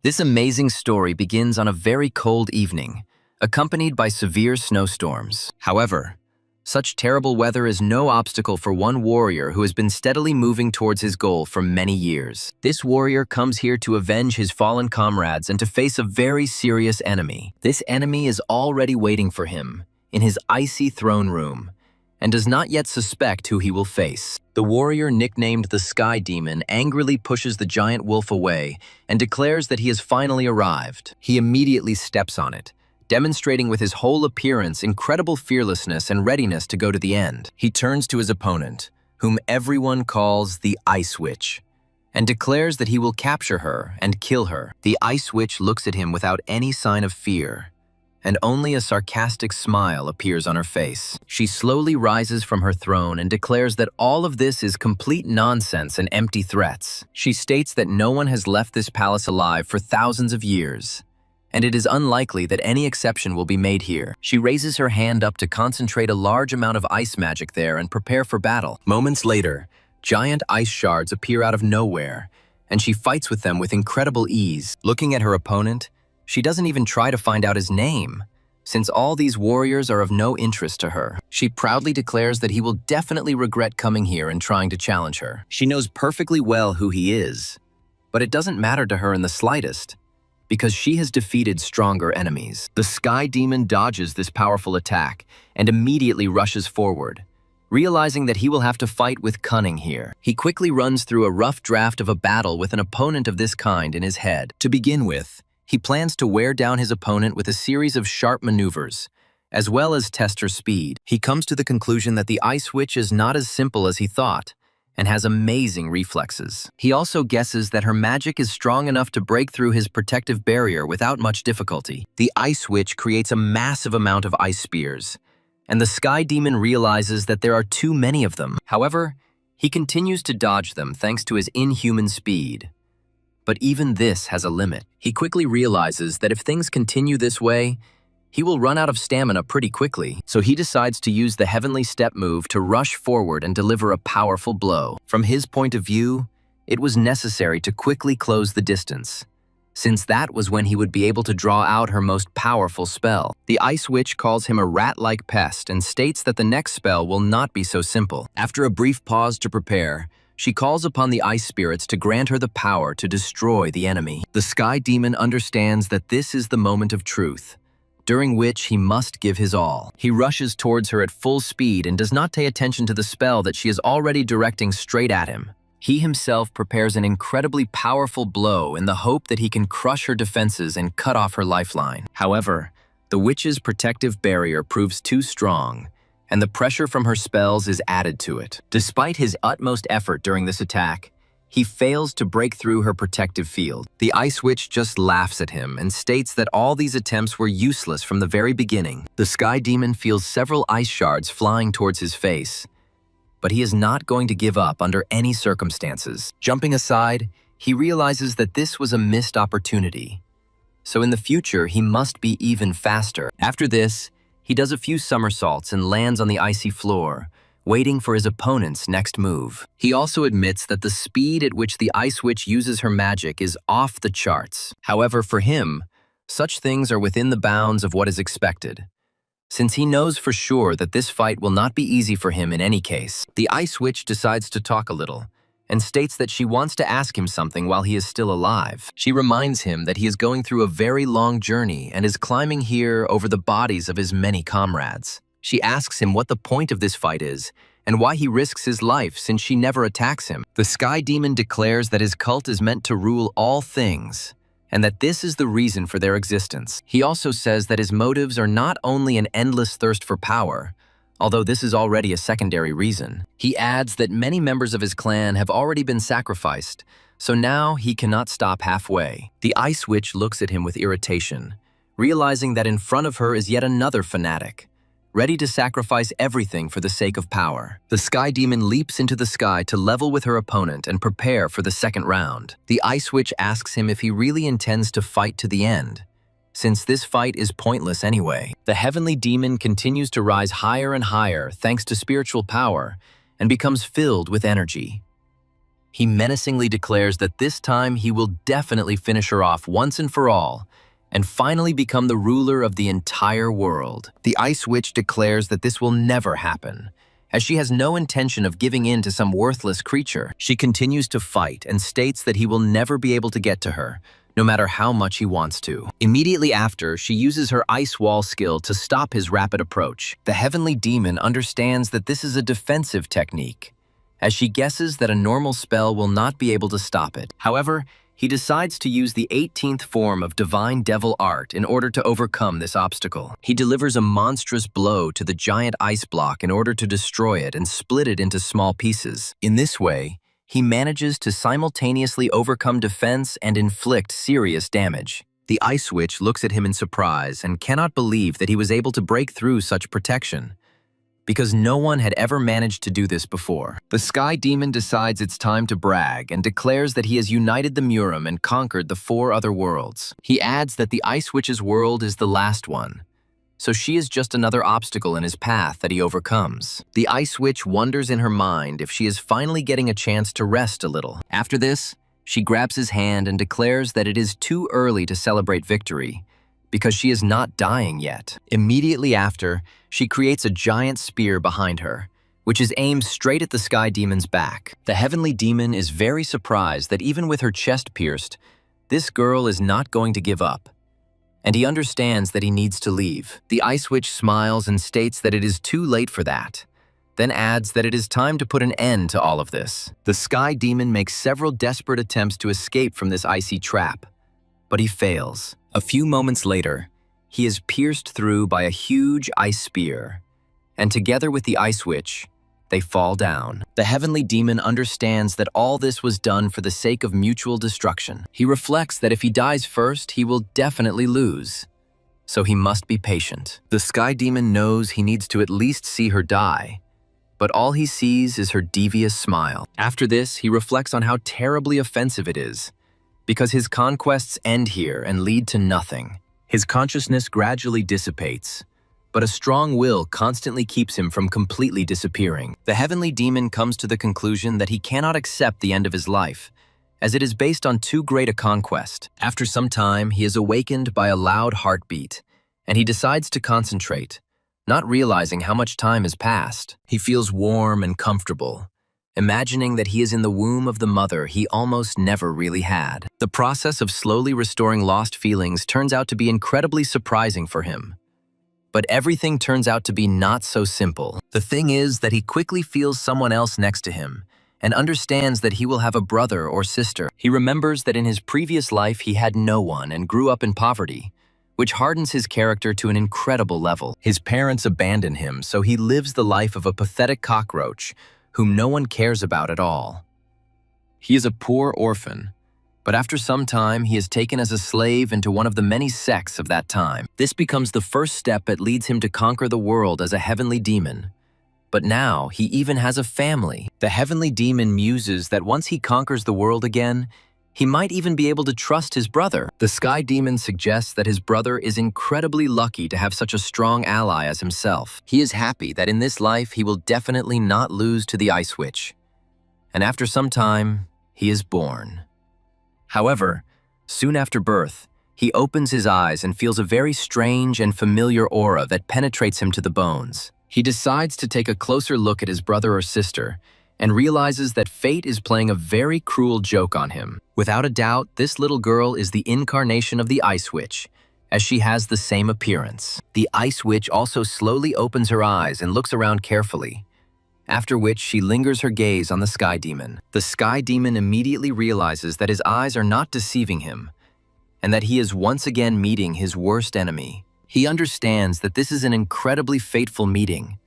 This amazing story begins on a very cold evening, accompanied by severe snowstorms. However, such terrible weather is no obstacle for one warrior who has been steadily moving towards his goal for many years. This warrior comes here to avenge his fallen comrades and to face a very serious enemy. This enemy is already waiting for him in his icy throne room and does not yet suspect who he will face. The warrior, nicknamed the Sky Demon, angrily pushes the giant wolf away and declares that he has finally arrived. He immediately steps on it, demonstrating with his whole appearance incredible fearlessness and readiness to go to the end. He turns to his opponent, whom everyone calls the Ice Witch, and declares that he will capture her and kill her. The Ice Witch looks at him without any sign of fear, and only a sarcastic smile appears on her face. She slowly rises from her throne and declares that all of this is complete nonsense and empty threats. She states that no one has left this palace alive for thousands of years, and it is unlikely that any exception will be made here. She raises her hand up to concentrate a large amount of ice magic there and prepare for battle. Moments later, giant ice shards appear out of nowhere, and she fights with them with incredible ease. Looking at her opponent, she doesn't even try to find out his name, since all these warriors are of no interest to her. She proudly declares that he will definitely regret coming here and trying to challenge her. She knows perfectly well who he is, but it doesn't matter to her in the slightest, because she has defeated stronger enemies. The Sky Demon dodges this powerful attack and immediately rushes forward, realizing that he will have to fight with cunning here. He quickly runs through a rough draft of a battle with an opponent of this kind in his head. To begin with, he plans to wear down his opponent with a series of sharp maneuvers, as well as test her speed. He comes to the conclusion that the Ice Witch is not as simple as he thought, and has amazing reflexes. He also guesses that her magic is strong enough to break through his protective barrier without much difficulty. The Ice Witch creates a massive amount of ice spears, and the Sky Demon realizes that there are too many of them. However, he continues to dodge them thanks to his inhuman speed. But even this has a limit. He quickly realizes that if things continue this way, he will run out of stamina pretty quickly, so he decides to use the Heavenly Step move to rush forward and deliver a powerful blow. From his point of view, it was necessary to quickly close the distance, since that was when he would be able to draw out her most powerful spell. The Ice Witch calls him a rat-like pest and states that the next spell will not be so simple. After a brief pause to prepare, she calls upon the ice spirits to grant her the power to destroy the enemy. The Sky Demon understands that this is the moment of truth, during which he must give his all. He rushes towards her at full speed and does not pay attention to the spell that she is already directing straight at him. He himself prepares an incredibly powerful blow in the hope that he can crush her defenses and cut off her lifeline. However, the witch's protective barrier proves too strong, and the pressure from her spells is added to it. Despite his utmost effort during this attack, he fails to break through her protective field. The Ice Witch just laughs at him and states that all these attempts were useless from the very beginning. The Sky Demon feels several ice shards flying towards his face, but he is not going to give up under any circumstances. Jumping aside, he realizes that this was a missed opportunity, so in the future he must be even faster. After this, he does a few somersaults and lands on the icy floor, waiting for his opponent's next move. He also admits that the speed at which the Ice Witch uses her magic is off the charts. However, for him, such things are within the bounds of what is expected, since he knows for sure that this fight will not be easy for him in any case. The Ice Witch decides to talk a little, and states that she wants to ask him something while he is still alive. She reminds him that he is going through a very long journey and is climbing here over the bodies of his many comrades. She asks him what the point of this fight is, and why he risks his life since she never attacks him. The Sky Demon declares that his cult is meant to rule all things, and that this is the reason for their existence. He also says that his motives are not only an endless thirst for power, although this is already a secondary reason. He adds that many members of his clan have already been sacrificed, so now he cannot stop halfway. The Ice Witch looks at him with irritation, realizing that in front of her is yet another fanatic, ready to sacrifice everything for the sake of power. The Sky Demon leaps into the sky to level with her opponent and prepare for the second round. The Ice Witch asks him if he really intends to fight to the end, since this fight is pointless anyway. The Heavenly Demon continues to rise higher and higher thanks to spiritual power and becomes filled with energy. He menacingly declares that this time he will definitely finish her off once and for all, and finally become the ruler of the entire world. The Ice Witch declares that this will never happen, as she has no intention of giving in to some worthless creature. She continues to fight and states that he will never be able to get to her, no matter how much he wants to. Immediately after, she uses her ice wall skill to stop his rapid approach. The Heavenly Demon understands that this is a defensive technique, as she guesses that a normal spell will not be able to stop it. However, he decides to use the 18th form of Divine Devil Art in order to overcome this obstacle. He delivers a monstrous blow to the giant ice block in order to destroy it and split it into small pieces. In this way, he manages to simultaneously overcome defense and inflict serious damage. The Ice Witch looks at him in surprise and cannot believe that he was able to break through such protection, because no one had ever managed to do this before. The Sky Demon decides it's time to brag and declares that he has united the Murim and conquered the 4 other worlds. He adds that the Ice Witch's world is the last one, so she is just another obstacle in his path that he overcomes. The Ice Witch wonders in her mind if she is finally getting a chance to rest a little. After this, she grabs his hand and declares that it is too early to celebrate victory, because she is not dying yet. Immediately after, she creates a giant spear behind her, which is aimed straight at the Sky Demon's back. The Heavenly Demon is very surprised that even with her chest pierced, this girl is not going to give up, and he understands that he needs to leave. The Ice Witch smiles and states that it is too late for that, then adds that it is time to put an end to all of this. The Sky Demon makes several desperate attempts to escape from this icy trap, but he fails. A few moments later, he is pierced through by a huge ice spear, and together with the Ice Witch, they fall down. The Heavenly Demon understands that all this was done for the sake of mutual destruction. He reflects that if he dies first, he will definitely lose, so he must be patient. The Sky Demon knows he needs to at least see her die, but all he sees is her devious smile. After this, he reflects on how terribly offensive it is, because his conquests end here and lead to nothing. His consciousness gradually dissipates, but a strong will constantly keeps him from completely disappearing. The Heavenly Demon comes to the conclusion that he cannot accept the end of his life, as it is based on too great a conquest. After some time, he is awakened by a loud heartbeat, and he decides to concentrate, not realizing how much time has passed. He feels warm and comfortable, imagining that he is in the womb of the mother he almost never really had. The process of slowly restoring lost feelings turns out to be incredibly surprising for him. But everything turns out to be not so simple. The thing is that he quickly feels someone else next to him and understands that he will have a brother or sister. He remembers that in his previous life he had no one and grew up in poverty, which hardens his character to an incredible level. His parents abandon him, so he lives the life of a pathetic cockroach whom no one cares about at all. He is a poor orphan, but after some time he is taken as a slave into one of the many sects of that time. This becomes the first step that leads him to conquer the world as a Heavenly Demon. But now he even has a family. The Heavenly Demon muses that once he conquers the world again, he might even be able to trust his brother. The Sky Demon suggests that his brother is incredibly lucky to have such a strong ally as himself. He is happy that in this life he will definitely not lose to the Ice Witch. And after some time, he is born. However, soon after birth, he opens his eyes and feels a very strange and familiar aura that penetrates him to the bones. He decides to take a closer look at his brother or sister and realizes that fate is playing a very cruel joke on him. Without a doubt, this little girl is the incarnation of the Ice Witch, as she has the same appearance. The Ice Witch also slowly opens her eyes and looks around carefully, after which she lingers her gaze on the Sky Demon. The Sky Demon immediately realizes that his eyes are not deceiving him, and that he is once again meeting his worst enemy. He understands that this is an incredibly fateful meeting,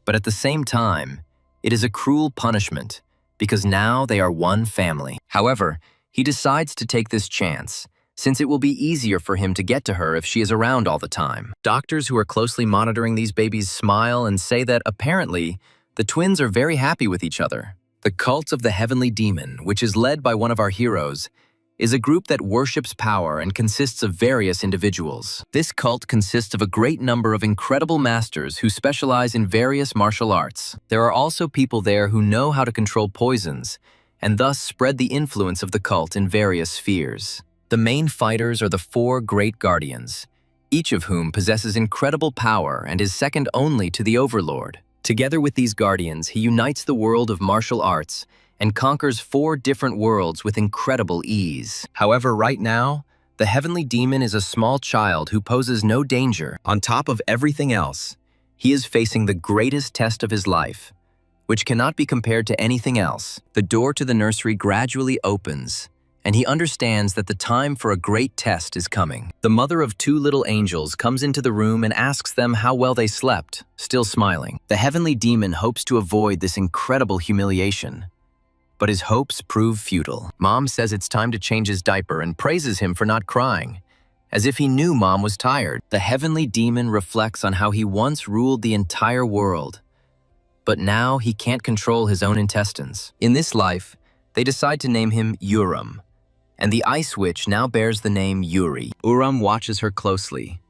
but at the same time, it is a cruel punishment, because now they are one family. However, he decides to take this chance, since it will be easier for him to get to her if she is around all the time. Doctors who are closely monitoring these babies smile and say that apparently, the twins are very happy with each other. The Cult of the Heavenly Demon, which is led by one of our heroes, is a group that worships power and consists of various individuals. This cult consists of a great number of incredible masters who specialize in various martial arts. There are also people there who know how to control poisons and thus spread the influence of the cult in various spheres. The main fighters are the four great guardians, each of whom possesses incredible power and is second only to the Overlord. Together with these guardians, he unites the world of martial arts and conquers 4 different worlds with incredible ease. However, right now, the Heavenly Demon is a small child who poses no danger. On top of everything else, he is facing the greatest test of his life, which cannot be compared to anything else. The door to the nursery gradually opens, and he understands that the time for a great test is coming. The mother of 2 little angels comes into the room and asks them how well they slept, still smiling. The Heavenly Demon hopes to avoid this incredible humiliation, but his hopes prove futile. Mom says it's time to change his diaper and praises him for not crying, as if he knew Mom was tired. The Heavenly Demon reflects on how he once ruled the entire world, but now he can't control his own intestines. In this life, they decide to name him Urim, and the Ice Witch now bears the name Yuri. Urim watches her closely,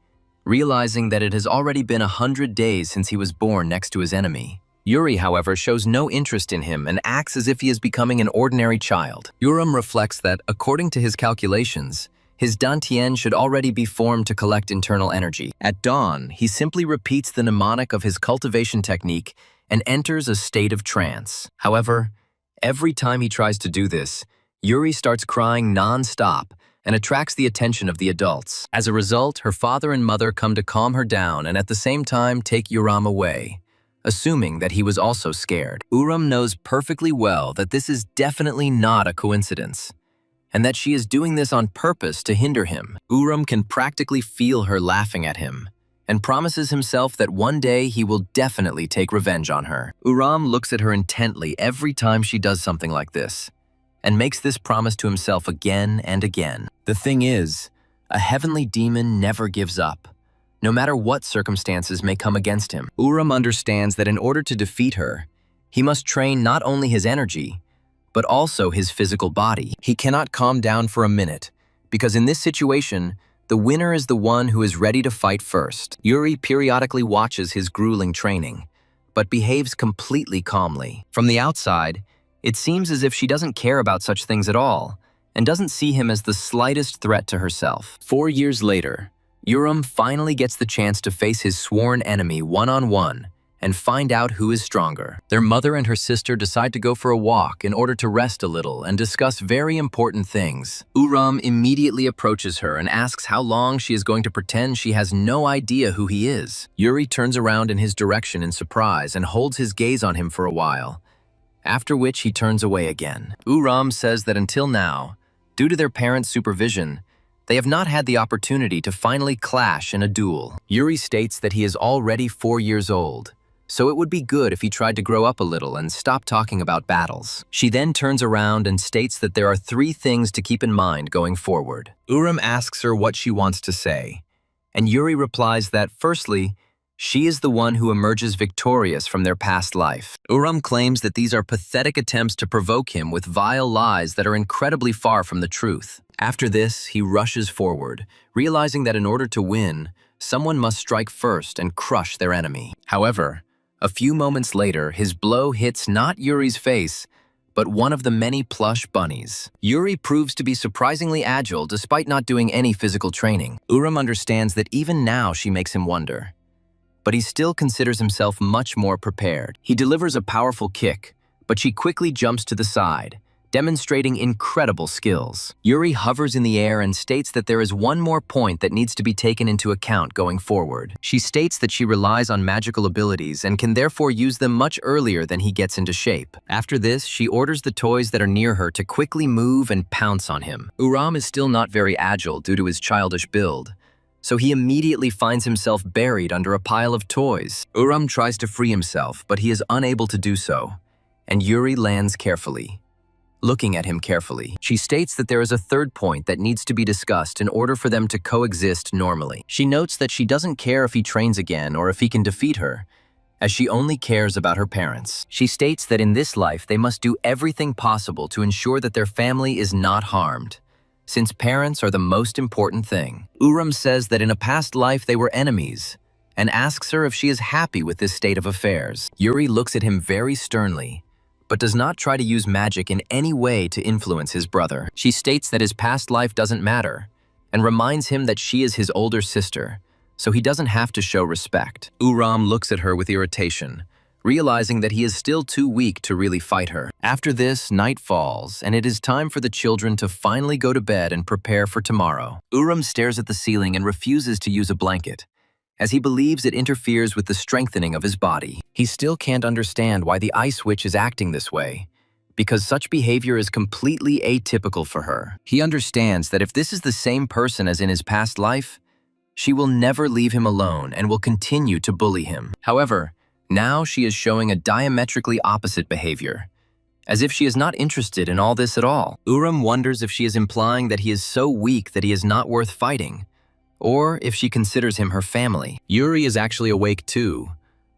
realizing that it has already been 100 days since he was born next to his enemy. Yuri, however, shows no interest in him and acts as if he is becoming an ordinary child. Urim reflects that, according to his calculations, his Dantian should already be formed to collect internal energy. At dawn, he simply repeats the mnemonic of his cultivation technique and enters a state of trance. However, every time he tries to do this, Yuri starts crying non-stop and attracts the attention of the adults. As a result, her father and mother come to calm her down and at the same time take Urim away, assuming that he was also scared. Urim knows perfectly well that this is definitely not a coincidence, and that she is doing this on purpose to hinder him. Urim can practically feel her laughing at him, and promises himself that one day he will definitely take revenge on her. Urim looks at her intently every time she does something like this, and makes this promise to himself again and again. The thing is, a Heavenly Demon never gives up, no matter what circumstances may come against him. Urim understands that in order to defeat her, he must train not only his energy, but also his physical body. He cannot calm down for a minute, because in this situation, the winner is the one who is ready to fight first. Yuri periodically watches his grueling training, but behaves completely calmly. From the outside, it seems as if she doesn't care about such things at all, and doesn't see him as the slightest threat to herself. 4 years later, Urim finally gets the chance to face his sworn enemy one-on-one and find out who is stronger. Their mother and her sister decide to go for a walk in order to rest a little and discuss very important things. Urim immediately approaches her and asks how long she is going to pretend she has no idea who he is. Yuri turns around in his direction in surprise and holds his gaze on him for a while, after which he turns away again. Urim says that until now, due to their parents' supervision, they have not had the opportunity to finally clash in a duel. Yuri states that he is already 4 years old, so it would be good if he tried to grow up a little and stop talking about battles. She then turns around and states that there are 3 things to keep in mind going forward. Urim asks her what she wants to say, and Yuri replies that, firstly, she is the one who emerges victorious from their past life. Urim claims that these are pathetic attempts to provoke him with vile lies that are incredibly far from the truth. After this, he rushes forward, realizing that in order to win, someone must strike first and crush their enemy. However, a few moments later, his blow hits not Yuri's face, but one of the many plush bunnies. Yuri proves to be surprisingly agile despite not doing any physical training. Urim understands that even now she makes him wonder, but he still considers himself much more prepared. He delivers a powerful kick, but she quickly jumps to the side, demonstrating incredible skills. Yuri hovers in the air and states that there is one more point that needs to be taken into account going forward. She states that she relies on magical abilities and can therefore use them much earlier than he gets into shape. After this, she orders the toys that are near her to quickly move and pounce on him. Urim is still not very agile due to his childish build, so he immediately finds himself buried under a pile of toys. Urim tries to free himself, but he is unable to do so, and Yuri lands carefully, looking at him carefully. She states that there is a third point that needs to be discussed in order for them to coexist normally. She notes that she doesn't care if he trains again or if he can defeat her, as she only cares about her parents. She states that in this life they must do everything possible to ensure that their family is not harmed, since parents are the most important thing. Urim says that in a past life they were enemies, and asks her if she is happy with this state of affairs. Yuri looks at him very sternly, but does not try to use magic in any way to influence his brother. She states that his past life doesn't matter, and reminds him that she is his older sister, so he doesn't have to show respect. Uram looks at her with irritation, realizing that he is still too weak to really fight her. After this, night falls, and it is time for the children to finally go to bed and prepare for tomorrow. Uram stares at the ceiling and refuses to use a blanket, as he believes it interferes with the strengthening of his body. He still can't understand why the Ice Witch is acting this way, because such behavior is completely atypical for her. He understands that if this is the same person as in his past life, she will never leave him alone and will continue to bully him. However, now she is showing a diametrically opposite behavior, as if she is not interested in all this at all. Uram wonders if she is implying that he is so weak that he is not worth fighting, or if she considers him her family. Yuri is actually awake too,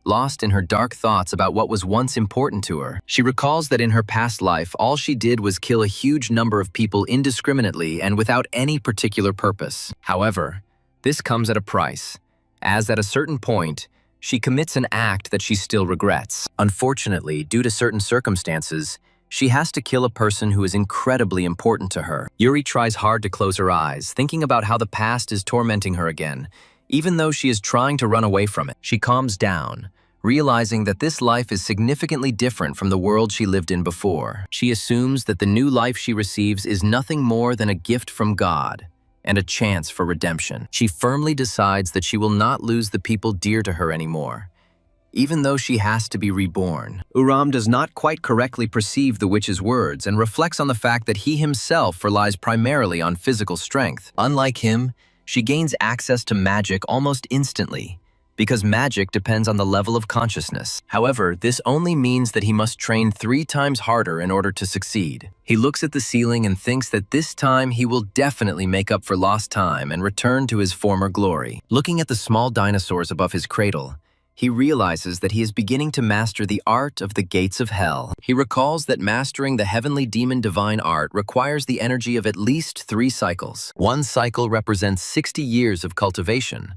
lost in her dark thoughts about what was once important to her. She recalls that in her past life, all she did was kill a huge number of people indiscriminately and without any particular purpose. However, this comes at a price, as at a certain point, she commits an act that she still regrets. Unfortunately, due to certain circumstances, she has to kill a person who is incredibly important to her. Yuri tries hard to close her eyes, thinking about how the past is tormenting her again, even though she is trying to run away from it. She calms down, realizing that this life is significantly different from the world she lived in before. She assumes that the new life she receives is nothing more than a gift from God and a chance for redemption. She firmly decides that she will not lose the people dear to her anymore, even though she has to be reborn. Uram does not quite correctly perceive the witch's words and reflects on the fact that he himself relies primarily on physical strength. Unlike him, she gains access to magic almost instantly, because magic depends on the level of consciousness. However, this only means that he must train 3 times harder in order to succeed. He looks at the ceiling and thinks that this time he will definitely make up for lost time and return to his former glory. Looking at the small dinosaurs above his cradle, he realizes that he is beginning to master the art of the gates of hell. He recalls that mastering the heavenly demon divine art requires the energy of at least 3 cycles. 1 cycle represents 60 years of cultivation,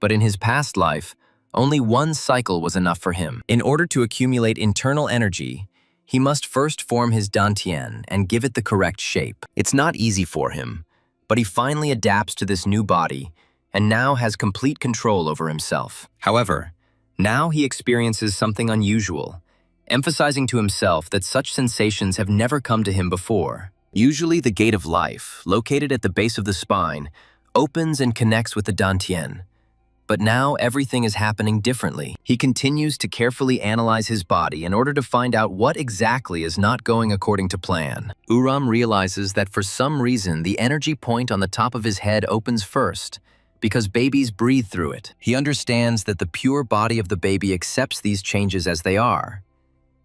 but in his past life, only 1 cycle was enough for him. In order to accumulate internal energy, he must first form his dantian and give it the correct shape. It's not easy for him, but he finally adapts to this new body and now has complete control over himself. However, now he experiences something unusual, emphasizing to himself that such sensations have never come to him before. Usually the gate of life, located at the base of the spine, opens and connects with the dantian. But now everything is happening differently. He continues to carefully analyze his body in order to find out what exactly is not going according to plan. Uram realizes that for some reason the energy point on the top of his head opens first, because babies breathe through it. He understands that the pure body of the baby accepts these changes as they are,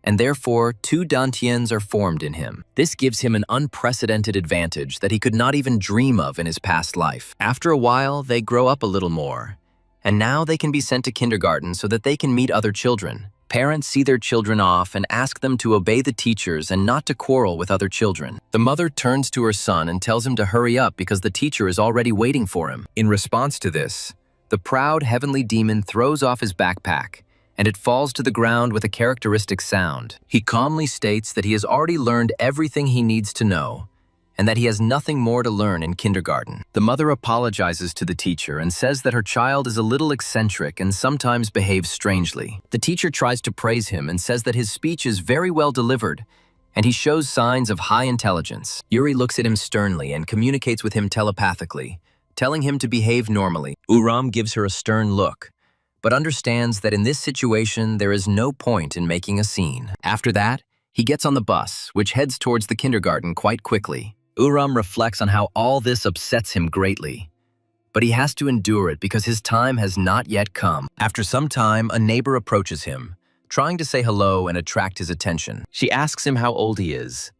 and therefore 2 dantians are formed in him. This gives him an unprecedented advantage that he could not even dream of in his past life. After a while, they grow up a little more, and now they can be sent to kindergarten so that they can meet other children. Parents see their children off and ask them to obey the teachers and not to quarrel with other children. The mother turns to her son and tells him to hurry up because the teacher is already waiting for him. In response to this, the proud heavenly demon throws off his backpack, and it falls to the ground with a characteristic sound. He calmly states that he has already learned everything he needs to know, and that he has nothing more to learn in kindergarten. The mother apologizes to the teacher and says that her child is a little eccentric and sometimes behaves strangely. The teacher tries to praise him and says that his speech is very well delivered, and he shows signs of high intelligence. Yuri looks at him sternly and communicates with him telepathically, telling him to behave normally. Uram gives her a stern look, but understands that in this situation there is no point in making a scene. After that, he gets on the bus, which heads towards the kindergarten quite quickly. Uram reflects on how all this upsets him greatly, but he has to endure it because his time has not yet come. After some time, a neighbor approaches him, trying to say hello and attract his attention. She asks him how old he is,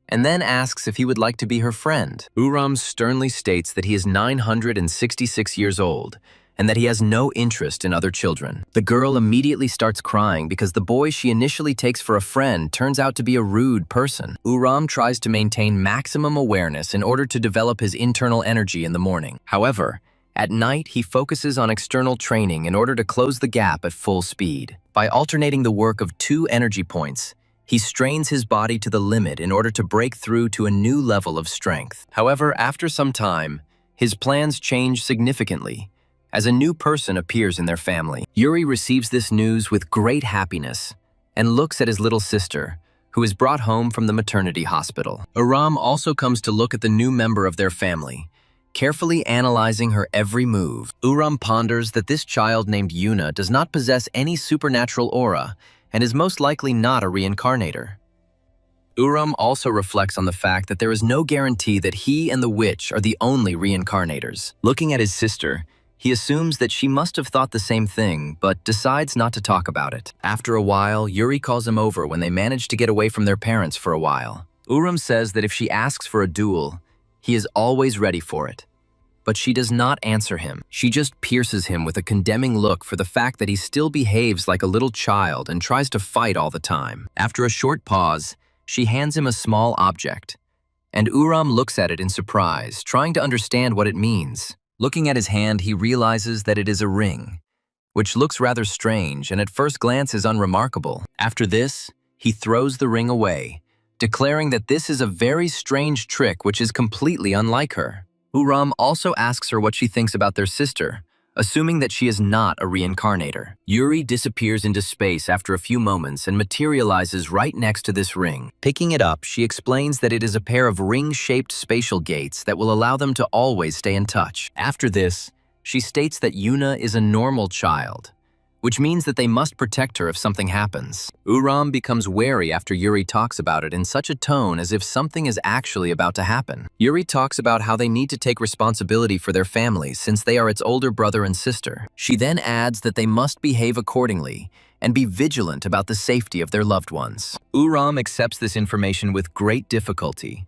and then asks if he would like to be her friend. Uram sternly states that he is 966 years old, and that he has no interest in other children. The girl immediately starts crying because the boy she initially takes for a friend turns out to be a rude person. Uram tries to maintain maximum awareness in order to develop his internal energy in the morning. However, at night he focuses on external training in order to close the gap at full speed. By alternating the work of 2 energy points, He strains his body to the limit in order to break through to a new level of strength. However, after some time, his plans change significantly as a new person appears in their family. Yuri receives this news with great happiness and looks at his little sister, who is brought home from the maternity hospital. Uram also comes to look at the new member of their family, carefully analyzing her every move. Uram ponders that this child named Yuna does not possess any supernatural aura and is most likely not a reincarnator. Uram also reflects on the fact that there is no guarantee that he and the witch are the only reincarnators. Looking at his sister, he assumes that she must have thought the same thing, but decides not to talk about it. After a while, Yuri calls him over when they manage to get away from their parents for a while. Uram says that if she asks for a duel, he is always ready for it. But she does not answer him. She just pierces him with a condemning look for the fact that he still behaves like a little child and tries to fight all the time. After a short pause, she hands him a small object, and Uram looks at it in surprise, trying to understand what it means. Looking at his hand, he realizes that it is a ring, which looks rather strange and at first glance is unremarkable. After this, he throws the ring away, declaring that this is a very strange trick which is completely unlike her. Uram also asks her what she thinks about their sister, assuming that she is not a reincarnator. Yuri disappears into space after a few moments and materializes right next to this ring. Picking it up, she explains that it is a pair of ring-shaped spatial gates that will allow them to always stay in touch. After this, she states that Yuna is a normal child, which means that they must protect her if something happens. Uram becomes wary after Yuri talks about it in such a tone as if something is actually about to happen. Yuri talks about how they need to take responsibility for their family since they are its older brother and sister. She then adds that they must behave accordingly and be vigilant about the safety of their loved ones. Uram accepts this information with great difficulty,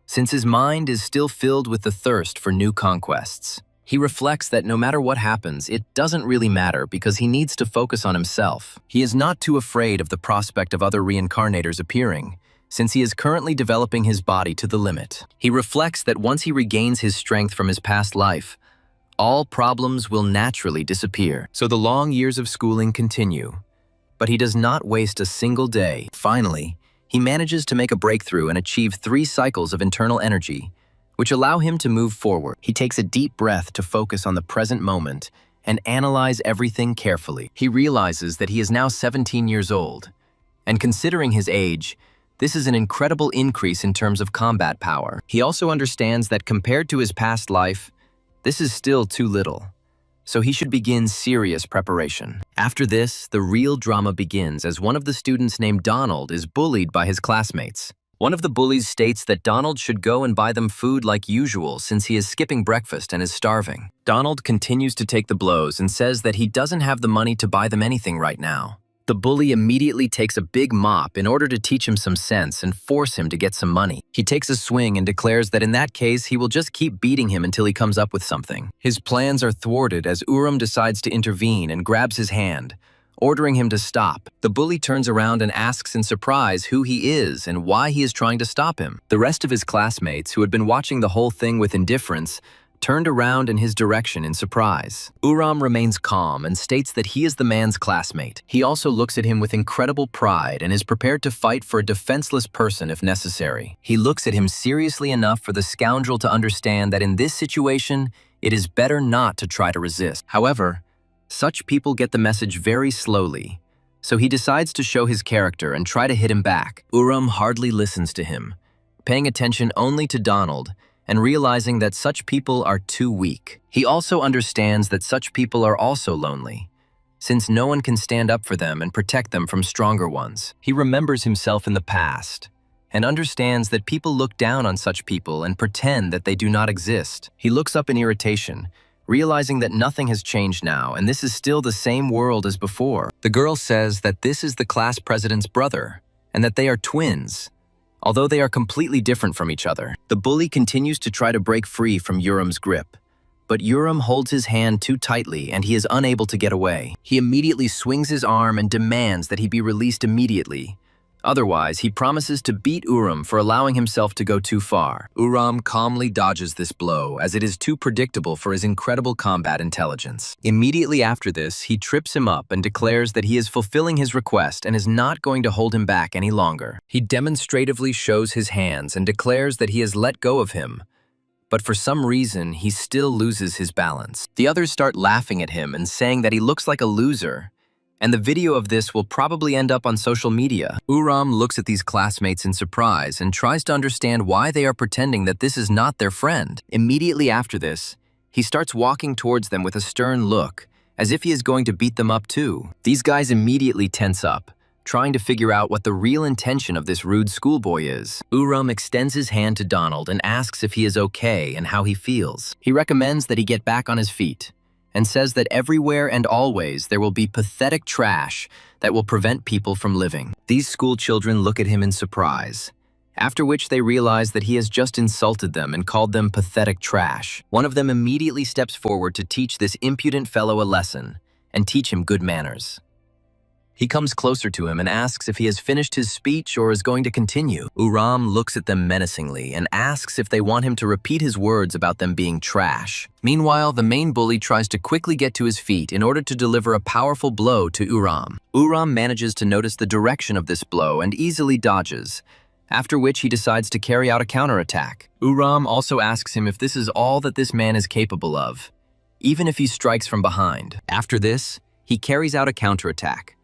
since his mind is still filled with the thirst for new conquests. He reflects that no matter what happens, it doesn't really matter because he needs to focus on himself. He is not too afraid of the prospect of other reincarnators appearing, since he is currently developing his body to the limit. He reflects that once he regains his strength from his past life, all problems will naturally disappear. So the long years of schooling continue, but he does not waste a single day. Finally, he manages to make a breakthrough and achieve 3 cycles of internal energy, which allow him to move forward. He takes a deep breath to focus on the present moment and analyze everything carefully. He realizes that he is now 17 years old, and considering his age, this is an incredible increase in terms of combat power. He also understands that compared to his past life, this is still too little, so he should begin serious preparation. After this, the real drama begins as one of the students named Donald is bullied by his classmates. One of the bullies states that Donald should go and buy them food like usual since he is skipping breakfast and is starving. Donald continues to take the blows and says that he doesn't have the money to buy them anything right now. The bully immediately takes a big mop in order to teach him some sense and force him to get some money. He takes a swing and declares that in that case he will just keep beating him until he comes up with something. His plans are thwarted as Uram decides to intervene and grabs his hand, ordering him to stop. The bully turns around and asks in surprise who he is and why he is trying to stop him. The rest of his classmates, who had been watching the whole thing with indifference, turned around in his direction in surprise. Uram remains calm and states that he is the man's classmate. He also looks at him with incredible pride and is prepared to fight for a defenseless person if necessary. He looks at him seriously enough for the scoundrel to understand that in this situation, it is better not to try to resist. However, such people get the message very slowly, so he decides to show his character and try to hit him back. Uram hardly listens to him, paying attention only to Donald and realizing that such people are too weak. He also understands that such people are also lonely, since no one can stand up for them and protect them from stronger ones. He remembers himself in the past and understands that people look down on such people and pretend that they do not exist. He looks up in irritation, realizing that nothing has changed now and this is still the same world as before. The girl says that this is the class president's brother and that they are twins, although they are completely different from each other. The bully continues to try to break free from Uram's grip, but Uram holds his hand too tightly and he is unable to get away. He immediately swings his arm and demands that he be released immediately, Otherwise, he promises to beat Uram for allowing himself to go too far. Uram calmly dodges this blow, as it is too predictable for his incredible combat intelligence. Immediately after this, he trips him up and declares that he is fulfilling his request and is not going to hold him back any longer. He demonstratively shows his hands and declares that he has let go of him, but for some reason, he still loses his balance. The others start laughing at him and saying that he looks like a loser, and the video of this will probably end up on social media. Uram looks at these classmates in surprise and tries to understand why they are pretending that this is not their friend. Immediately after this, he starts walking towards them with a stern look, as if he is going to beat them up too. These guys immediately tense up, trying to figure out what the real intention of this rude schoolboy is. Uram extends his hand to Donald and asks if he is okay and how he feels. He recommends that he get back on his feet, and says that everywhere and always there will be pathetic trash that will prevent people from living. These school children look at him in surprise, after which they realize that he has just insulted them and called them pathetic trash. One of them immediately steps forward to teach this impudent fellow a lesson and teach him good manners. He comes closer to him and asks if he has finished his speech or is going to continue. Uram looks at them menacingly and asks if they want him to repeat his words about them being trash. Meanwhile, the main bully tries to quickly get to his feet in order to deliver a powerful blow to Uram. Uram manages to notice the direction of this blow and easily dodges, after which he decides to carry out a counterattack. Uram also asks him if this is all that this man is capable of, even if he strikes from behind. After this, he carries out a counterattack,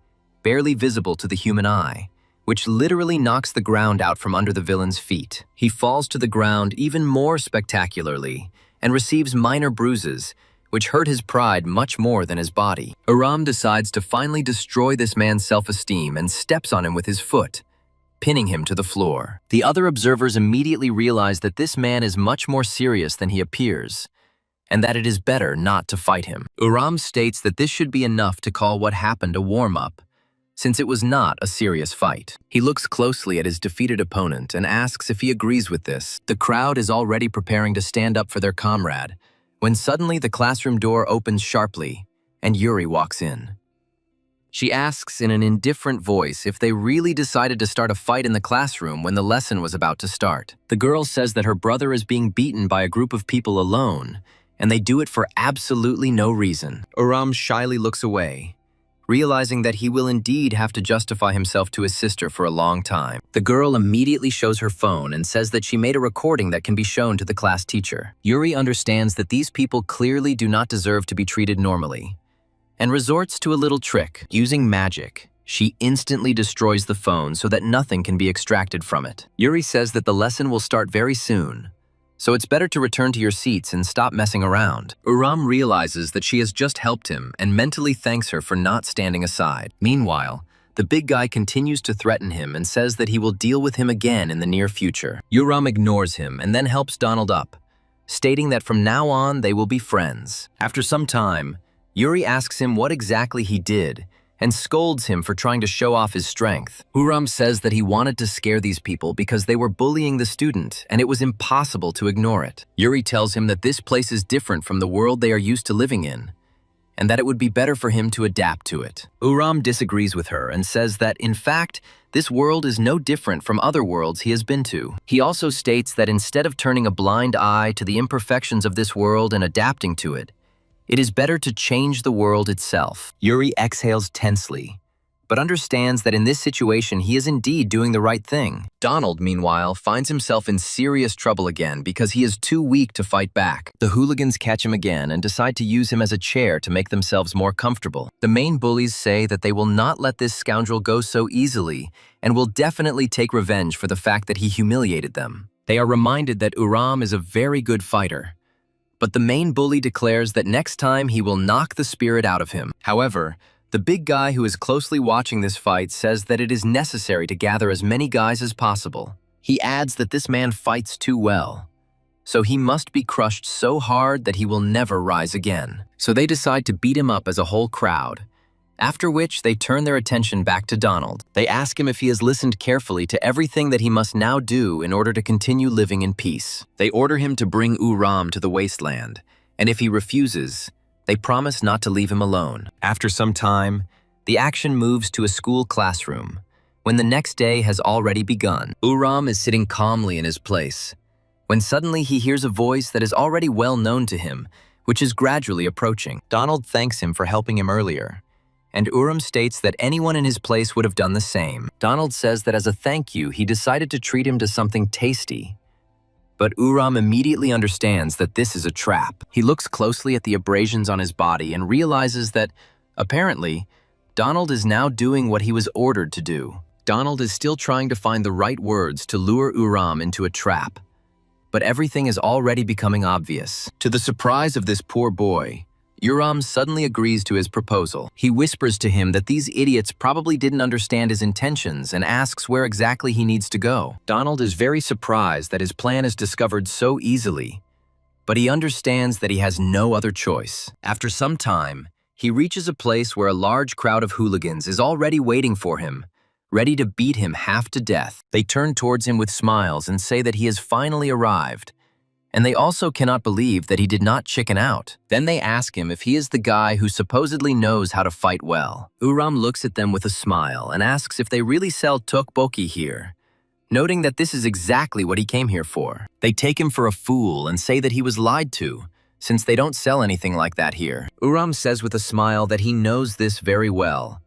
barely visible to the human eye, which literally knocks the ground out from under the villain's feet. He falls to the ground even more spectacularly and receives minor bruises, which hurt his pride much more than his body. Uram decides to finally destroy this man's self-esteem and steps on him with his foot, pinning him to the floor. The other observers immediately realize that this man is much more serious than he appears, and that it is better not to fight him. Uram states that this should be enough to call what happened a warm-up, since it was not a serious fight. He looks closely at his defeated opponent and asks if he agrees with this. The crowd is already preparing to stand up for their comrade, when suddenly the classroom door opens sharply and Yuri walks in. She asks in an indifferent voice if they really decided to start a fight in the classroom when the lesson was about to start. The girl says that her brother is being beaten by a group of people alone, and they do it for absolutely no reason. Uram shyly looks away, realizing that he will indeed have to justify himself to his sister for a long time. The girl immediately shows her phone and says that she made a recording that can be shown to the class teacher. Yuri understands that these people clearly do not deserve to be treated normally, and resorts to a little trick. Using magic, she instantly destroys the phone so that nothing can be extracted from it. Yuri says that the lesson will start very soon, so it's better to return to your seats and stop messing around. Uram realizes that she has just helped him and mentally thanks her for not standing aside. Meanwhile, the big guy continues to threaten him and says that he will deal with him again in the near future. Uram ignores him and then helps Donald up, stating that from now on they will be friends. After some time, Yuri asks him what exactly he did and scolds him for trying to show off his strength. Uram says that he wanted to scare these people because they were bullying the student and it was impossible to ignore it. Yuri tells him that this place is different from the world they are used to living in, and that it would be better for him to adapt to it. Uram disagrees with her and says that, in fact, this world is no different from other worlds he has been to. He also states that instead of turning a blind eye to the imperfections of this world and adapting to it, it is better to change the world itself. Yuri exhales tensely, but understands that in this situation he is indeed doing the right thing. Donald, meanwhile, finds himself in serious trouble again because he is too weak to fight back. The hooligans catch him again and decide to use him as a chair to make themselves more comfortable. The main bullies say that they will not let this scoundrel go so easily and will definitely take revenge for the fact that he humiliated them. They are reminded that Uram is a very good fighter, but the main bully declares that next time he will knock the spirit out of him. However, the big guy who is closely watching this fight says that it is necessary to gather as many guys as possible. He adds that this man fights too well, so he must be crushed so hard that he will never rise again. So they decide to beat him up as a whole crowd, after which they turn their attention back to Donald. They ask him if he has listened carefully to everything that he must now do in order to continue living in peace. They order him to bring Uram to the wasteland, and if he refuses, they promise not to leave him alone. After some time, the action moves to a school classroom, when the next day has already begun. Uram is sitting calmly in his place, when suddenly he hears a voice that is already well known to him, which is gradually approaching. Donald thanks him for helping him earlier, and Uram states that anyone in his place would have done the same. Donald says that as a thank you, he decided to treat him to something tasty. But Uram immediately understands that this is a trap. He looks closely at the abrasions on his body and realizes that, apparently, Donald is now doing what he was ordered to do. Donald is still trying to find the right words to lure Uram into a trap, but everything is already becoming obvious. To the surprise of this poor boy, Uram suddenly agrees to his proposal. He whispers to him that these idiots probably didn't understand his intentions and asks where exactly he needs to go. Donald is very surprised that his plan is discovered so easily, but he understands that he has no other choice. After some time, he reaches a place where a large crowd of hooligans is already waiting for him, ready to beat him half to death. They turn towards him with smiles and say that he has finally arrived, and they also cannot believe that he did not chicken out. Then they ask him if he is the guy who supposedly knows how to fight well. Uram looks at them with a smile and asks if they really sell tteokbokki here, noting that this is exactly what he came here for. They take him for a fool and say that he was lied to, since they don't sell anything like that here. Uram says with a smile that he knows this very well,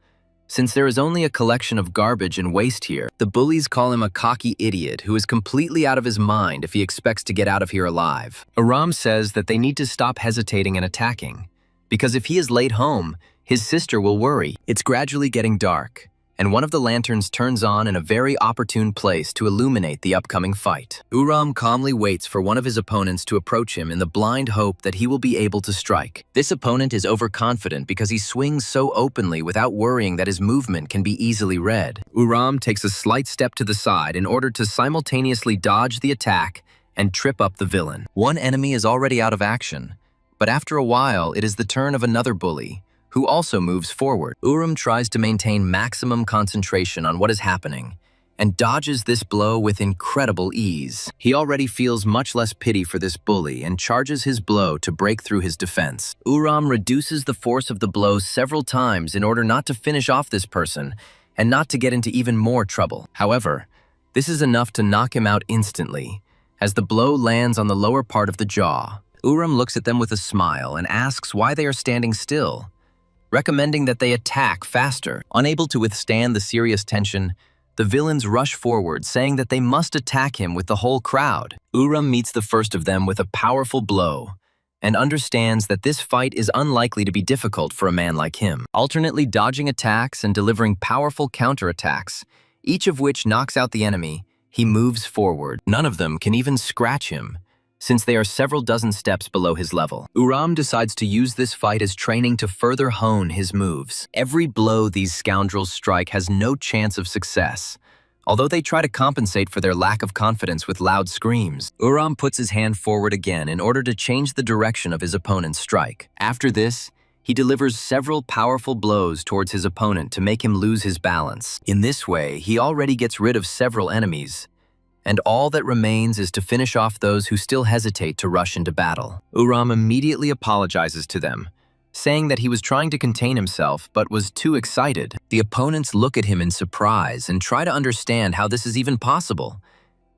since there is only a collection of garbage and waste here. The bullies call him a cocky idiot who is completely out of his mind if he expects to get out of here alive. Uram says that they need to stop hesitating and attacking, because if he is late home, his sister will worry. It's gradually getting dark, and one of the lanterns turns on in a very opportune place to illuminate the upcoming fight. Uram calmly waits for one of his opponents to approach him in the blind hope that he will be able to strike. This opponent is overconfident because he swings so openly without worrying that his movement can be easily read. Uram takes a slight step to the side in order to simultaneously dodge the attack and trip up the villain. One enemy is already out of action, but after a while it is the turn of another bully, who also moves forward. Uram tries to maintain maximum concentration on what is happening and dodges this blow with incredible ease. He already feels much less pity for this bully and charges his blow to break through his defense. Uram reduces the force of the blow several times in order not to finish off this person and not to get into even more trouble. However, this is enough to knock him out instantly, as the blow lands on the lower part of the jaw. Uram looks at them with a smile and asks why they are standing still, recommending that they attack faster. Unable to withstand the serious tension, the villains rush forward, saying that they must attack him with the whole crowd. Uram meets the first of them with a powerful blow and understands that this fight is unlikely to be difficult for a man like him. Alternately dodging attacks and delivering powerful counterattacks, each of which knocks out the enemy, he moves forward. None of them can even scratch him, since they are several dozen steps below his level. Uram decides to use this fight as training to further hone his moves. Every blow these scoundrels strike has no chance of success, although they try to compensate for their lack of confidence with loud screams. Uram puts his hand forward again in order to change the direction of his opponent's strike. After this, he delivers several powerful blows towards his opponent to make him lose his balance. In this way, he already gets rid of several enemies, and all that remains is to finish off those who still hesitate to rush into battle. Uram immediately apologizes to them, saying that he was trying to contain himself but was too excited. The opponents look at him in surprise and try to understand how this is even possible,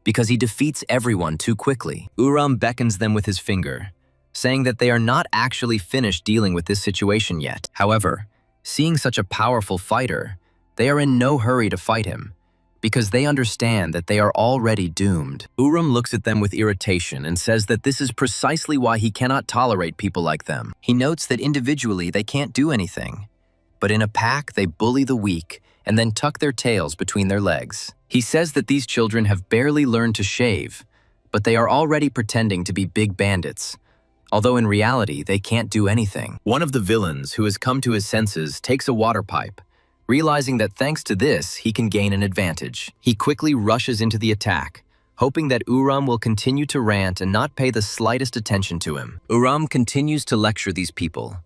because he defeats everyone too quickly. Uram beckons them with his finger, saying that they are not actually finished dealing with this situation yet. However, seeing such a powerful fighter, they are in no hurry to fight him, because they understand that they are already doomed. Uram looks at them with irritation and says that this is precisely why he cannot tolerate people like them. He notes that individually they can't do anything, but in a pack they bully the weak and then tuck their tails between their legs. He says that these children have barely learned to shave, but they are already pretending to be big bandits, although in reality they can't do anything. One of the villains, who has come to his senses, takes a water pipe, realizing that thanks to this, he can gain an advantage. He quickly rushes into the attack, hoping that Uram will continue to rant and not pay the slightest attention to him. Uram continues to lecture these people,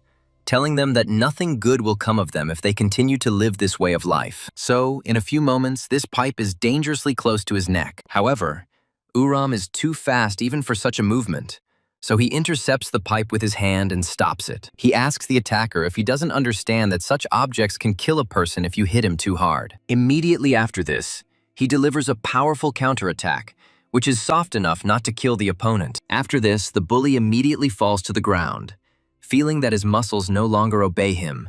telling them that nothing good will come of them if they continue to live this way of life. So, in a few moments, this pipe is dangerously close to his neck. However, Uram is too fast even for such a movement, So he intercepts the pipe with his hand and stops it. He asks the attacker if he doesn't understand that such objects can kill a person if you hit him too hard. Immediately after this, he delivers a powerful counterattack, which is soft enough not to kill the opponent. After this, the bully immediately falls to the ground, feeling that his muscles no longer obey him,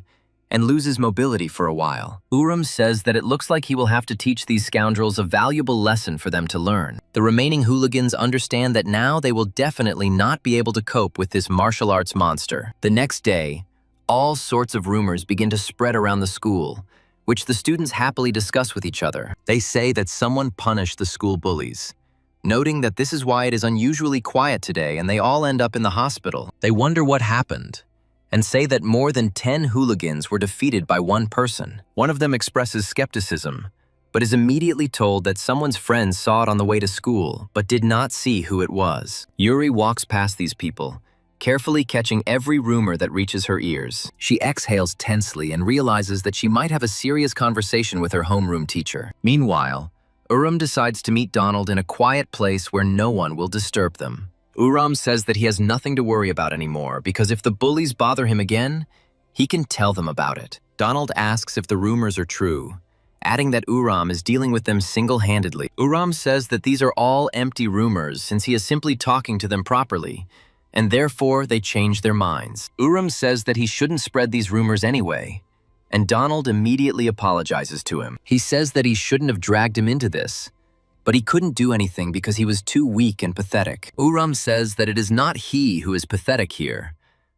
and loses mobility for a while. Uram says that it looks like he will have to teach these scoundrels a valuable lesson for them to learn. The remaining hooligans understand that now they will definitely not be able to cope with this martial arts monster. The next day, all sorts of rumors begin to spread around the school, which the students happily discuss with each other. They say that someone punished the school bullies, noting that this is why it is unusually quiet today and they all end up in the hospital. They wonder what happened, and say that more than 10 hooligans were defeated by one person. One of them expresses skepticism, but is immediately told that someone's friends saw it on the way to school, but did not see who it was. Yuri walks past these people, carefully catching every rumor that reaches her ears. She exhales tensely and realizes that she might have a serious conversation with her homeroom teacher. Meanwhile, Uram decides to meet Donald in a quiet place where no one will disturb them. Uram says that he has nothing to worry about anymore because if the bullies bother him again, he can tell them about it. Donald asks if the rumors are true, adding that Uram is dealing with them single-handedly. Uram says that these are all empty rumors since he is simply talking to them properly, and therefore they change their minds. Uram says that he shouldn't spread these rumors anyway, and Donald immediately apologizes to him. He says that he shouldn't have dragged him into this, but he couldn't do anything because he was too weak and pathetic. Uram says that it is not he who is pathetic here,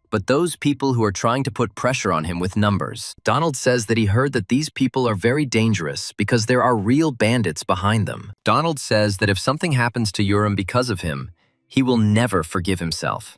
but those people who are trying to put pressure on him with numbers. Donald says that he heard that these people are very dangerous because there are real bandits behind them. Donald says that if something happens to Uram because of him, he will never forgive himself,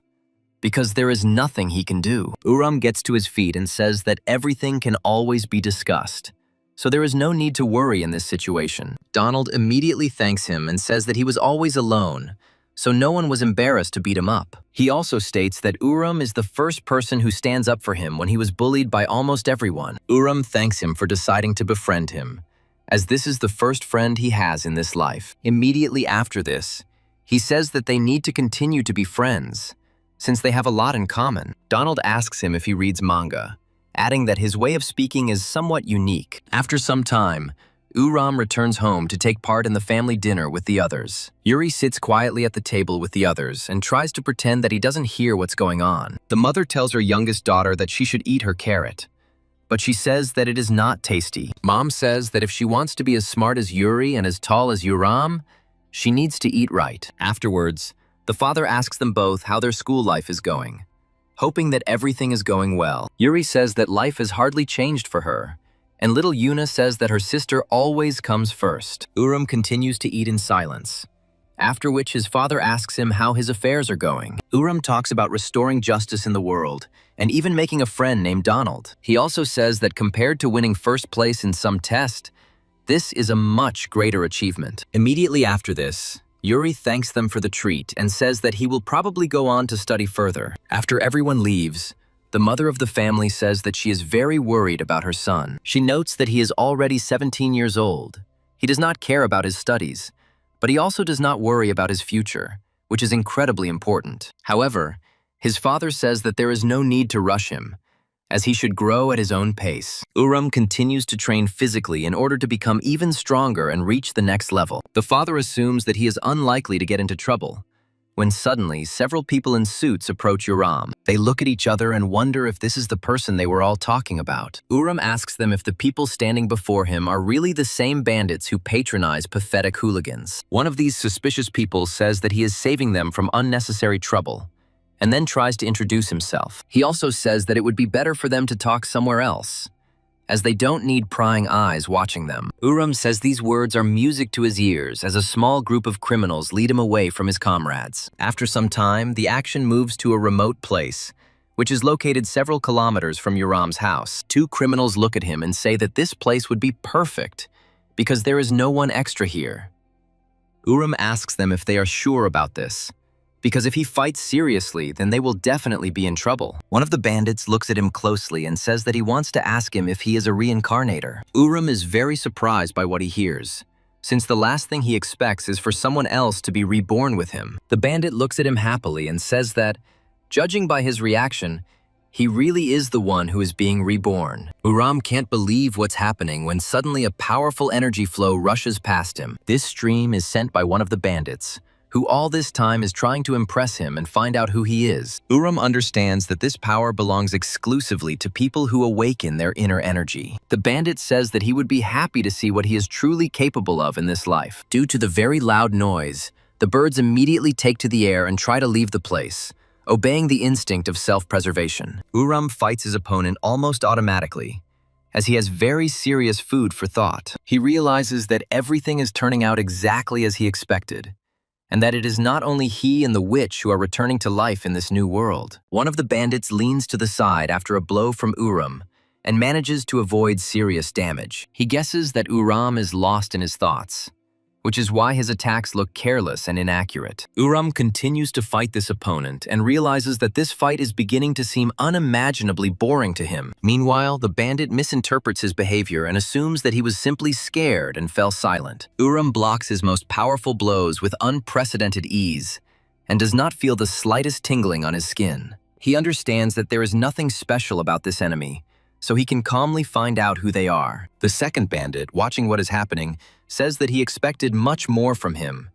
because there is nothing he can do. Uram gets to his feet and says that everything can always be discussed, so there is no need to worry in this situation. Donald immediately thanks him and says that he was always alone, so no one was embarrassed to beat him up. He also states that Uram is the first person who stands up for him when he was bullied by almost everyone. Uram thanks him for deciding to befriend him, as this is the first friend he has in this life. Immediately after this, he says that they need to continue to be friends, since they have a lot in common. Donald asks him if he reads manga, adding that his way of speaking is somewhat unique. After some time, Uram returns home to take part in the family dinner with the others. Yuri sits quietly at the table with the others and tries to pretend that he doesn't hear what's going on. The mother tells her youngest daughter that she should eat her carrot, but she says that it is not tasty. Mom says that if she wants to be as smart as Yuri and as tall as Uram, she needs to eat right. Afterwards, the father asks them both how their school life is going, hoping that everything is going well. Yuri says that life has hardly changed for her, and little Yuna says that her sister always comes first. Uram continues to eat in silence, after which his father asks him how his affairs are going. Uram talks about restoring justice in the world, and even making a friend named Donald. He also says that compared to winning first place in some test, this is a much greater achievement. Immediately after this, Yuri thanks them for the treat and says that he will probably go on to study further. After everyone leaves, the mother of the family says that she is very worried about her son. She notes that he is already 17 years old. He does not care about his studies, but he also does not worry about his future, which is incredibly important. However, his father says that there is no need to rush him, as he should grow at his own pace. Uram continues to train physically in order to become even stronger and reach the next level. The father assumes that he is unlikely to get into trouble, when suddenly several people in suits approach Uram. They look at each other and wonder if this is the person they were all talking about. Uram asks them if the people standing before him are really the same bandits who patronize pathetic hooligans. One of these suspicious people says that he is saving them from unnecessary trouble, and then tries to introduce himself. He also says that it would be better for them to talk somewhere else, as they don't need prying eyes watching them. Uram says these words are music to his ears as a small group of criminals lead him away from his comrades. After some time, the action moves to a remote place, which is located several kilometers from Uram's house. Two criminals look at him and say that this place would be perfect because there is no one extra here. Uram asks them if they are sure about this, because if he fights seriously, then they will definitely be in trouble. One of the bandits looks at him closely and says that he wants to ask him if he is a reincarnator. Uram is very surprised by what he hears, since the last thing he expects is for someone else to be reborn with him. The bandit looks at him happily and says that, judging by his reaction, he really is the one who is being reborn. Uram can't believe what's happening when suddenly a powerful energy flow rushes past him. This stream is sent by one of the bandits, who all this time is trying to impress him and find out who he is. Uram understands that this power belongs exclusively to people who awaken their inner energy. The bandit says that he would be happy to see what he is truly capable of in this life. Due to the very loud noise, the birds immediately take to the air and try to leave the place, obeying the instinct of self-preservation. Uram fights his opponent almost automatically, as he has very serious food for thought. He realizes that everything is turning out exactly as he expected, and that it is not only he and the witch who are returning to life in this new world. One of the bandits leans to the side after a blow from Uram and manages to avoid serious damage. He guesses that Uram is lost in his thoughts, which is why his attacks look careless and inaccurate. Uram continues to fight this opponent and realizes that this fight is beginning to seem unimaginably boring to him. Meanwhile, the bandit misinterprets his behavior and assumes that he was simply scared and fell silent. Uram blocks his most powerful blows with unprecedented ease and does not feel the slightest tingling on his skin. He understands that there is nothing special about this enemy, so he can calmly find out who they are. The second bandit, watching what is happening, says that he expected much more from him,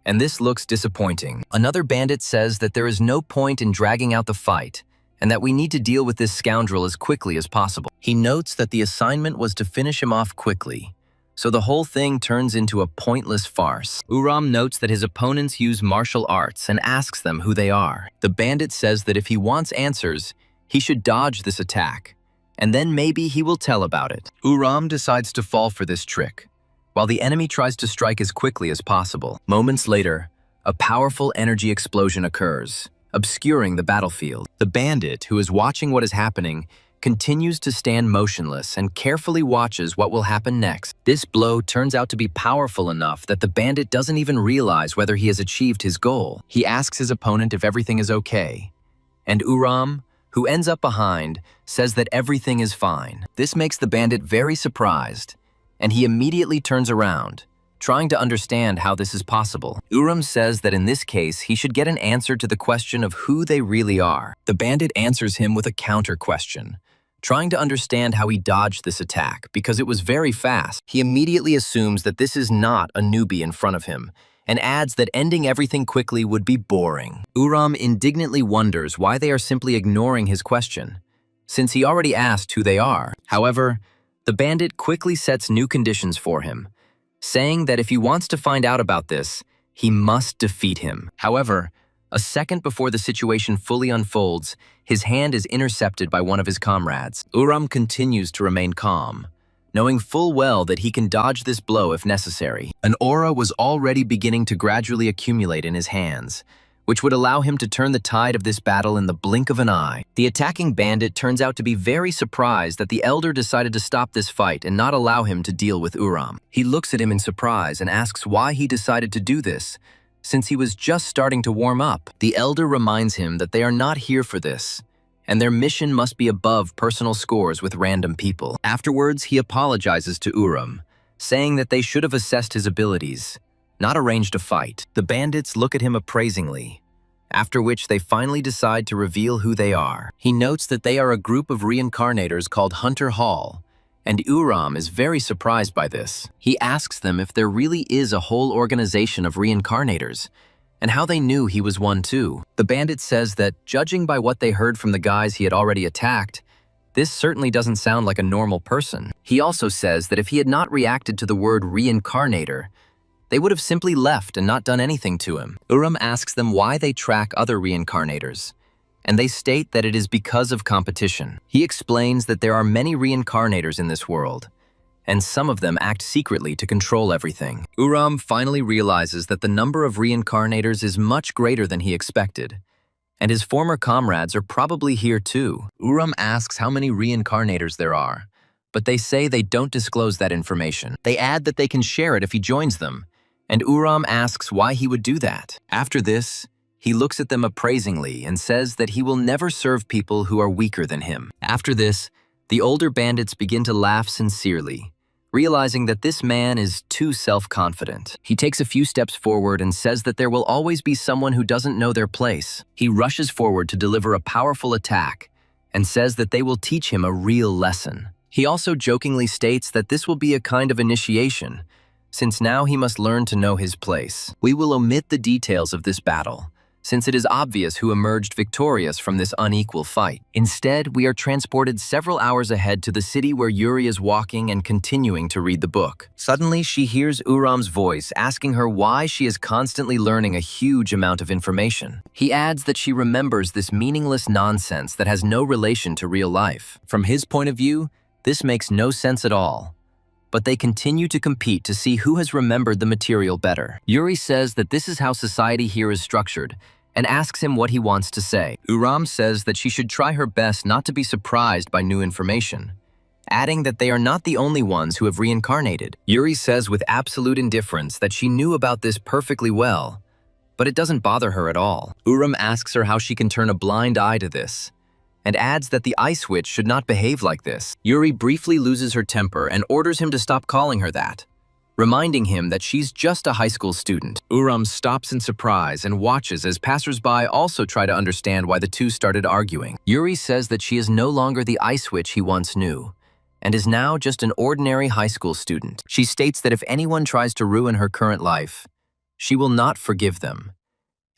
and this looks disappointing. Another bandit says that there is no point in dragging out the fight, and that we need to deal with this scoundrel as quickly as possible. He notes that the assignment was to finish him off quickly, so the whole thing turns into a pointless farce. Uram notes that his opponents use martial arts and asks them who they are. The bandit says that if he wants answers, he should dodge this attack, and then maybe he will tell about it. Uram decides to fall for this trick, while the enemy tries to strike as quickly as possible. Moments later, a powerful energy explosion occurs, obscuring the battlefield. The bandit, who is watching what is happening, continues to stand motionless and carefully watches what will happen next. This blow turns out to be powerful enough that the bandit doesn't even realize whether he has achieved his goal. He asks his opponent if everything is okay, and Uram, who ends up behind, says that everything is fine. This makes the bandit very surprised, and he immediately turns around, trying to understand how this is possible. Uram says that in this case, he should get an answer to the question of who they really are. The bandit answers him with a counter question, trying to understand how he dodged this attack because it was very fast. He immediately assumes that this is not a newbie in front of him, and adds that ending everything quickly would be boring. Uram indignantly wonders why they are simply ignoring his question, since he already asked who they are. However, the bandit quickly sets new conditions for him, saying that if he wants to find out about this, he must defeat him. However, a second before the situation fully unfolds, his hand is intercepted by one of his comrades. Uram continues to remain calm, knowing full well that he can dodge this blow if necessary. An aura was already beginning to gradually accumulate in his hands, which would allow him to turn the tide of this battle in the blink of an eye. The attacking bandit turns out to be very surprised that the elder decided to stop this fight and not allow him to deal with Uram. He looks at him in surprise and asks why he decided to do this, since he was just starting to warm up. The elder reminds him that they are not here for this, and their mission must be above personal scores with random people. Afterwards, he apologizes to Uram, saying that they should have assessed his abilities, not arranged a fight. The bandits look at him appraisingly, after which they finally decide to reveal who they are. He notes that they are a group of reincarnators called Hunter Hall, and Uram is very surprised by this. He asks them if there really is a whole organization of reincarnators, and how they knew he was one too. The bandit says that, judging by what they heard from the guys he had already attacked, this certainly doesn't sound like a normal person. He also says that if he had not reacted to the word reincarnator, they would have simply left and not done anything to him. Uram asks them why they track other reincarnators, and they state that it is because of competition. He explains that there are many reincarnators in this world, and some of them act secretly to control everything. Uram finally realizes that the number of reincarnators is much greater than he expected, and his former comrades are probably here too. Uram asks how many reincarnators there are, but they say they don't disclose that information. They add that they can share it if he joins them, and Uram asks why he would do that. After this, he looks at them appraisingly and says that he will never serve people who are weaker than him. After this, the older bandits begin to laugh sincerely, realizing that this man is too self-confident. He takes a few steps forward and says that there will always be someone who doesn't know their place. He rushes forward to deliver a powerful attack and says that they will teach him a real lesson. He also jokingly states that this will be a kind of initiation, since now he must learn to know his place. We will omit the details of this battle, since it is obvious who emerged victorious from this unequal fight. Instead, we are transported several hours ahead to the city where Yuri is walking and continuing to read the book. Suddenly, she hears Uram's voice asking her why she is constantly learning a huge amount of information. He adds that she remembers this meaningless nonsense that has no relation to real life. From his point of view, this makes no sense at all. But they continue to compete to see who has remembered the material better. Yuri says that this is how society here is structured and asks him what he wants to say. Uram says that she should try her best not to be surprised by new information, adding that they are not the only ones who have reincarnated. Yuri says with absolute indifference that she knew about this perfectly well, but it doesn't bother her at all. Uram asks her how she can turn a blind eye to this, and adds that the ice witch should not behave like this. Yuri briefly loses her temper and orders him to stop calling her that, reminding him that she's just a high school student. Uram stops in surprise and watches as passersby also try to understand why the two started arguing. Yuri says that she is no longer the ice witch he once knew, and is now just an ordinary high school student. She states that if anyone tries to ruin her current life, she will not forgive them.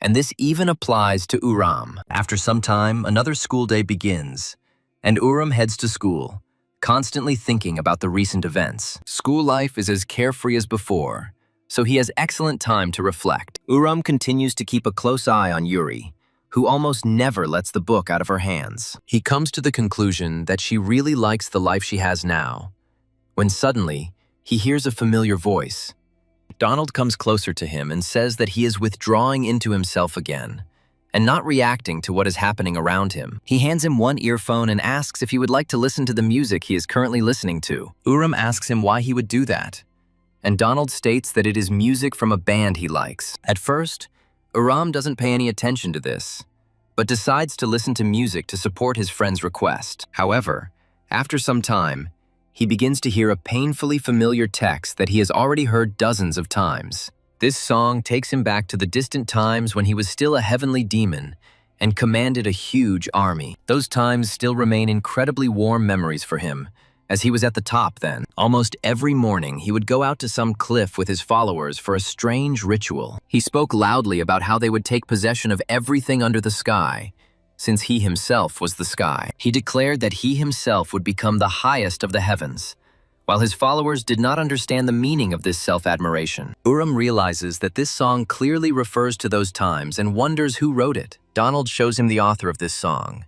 And this even applies to Uram. After some time, another school day begins, and Uram heads to school, constantly thinking about the recent events. School life is as carefree as before, so he has excellent time to reflect. Uram continues to keep a close eye on Yuri, who almost never lets the book out of her hands. He comes to the conclusion that she really likes the life she has now, when suddenly, he hears a familiar voice. Donald comes closer to him and says that he is withdrawing into himself again and not reacting to what is happening around him. He hands him one earphone and asks if he would like to listen to the music he is currently listening to. Uram asks him why he would do that, and Donald states that it is music from a band he likes. At first, Uram doesn't pay any attention to this, but decides to listen to music to support his friend's request. However, after some time, he begins to hear a painfully familiar text that he has already heard dozens of times. This song takes him back to the distant times when he was still a heavenly demon and commanded a huge army. Those times still remain incredibly warm memories for him, as he was at the top then. Almost every morning, he would go out to some cliff with his followers for a strange ritual. He spoke loudly about how they would take possession of everything under the sky, since he himself was the sky. He declared that he himself would become the highest of the heavens, while his followers did not understand the meaning of this self-admiration. Uram realizes that this song clearly refers to those times and wonders who wrote it. Donald shows him the author of this song,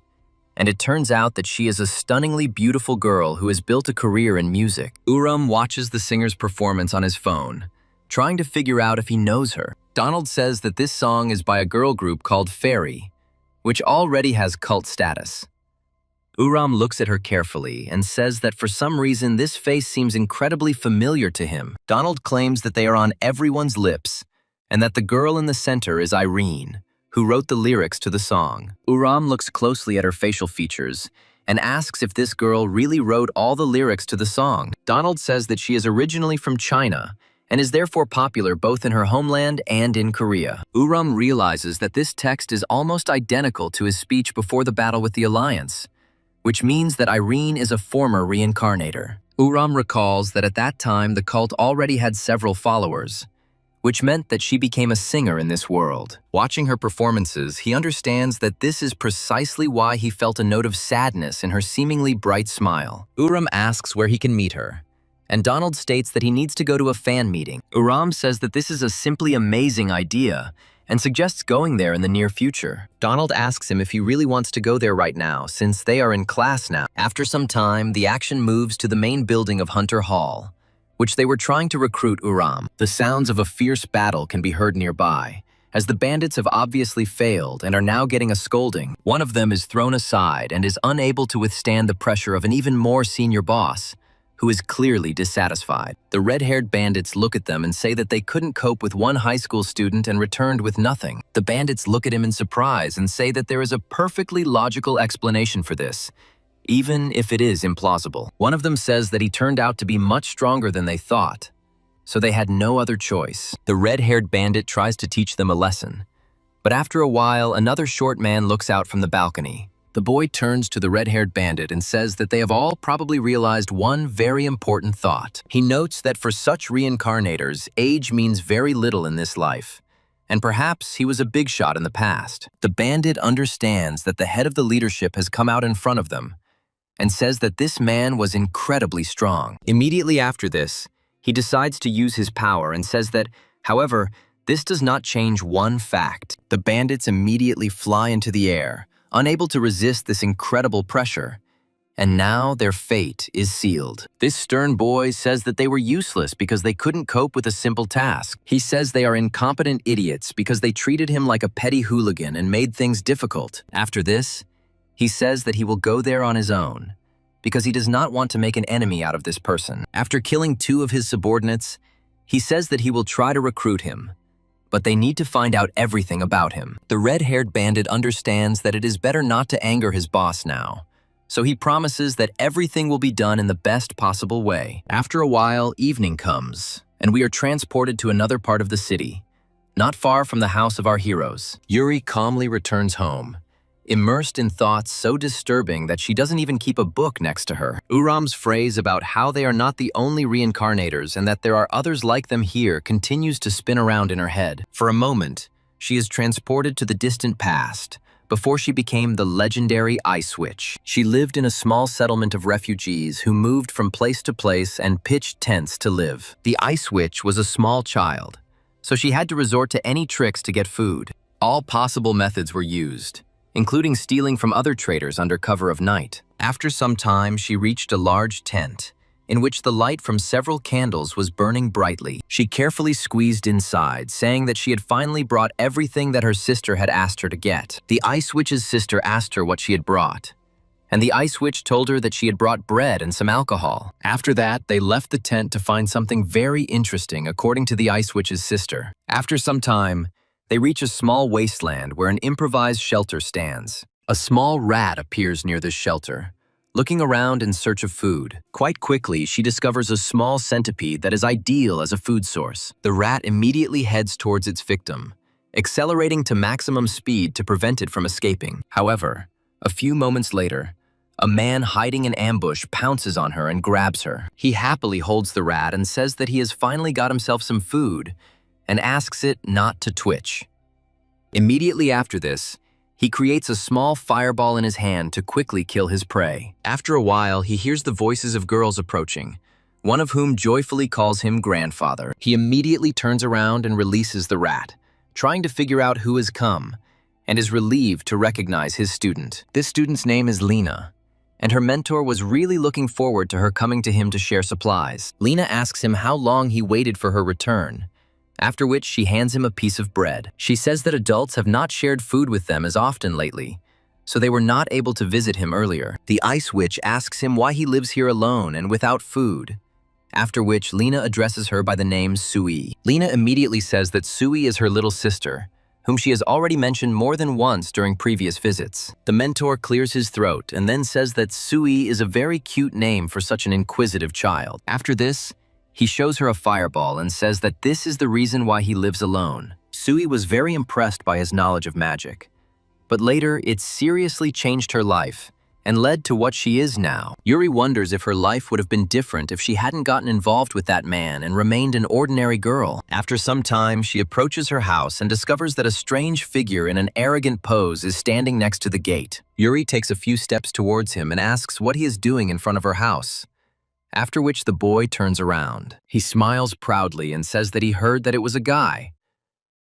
and it turns out that she is a stunningly beautiful girl who has built a career in music. Uram watches the singer's performance on his phone, trying to figure out if he knows her. Donald says that this song is by a girl group called Fairy, which already has cult status. Uram looks at her carefully and says that for some reason this face seems incredibly familiar to him. Donald claims that they are on everyone's lips and that the girl in the center is Irene, who wrote the lyrics to the song. Uram looks closely at her facial features and asks if this girl really wrote all the lyrics to the song. Donald says that she is originally from China and is therefore popular both in her homeland and in Korea. Uram realizes that this text is almost identical to his speech before the battle with the Alliance, which means that Irene is a former reincarnator. Uram recalls that at that time the cult already had several followers, which meant that she became a singer in this world. Watching her performances, he understands that this is precisely why he felt a note of sadness in her seemingly bright smile. Uram asks where he can meet her, and Donald states that he needs to go to a fan meeting. Uram says that this is a simply amazing idea and suggests going there in the near future. Donald asks him if he really wants to go there right now, since they are in class now. After some time, the action moves to the main building of Hunter Hall, which they were trying to recruit Uram. The sounds of a fierce battle can be heard nearby, as the bandits have obviously failed and are now getting a scolding. One of them is thrown aside and is unable to withstand the pressure of an even more senior boss, who is clearly dissatisfied. The red-haired bandits look at them and say that they couldn't cope with one high school student and returned with nothing. The bandits look at him in surprise and say that there is a perfectly logical explanation for this, even if it is implausible. One of them says that he turned out to be much stronger than they thought, so they had no other choice. The red-haired bandit tries to teach them a lesson, but after a while, another short man looks out from the balcony. The boy turns to the red-haired bandit and says that they have all probably realized one very important thought. He notes that for such reincarnators, age means very little in this life, and perhaps he was a big shot in the past. The bandit understands that the head of the leadership has come out in front of them and says that this man was incredibly strong. Immediately after this, he decides to use his power and says that, however, this does not change one fact. The bandits immediately fly into the air, unable to resist this incredible pressure, and now their fate is sealed. This stern boy says that they were useless because they couldn't cope with a simple task. He says they are incompetent idiots because they treated him like a petty hooligan and made things difficult. After this, he says that he will go there on his own because he does not want to make an enemy out of this person. After killing 2 of his subordinates, he says that he will try to recruit him, but they need to find out everything about him. The red-haired bandit understands that it is better not to anger his boss now, so he promises that everything will be done in the best possible way. After a while, evening comes, and we are transported to another part of the city, not far from the house of our heroes. Yuri calmly returns home, immersed in thoughts so disturbing that she doesn't even keep a book next to her. Uram's phrase about how they are not the only reincarnators and that there are others like them here continues to spin around in her head. For a moment, she is transported to the distant past, before she became the legendary Ice Witch. She lived in a small settlement of refugees who moved from place to place and pitched tents to live. The Ice Witch was a small child, so she had to resort to any tricks to get food. All possible methods were used, including stealing from other traders under cover of night. After some time, she reached a large tent, in which the light from several candles was burning brightly. She carefully squeezed inside, saying that she had finally brought everything that her sister had asked her to get. The Ice Witch's sister asked her what she had brought, and the Ice Witch told her that she had brought bread and some alcohol. After that, they left the tent to find something very interesting, according to the Ice Witch's sister. After some time, they reach a small wasteland where an improvised shelter stands. A small rat appears near this shelter, looking around in search of food. Quite quickly, she discovers a small centipede that is ideal as a food source. The rat immediately heads towards its victim, accelerating to maximum speed to prevent it from escaping. However, a few moments later, a man hiding in ambush pounces on her and grabs her. He happily holds the rat and says that he has finally got himself some food and asks it not to twitch. Immediately after this, he creates a small fireball in his hand to quickly kill his prey. After a while, he hears the voices of girls approaching, one of whom joyfully calls him grandfather. He immediately turns around and releases the rat, trying to figure out who has come, and is relieved to recognize his student. This student's name is Lena, and her mentor was really looking forward to her coming to him to share supplies. Lena asks him how long he waited for her return, after which she hands him a piece of bread. She says that adults have not shared food with them as often lately, so they were not able to visit him earlier. The Ice Witch asks him why he lives here alone and without food, after which Lena addresses her by the name Sui. Lena immediately says that Sui is her little sister, whom she has already mentioned more than once during previous visits. The mentor clears his throat and then says that Sui is a very cute name for such an inquisitive child. After this, he shows her a fireball and says that this is the reason why he lives alone. Sui was very impressed by his knowledge of magic, but later it seriously changed her life and led to what she is now. Yuri wonders if her life would have been different if she hadn't gotten involved with that man and remained an ordinary girl. After some time, she approaches her house and discovers that a strange figure in an arrogant pose is standing next to the gate. Yuri takes a few steps towards him and asks what he is doing in front of her house, after which the boy turns around. He smiles proudly and says that he heard that it was a guy,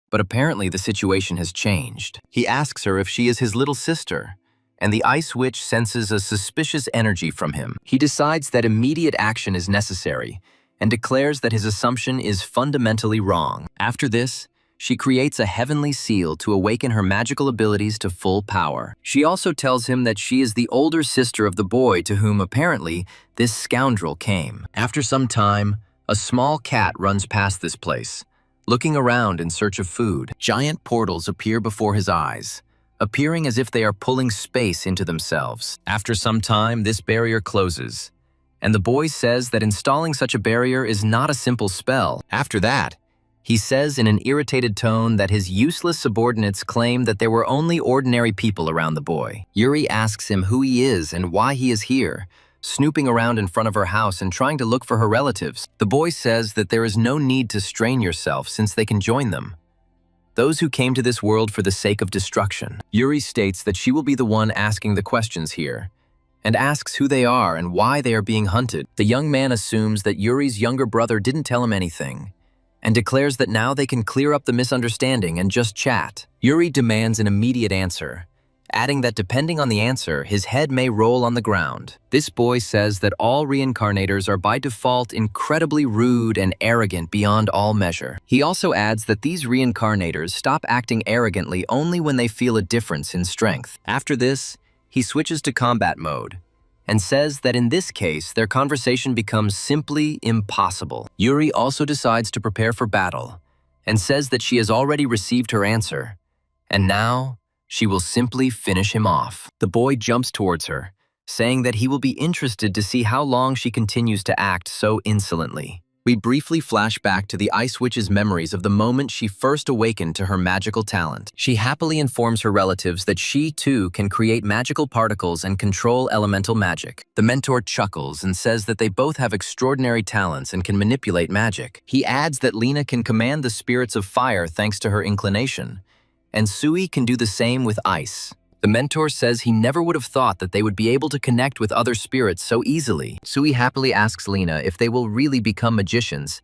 but apparently the situation has changed. He asks her if she is his little sister, and the Ice Witch senses a suspicious energy from him. He decides that immediate action is necessary and declares that his assumption is fundamentally wrong. After this, she creates a heavenly seal to awaken her magical abilities to full power. She also tells him that she is the older sister of the boy to whom, apparently, this scoundrel came. After some time, a small cat runs past this place, looking around in search of food. Giant portals appear before his eyes, appearing as if they are pulling space into themselves. After some time, this barrier closes, and the boy says that installing such a barrier is not a simple spell. After that, he says in an irritated tone that his useless subordinates claim that there were only ordinary people around the boy. Yuri asks him who he is and why he is here, snooping around in front of her house and trying to look for her relatives. The boy says that there is no need to strain yourself since they can join them, those who came to this world for the sake of destruction. Yuri states that she will be the one asking the questions here, and asks who they are and why they are being hunted. The young man assumes that Yuri's younger brother didn't tell him anything, and declares that now they can clear up the misunderstanding and just chat. Yuri demands an immediate answer, adding that depending on the answer, his head may roll on the ground. This boy says that all reincarnators are by default incredibly rude and arrogant beyond all measure. He also adds that these reincarnators stop acting arrogantly only when they feel a difference in strength. After this, he switches to combat mode, and says that in this case, their conversation becomes simply impossible. Yuri also decides to prepare for battle, and says that she has already received her answer, and now she will simply finish him off. The boy jumps towards her, saying that he will be interested to see how long she continues to act so insolently. We briefly flash back to the Ice Witch's memories of the moment she first awakened to her magical talent. She happily informs her relatives that she, too, can create magical particles and control elemental magic. The mentor chuckles and says that they both have extraordinary talents and can manipulate magic. He adds that Lena can command the spirits of fire thanks to her inclination, and Sui can do the same with ice. The mentor says he never would have thought that they would be able to connect with other spirits so easily. Sui happily asks Lena if they will really become magicians,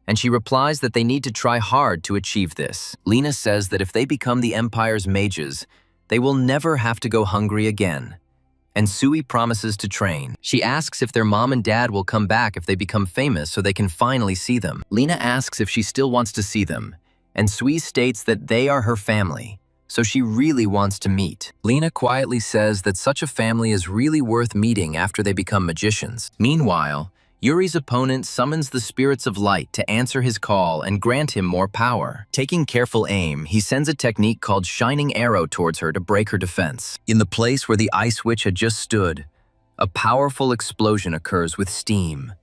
and she replies that they need to try hard to achieve this. Lena says that if they become the Empire's mages, they will never have to go hungry again, and Sui promises to train. She asks if their mom and dad will come back if they become famous so they can finally see them. Lena asks if she still wants to see them, and Sui states that they are her family, so she really wants to meet. Lena quietly says that such a family is really worth meeting after they become magicians. Meanwhile, Yuri's opponent summons the spirits of light to answer his call and grant him more power. Taking careful aim, he sends a technique called Shining Arrow towards her to break her defense. In the place where the Ice Witch had just stood, a powerful explosion occurs with steam,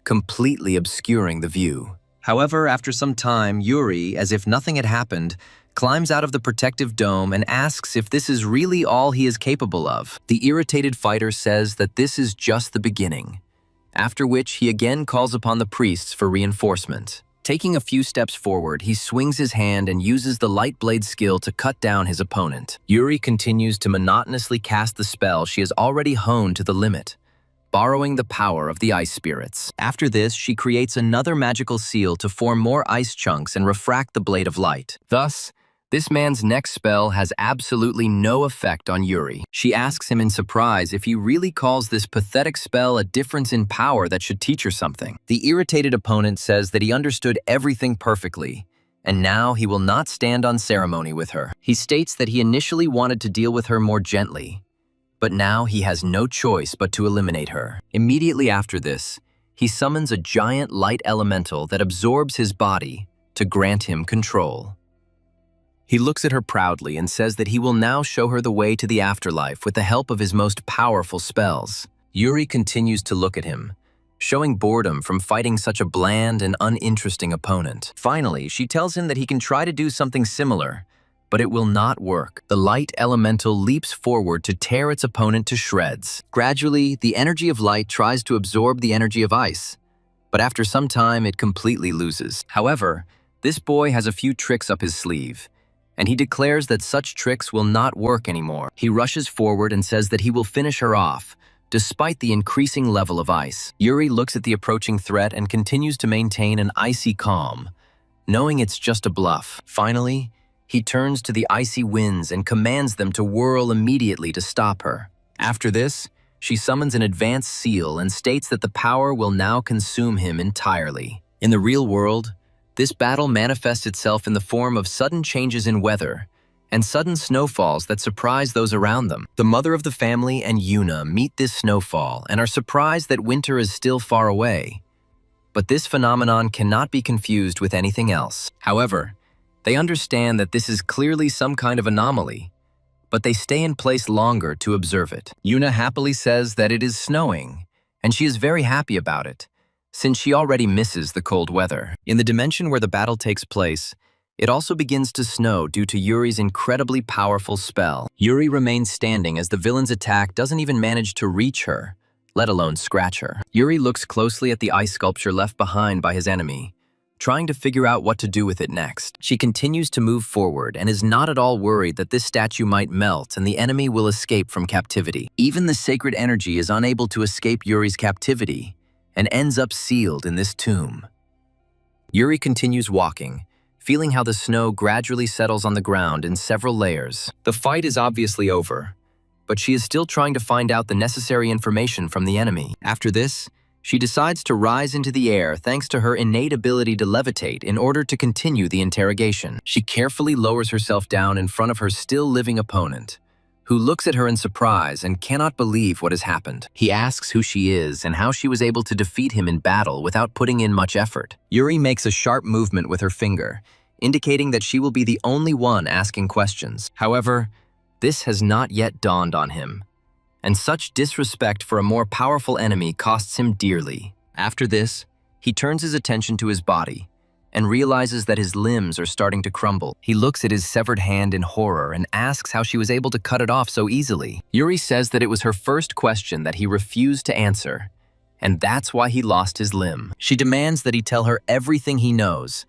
completely obscuring the view. However, after some time, Yuri, as if nothing had happened, climbs out of the protective dome and asks if this is really all he is capable of. The irritated fighter says that this is just the beginning, after which he again calls upon the priests for reinforcement. Taking a few steps forward, he swings his hand and uses the light blade skill to cut down his opponent. Yuri continues to monotonously cast the spell she has already honed to the limit, borrowing the power of the ice spirits. After this, she creates another magical seal to form more ice chunks and refract the blade of light. Thus, this man's next spell has absolutely no effect on Yuri. She asks him in surprise if he really calls this pathetic spell a difference in power that should teach her something. The irritated opponent says that he understood everything perfectly, and now he will not stand on ceremony with her. He states that he initially wanted to deal with her more gently, but now he has no choice but to eliminate her. Immediately after this, he summons a giant light elemental that absorbs his body to grant him control. He looks at her proudly and says that he will now show her the way to the afterlife with the help of his most powerful spells. Yuri continues to look at him, showing boredom from fighting such a bland and uninteresting opponent. Finally, she tells him that he can try to do something similar, but it will not work. The light elemental leaps forward to tear its opponent to shreds. Gradually, the energy of light tries to absorb the energy of ice, but after some time, it completely loses. However, this boy has a few tricks up his sleeve, and he declares that such tricks will not work anymore. He rushes forward and says that he will finish her off, despite the increasing level of ice. Yuri looks at the approaching threat and continues to maintain an icy calm, knowing it's just a bluff. Finally, he turns to the icy winds and commands them to whirl immediately to stop her. After this, she summons an advanced seal and states that the power will now consume him entirely. In the real world, this battle manifests itself in the form of sudden changes in weather and sudden snowfalls that surprise those around them. The mother of the family and Yuna meet this snowfall and are surprised that winter is still far away. But this phenomenon cannot be confused with anything else. However, they understand that this is clearly some kind of anomaly, but they stay in place longer to observe it. Yuna happily says that it is snowing, and she is very happy about it, since she already misses the cold weather. In the dimension where the battle takes place, it also begins to snow due to Yuri's incredibly powerful spell. Yuri remains standing as the villain's attack doesn't even manage to reach her, let alone scratch her. Yuri looks closely at the ice sculpture left behind by his enemy, trying to figure out what to do with it next. She continues to move forward and is not at all worried that this statue might melt and the enemy will escape from captivity. Even the sacred energy is unable to escape Yuri's captivity and ends up sealed in this tomb. Yuri continues walking, feeling how the snow gradually settles on the ground in several layers. The fight is obviously over, but she is still trying to find out the necessary information from the enemy. After this, she decides to rise into the air thanks to her innate ability to levitate in order to continue the interrogation. She carefully lowers herself down in front of her still living opponent, who looks at her in surprise and cannot believe what has happened. He asks who she is and how she was able to defeat him in battle without putting in much effort. Yuri makes a sharp movement with her finger, indicating that she will be the only one asking questions. However, this has not yet dawned on him, and such disrespect for a more powerful enemy costs him dearly. After this, he turns his attention to his body and realizes that his limbs are starting to crumble. He looks at his severed hand in horror and asks how she was able to cut it off so easily. Yuri says that it was her first question that he refused to answer, and that's why he lost his limb. She demands that he tell her everything he knows,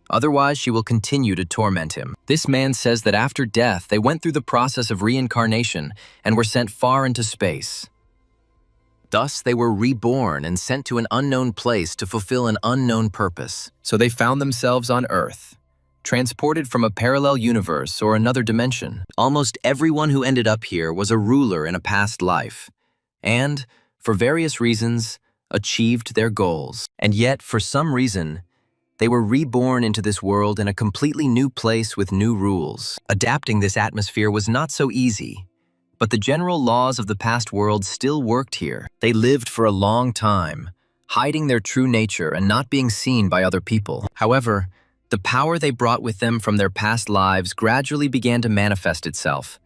otherwise she will continue to torment him. This man says that after death, they went through the process of reincarnation and were sent far into space. Thus, they were reborn and sent to an unknown place to fulfill an unknown purpose. So they found themselves on Earth, transported from a parallel universe or another dimension. Almost everyone who ended up here was a ruler in a past life, and, for various reasons, achieved their goals. And yet, for some reason, they were reborn into this world in a completely new place with new rules. Adapting this atmosphere was not so easy, but the general laws of the past world still worked here. They lived for a long time, hiding their true nature and not being seen by other people. However, the power they brought with them from their past lives gradually began to manifest itself,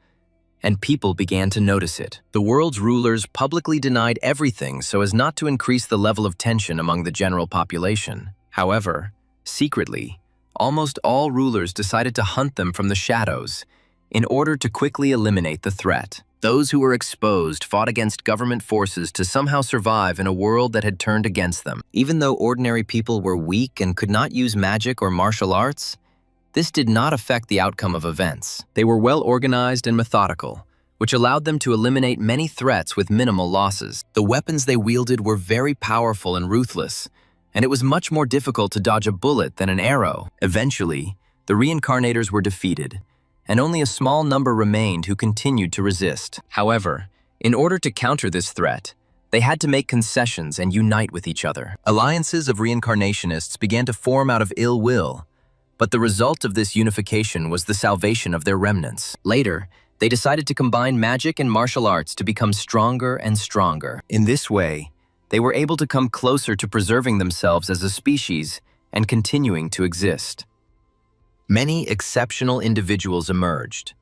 and people began to notice it. The world's rulers publicly denied everything so as not to increase the level of tension among the general population. However, secretly, almost all rulers decided to hunt them from the shadows in order to quickly eliminate the threat. Those who were exposed fought against government forces to somehow survive in a world that had turned against them. Even though ordinary people were weak and could not use magic or martial arts, this did not affect the outcome of events. They were well organized and methodical, which allowed them to eliminate many threats with minimal losses. The weapons they wielded were very powerful and ruthless, and it was much more difficult to dodge a bullet than an arrow. Eventually, the reincarnators were defeated, and only a small number remained who continued to resist. However, in order to counter this threat, they had to make concessions and unite with each other. Alliances of reincarnationists began to form out of ill will, but the result of this unification was the salvation of their remnants. Later, they decided to combine magic and martial arts to become stronger and stronger. In this way, they were able to come closer to preserving themselves as a species and continuing to exist. Many exceptional individuals emerged,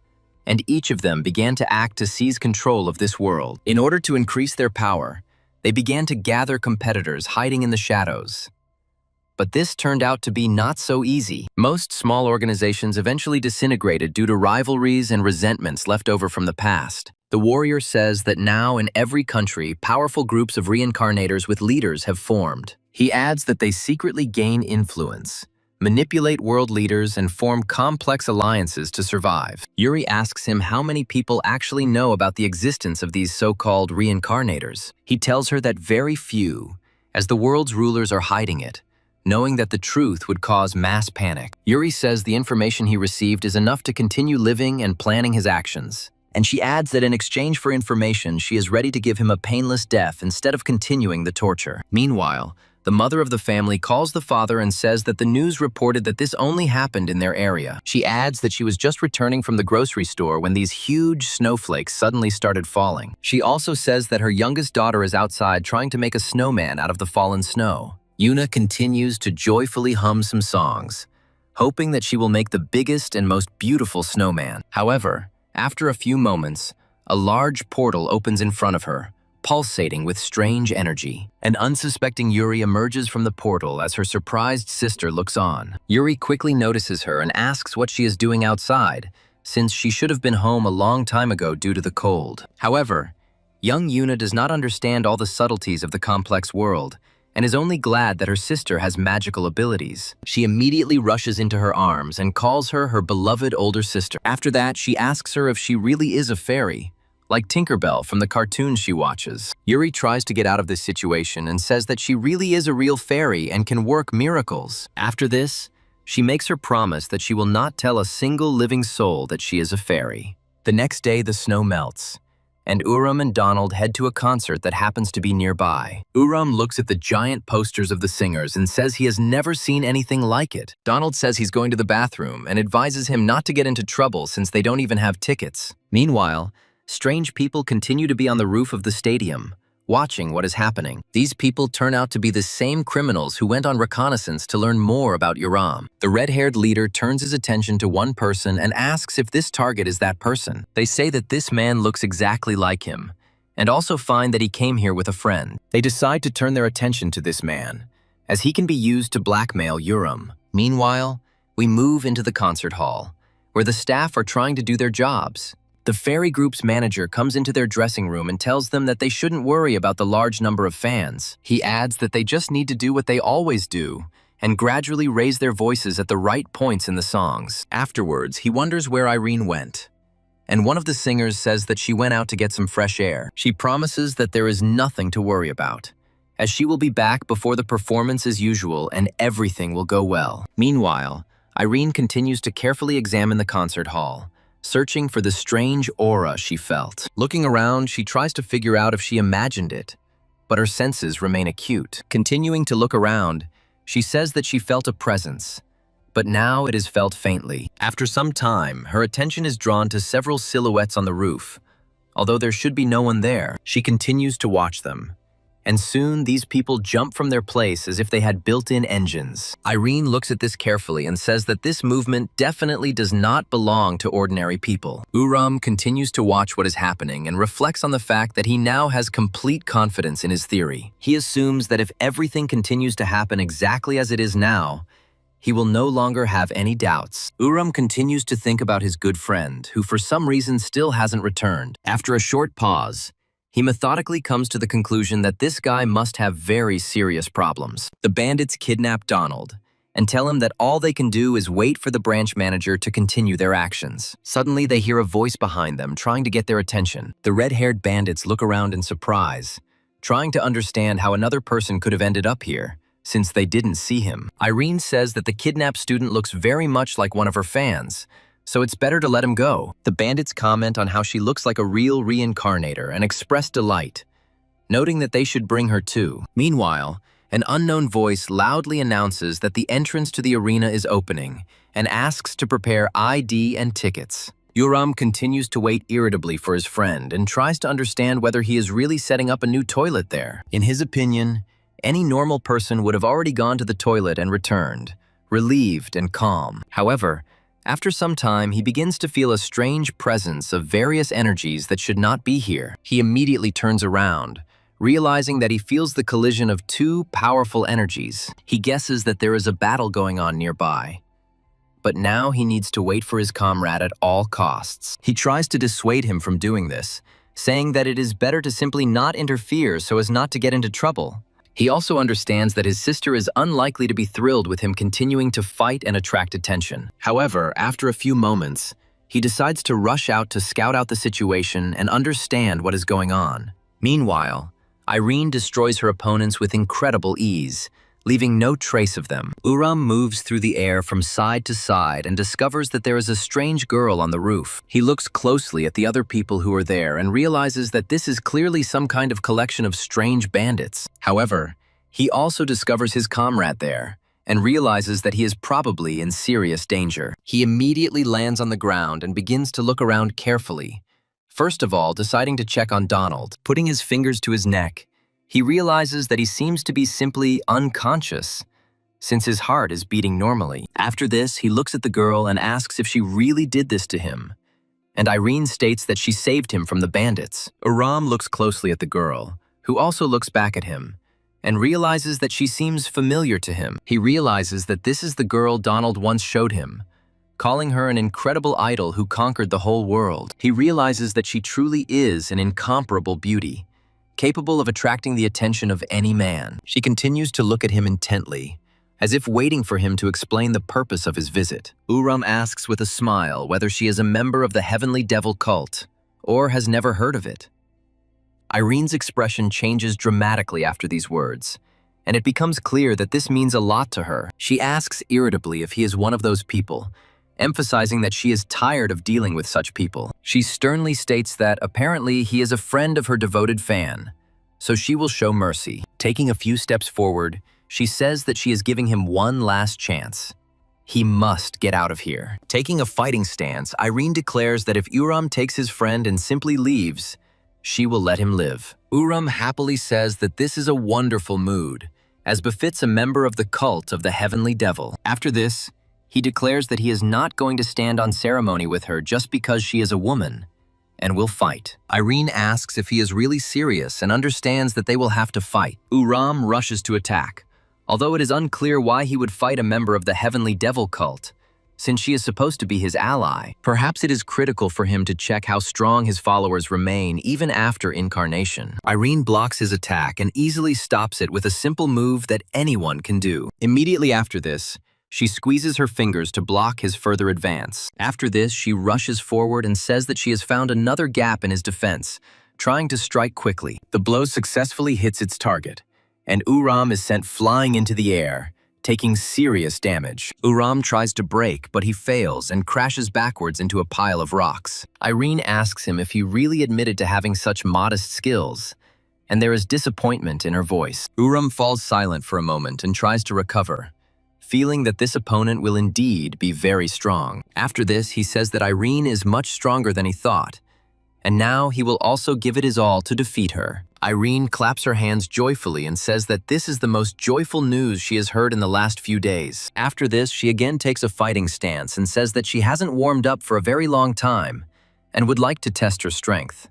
and each of them began to act to seize control of this world. In order to increase their power, they began to gather competitors hiding in the shadows. But this turned out to be not so easy. Most small organizations eventually disintegrated due to rivalries and resentments left over from the past. The warrior says that now in every country, powerful groups of reincarnators with leaders have formed. He adds that they secretly gain influence, manipulate world leaders, and form complex alliances to survive. Yuri asks him how many people actually know about the existence of these so-called reincarnators. He tells her that very few, as the world's rulers are hiding it, knowing that the truth would cause mass panic. Yuri says the information he received is enough to continue living and planning his actions. And she adds that in exchange for information, she is ready to give him a painless death instead of continuing the torture. Meanwhile, the mother of the family calls the father and says that the news reported that this only happened in their area. She adds that she was just returning from the grocery store when these huge snowflakes suddenly started falling. She also says that her youngest daughter is outside trying to make a snowman out of the fallen snow. Yuna continues to joyfully hum some songs, hoping that she will make the biggest and most beautiful snowman. However, After a few moments, a large portal opens in front of her, pulsating with strange energy. An unsuspecting Yuri emerges from the portal as her surprised sister looks on. Yuri quickly notices her and asks what she is doing outside, since she should have been home a long time ago due to the cold. However, young Yuna does not understand all the subtleties of the complex world and is only glad that her sister has magical abilities. She immediately rushes into her arms and calls her her beloved older sister. After that, she asks her if she really is a fairy, like Tinkerbell from the cartoons she watches. Yuri tries to get out of this situation and says that she really is a real fairy and can work miracles. After this, she makes her promise that she will not tell a single living soul that she is a fairy. The next day, the snow melts, and Uram and Donald head to a concert that happens to be nearby. Uram looks at the giant posters of the singers and says he has never seen anything like it. Donald says he's going to the bathroom and advises him not to get into trouble since they don't even have tickets. Meanwhile, strange people continue to be on the roof of the stadium, watching what is happening. These people turn out to be the same criminals who went on reconnaissance to learn more about Uram. The red-haired leader turns his attention to one person and asks if this target is that person. They say that this man looks exactly like him, and also find that he came here with a friend. They decide to turn their attention to this man, as he can be used to blackmail Uram. Meanwhile, we move into the concert hall, where the staff are trying to do their jobs. The fairy group's manager comes into their dressing room and tells them that they shouldn't worry about the large number of fans. He adds that they just need to do what they always do and gradually raise their voices at the right points in the songs. Afterwards, he wonders where Irene went, and one of the singers says that she went out to get some fresh air. She promises that there is nothing to worry about, as she will be back before the performance as usual and everything will go well. Meanwhile, Irene continues to carefully examine the concert hall, searching for the strange aura she felt. Looking around, she tries to figure out if she imagined it, but her senses remain acute. Continuing to look around, she says that she felt a presence, but now it is felt faintly. After some time, her attention is drawn to several silhouettes on the roof. Although there should be no one there, she continues to watch them, and soon these people jump from their place as if they had built-in engines. Irene looks at this carefully and says that this movement definitely does not belong to ordinary people. Uram continues to watch what is happening and reflects on the fact that he now has complete confidence in his theory. He assumes that if everything continues to happen exactly as it is now, he will no longer have any doubts. Uram continues to think about his good friend, who for some reason still hasn't returned. After a short pause, he methodically comes to the conclusion that this guy must have very serious problems. The bandits kidnap Donald and tell him that all they can do is wait for the branch manager to continue their actions. Suddenly, they hear a voice behind them trying to get their attention. The red-haired bandits look around in surprise, trying to understand how another person could have ended up here, since they didn't see him. Irene says that the kidnapped student looks very much like one of her fans, so it's better to let him go. The bandits comment on how she looks like a real reincarnator and express delight, noting that they should bring her too. Meanwhile, an unknown voice loudly announces that the entrance to the arena is opening and asks to prepare ID and tickets. Uram continues to wait irritably for his friend and tries to understand whether he is really setting up a new toilet there. In his opinion, any normal person would have already gone to the toilet and returned, relieved and calm. However, after some time, he begins to feel a strange presence of various energies that should not be here. He immediately turns around, realizing that he feels the collision of two powerful energies. He guesses that there is a battle going on nearby, but now he needs to wait for his comrade at all costs. He tries to dissuade him from doing this, saying that it is better to simply not interfere so as not to get into trouble. He also understands that his sister is unlikely to be thrilled with him continuing to fight and attract attention. However, after a few moments, he decides to rush out to scout out the situation and understand what is going on. Meanwhile, Irene destroys her opponents with incredible ease, leaving no trace of them. Uram moves through the air from side to side and discovers that there is a strange girl on the roof. He looks closely at the other people who are there and realizes that this is clearly some kind of collection of strange bandits. However, he also discovers his comrade there and realizes that he is probably in serious danger. He immediately lands on the ground and begins to look around carefully, first of all deciding to check on Donald. Putting his fingers to his neck, he realizes that he seems to be simply unconscious, since his heart is beating normally. After this, he looks at the girl and asks if she really did this to him, and Irene states that she saved him from the bandits. Uram looks closely at the girl, who also looks back at him, and realizes that she seems familiar to him. He realizes that this is the girl Donald once showed him, calling her an incredible idol who conquered the whole world. He realizes that she truly is an incomparable beauty, capable of attracting the attention of any man. She continues to look at him intently, as if waiting for him to explain the purpose of his visit. Uram asks with a smile whether she is a member of the Heavenly Devil cult, or has never heard of it. Irene's expression changes dramatically after these words, and it becomes clear that this means a lot to her. She asks irritably if he is one of those people, emphasizing that she is tired of dealing with such people. She sternly states that apparently he is a friend of her devoted fan, so she will show mercy. Taking a few steps forward, she says that she is giving him one last chance. He must get out of here. Taking a fighting stance, Irene declares that if Uram takes his friend and simply leaves, she will let him live. Uram happily says that this is a wonderful mood, as befits a member of the cult of the Heavenly Devil. After this, he declares that he is not going to stand on ceremony with her just because she is a woman, and will fight. Irene asks if he is really serious and understands that they will have to fight. Uram rushes to attack, although it is unclear why he would fight a member of the Heavenly Devil cult, since she is supposed to be his ally. Perhaps it is critical for him to check how strong his followers remain even after incarnation. Irene blocks his attack and easily stops it with a simple move that anyone can do. Immediately after this, she squeezes her fingers to block his further advance. After this, she rushes forward and says that she has found another gap in his defense, trying to strike quickly. The blow successfully hits its target, and Uram is sent flying into the air, taking serious damage. Uram tries to break, but he fails and crashes backwards into a pile of rocks. Irene asks him if he really admitted to having such modest skills, and there is disappointment in her voice. Uram falls silent for a moment and tries to recover, feeling that this opponent will indeed be very strong. After this, he says that Irene is much stronger than he thought, and now he will also give it his all to defeat her. Irene claps her hands joyfully and says that this is the most joyful news she has heard in the last few days. After this, she again takes a fighting stance and says that she hasn't warmed up for a very long time and would like to test her strength.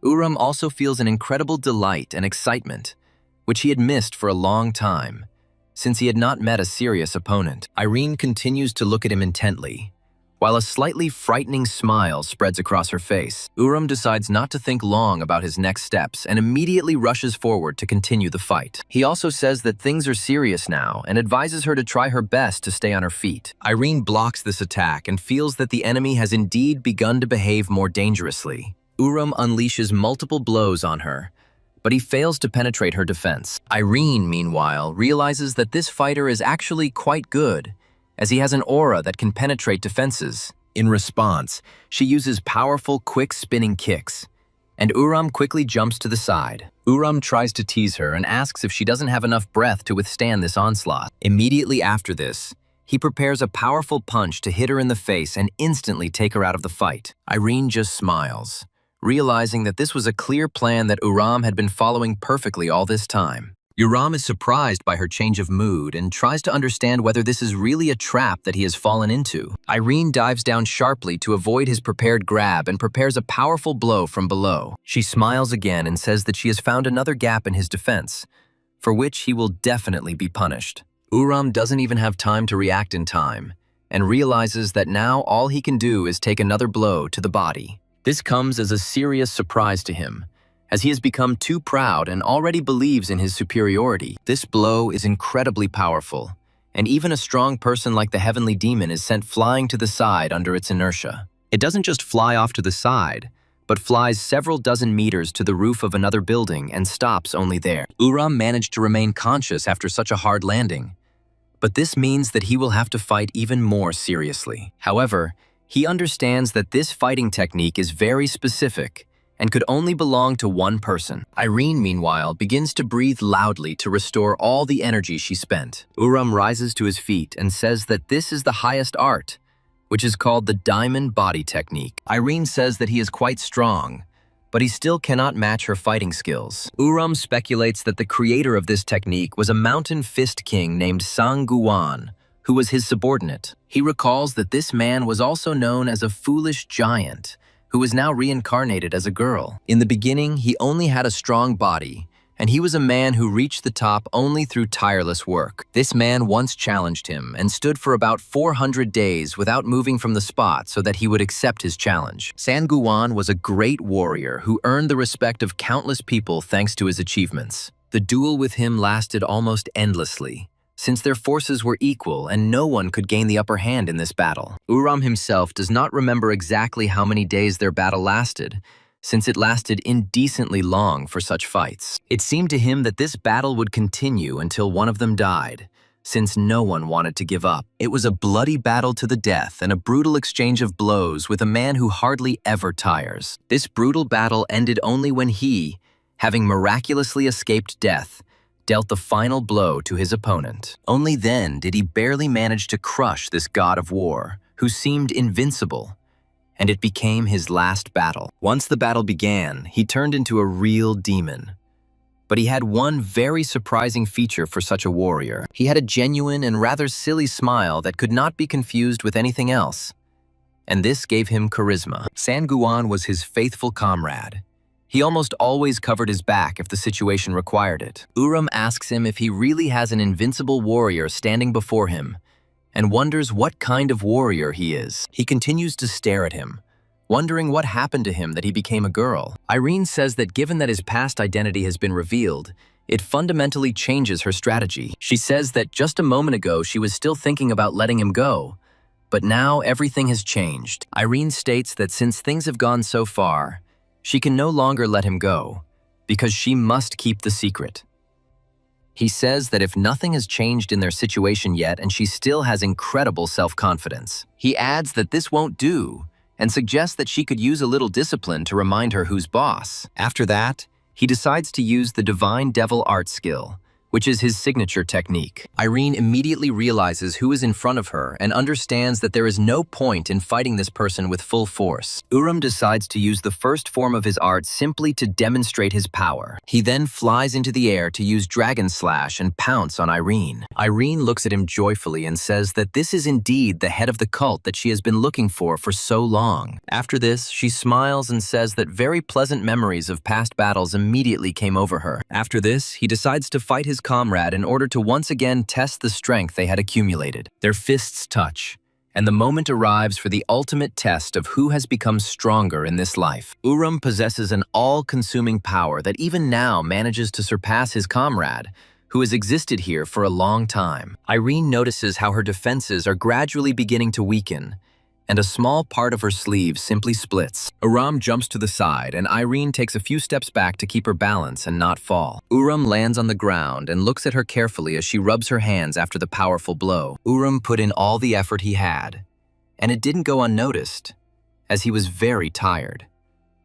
Uram also feels an incredible delight and excitement, which he had missed for a long time, since he had not met a serious opponent. Irene continues to look at him intently, while a slightly frightening smile spreads across her face. Uram decides not to think long about his next steps and immediately rushes forward to continue the fight. He also says that things are serious now and advises her to try her best to stay on her feet. Irene blocks this attack and feels that the enemy has indeed begun to behave more dangerously. Uram unleashes multiple blows on her, but he fails to penetrate her defense. Irene, meanwhile, realizes that this fighter is actually quite good, as he has an aura that can penetrate defenses. In response, she uses powerful, quick spinning kicks, and Uram quickly jumps to the side. Uram tries to tease her and asks if she doesn't have enough breath to withstand this onslaught. Immediately after this, he prepares a powerful punch to hit her in the face and instantly take her out of the fight. Irene just smiles, realizing that this was a clear plan that Uram had been following perfectly all this time. Uram is surprised by her change of mood and tries to understand whether this is really a trap that he has fallen into. Irene dives down sharply to avoid his prepared grab and prepares a powerful blow from below. She smiles again and says that she has found another gap in his defense, for which he will definitely be punished. Uram doesn't even have time to react in time, and realizes that now all he can do is take another blow to the body. This comes as a serious surprise to him, as he has become too proud and already believes in his superiority. This blow is incredibly powerful, and even a strong person like the Heavenly Demon is sent flying to the side under its inertia. It doesn't just fly off to the side, but flies several dozen meters to the roof of another building and stops only there. Uram managed to remain conscious after such a hard landing, but this means that he will have to fight even more seriously. However, he understands that this fighting technique is very specific and could only belong to one person. Irene, meanwhile, begins to breathe loudly to restore all the energy she spent. Uram rises to his feet and says that this is the highest art, which is called the diamond body technique. Irene says that he is quite strong, but he still cannot match her fighting skills. Uram speculates that the creator of this technique was a mountain fist king named Sang Guan, who was his subordinate. He recalls that this man was also known as a foolish giant, who was now reincarnated as a girl. In the beginning, he only had a strong body, and he was a man who reached the top only through tireless work. This man once challenged him and stood for about 400 days without moving from the spot so that he would accept his challenge. Sanguan was a great warrior who earned the respect of countless people thanks to his achievements. The duel with him lasted almost endlessly, since their forces were equal and no one could gain the upper hand in this battle. Uram himself does not remember exactly how many days their battle lasted, since it lasted indecently long for such fights. It seemed to him that this battle would continue until one of them died, since no one wanted to give up. It was a bloody battle to the death and a brutal exchange of blows with a man who hardly ever tires. This brutal battle ended only when he, having miraculously escaped death, dealt the final blow to his opponent. Only then did he barely manage to crush this god of war, who seemed invincible, and it became his last battle. Once the battle began, he turned into a real demon. But he had one very surprising feature for such a warrior. He had a genuine and rather silly smile that could not be confused with anything else. And this gave him charisma. Sanguan was his faithful comrade. He almost always covered his back if the situation required it. Uram asks him if he really has an invincible warrior standing before him, and wonders what kind of warrior he is. He continues to stare at him, wondering what happened to him that he became a girl. Irene says that given that his past identity has been revealed, it fundamentally changes her strategy. She says that just a moment ago she was still thinking about letting him go, but now everything has changed. Irene states that since things have gone so far, she can no longer let him go, because she must keep the secret. He says that if nothing has changed in their situation yet and she still has incredible self-confidence. He adds that this won't do and suggests that she could use a little discipline to remind her who's boss. After that, he decides to use the Divine Devil art skill, which is his signature technique. Irene immediately realizes who is in front of her and understands that there is no point in fighting this person with full force. Uram decides to use the first form of his art simply to demonstrate his power. He then flies into the air to use Dragon Slash and pounce on Irene. Irene looks at him joyfully and says that this is indeed the head of the cult that she has been looking for so long. After this, she smiles and says that very pleasant memories of past battles immediately came over her. After this, he decides to fight his comrade in order to once again test the strength they had accumulated. Their fists touch, and the moment arrives for the ultimate test of who has become stronger in this life. Uram possesses an all-consuming power that even now manages to surpass his comrade, who has existed here for a long time. Irene notices how her defenses are gradually beginning to weaken, and a small part of her sleeve simply splits. Uram jumps to the side, and Irene takes a few steps back to keep her balance and not fall. Uram lands on the ground and looks at her carefully as she rubs her hands after the powerful blow. Uram put in all the effort he had, and it didn't go unnoticed, as he was very tired.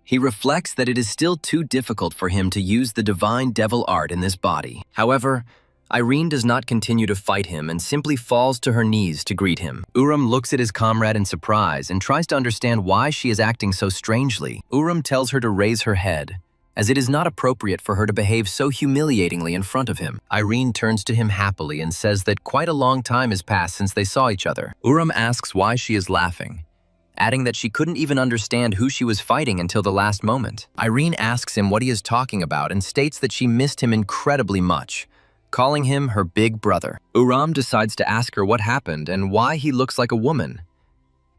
He reflects that it is still too difficult for him to use the Divine Devil art in this body. However, Irene does not continue to fight him and simply falls to her knees to greet him. Uram looks at his comrade in surprise and tries to understand why she is acting so strangely. Uram tells her to raise her head, as it is not appropriate for her to behave so humiliatingly in front of him. Irene turns to him happily and says that quite a long time has passed since they saw each other. Uram asks why she is laughing, adding that she couldn't even understand who she was fighting until the last moment. Irene asks him what he is talking about and states that she missed him incredibly much, calling him her big brother. Uram decides to ask her what happened and why he looks like a woman,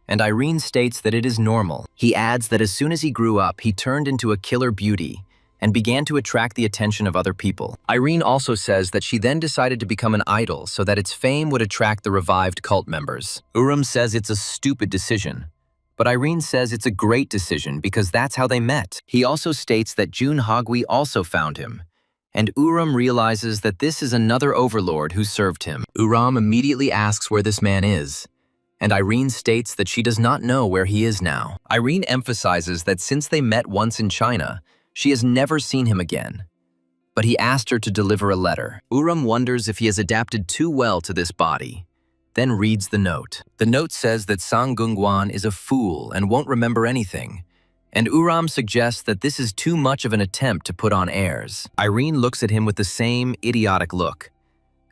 and Irene states that it is normal. He adds that as soon as he grew up, he turned into a killer beauty and began to attract the attention of other people. Irene also says that she then decided to become an idol so that its fame would attract the revived cult members. Uram says it's a stupid decision, but Irene says it's a great decision because that's how they met. He also states that Jun Hagwi also found him, and Uram realizes that this is another overlord who served him. Uram immediately asks where this man is, and Irene states that she does not know where he is now. Irene emphasizes that since they met once in China, she has never seen him again, but he asked her to deliver a letter. Uram wonders if he has adapted too well to this body, then reads the note. The note says that Sang Gungwan is a fool and won't remember anything, and Uram suggests that this is too much of an attempt to put on airs. Irene looks at him with the same idiotic look,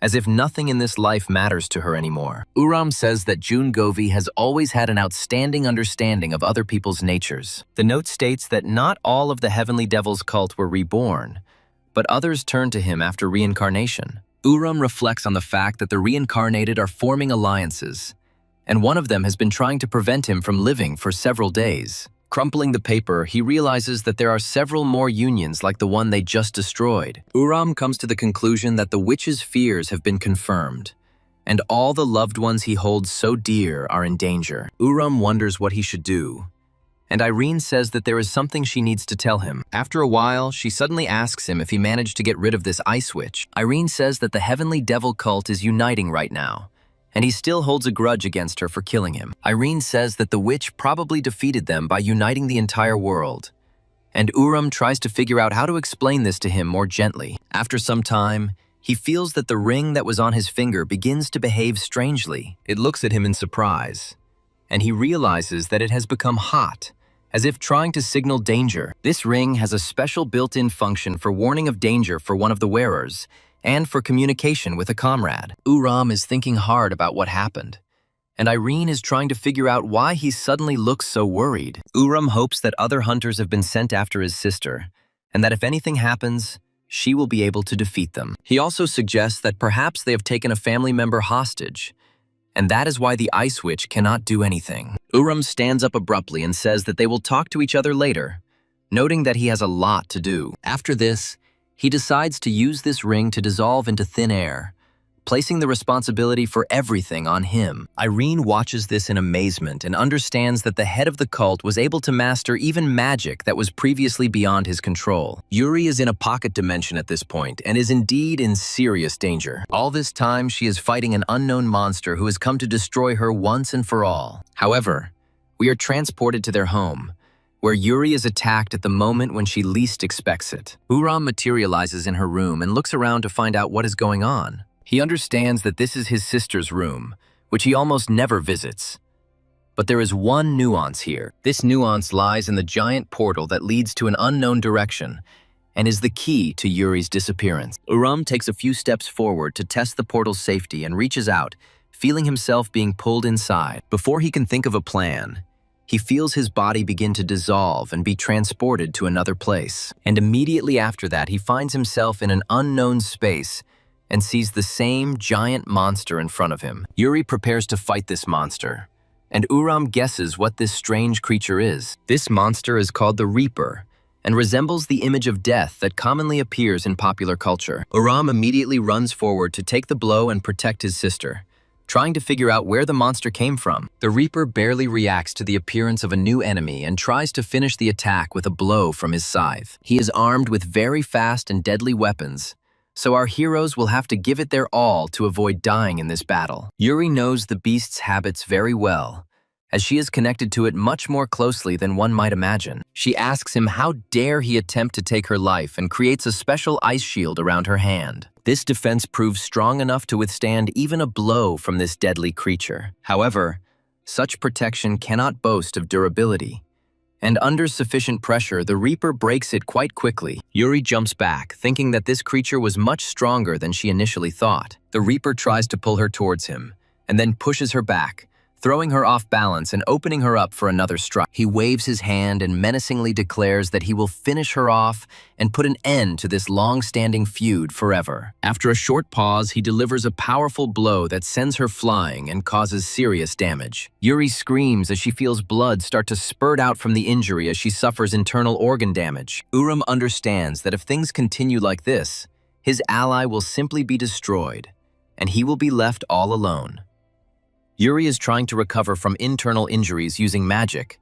as if nothing in this life matters to her anymore. Uram says that June Govi has always had an outstanding understanding of other people's natures. The note states that not all of the Heavenly Devil's cult were reborn, but others turned to him after reincarnation. Uram reflects on the fact that the reincarnated are forming alliances, and one of them has been trying to prevent him from living for several days. Crumpling the paper, he realizes that there are several more unions like the one they just destroyed. Uram comes to the conclusion that the witch's fears have been confirmed, and all the loved ones he holds so dear are in danger. Uram wonders what he should do, and Irene says that there is something she needs to tell him. After a while, she suddenly asks him if he managed to get rid of this ice witch. Irene says that the Heavenly Devil cult is uniting right now, and he still holds a grudge against her for killing him. Irene says that the witch probably defeated them by uniting the entire world, and Uram tries to figure out how to explain this to him more gently. After some time, he feels that the ring that was on his finger begins to behave strangely. It looks at him in surprise, and he realizes that it has become hot, as if trying to signal danger. This ring has a special built-in function for warning of danger for one of the wearers, and for communication with a comrade. Uram is thinking hard about what happened, and Irene is trying to figure out why he suddenly looks so worried. Uram hopes that other hunters have been sent after his sister, and that if anything happens, she will be able to defeat them. He also suggests that perhaps they have taken a family member hostage, and that is why the Ice Witch cannot do anything. Uram stands up abruptly and says that they will talk to each other later, noting that he has a lot to do. After this, he decides to use this ring to dissolve into thin air, placing the responsibility for everything on him. Irene watches this in amazement and understands that the head of the cult was able to master even magic that was previously beyond his control. Yuri is in a pocket dimension at this point and is indeed in serious danger. All this time, she is fighting an unknown monster who has come to destroy her once and for all. However, we are transported to their home, where Yuri is attacked at the moment when she least expects it. Uram materializes in her room and looks around to find out what is going on. He understands that this is his sister's room, which he almost never visits. But there is one nuance here. This nuance lies in the giant portal that leads to an unknown direction and is the key to Yuri's disappearance. Uram takes a few steps forward to test the portal's safety and reaches out, feeling himself being pulled inside. Before he can think of a plan, he feels his body begin to dissolve and be transported to another place. And immediately after that, he finds himself in an unknown space and sees the same giant monster in front of him. Yuri prepares to fight this monster, and Uram guesses what this strange creature is. This monster is called the Reaper and resembles the image of death that commonly appears in popular culture. Uram immediately runs forward to take the blow and protect his sister, trying to figure out where the monster came from. The Reaper barely reacts to the appearance of a new enemy and tries to finish the attack with a blow from his scythe. He is armed with very fast and deadly weapons, so our heroes will have to give it their all to avoid dying in this battle. Yuri knows the beast's habits very well, as she is connected to it much more closely than one might imagine. She asks him how dare he attempt to take her life and creates a special ice shield around her hand. This defense proves strong enough to withstand even a blow from this deadly creature. However, such protection cannot boast of durability, and under sufficient pressure, the Reaper breaks it quite quickly. Yuri jumps back, thinking that this creature was much stronger than she initially thought. The Reaper tries to pull her towards him, and then pushes her back, throwing her off balance and opening her up for another strike. He waves his hand and menacingly declares that he will finish her off and put an end to this long-standing feud forever. After a short pause, he delivers a powerful blow that sends her flying and causes serious damage. Yuri screams as she feels blood start to spurt out from the injury as she suffers internal organ damage. Uram understands that if things continue like this, his ally will simply be destroyed, and he will be left all alone. Yuri is trying to recover from internal injuries using magic,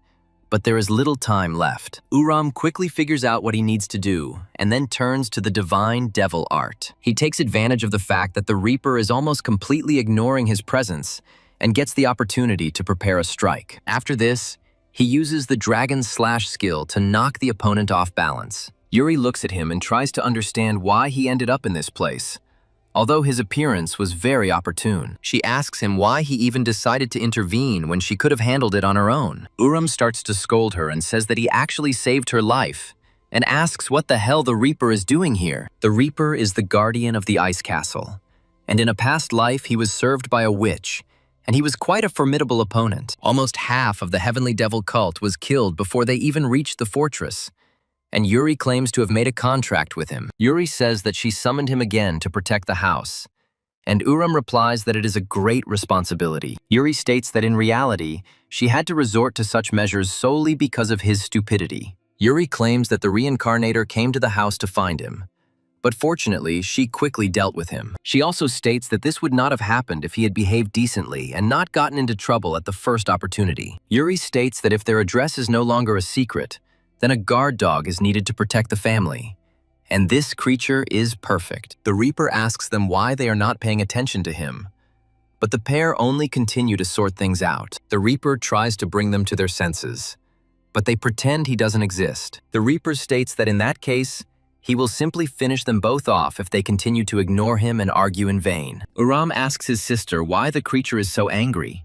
but there is little time left. Uram quickly figures out what he needs to do, and then turns to the divine devil art. He takes advantage of the fact that the Reaper is almost completely ignoring his presence, and gets the opportunity to prepare a strike. After this, he uses the Dragon Slash skill to knock the opponent off balance. Yuri looks at him and tries to understand why he ended up in this place, although his appearance was very opportune. She asks him why he even decided to intervene when she could have handled it on her own. Uram starts to scold her and says that he actually saved her life, and asks what the hell the Reaper is doing here. The Reaper is the guardian of the Ice Castle, and in a past life he was served by a witch, and he was quite a formidable opponent. Almost half of the Heavenly Devil cult was killed before they even reached the fortress, and Yuri claims to have made a contract with him. Yuri says that she summoned him again to protect the house, and Uram replies that it is a great responsibility. Yuri states that in reality, she had to resort to such measures solely because of his stupidity. Yuri claims that the reincarnator came to the house to find him, but fortunately, she quickly dealt with him. She also states that this would not have happened if he had behaved decently and not gotten into trouble at the first opportunity. Yuri states that if their address is no longer a secret, then a guard dog is needed to protect the family. And this creature is perfect. The Reaper asks them why they are not paying attention to him, but the pair only continue to sort things out. The Reaper tries to bring them to their senses, but they pretend he doesn't exist. The Reaper states that in that case, he will simply finish them both off if they continue to ignore him and argue in vain. Uram asks his sister why the creature is so angry,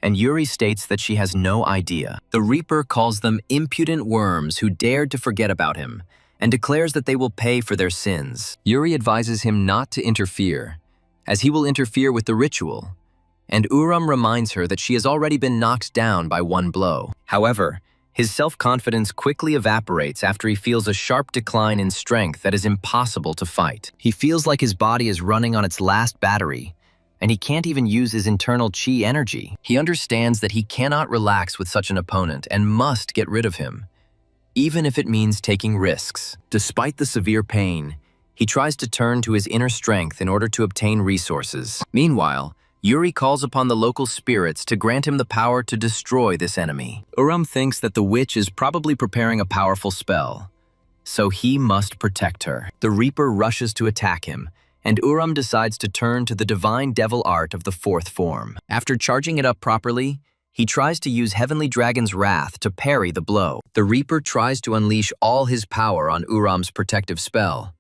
and Yuri states that she has no idea. The Reaper calls them impudent worms who dared to forget about him, and declares that they will pay for their sins. Yuri advises him not to interfere, as he will interfere with the ritual, and Uram reminds her that she has already been knocked down by one blow. However, his self-confidence quickly evaporates after he feels a sharp decline in strength that is impossible to fight. He feels like his body is running on its last battery, and he can't even use his internal chi energy. He understands that he cannot relax with such an opponent and must get rid of him, even if it means taking risks. Despite the severe pain, he tries to turn to his inner strength in order to obtain resources. Meanwhile, Yuri calls upon the local spirits to grant him the power to destroy this enemy. Uram thinks that the witch is probably preparing a powerful spell, so he must protect her. The Reaper rushes to attack him, and Uram decides to turn to the divine devil art of the fourth form. After charging it up properly, he tries to use Heavenly Dragon's wrath to parry the blow. The Reaper tries to unleash all his power on Uram's protective spell,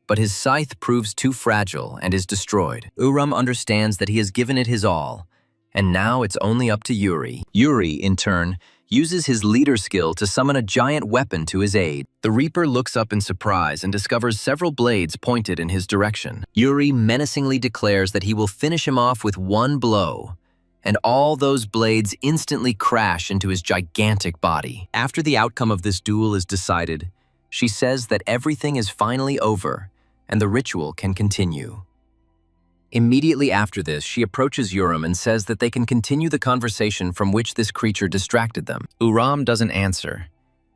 but his scythe proves too fragile and is destroyed. Uram understands that he has given it his all, and now it's only up to Yuri. Yuri, in turn, uses his leader skill to summon a giant weapon to his aid. The Reaper looks up in surprise and discovers several blades pointed in his direction. Yuri menacingly declares that he will finish him off with one blow, and all those blades instantly crash into his gigantic body. After the outcome of this duel is decided, she says that everything is finally over, and the ritual can continue. Immediately after this, she approaches Uram and says that they can continue the conversation from which this creature distracted them. Uram doesn't answer,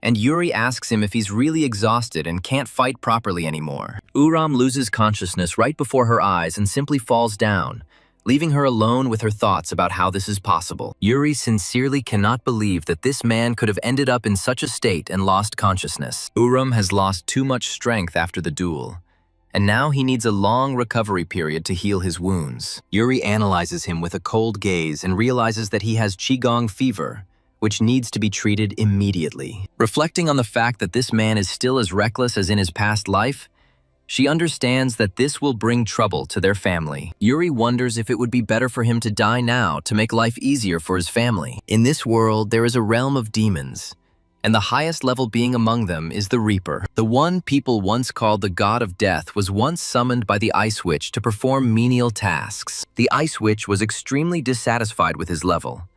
and Yuri asks him if he's really exhausted and can't fight properly anymore. Uram loses consciousness right before her eyes and simply falls down, leaving her alone with her thoughts about how this is possible. Yuri sincerely cannot believe that this man could have ended up in such a state and lost consciousness. Uram has lost too much strength after the duel, and now he needs a long recovery period to heal his wounds. Yuri analyzes him with a cold gaze and realizes that he has Qigong fever, which needs to be treated immediately. Reflecting on the fact that this man is still as reckless as in his past life, she understands that this will bring trouble to their family. Yuri wonders if it would be better for him to die now to make life easier for his family. In this world, there is a realm of demons, and the highest level being among them is the Reaper. The one people once called the God of Death was once summoned by the Ice Witch to perform menial tasks. The Ice Witch was extremely dissatisfied with his level,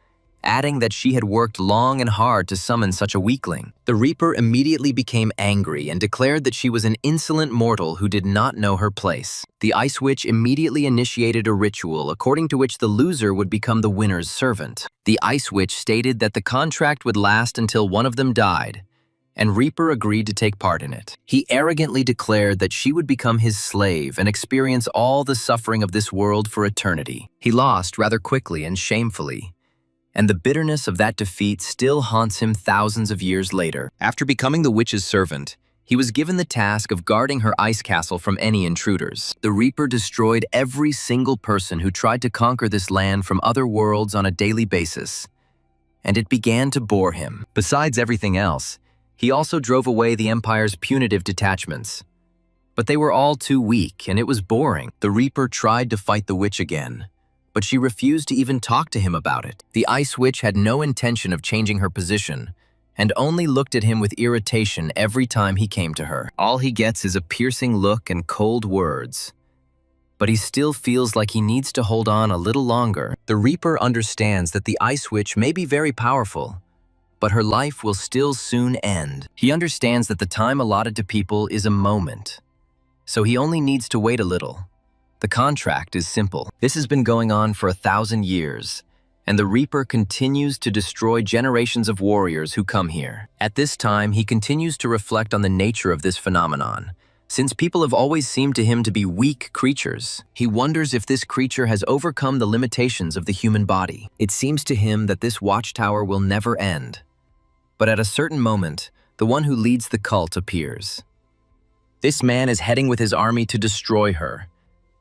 adding that she had worked long and hard to summon such a weakling. The Reaper immediately became angry and declared that she was an insolent mortal who did not know her place. The Ice Witch immediately initiated a ritual according to which the loser would become the winner's servant. The Ice Witch stated that the contract would last until one of them died, and Reaper agreed to take part in it. He arrogantly declared that she would become his slave and experience all the suffering of this world for eternity. He lost rather quickly and shamefully, and the bitterness of that defeat still haunts him thousands of years later. After becoming the witch's servant, he was given the task of guarding her ice castle from any intruders. The Reaper destroyed every single person who tried to conquer this land from other worlds on a daily basis, and it began to bore him. Besides everything else, he also drove away the Empire's punitive detachments. But they were all too weak, and it was boring. The Reaper tried to fight the witch again, but she refused to even talk to him about it. The Ice Witch had no intention of changing her position, and only looked at him with irritation every time he came to her. All he gets is a piercing look and cold words. but he still feels like he needs to hold on a little longer. The Reaper understands that the Ice Witch may be very powerful, but her life will still soon end. He understands that the time allotted to people is a moment, so he only needs to wait a little. The contract is simple. This has been going on for 1,000 years, and the Reaper continues to destroy generations of warriors who come here. At this time, he continues to reflect on the nature of this phenomenon. Since people have always seemed to him to be weak creatures, he wonders if this creature has overcome the limitations of the human body. It seems to him that this watchtower will never end. But at a certain moment, the one who leads the cult appears. This man is heading with his army to destroy her,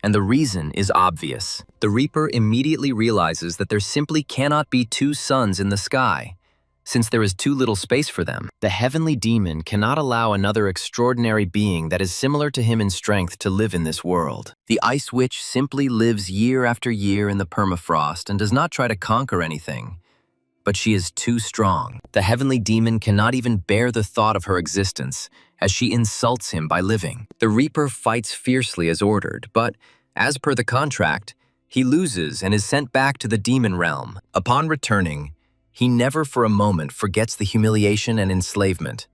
and the reason is obvious. The Reaper immediately realizes that there simply cannot be two suns in the sky, since there is too little space for them. The heavenly demon cannot allow another extraordinary being that is similar to him in strength to live in this world. The Ice Witch simply lives year after year in the permafrost and does not try to conquer anything, but she is too strong. The heavenly demon cannot even bear the thought of her existence, as she insults him by living. The Reaper fights fiercely as ordered, but, as per the contract, he loses and is sent back to the demon realm. Upon returning, he never for a moment forgets the humiliation and enslavement,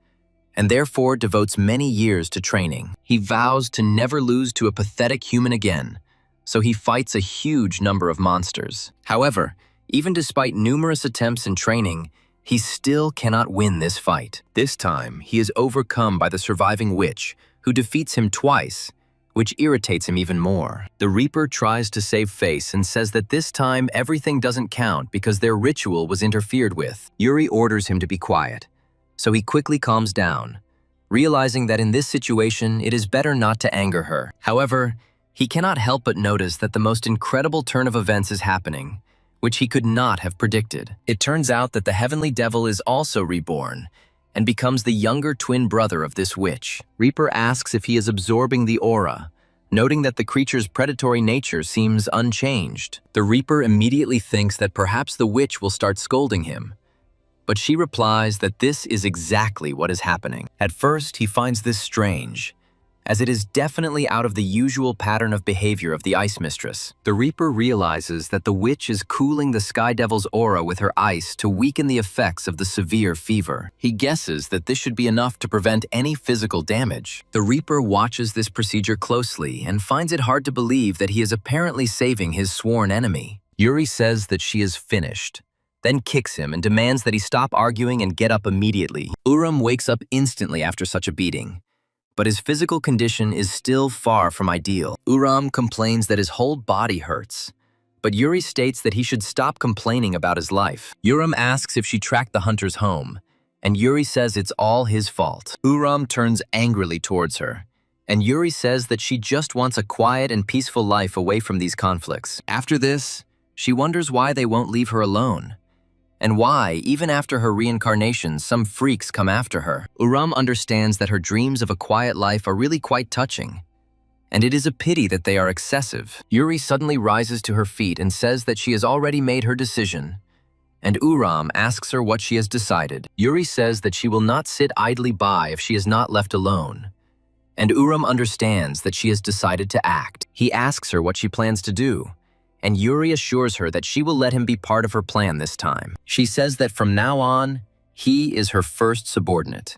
and therefore devotes many years to training. He vows to never lose to a pathetic human again, so he fights a huge number of monsters. However, even despite numerous attempts and training, he still cannot win this fight. This time, he is overcome by the surviving witch, who defeats him twice, which irritates him even more. The Reaper tries to save face and says that this time everything doesn't count because their ritual was interfered with. Yuri orders him to be quiet, so he quickly calms down, realizing that in this situation it is better not to anger her. However, he cannot help but notice that the most incredible turn of events is happening, which he could not have predicted. It turns out that the heavenly devil is also reborn and becomes the younger twin brother of this witch. Reaper asks if he is absorbing the aura, noting that the creature's predatory nature seems unchanged. The Reaper immediately thinks that perhaps the witch will start scolding him, but she replies that this is exactly what is happening. At first, he finds this strange, as it is definitely out of the usual pattern of behavior of the Ice Mistress. The Reaper realizes that the witch is cooling the Sky Devil's aura with her ice to weaken the effects of the severe fever. He guesses that this should be enough to prevent any physical damage. The Reaper watches this procedure closely and finds it hard to believe that he is apparently saving his sworn enemy. Yuri says that she is finished, then kicks him and demands that he stop arguing and get up immediately. Uram wakes up instantly after such a beating, but his physical condition is still far from ideal. Uram complains that his whole body hurts, but Yuri states that he should stop complaining about his life. Uram asks if she tracked the hunters home, and Yuri says it's all his fault. Uram turns angrily towards her, and Yuri says that she just wants a quiet and peaceful life away from these conflicts. After this, she wonders why they won't leave her alone, and why, even after her reincarnation, some freaks come after her. Uram understands that her dreams of a quiet life are really quite touching, and it is a pity that they are excessive. Yuri suddenly rises to her feet and says that she has already made her decision, and Uram asks her what she has decided. Yuri says that she will not sit idly by if she is not left alone, and Uram understands that she has decided to act. He asks her what she plans to do, and Yuri assures her that she will let him be part of her plan this time. She says that from now on, he is her first subordinate,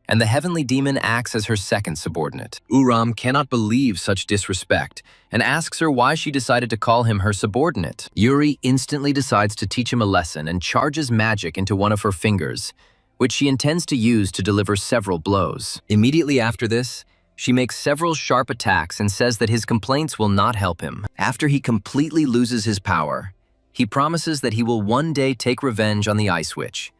and the heavenly demon acts as her second subordinate. Uram cannot believe such disrespect and asks her why she decided to call him her subordinate. Yuri instantly decides to teach him a lesson and charges magic into one of her fingers, which she intends to use to deliver several blows. Immediately after this, she makes several sharp attacks and says that his complaints will not help him. After he completely loses his power, he promises that he will one day take revenge on the Ice Witch,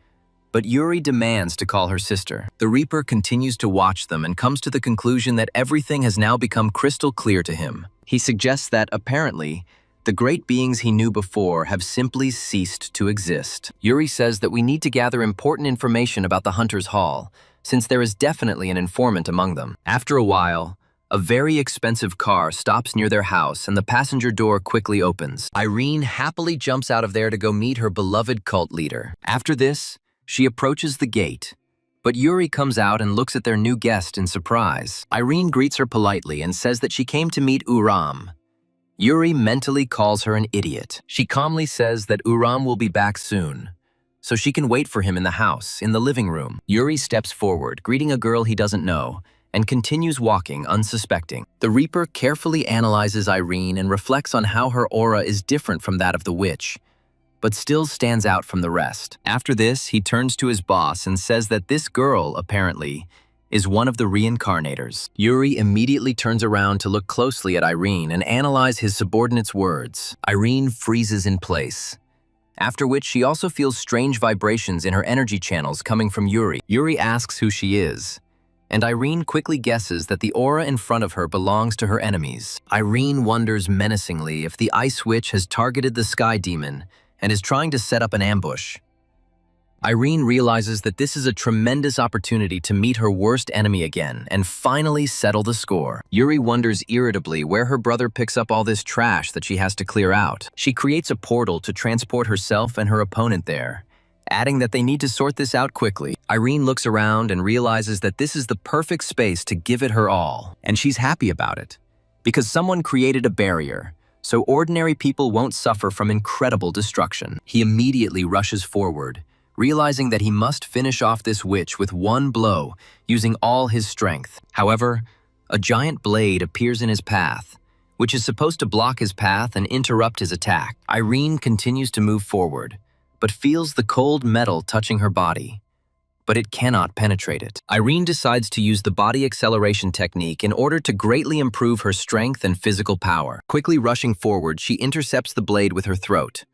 but Yuri demands to call her sister. The Reaper continues to watch them and comes to the conclusion that everything has now become crystal clear to him. He suggests that, apparently, the great beings he knew before have simply ceased to exist. Yuri says that we need to gather important information about the Hunter's Hall, since there is definitely an informant among them. After a while, a very expensive car stops near their house and the passenger door quickly opens. Irene happily jumps out of there to go meet her beloved cult leader. After this, she approaches the gate, but Yuri comes out and looks at their new guest in surprise. Irene greets her politely and says that she came to meet Uram, Yuri mentally calls her an idiot. She calmly says that Uram will be back soon, so she can wait for him in the house, in the living room. Yuri steps forward, greeting a girl he doesn't know, and continues walking, unsuspecting. The Reaper carefully analyzes Irene and reflects on how her aura is different from that of the witch, but still stands out from the rest. After this, he turns to his boss and says that this girl, apparently, is one of the reincarnators. Yuri immediately turns around to look closely at Irene and analyze his subordinate's words. Irene freezes in place, after which she also feels strange vibrations in her energy channels coming from Yuri. Yuri asks who she is, and Irene quickly guesses that the aura in front of her belongs to her enemies. Irene wonders menacingly if the Ice Witch has targeted the Sky Demon and is trying to set up an ambush. Irene realizes that this is a tremendous opportunity to meet her worst enemy again and finally settle the score. Yuri wonders irritably where her brother picks up all this trash that she has to clear out. She creates a portal to transport herself and her opponent there, adding that they need to sort this out quickly. Irene looks around and realizes that this is the perfect space to give it her all, and she's happy about it, because someone created a barrier, so ordinary people won't suffer from incredible destruction. He immediately rushes forward, realizing that he must finish off this witch with one blow, using all his strength. However, a giant blade appears in his path, which is supposed to block his path and interrupt his attack. Irene continues to move forward, but feels the cold metal touching her body, but it cannot penetrate it. Irene decides to use the body acceleration technique in order to greatly improve her strength and physical power. Quickly rushing forward, she intercepts the blade with her throat,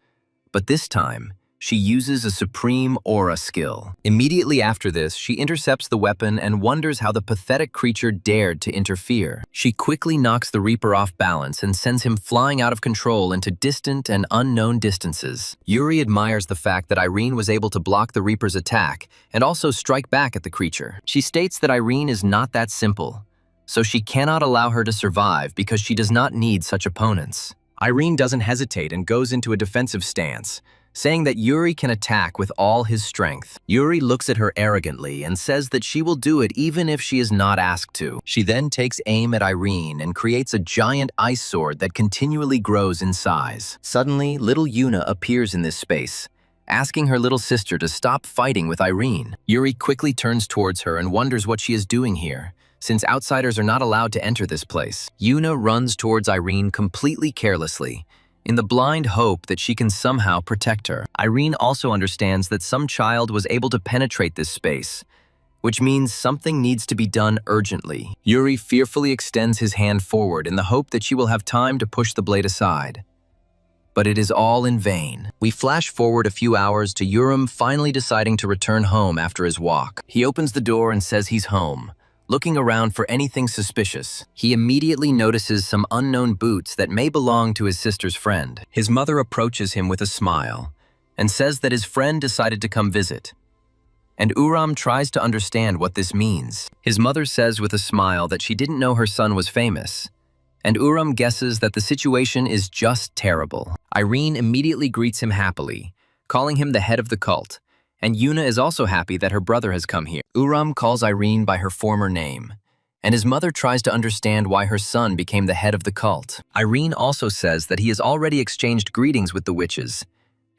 but this time, she uses a supreme aura skill. Immediately after this, she intercepts the weapon and wonders how the pathetic creature dared to interfere. She quickly knocks the Reaper off balance and sends him flying out of control into distant and unknown distances. Yuri admires the fact that Irene was able to block the Reaper's attack and also strike back at the creature. She states that Irene is not that simple, so she cannot allow her to survive because she does not need such opponents. Irene doesn't hesitate and goes into a defensive stance, saying that Yuri can attack with all his strength. Yuri looks at her arrogantly and says that she will do it even if she is not asked to. She then takes aim at Irene and creates a giant ice sword that continually grows in size. Suddenly, little Yuna appears in this space, asking her little sister to stop fighting with Irene. Yuri quickly turns towards her and wonders what she is doing here, since outsiders are not allowed to enter this place. Yuna runs towards Irene completely carelessly, in the blind hope that she can somehow protect her. Irene also understands that some child was able to penetrate this space, which means something needs to be done urgently. Yuri fearfully extends his hand forward in the hope that she will have time to push the blade aside. But it is all in vain. We flash forward a few hours to Urim finally deciding to return home after his walk. He opens the door and says he's home, looking around for anything suspicious. He immediately notices some unknown boots that may belong to his sister's friend. His mother approaches him with a smile and says that his friend decided to come visit. And Uram tries to understand what this means. His mother says with a smile that she didn't know her son was famous, and Uram guesses that the situation is just terrible. Irene immediately greets him happily, calling him the head of the cult, and Yuna is also happy that her brother has come here. Uram calls Irene by her former name, and his mother tries to understand why her son became the head of the cult. Irene also says that he has already exchanged greetings with the witches,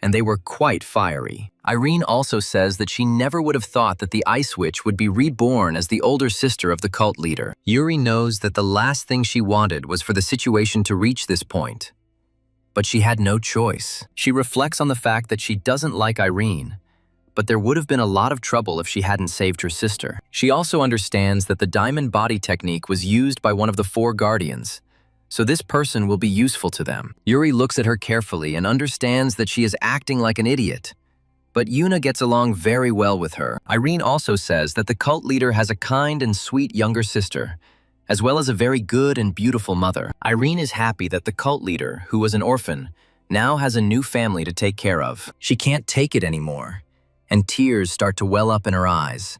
and they were quite fiery. Irene also says that she never would have thought that the Ice Witch would be reborn as the older sister of the cult leader. Yuri knows that the last thing she wanted was for the situation to reach this point, but she had no choice. She reflects on the fact that she doesn't like Irene, but there would have been a lot of trouble if she hadn't saved her sister. She also understands that the diamond body technique was used by one of the 4 guardians, so this person will be useful to them. Yuri looks at her carefully and understands that she is acting like an idiot, but Yuna gets along very well with her. Irene also says that the cult leader has a kind and sweet younger sister, as well as a very good and beautiful mother. Irene is happy that the cult leader, who was an orphan, now has a new family to take care of. She can't take it anymore, and tears start to well up in her eyes.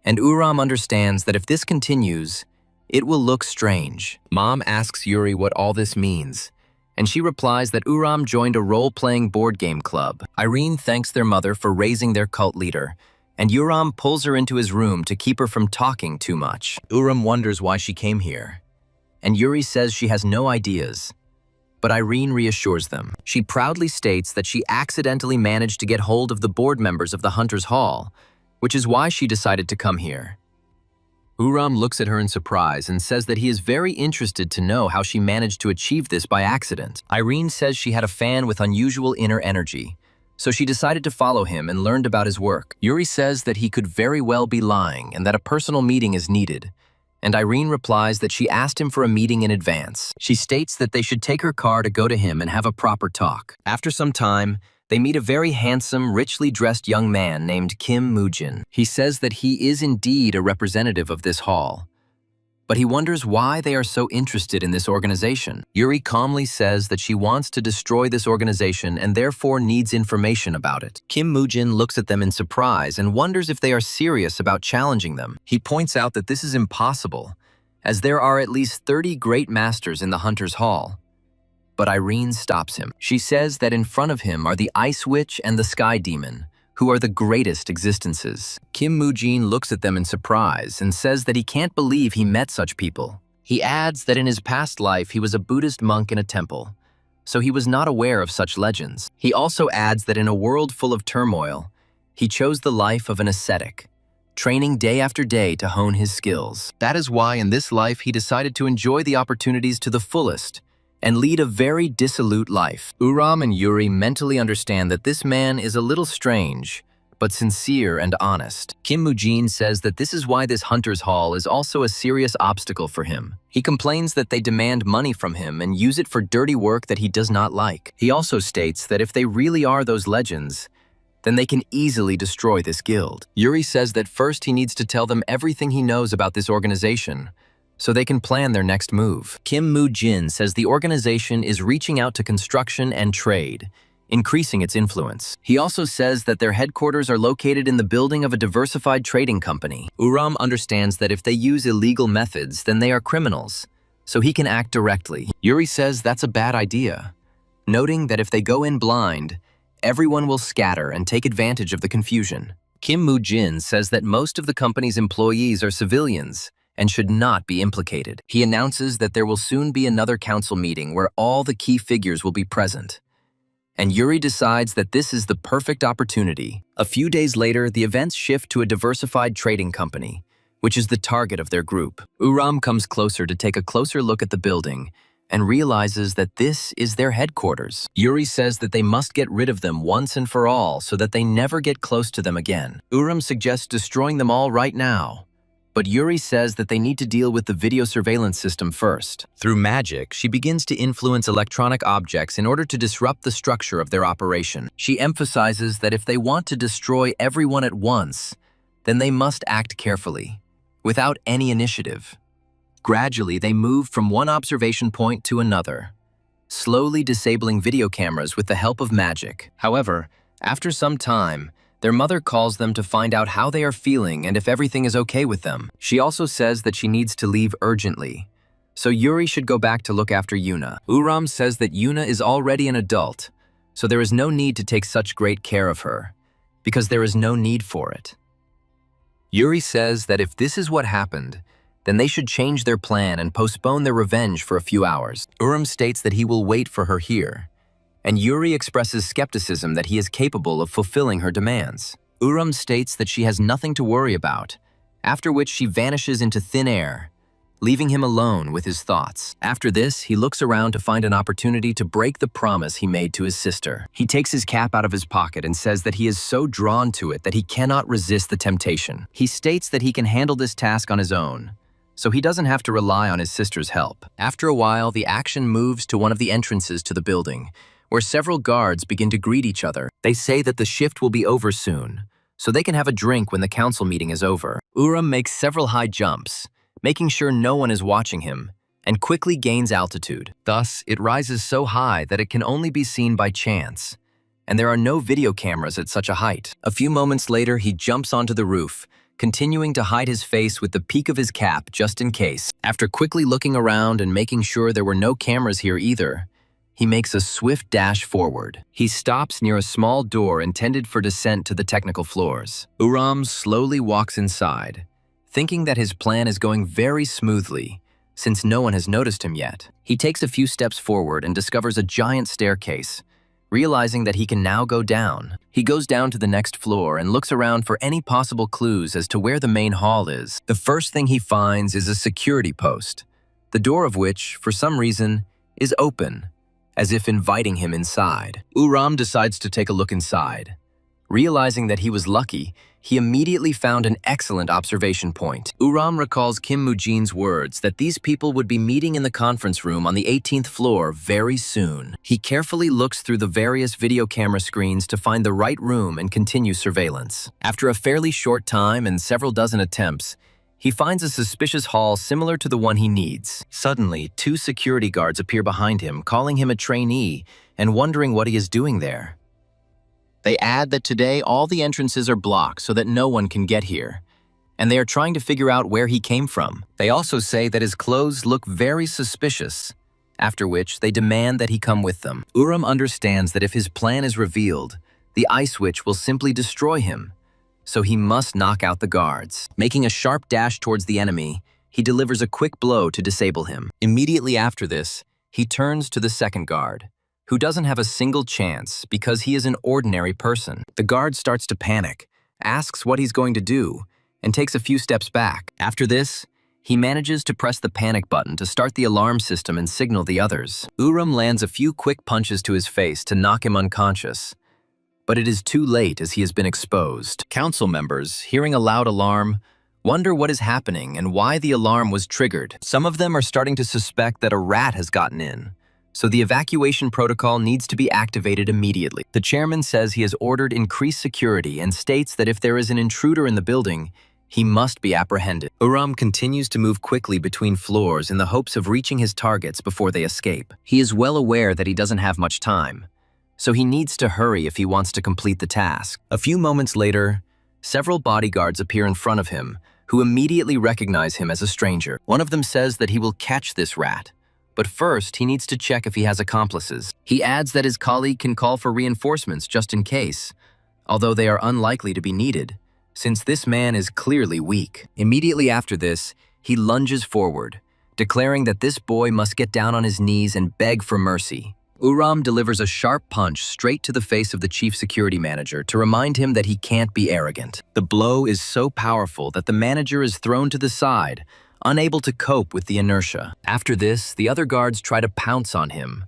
And Uram understands that if this continues, it will look strange. Mom asks Yuri what all this means, and she replies that Uram joined a role-playing board game club. Irene thanks their mother for raising their cult leader, and Uram pulls her into his room to keep her from talking too much. Uram wonders why she came here, and Yuri says she has no ideas. but Irene reassures them. She proudly states that she accidentally managed to get hold of the board members of the Hunter's Hall, which is why she decided to come here. Uram looks at her in surprise and says that he is very interested to know how she managed to achieve this by accident. Irene says she had a fan with unusual inner energy, so she decided to follow him and learned about his work. Yuri says that he could very well be lying and that a personal meeting is needed, and Irene replies that she asked him for a meeting in advance. She states that they should take her car to go to him and have a proper talk. After some time, they meet a very handsome, richly dressed young man named Kim Moojin. He says that he is indeed a representative of this hall, but he wonders why they are so interested in this organization. Yuri calmly says that she wants to destroy this organization and therefore needs information about it. Kim Moojin looks at them in surprise and wonders if they are serious about challenging them. He points out that this is impossible, as there are at least 30 great masters in the Hunter's Hall. But Irene stops him. She says that in front of him are the Ice Witch and the Sky Demon, who are the greatest existences. Kim Moojin looks at them in surprise and says that he can't believe he met such people. He adds that in his past life he was a Buddhist monk in a temple, so he was not aware of such legends. He also adds that in a world full of turmoil, he chose the life of an ascetic, training day after day to hone his skills. That is why in this life he decided to enjoy the opportunities to the fullest and lead a very dissolute life. Uram and Yuri mentally understand that this man is a little strange, but sincere and honest. Kim Moojin says that this is why this Hunter's Hall is also a serious obstacle for him. He complains that they demand money from him and use it for dirty work that he does not like. He also states that if they really are those legends, then they can easily destroy this guild. Yuri says that first he needs to tell them everything he knows about this organization, so they can plan their next move. Kim Moojin says the organization is reaching out to construction and trade, increasing its influence. He also says that their headquarters are located in the building of a diversified trading company. Uram understands that if they use illegal methods, then they are criminals, so he can act directly. Yuri says that's a bad idea, noting that if they go in blind, everyone will scatter and take advantage of the confusion. Kim Moojin says that most of the company's employees are civilians and should not be implicated. He announces that there will soon be another council meeting where all the key figures will be present. And Yuri decides that this is the perfect opportunity. A few days later, the events shift to a diversified trading company, which is the target of their group. Uram comes closer to take a closer look at the building and realizes that this is their headquarters. Yuri says that they must get rid of them once and for all so that they never get close to them again. Uram suggests destroying them all right now, but Yuri says that they need to deal with the video surveillance system first. Through magic, she begins to influence electronic objects in order to disrupt the structure of their operation. She emphasizes that if they want to destroy everyone at once, then they must act carefully, without any initiative. Gradually, they move from one observation point to another, slowly disabling video cameras with the help of magic. However, after some time, their mother calls them to find out how they are feeling and if everything is okay with them. She also says that she needs to leave urgently, so Yuri should go back to look after Yuna. Uram says that Yuna is already an adult, so there is no need to take such great care of her, because there is no need for it. Yuri says that if this is what happened, then they should change their plan and postpone their revenge for a few hours. Uram states that he will wait for her here, and Yuri expresses skepticism that he is capable of fulfilling her demands. Uram states that she has nothing to worry about, after which she vanishes into thin air, leaving him alone with his thoughts. After this, he looks around to find an opportunity to break the promise he made to his sister. He takes his cap out of his pocket and says that he is so drawn to it that he cannot resist the temptation. He states that he can handle this task on his own, so he doesn't have to rely on his sister's help. After a while, the action moves to one of the entrances to the building, where several guards begin to greet each other. They say that the shift will be over soon, so they can have a drink when the council meeting is over. Uram makes several high jumps, making sure no one is watching him, and quickly gains altitude. Thus, it rises so high that it can only be seen by chance, and there are no video cameras at such a height. A few moments later, he jumps onto the roof, continuing to hide his face with the peak of his cap just in case. After quickly looking around and making sure there were no cameras here either, he makes a swift dash forward. He stops near a small door intended for descent to the technical floors. Uram slowly walks inside, thinking that his plan is going very smoothly, since no one has noticed him yet. He takes a few steps forward and discovers a giant staircase, realizing that he can now go down. He goes down to the next floor and looks around for any possible clues as to where the main hall is. The first thing he finds is a security post, the door of which, for some reason, is open, as if inviting him inside. Uram decides to take a look inside. Realizing that he was lucky, he immediately found an excellent observation point. Uram recalls Kim Mujin's words that these people would be meeting in the conference room on the 18th floor very soon. He carefully looks through the various video camera screens to find the right room and continue surveillance. After a fairly short time and several dozen attempts, he finds a suspicious hall similar to the one he needs. Suddenly, 2 security guards appear behind him, calling him a trainee and wondering what he is doing there. They add that today all the entrances are blocked so that no one can get here, and they are trying to figure out where he came from. They also say that his clothes look very suspicious, after which they demand that he come with them. Uram understands that if his plan is revealed, the ice witch will simply destroy him, so he must knock out the guards. Making a sharp dash towards the enemy, he delivers a quick blow to disable him. Immediately after this, he turns to the second guard, who doesn't have a single chance because he is an ordinary person. The guard starts to panic, asks what he's going to do, and takes a few steps back. After this, he manages to press the panic button to start the alarm system and signal the others. Uram lands a few quick punches to his face to knock him unconscious, but it is too late as he has been exposed. Council members, hearing a loud alarm, wonder what is happening and why the alarm was triggered. Some of them are starting to suspect that a rat has gotten in, so the evacuation protocol needs to be activated immediately. The chairman says he has ordered increased security and states that if there is an intruder in the building, he must be apprehended. Uram continues to move quickly between floors in the hopes of reaching his targets before they escape. He is well aware that he doesn't have much time, so he needs to hurry if he wants to complete the task. A few moments later, several bodyguards appear in front of him, who immediately recognize him as a stranger. One of them says that he will catch this rat, but first, he needs to check if he has accomplices. He adds that his colleague can call for reinforcements just in case, although they are unlikely to be needed, since this man is clearly weak. Immediately after this, he lunges forward, declaring that this boy must get down on his knees and beg for mercy. Uram delivers a sharp punch straight to the face of the chief security manager to remind him that he can't be arrogant. The blow is so powerful that the manager is thrown to the side, unable to cope with the inertia. After this, the other guards try to pounce on him,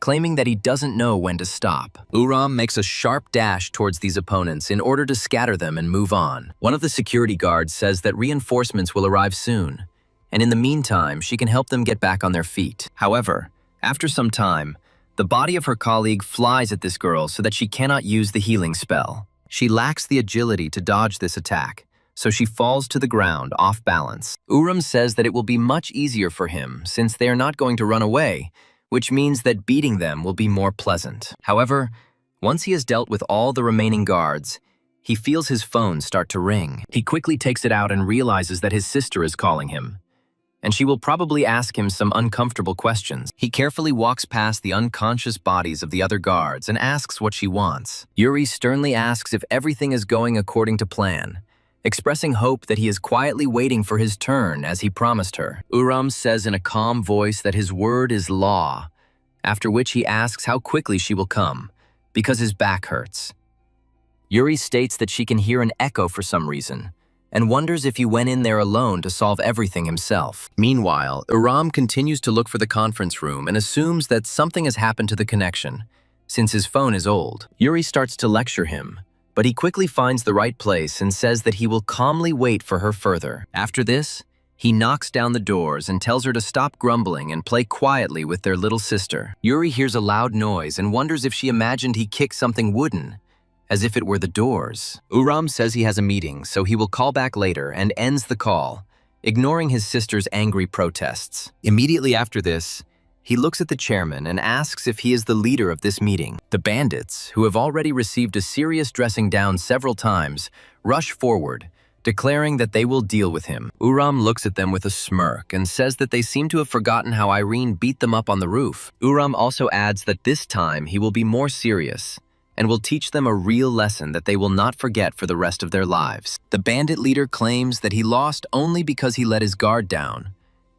claiming that he doesn't know when to stop. Uram makes a sharp dash towards these opponents in order to scatter them and move on. One of the security guards says that reinforcements will arrive soon, and in the meantime, she can help them get back on their feet. However, after some time, the body of her colleague flies at this girl so that she cannot use the healing spell. She lacks the agility to dodge this attack, so she falls to the ground off balance. Uram says that it will be much easier for him since they are not going to run away, which means that beating them will be more pleasant. However, once he has dealt with all the remaining guards, he feels his phone start to ring. He quickly takes it out and realizes that his sister is calling him, and she will probably ask him some uncomfortable questions. He carefully walks past the unconscious bodies of the other guards and asks what she wants. Yuri sternly asks if everything is going according to plan, expressing hope that he is quietly waiting for his turn as he promised her. Uram says in a calm voice that his word is law, after which he asks how quickly she will come, because his back hurts. Yuri states that she can hear an echo for some reason, and wonders if he went in there alone to solve everything himself. Meanwhile, Uram continues to look for the conference room and assumes that something has happened to the connection, since his phone is old. Yuri starts to lecture him, but he quickly finds the right place and says that he will calmly wait for her further. After this, he knocks down the doors and tells her to stop grumbling and play quietly with their little sister. Yuri hears a loud noise and wonders if she imagined he kicked something wooden, as if it were the doors. Uram says he has a meeting, so he will call back later and ends the call, ignoring his sister's angry protests. Immediately after this, he looks at the chairman and asks if he is the leader of this meeting. The bandits, who have already received a serious dressing down several times, rush forward, declaring that they will deal with him. Uram looks at them with a smirk and says that they seem to have forgotten how Irene beat them up on the roof. Uram also adds that this time he will be more serious and will teach them a real lesson that they will not forget for the rest of their lives. The bandit leader claims that he lost only because he let his guard down,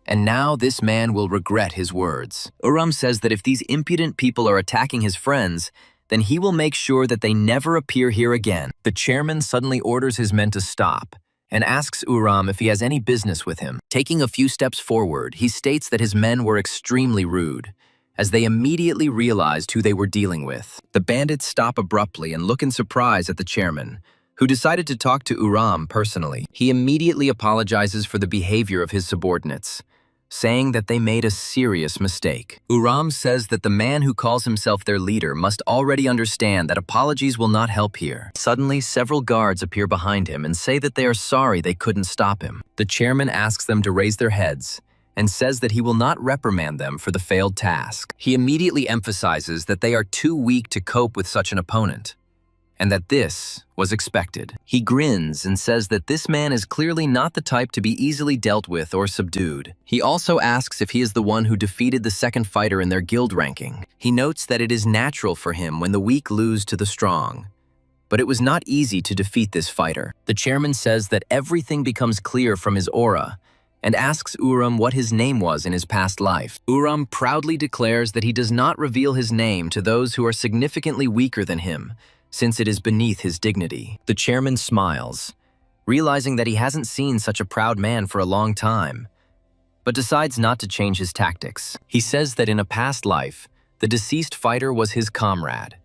And now this man will regret his words. Uram says that if these impudent people are attacking his friends, then he will make sure that they never appear here again. The chairman suddenly orders his men to stop and asks Uram if he has any business with him. Taking a few steps forward, he states that his men were extremely rude, as they immediately realized who they were dealing with. The bandits stop abruptly and look in surprise at the chairman, who decided to talk to Uram personally. He immediately apologizes for the behavior of his subordinates, saying that they made a serious mistake. Uram says that the man who calls himself their leader must already understand that apologies will not help here. Suddenly, several guards appear behind him and say that they are sorry they couldn't stop him. The chairman asks them to raise their heads and says that he will not reprimand them for the failed task. He immediately emphasizes that they are too weak to cope with such an opponent, and that this was expected. He grins and says that this man is clearly not the type to be easily dealt with or subdued. He also asks if he is the one who defeated the second fighter in their guild ranking. He notes that it is natural for him when the weak lose to the strong, but it was not easy to defeat this fighter. The chairman says that everything becomes clear from his aura and asks Uram what his name was in his past life. Uram proudly declares that he does not reveal his name to those who are significantly weaker than him, since it is beneath his dignity. The chairman smiles, realizing that he hasn't seen such a proud man for a long time, but decides not to change his tactics. He says that in a past life, the deceased fighter was his comrade,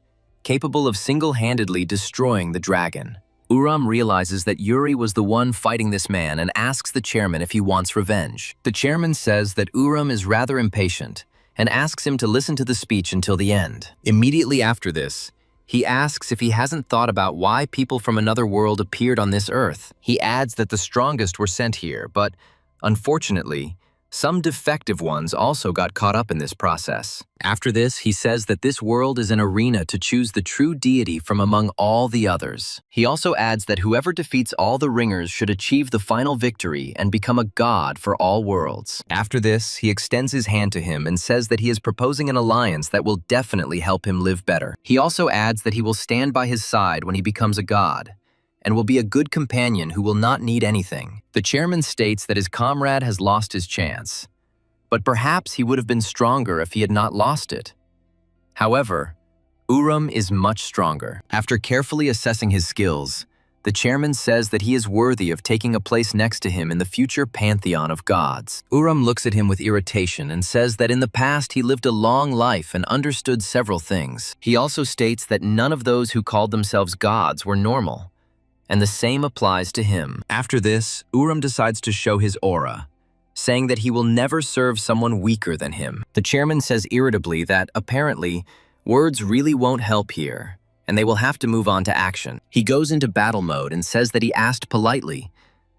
capable of single-handedly destroying the dragon. Uram realizes that Yuri was the one fighting this man and asks the chairman if he wants revenge. The chairman says that Uram is rather impatient and asks him to listen to the speech until the end. Immediately after this, he asks if he hasn't thought about why people from another world appeared on this earth. He adds that the strongest were sent here, but unfortunately, some defective ones also got caught up in this process. After this, he says that this world is an arena to choose the true deity from among all the others. He also adds that whoever defeats all the ringers should achieve the final victory and become a god for all worlds. After this, he extends his hand to him and says that he is proposing an alliance that will definitely help him live better. He also adds that he will stand by his side when he becomes a god, and will be a good companion who will not need anything. The chairman states that his comrade has lost his chance, but perhaps he would have been stronger if he had not lost it. However, Uram is much stronger. After carefully assessing his skills, the chairman says that he is worthy of taking a place next to him in the future pantheon of gods. Uram looks at him with irritation and says that in the past he lived a long life and understood several things. He also states that none of those who called themselves gods were normal, and the same applies to him. After this, Uram decides to show his aura, saying that he will never serve someone weaker than him. The chairman says irritably that, apparently, words really won't help here, and they will have to move on to action. He goes into battle mode and says that he asked politely,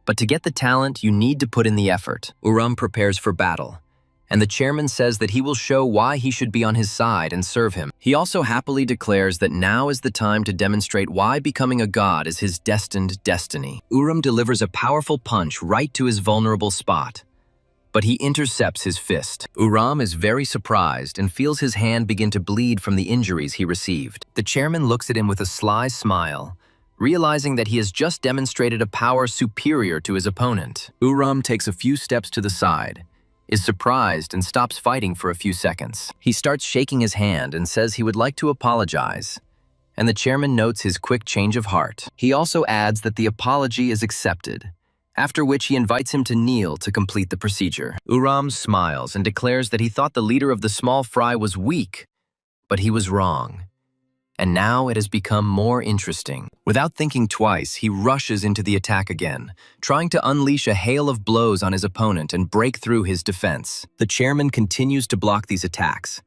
but to get the talent, you need to put in the effort. Uram prepares for battle, and the chairman says that he will show why he should be on his side and serve him. He also happily declares that now is the time to demonstrate why becoming a god is his destined destiny. Uram delivers a powerful punch right to his vulnerable spot, but he intercepts his fist. Uram is very surprised and feels his hand begin to bleed from the injuries he received. The chairman looks at him with a sly smile, realizing that he has just demonstrated a power superior to his opponent. Uram takes a few steps to the side, is surprised and stops fighting for a few seconds. He starts shaking his hand and says he would like to apologize, and the chairman notes his quick change of heart. He also adds that the apology is accepted, after which he invites him to kneel to complete the procedure. Uram smiles and declares that he thought the leader of the small fry was weak, but he was wrong. And now it has become more interesting. Without thinking twice, he rushes into the attack again, trying to unleash a hail of blows on his opponent and break through his defense. The chairman continues to block these attacks,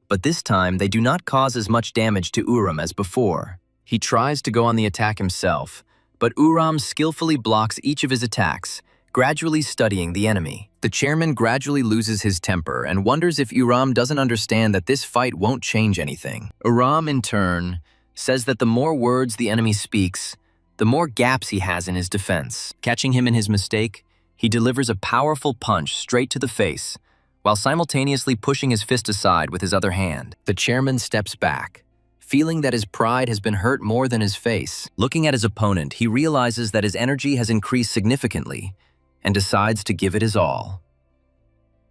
but this time they do not cause as much damage to Uram as before. He tries to go on the attack himself, but Uram skillfully blocks each of his attacks, gradually studying the enemy. The chairman gradually loses his temper and wonders if Uram doesn't understand that this fight won't change anything. Uram, in turn, says that the more words the enemy speaks, the more gaps he has in his defense. Catching him in his mistake, he delivers a powerful punch straight to the face, while simultaneously pushing his fist aside with his other hand. The chairman steps back, feeling that his pride has been hurt more than his face. Looking at his opponent, he realizes that his energy has increased significantly and decides to give it his all.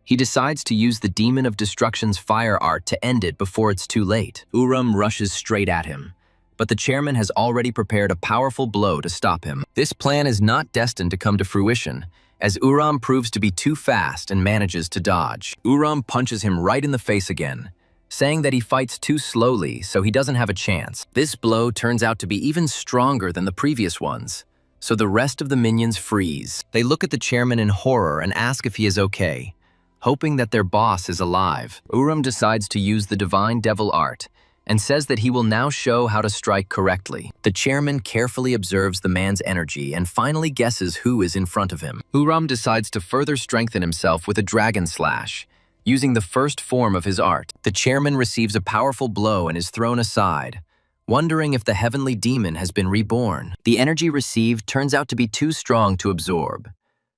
He decides to use the Demon of Destruction's fire art to end it before it's too late. Uram rushes straight at him, but the chairman has already prepared a powerful blow to stop him. This plan is not destined to come to fruition, as Uram proves to be too fast and manages to dodge. Uram punches him right in the face again, saying that he fights too slowly, so he doesn't have a chance. This blow turns out to be even stronger than the previous ones, so the rest of the minions freeze. They look at the chairman in horror and ask if he is okay, hoping that their boss is alive. Uram decides to use the Divine Devil art and says that he will now show how to strike correctly. The chairman carefully observes the man's energy and finally guesses who is in front of him. Uram decides to further strengthen himself with a dragon slash, using the first form of his art. The chairman receives a powerful blow and is thrown aside, wondering if the heavenly demon has been reborn. The energy received turns out to be too strong to absorb,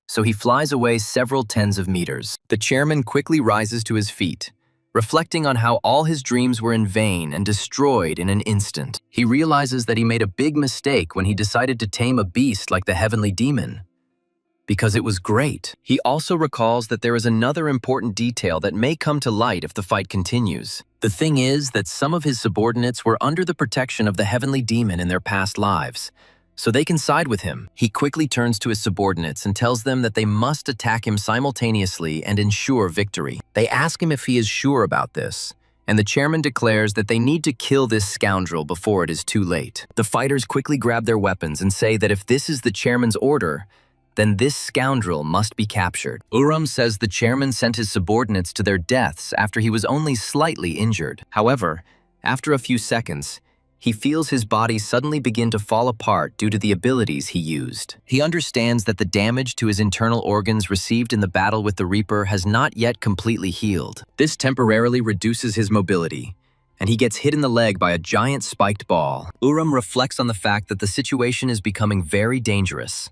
so he flies away several tens of meters. The chairman quickly rises to his feet, reflecting on how all his dreams were in vain and destroyed in an instant. He realizes that he made a big mistake when he decided to tame a beast like the heavenly demon, because it was great. He also recalls that there is another important detail that may come to light if the fight continues. The thing is that some of his subordinates were under the protection of the heavenly demon in their past lives, so they can side with him. He quickly turns to his subordinates and tells them that they must attack him simultaneously and ensure victory. They ask him if he is sure about this, and the chairman declares that they need to kill this scoundrel before it is too late. The fighters quickly grab their weapons and say that if this is the chairman's order, then this scoundrel must be captured. Uram says the chairman sent his subordinates to their deaths after he was only slightly injured. However, after a few seconds, he feels his body suddenly begin to fall apart due to the abilities he used. He understands that the damage to his internal organs received in the battle with the Reaper has not yet completely healed. This temporarily reduces his mobility, and he gets hit in the leg by a giant spiked ball. Uram reflects on the fact that the situation is becoming very dangerous,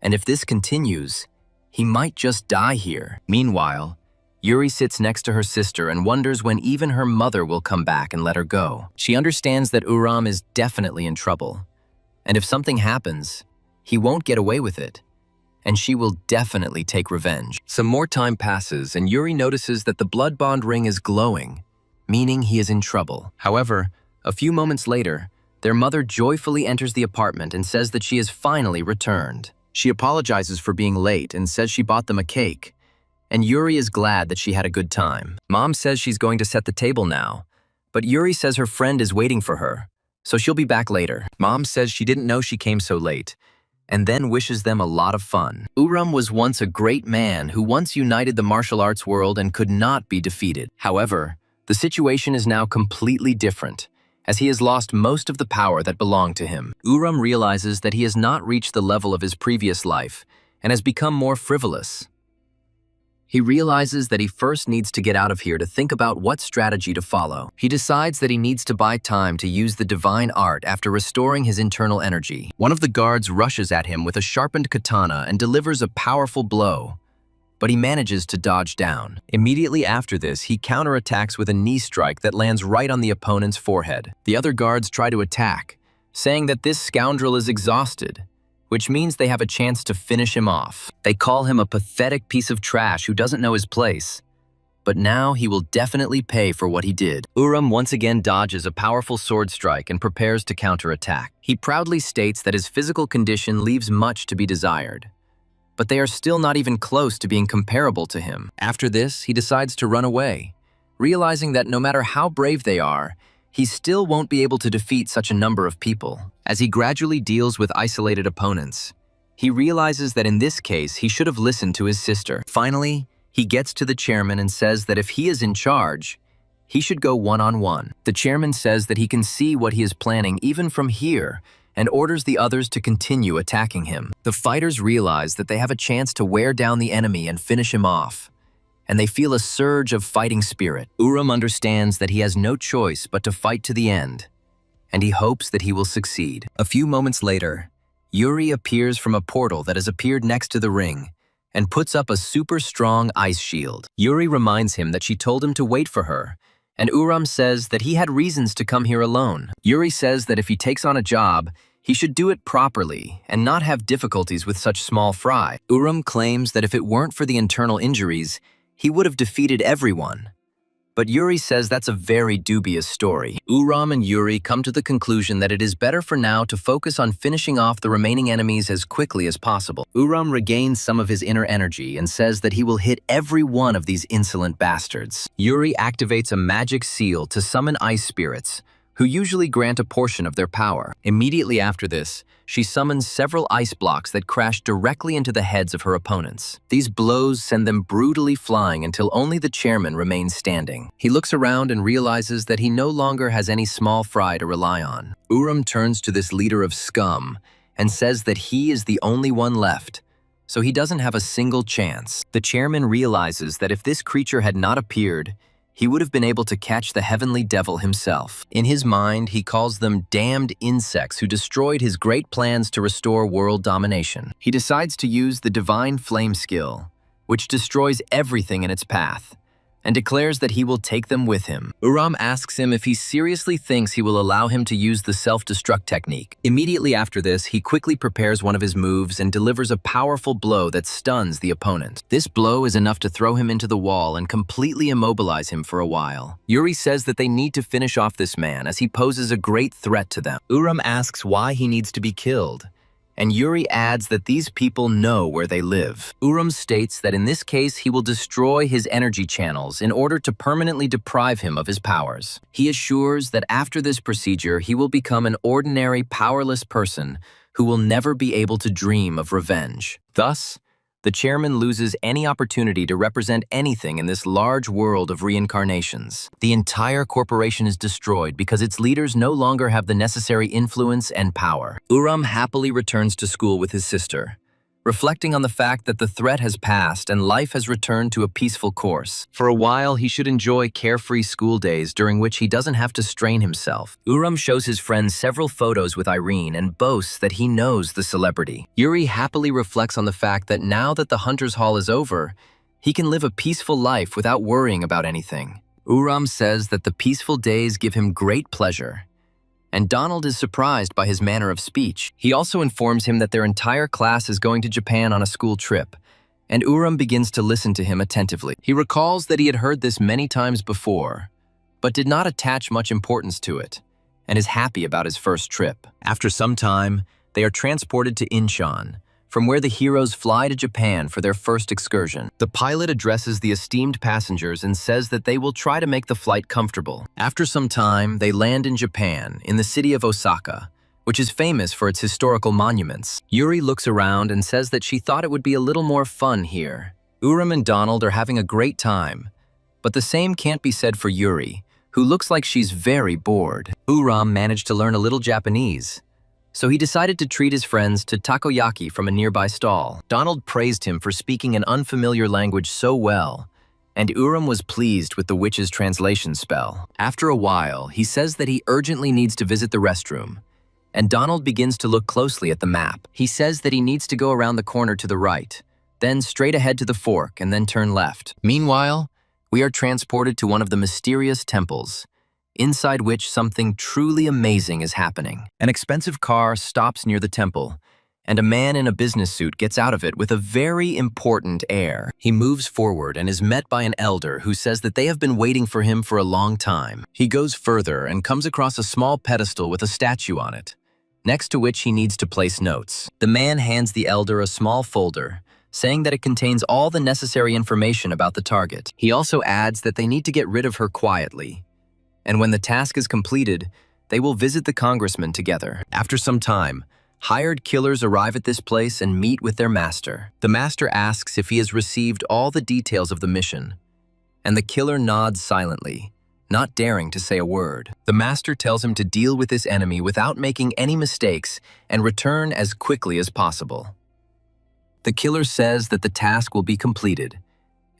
and if this continues, he might just die here. Meanwhile, Yuri sits next to her sister and wonders when even her mother will come back and let her go. She understands that Uram is definitely in trouble, and if something happens, he won't get away with it, and she will definitely take revenge. Some more time passes, and Yuri notices that the blood bond ring is glowing, meaning he is in trouble. However, a few moments later, their mother joyfully enters the apartment and says that she has finally returned. She apologizes for being late and says she bought them a cake, and Yuri is glad that she had a good time. Mom says she's going to set the table now, but Yuri says her friend is waiting for her, so she'll be back later. Mom says she didn't know she came so late, and then wishes them a lot of fun. Uram was once a great man who once united the martial arts world and could not be defeated. However, the situation is now completely different, as he has lost most of the power that belonged to him. Uram realizes that he has not reached the level of his previous life and has become more frivolous. He realizes that he first needs to get out of here to think about what strategy to follow. He decides that he needs to buy time to use the divine art after restoring his internal energy. One of the guards rushes at him with a sharpened katana and delivers a powerful blow, but he manages to dodge down. Immediately after this, he counterattacks with a knee strike that lands right on the opponent's forehead. The other guards try to attack, saying that this scoundrel is exhausted, which means they have a chance to finish him off. They call him a pathetic piece of trash who doesn't know his place, but now he will definitely pay for what he did. Uram once again dodges a powerful sword strike and prepares to counterattack. He proudly states that his physical condition leaves much to be desired, but they are still not even close to being comparable to him. After this, he decides to run away, realizing that no matter how brave they are, he still won't be able to defeat such a number of people. As he gradually deals with isolated opponents, he realizes that in this case, he should have listened to his sister. Finally, he gets to the chairman and says that if he is in charge, he should go one-on-one. The chairman says that he can see what he is planning even from here and orders the others to continue attacking him. The fighters realize that they have a chance to wear down the enemy and finish him off, and they feel a surge of fighting spirit. Uram understands that he has no choice but to fight to the end, and he hopes that he will succeed. A few moments later, Yuri appears from a portal that has appeared next to the ring and puts up a super strong ice shield. Yuri reminds him that she told him to wait for her, and Uram says that he had reasons to come here alone. Yuri says that if he takes on a job, he should do it properly and not have difficulties with such small fry. Uram claims that if it weren't for the internal injuries, he would have defeated everyone. But Yuri says that's a very dubious story. Uram and Yuri come to the conclusion that it is better for now to focus on finishing off the remaining enemies as quickly as possible. Uram regains some of his inner energy and says that he will hit every one of these insolent bastards. Yuri activates a magic seal to summon ice spirits, who usually grant a portion of their power. Immediately after this, she summons several ice blocks that crash directly into the heads of her opponents. These blows send them brutally flying until only the chairman remains standing. He looks around and realizes that he no longer has any small fry to rely on. Uram turns to this leader of scum and says that he is the only one left, so he doesn't have a single chance. The chairman realizes that if this creature had not appeared, he would have been able to catch the heavenly devil himself. In his mind, he calls them damned insects who destroyed his great plans to restore world domination. He decides to use the divine flame skill, which destroys everything in its path, and declares that he will take them with him. Uram asks him if he seriously thinks he will allow him to use the self-destruct technique. Immediately after this, he quickly prepares one of his moves and delivers a powerful blow that stuns the opponent. This blow is enough to throw him into the wall and completely immobilize him for a while. Yuri says that they need to finish off this man as he poses a great threat to them. Uram asks why he needs to be killed, and Yuri adds that these people know where they live. Uram states that in this case he will destroy his energy channels in order to permanently deprive him of his powers. He assures that after this procedure he will become an ordinary, powerless person who will never be able to dream of revenge. Thus, the chairman loses any opportunity to represent anything in this large world of reincarnations. The entire corporation is destroyed because its leaders no longer have the necessary influence and power. Uram happily returns to school with his sister, reflecting on the fact that the threat has passed and life has returned to a peaceful course. For a while, he should enjoy carefree school days during which he doesn't have to strain himself. Uram shows his friends several photos with Irene and boasts that he knows the celebrity. Yuri happily reflects on the fact that now that the Hunter's Hall is over, he can live a peaceful life without worrying about anything. Uram says that the peaceful days give him great pleasure, and Donald is surprised by his manner of speech. He also informs him that their entire class is going to Japan on a school trip, and Uram begins to listen to him attentively. He recalls that he had heard this many times before, but did not attach much importance to it, and is happy about his first trip. After some time, they are transported to Incheon, from where the heroes fly to Japan for their first excursion. The pilot addresses the esteemed passengers and says that they will try to make the flight comfortable. After some time, they land in Japan, in the city of Osaka, which is famous for its historical monuments. Yuri looks around and says that she thought it would be a little more fun here. Uram and Donald are having a great time, but the same can't be said for Yuri, who looks like she's very bored. Uram managed to learn a little Japanese, so he decided to treat his friends to takoyaki from a nearby stall. Donald praised him for speaking an unfamiliar language so well, and Uram was pleased with the witch's translation spell. After a while, he says that he urgently needs to visit the restroom, and Donald begins to look closely at the map. He says that he needs to go around the corner to the right, then straight ahead to the fork, and then turn left. Meanwhile, we are transported to one of the mysterious temples, inside which something truly amazing is happening. An expensive car stops near the temple, and a man in a business suit gets out of it with a very important air. He moves forward and is met by an elder who says that they have been waiting for him for a long time. He goes further and comes across a small pedestal with a statue on it, next to which he needs to place notes. The man hands the elder a small folder, saying that it contains all the necessary information about the target. He also adds that they need to get rid of her quietly, and when the task is completed, they will visit the congressman together. After some time, hired killers arrive at this place and meet with their master. The master asks if he has received all the details of the mission, and the killer nods silently, not daring to say a word. The master tells him to deal with this enemy without making any mistakes and return as quickly as possible. The killer says that the task will be completed,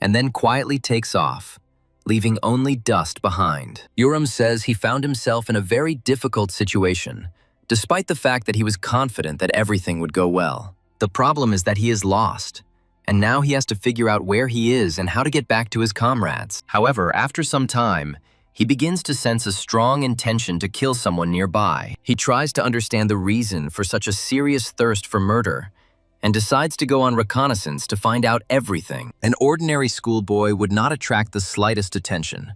and then quietly takes off, leaving only dust behind. Uram says he found himself in a very difficult situation, despite the fact that he was confident that everything would go well. The problem is that he is lost, and now he has to figure out where he is and how to get back to his comrades. However, after some time, he begins to sense a strong intention to kill someone nearby. He tries to understand the reason for such a serious thirst for murder, and decides to go on reconnaissance to find out everything. An ordinary schoolboy would not attract the slightest attention.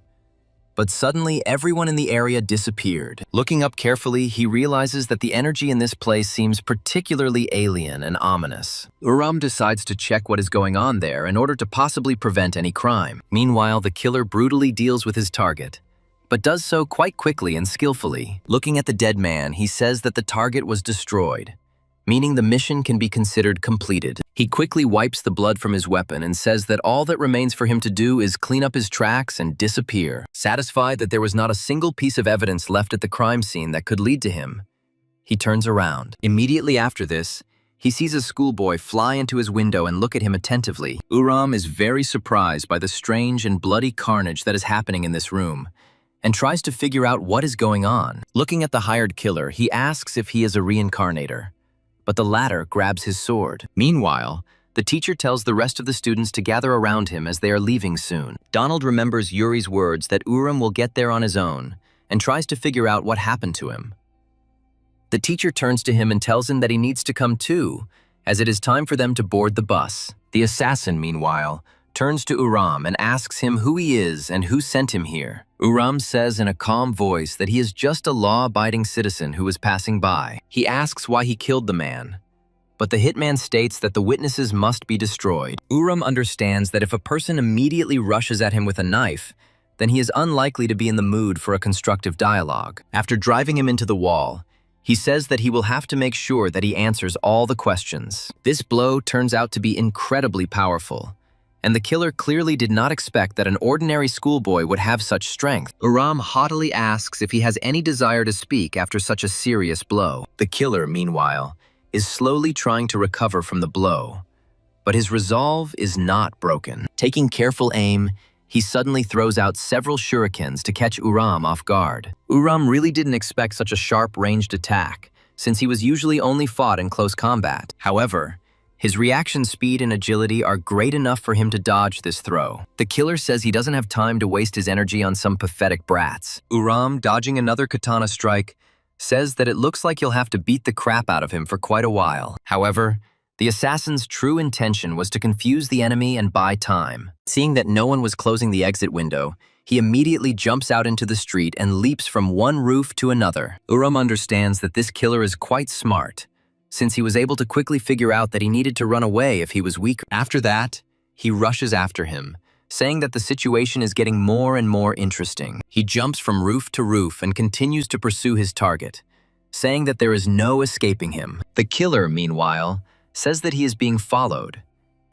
But suddenly, everyone in the area disappeared. Looking up carefully, he realizes that the energy in this place seems particularly alien and ominous. Uram decides to check what is going on there in order to possibly prevent any crime. Meanwhile, the killer brutally deals with his target, but does so quite quickly and skillfully. Looking at the dead man, he says that the target was destroyed, meaning the mission can be considered completed. He quickly wipes the blood from his weapon and says that all that remains for him to do is clean up his tracks and disappear. Satisfied that there was not a single piece of evidence left at the crime scene that could lead to him, he turns around. Immediately after this, he sees a schoolboy fly into his window and look at him attentively. Uram is very surprised by the strange and bloody carnage that is happening in this room, and tries to figure out what is going on. Looking at the hired killer, he asks if he is a reincarnator, but the latter grabs his sword. Meanwhile, the teacher tells the rest of the students to gather around him as they are leaving soon. Donald remembers Yuri's words that Uram will get there on his own and tries to figure out what happened to him. The teacher turns to him and tells him that he needs to come too, as it is time for them to board the bus. The assassin, meanwhile, turns to Uram and asks him who he is and who sent him here. Uram says in a calm voice that he is just a law-abiding citizen who was passing by. He asks why he killed the man, but the hitman states that the witnesses must be destroyed. Uram understands that if a person immediately rushes at him with a knife, then he is unlikely to be in the mood for a constructive dialogue. After driving him into the wall, he says that he will have to make sure that he answers all the questions. This blow turns out to be incredibly powerful, and the killer clearly did not expect that an ordinary schoolboy would have such strength. Uram haughtily asks if he has any desire to speak after such a serious blow. The killer, meanwhile, is slowly trying to recover from the blow, but his resolve is not broken. Taking careful aim, he suddenly throws out several shurikens to catch Uram off guard. Uram really didn't expect such a sharp ranged attack, since he was usually only fought in close combat. However, his reaction speed and agility are great enough for him to dodge this throw. The killer says he doesn't have time to waste his energy on some pathetic brats. Uram, dodging another katana strike, says that it looks like he'll have to beat the crap out of him for quite a while. However, the assassin's true intention was to confuse the enemy and buy time. Seeing that no one was closing the exit window, he immediately jumps out into the street and leaps from one roof to another. Uram understands that this killer is quite smart, since he was able to quickly figure out that he needed to run away if he was weaker. After that, he rushes after him, saying that the situation is getting more and more interesting. He jumps from roof to roof and continues to pursue his target, saying that there is no escaping him. The killer, meanwhile, says that he is being followed,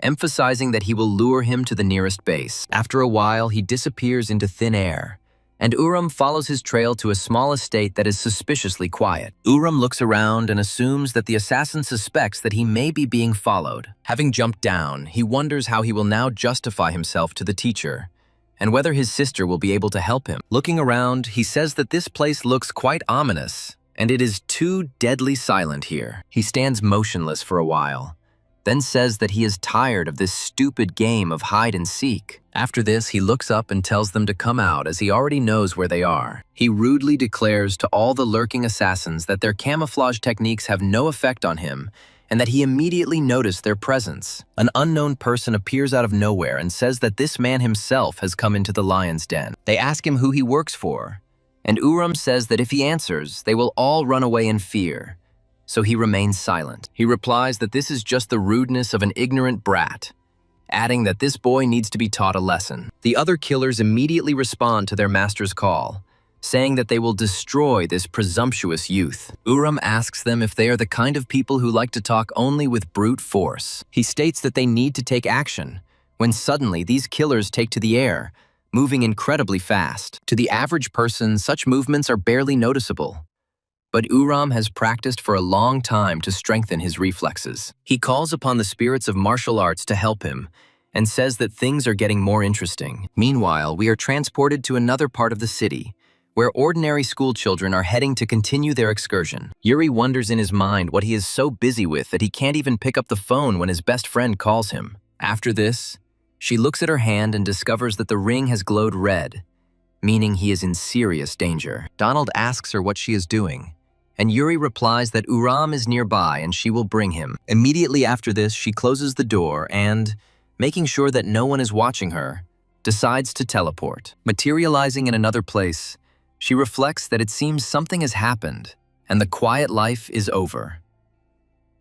emphasizing that he will lure him to the nearest base. After a while, he disappears into thin air, and Uram follows his trail to a small estate that is suspiciously quiet. Uram looks around and assumes that the assassin suspects that he may be being followed. Having jumped down, he wonders how he will now justify himself to the teacher, and whether his sister will be able to help him. Looking around, he says that this place looks quite ominous, and it is too deadly silent here. He stands motionless for a while, then says that he is tired of this stupid game of hide and seek. After this, he looks up and tells them to come out as he already knows where they are. He rudely declares to all the lurking assassins that their camouflage techniques have no effect on him and that he immediately noticed their presence. An unknown person appears out of nowhere and says that this man himself has come into the lion's den. They ask him who he works for, and Uram says that if he answers, they will all run away in fear. So he remains silent. He replies that this is just the rudeness of an ignorant brat, adding that this boy needs to be taught a lesson. The other killers immediately respond to their master's call, saying that they will destroy this presumptuous youth. Uram asks them if they are the kind of people who like to talk only with brute force. He states that they need to take action, when suddenly these killers take to the air, moving incredibly fast. To the average person, such movements are barely noticeable, but Uram has practiced for a long time to strengthen his reflexes. He calls upon the spirits of martial arts to help him and says that things are getting more interesting. Meanwhile, we are transported to another part of the city, where ordinary school children are heading to continue their excursion. Yuri wonders in his mind what he is so busy with that he can't even pick up the phone when his best friend calls him. After this, she looks at her hand and discovers that the ring has glowed red, meaning he is in serious danger. Donald asks her what she is doing, and Yuri replies that Uram is nearby and she will bring him. Immediately after this, she closes the door and, making sure that no one is watching her, decides to teleport. Materializing in another place, she reflects that it seems something has happened and the quiet life is over.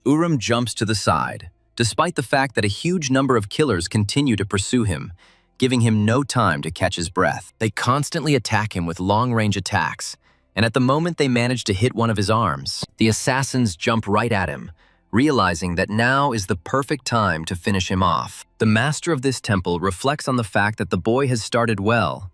Uram jumps to the side, despite the fact that a huge number of killers continue to pursue him, giving him no time to catch his breath. They constantly attack him with long-range attacks, and at the moment they manage to hit one of his arms, the assassins jump right at him, realizing that now is the perfect time to finish him off. The master of this temple reflects on the fact that the boy has started well,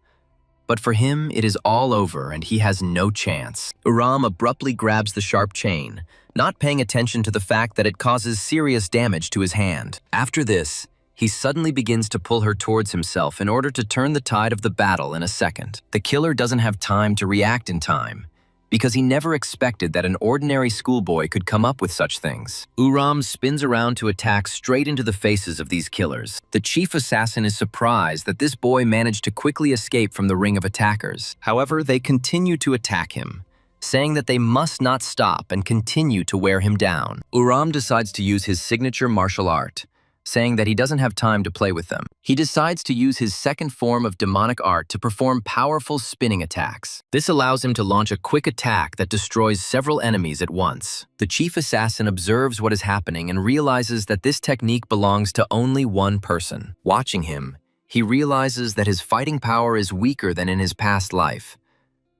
but for him it is all over and he has no chance. Uram abruptly grabs the sharp chain, not paying attention to the fact that it causes serious damage to his hand. After this, he suddenly begins to pull her towards himself in order to turn the tide of the battle in a second. The killer doesn't have time to react in time, because he never expected that an ordinary schoolboy could come up with such things. Uram spins around to attack straight into the faces of these killers. The chief assassin is surprised that this boy managed to quickly escape from the ring of attackers. However, they continue to attack him, saying that they must not stop and continue to wear him down. Uram decides to use his signature martial art, saying that he doesn't have time to play with them. He decides to use his second form of demonic art to perform powerful spinning attacks. This allows him to launch a quick attack that destroys several enemies at once. The chief assassin observes what is happening and realizes that this technique belongs to only one person. Watching him, he realizes that his fighting power is weaker than in his past life,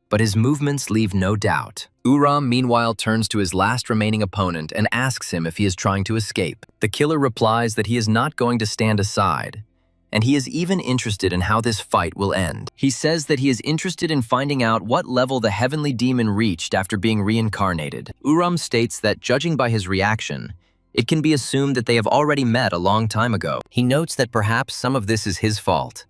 but his movements leave no doubt. Uram meanwhile turns to his last remaining opponent and asks him if he is trying to escape. The killer replies that he is not going to stand aside, and he is even interested in how this fight will end. He says that he is interested in finding out what level the heavenly demon reached after being reincarnated. Uram states that, judging by his reaction, it can be assumed that they have already met a long time ago. He notes that perhaps some of this is his fault,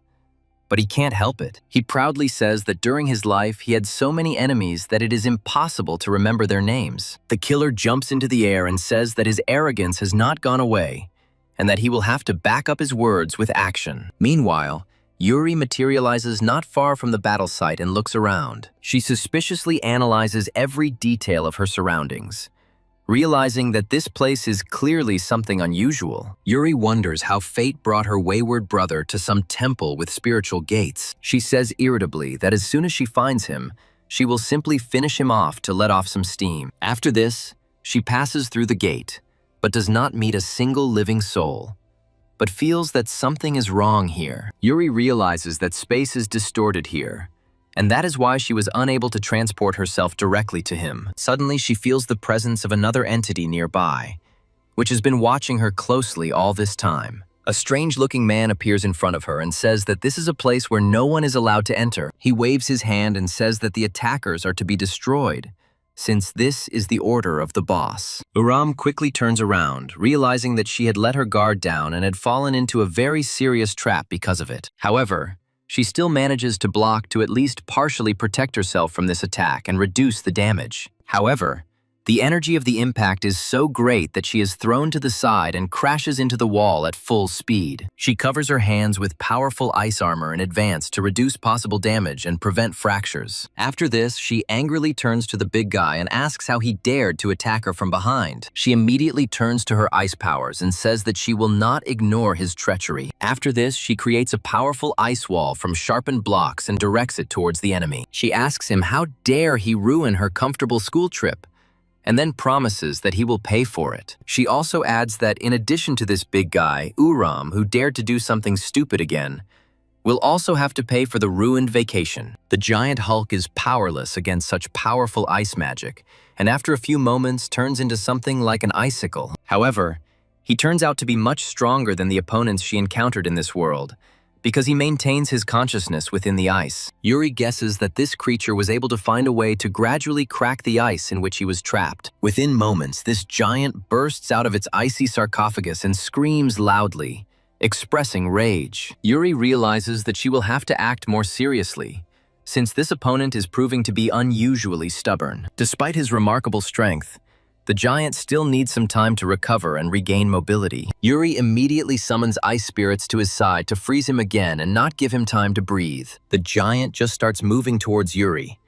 but he can't help it. He proudly says that during his life he had so many enemies that it is impossible to remember their names. The killer jumps into the air and says that his arrogance has not gone away and that he will have to back up his words with action. Meanwhile, Yuri materializes not far from the battle site and looks around. She suspiciously analyzes every detail of her surroundings, realizing that this place is clearly something unusual. Yuri wonders how fate brought her wayward brother to some temple with spiritual gates. She says irritably that as soon as she finds him, she will simply finish him off to let off some steam. After this, she passes through the gate, but does not meet a single living soul, but feels that something is wrong here. Yuri realizes that space is distorted here, and that is why she was unable to transport herself directly to him. Suddenly, she feels the presence of another entity nearby, which has been watching her closely all this time. A strange-looking man appears in front of her and says that this is a place where no one is allowed to enter. He waves his hand and says that the attackers are to be destroyed, since this is the order of the boss. Uram quickly turns around, realizing that she had let her guard down and had fallen into a very serious trap because of it. However, she still manages to block to at least partially protect herself from this attack and reduce the damage. However, the energy of the impact is so great that she is thrown to the side and crashes into the wall at full speed. She covers her hands with powerful ice armor in advance to reduce possible damage and prevent fractures. After this, she angrily turns to the big guy and asks how he dared to attack her from behind. She immediately turns to her ice powers and says that she will not ignore his treachery. After this, she creates a powerful ice wall from sharpened blocks and directs it towards the enemy. She asks him how dare he ruin her comfortable school trip, and then promises that he will pay for it. She also adds that in addition to this big guy, Uram, who dared to do something stupid again, will also have to pay for the ruined vacation. The giant Hulk is powerless against such powerful ice magic, and after a few moments turns into something like an icicle. However, he turns out to be much stronger than the opponents she encountered in this world, because he maintains his consciousness within the ice. Yuri guesses that this creature was able to find a way to gradually crack the ice in which he was trapped. Within moments, this giant bursts out of its icy sarcophagus and screams loudly, expressing rage. Yuri realizes that she will have to act more seriously, since this opponent is proving to be unusually stubborn. Despite his remarkable strength, the giant still needs some time to recover and regain mobility. Yuri immediately summons ice spirits to his side to freeze him again and not give him time to breathe. The giant just starts moving towards Yuri,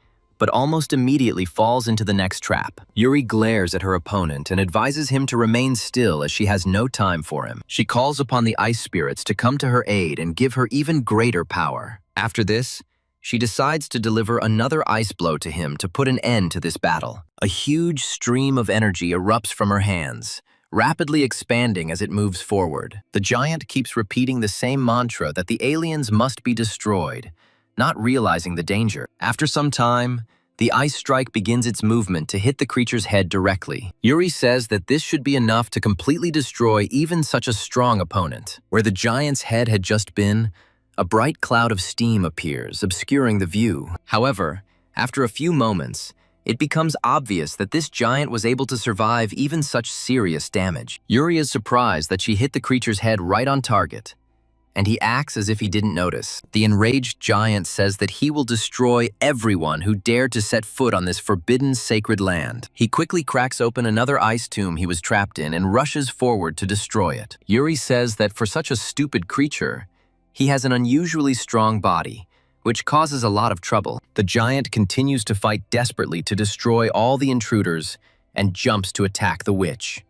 but almost immediately falls into the next trap. Yuri glares at her opponent and advises him to remain still as she has no time for him. She calls upon the ice spirits to come to her aid and give her even greater power. After this, she decides to deliver another ice blow to him to put an end to this battle. A huge stream of energy erupts from her hands, rapidly expanding as it moves forward. The giant keeps repeating the same mantra that the aliens must be destroyed, not realizing the danger. After some time, the ice strike begins its movement to hit the creature's head directly. Yuri says that this should be enough to completely destroy even such a strong opponent. Where the giant's head had just been, a bright cloud of steam appears, obscuring the view. However, after a few moments, it becomes obvious that this giant was able to survive even such serious damage. Yuri is surprised that she hit the creature's head right on target, and he acts as if he didn't notice. The enraged giant says that he will destroy everyone who dared to set foot on this forbidden sacred land. He quickly cracks open another ice tomb he was trapped in and rushes forward to destroy it. Yuri says that for such a stupid creature, he has an unusually strong body, which causes a lot of trouble. The giant continues to fight desperately to destroy all the intruders and jumps to attack the witch.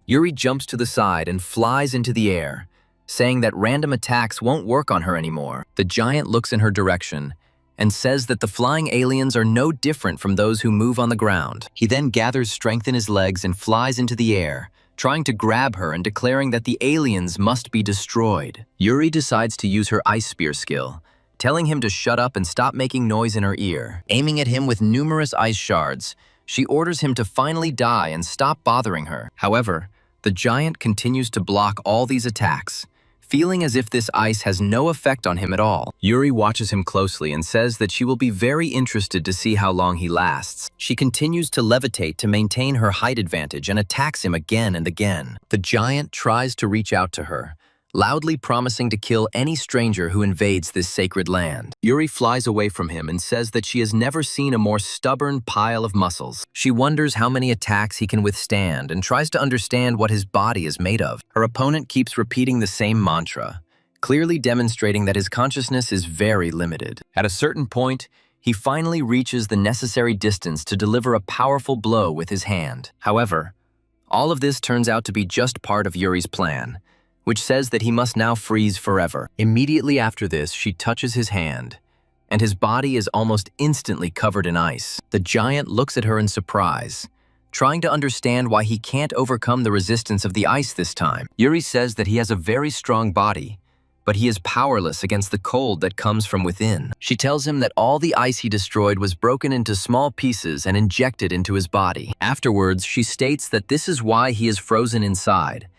Yuri jumps to the side and flies into the air, saying that random attacks won't work on her anymore. The giant looks in her direction and says that the flying aliens are no different from those who move on the ground. He then gathers strength in his legs and flies into the air, trying to grab her and declaring that the aliens must be destroyed. Yuri decides to use her ice spear skill, telling him to shut up and stop making noise in her ear. Aiming at him with numerous ice shards, she orders him to finally die and stop bothering her. However, the giant continues to block all these attacks, feeling as if this ice has no effect on him at all. Yuri watches him closely and says that she will be very interested to see how long he lasts. She continues to levitate to maintain her height advantage and attacks him again and again. The giant tries to reach out to her, loudly promising to kill any stranger who invades this sacred land. Yuri flies away from him and says that she has never seen a more stubborn pile of muscles. She wonders how many attacks he can withstand and tries to understand what his body is made of. Her opponent keeps repeating the same mantra, clearly demonstrating that his consciousness is very limited. At a certain point, he finally reaches the necessary distance to deliver a powerful blow with his hand. However, all of this turns out to be just part of Yuri's plan, which says that he must now freeze forever. Immediately after this, she touches his hand, and his body is almost instantly covered in ice. The giant looks at her in surprise, trying to understand why he can't overcome the resistance of the ice this time. Yuri says that he has a very strong body, but he is powerless against the cold that comes from within. She tells him that all the ice he destroyed was broken into small pieces and injected into his body. Afterwards, she states that this is why he is frozen inside,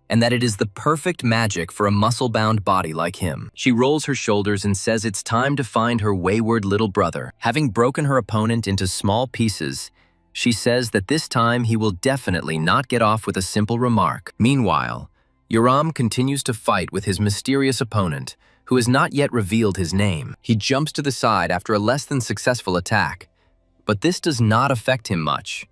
and that it is the perfect magic for a muscle-bound body like him. She rolls her shoulders and says it's time to find her wayward little brother. Having broken her opponent into small pieces, she says that this time he will definitely not get off with a simple remark. Meanwhile, Yoram continues to fight with his mysterious opponent, who has not yet revealed his name. He jumps to the side after a less than successful attack, but this does not affect him much,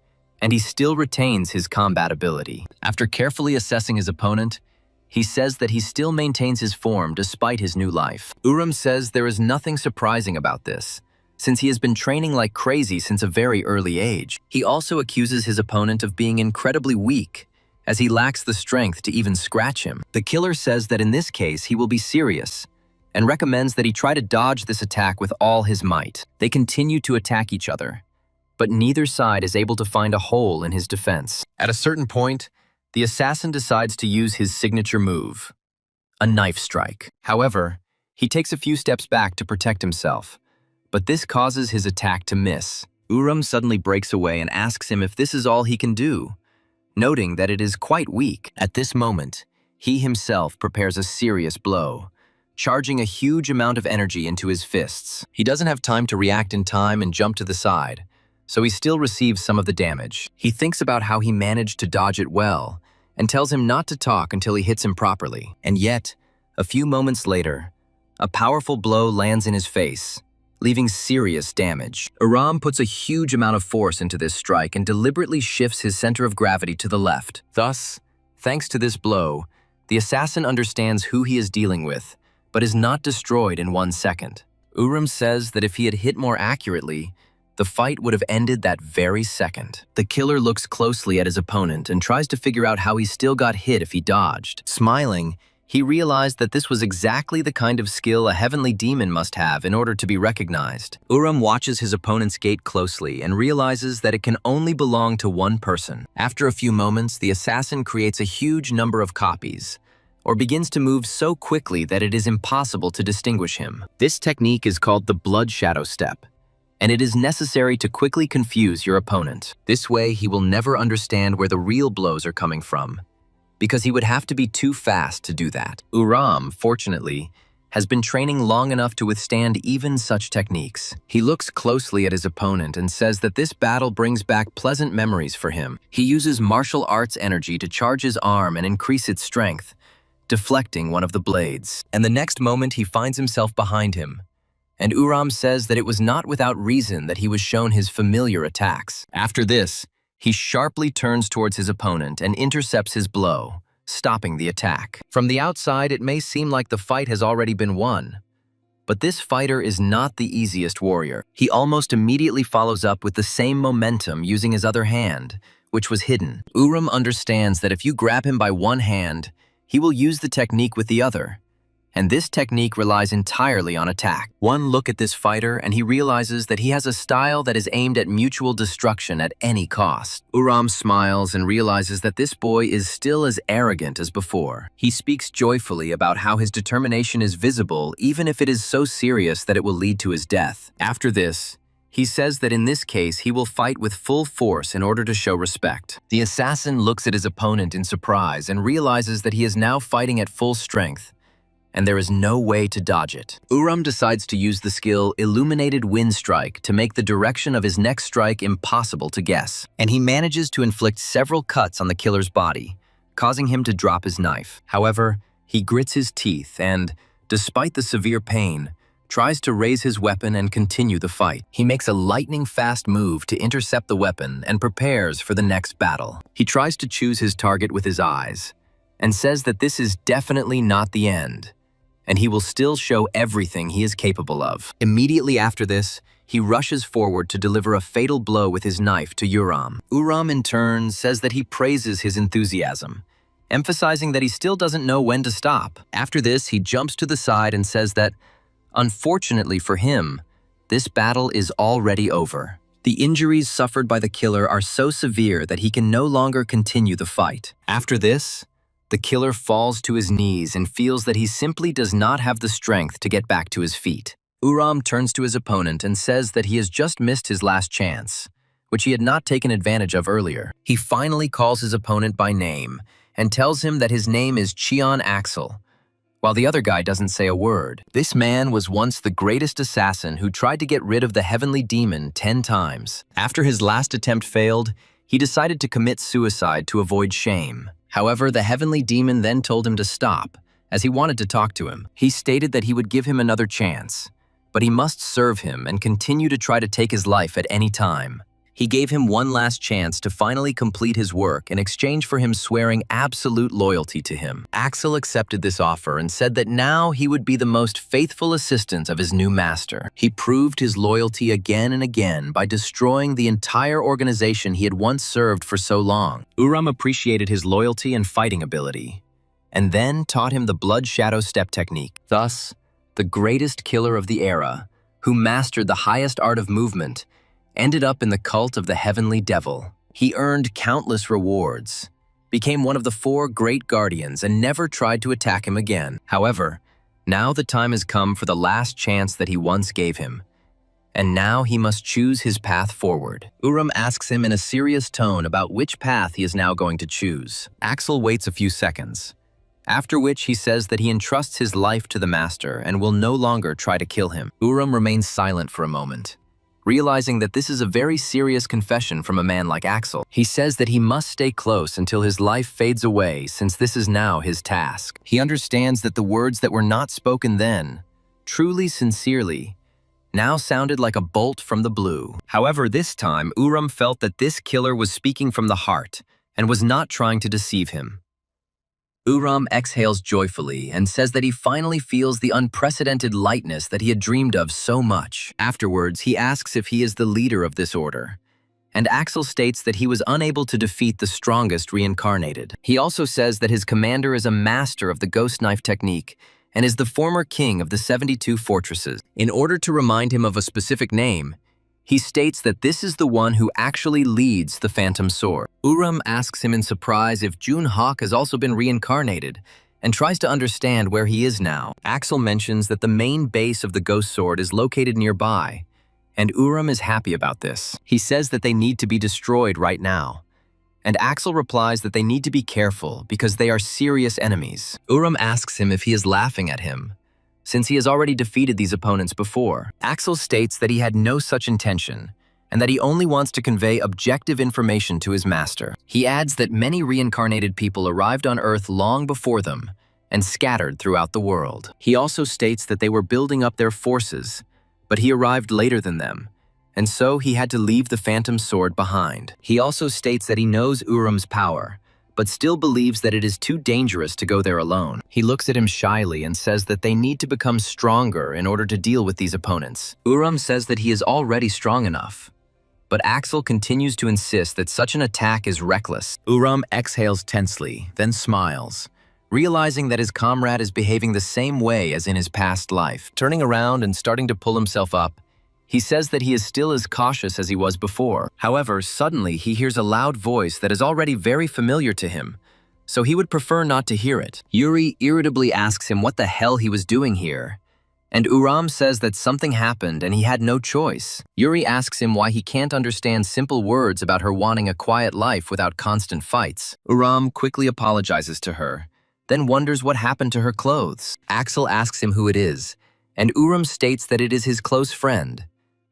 and he still retains his combat ability. After carefully assessing his opponent, he says that he still maintains his form despite his new life. Uram says there is nothing surprising about this, since he has been training like crazy since a very early age. He also accuses his opponent of being incredibly weak, as he lacks the strength to even scratch him. The killer says that in this case he will be serious, and recommends that he try to dodge this attack with all his might. They continue to attack each other, but neither side is able to find a hole in his defense. At a certain point, the assassin decides to use his signature move, a knife strike. However, he takes a few steps back to protect himself, but this causes his attack to miss. Uram suddenly breaks away and asks him if this is all he can do, noting that it is quite weak. At this moment, he himself prepares a serious blow, charging a huge amount of energy into his fists. He doesn't have time to react in time and jump to the side, so he still receives some of the damage. He thinks about how he managed to dodge it well, and tells him not to talk until he hits him properly. And yet, a few moments later, a powerful blow lands in his face, leaving serious damage. Uram puts a huge amount of force into this strike and deliberately shifts his center of gravity to the left. Thus, thanks to this blow, the assassin understands who he is dealing with, but is not destroyed in 1 second. Uram says that if he had hit more accurately, the fight would have ended that very second. The killer looks closely at his opponent and tries to figure out how he still got hit if he dodged. Smiling, he realized that this was exactly the kind of skill a heavenly demon must have in order to be recognized. Uram watches his opponent's gait closely and realizes that it can only belong to one person. After a few moments, the assassin creates a huge number of copies, or begins to move so quickly that it is impossible to distinguish him. This technique is called the blood shadow step, and it is necessary to quickly confuse your opponent. This way, he will never understand where the real blows are coming from, because he would have to be too fast to do that. Uram, fortunately, has been training long enough to withstand even such techniques. He looks closely at his opponent and says that this battle brings back pleasant memories for him. He uses martial arts energy to charge his arm and increase its strength, deflecting one of the blades. And the next moment he finds himself behind him, and Uram says that it was not without reason that he was shown his familiar attacks. After this, he sharply turns towards his opponent and intercepts his blow, stopping the attack. From the outside, it may seem like the fight has already been won, but this fighter is not the easiest warrior. He almost immediately follows up with the same momentum using his other hand, which was hidden. Uram understands that if you grab him by one hand, he will use the technique with the other, and this technique relies entirely on attack. One look at this fighter and he realizes that he has a style that is aimed at mutual destruction at any cost. Uram smiles and realizes that this boy is still as arrogant as before. He speaks joyfully about how his determination is visible even if it is so serious that it will lead to his death. After this, he says that in this case he will fight with full force in order to show respect. The assassin looks at his opponent in surprise and realizes that he is now fighting at full strength, and there is no way to dodge it. Uram decides to use the skill Illuminated Wind Strike to make the direction of his next strike impossible to guess, and he manages to inflict several cuts on the killer's body, causing him to drop his knife. However, he grits his teeth and, despite the severe pain, tries to raise his weapon and continue the fight. He makes a lightning-fast move to intercept the weapon and prepares for the next battle. He tries to choose his target with his eyes, and says that this is definitely not the end, and he will still show everything he is capable of. Immediately after this, he rushes forward to deliver a fatal blow with his knife to Uram. Uram, in turn, says that he praises his enthusiasm, emphasizing that he still doesn't know when to stop. After this, he jumps to the side and says that, unfortunately for him, this battle is already over. The injuries suffered by the killer are so severe that he can no longer continue the fight. After this, the killer falls to his knees and feels that he simply does not have the strength to get back to his feet. Uram turns to his opponent and says that he has just missed his last chance, which he had not taken advantage of earlier. He finally calls his opponent by name and tells him that his name is Cheon Axel, while the other guy doesn't say a word. This man was once the greatest assassin who tried to get rid of the heavenly demon 10 times. After his last attempt failed, he decided to commit suicide to avoid shame. However, the heavenly demon then told him to stop, as he wanted to talk to him. He stated that he would give him another chance, but he must serve him and continue to try to take his life at any time. He gave him one last chance to finally complete his work in exchange for him swearing absolute loyalty to him. Axel accepted this offer and said that now he would be the most faithful assistant of his new master. He proved his loyalty again and again by destroying the entire organization he had once served for so long. Uram appreciated his loyalty and fighting ability, and then taught him the blood shadow step technique. Thus, the greatest killer of the era, who mastered the highest art of movement, ended up in the cult of the heavenly devil. He earned countless rewards, became one of the 4 great guardians, and never tried to attack him again. However, now the time has come for the last chance that he once gave him, and now he must choose his path forward. Uram asks him in a serious tone about which path he is now going to choose. Axel waits a few seconds, after which he says that he entrusts his life to the master and will no longer try to kill him. Uram remains silent for a moment, realizing that this is a very serious confession from a man like Axel. He says that he must stay close until his life fades away, since this is now his task. He understands that the words that were not spoken then, truly sincerely, now sounded like a bolt from the blue. However, this time, Uram felt that this killer was speaking from the heart and was not trying to deceive him. Uram exhales joyfully and says that he finally feels the unprecedented lightness that he had dreamed of so much. Afterwards, he asks if he is the leader of this order, and Axel states that he was unable to defeat the strongest reincarnated. He also says that his commander is a master of the ghost knife technique and is the former king of the 72 fortresses. In order to remind him of a specific name, he states that this is the one who actually leads the Phantom Sword. Uram asks him in surprise if June Hawk has also been reincarnated and tries to understand where he is now. Axel mentions that the main base of the Ghost Sword is located nearby, and Uram is happy about this. He says that they need to be destroyed right now, and Axel replies that they need to be careful because they are serious enemies. Uram asks him if he is laughing at him, since he has already defeated these opponents before. Axel states that he had no such intention, and that he only wants to convey objective information to his master. He adds that many reincarnated people arrived on Earth long before them and scattered throughout the world. He also states that they were building up their forces, but he arrived later than them, and so he had to leave the Phantom Sword behind. He also states that he knows Uram's power, but still believes that it is too dangerous to go there alone. He looks at him shyly and says that they need to become stronger in order to deal with these opponents. Uram says that he is already strong enough, but Axel continues to insist that such an attack is reckless. Uram exhales tensely, then smiles, realizing that his comrade is behaving the same way as in his past life. Turning around and starting to pull himself up, he says that he is still as cautious as he was before. However, suddenly he hears a loud voice that is already very familiar to him, so he would prefer not to hear it. Yuri irritably asks him what the hell he was doing here, and Uram says that something happened and he had no choice. Yuri asks him why he can't understand simple words about her wanting a quiet life without constant fights. Uram quickly apologizes to her, then wonders what happened to her clothes. Axel asks him who it is, and Uram states that it is his close friend,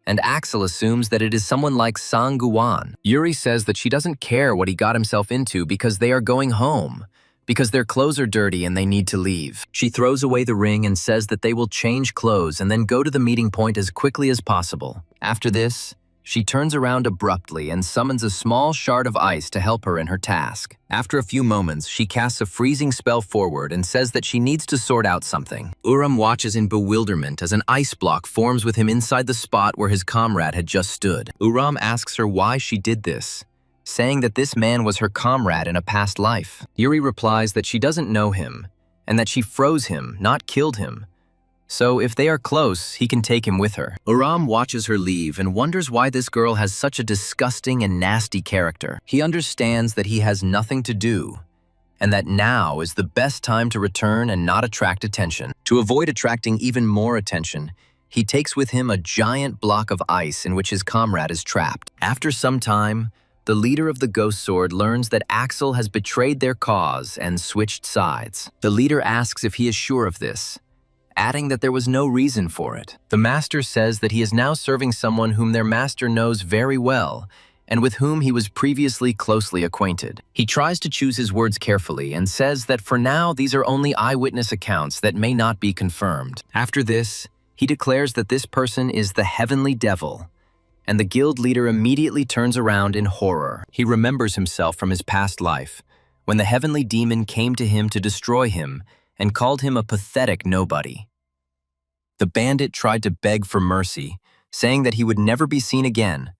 and Axel assumes that it is someone like Sang-guan. Yuri says that she doesn't care what he got himself into because they are going home, because their clothes are dirty and they need to leave. She throws away the ring and says that they will change clothes and then go to the meeting point as quickly as possible. After this, she turns around abruptly and summons a small shard of ice to help her in her task. After a few moments, she casts a freezing spell forward and says that she needs to sort out something. Uram watches in bewilderment as an ice block forms with him inside the spot where his comrade had just stood. Uram asks her why she did this, saying that this man was her comrade in a past life. Yuri replies that she doesn't know him, and that she froze him, not killed him. So if they are close, he can take him with her. Uram watches her leave and wonders why this girl has such a disgusting and nasty character. He understands that he has nothing to do, and that now is the best time to return and not attract attention. To avoid attracting even more attention, he takes with him a giant block of ice in which his comrade is trapped. After some time, the leader of the Ghost Sword learns that Axel has betrayed their cause and switched sides. The leader asks if he is sure of this, adding that there was no reason for it. The master says that he is now serving someone whom their master knows very well and with whom he was previously closely acquainted. He tries to choose his words carefully and says that for now these are only eyewitness accounts that may not be confirmed. After this, he declares that this person is the Heavenly Devil, and the guild leader immediately turns around in horror. He remembers himself from his past life, when the Heavenly Demon came to him to destroy him and called him a pathetic nobody. The bandit tried to beg for mercy, saying that he would never be seen again,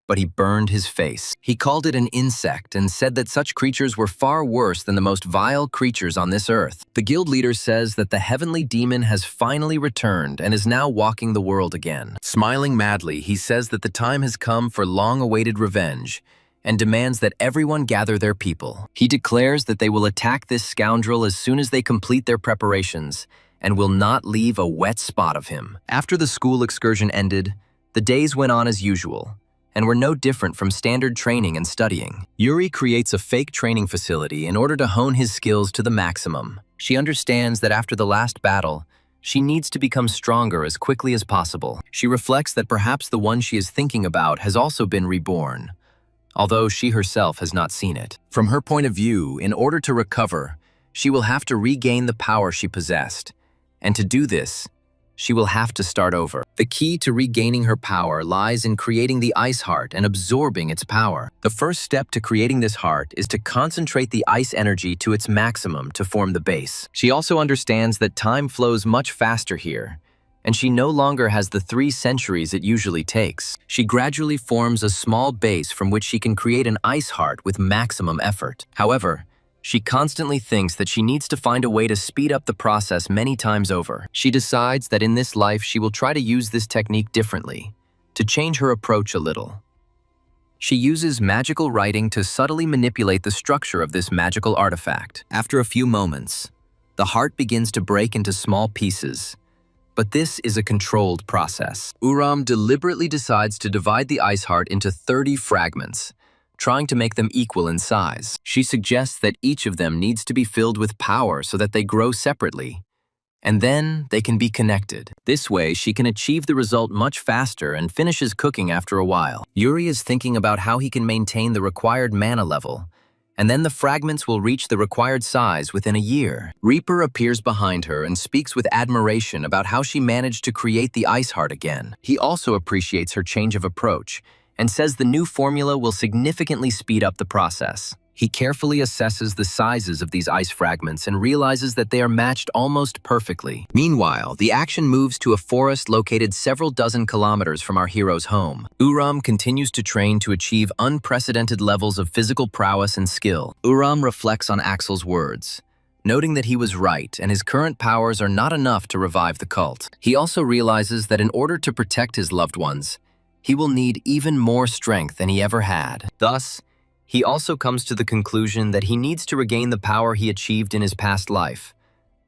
but he burned his face. He called it an insect and said that such creatures were far worse than the most vile creatures on this earth. The guild leader says that the Heavenly Demon has finally returned and is now walking the world again. Smiling madly, he says that the time has come for long-awaited revenge and demands that everyone gather their people. He declares that they will attack this scoundrel as soon as they complete their preparations and will not leave a wet spot of him. After the school excursion ended, the days went on as usual and were no different from standard training and studying. Yuri creates a fake training facility in order to hone his skills to the maximum. She understands that after the last battle, she needs to become stronger as quickly as possible. She reflects that perhaps the one she is thinking about has also been reborn, although she herself has not seen it. From her point of view, in order to recover, she will have to regain the power she possessed, and to do this, she will have to start over. The key to regaining her power lies in creating the ice heart and absorbing its power. The first step to creating this heart is to concentrate the ice energy to its maximum to form the base. She also understands that time flows much faster here, and she no longer has the 3 centuries it usually takes. She gradually forms a small base from which she can create an ice heart with maximum effort. However, she constantly thinks that she needs to find a way to speed up the process many times over. She decides that in this life she will try to use this technique differently, to change her approach a little. She uses magical writing to subtly manipulate the structure of this magical artifact. After a few moments, the heart begins to break into small pieces, but this is a controlled process. Uram deliberately decides to divide the ice heart into 30 fragments, trying to make them equal in size. She suggests that each of them needs to be filled with power so that they grow separately, and then they can be connected. This way, she can achieve the result much faster and finishes cooking after a while. Yuri is thinking about how he can maintain the required mana level, and then the fragments will reach the required size within a year. Reaper appears behind her and speaks with admiration about how she managed to create the ice heart again. He also appreciates her change of approach, and says the new formula will significantly speed up the process. He carefully assesses the sizes of these ice fragments and realizes that they are matched almost perfectly. Meanwhile, the action moves to a forest located several dozen kilometers from our hero's home. Uram continues to train to achieve unprecedented levels of physical prowess and skill. Uram reflects on Axel's words, noting that he was right and his current powers are not enough to revive the cult. He also realizes that in order to protect his loved ones, he will need even more strength than he ever had. Thus, he also comes to the conclusion that he needs to regain the power he achieved in his past life,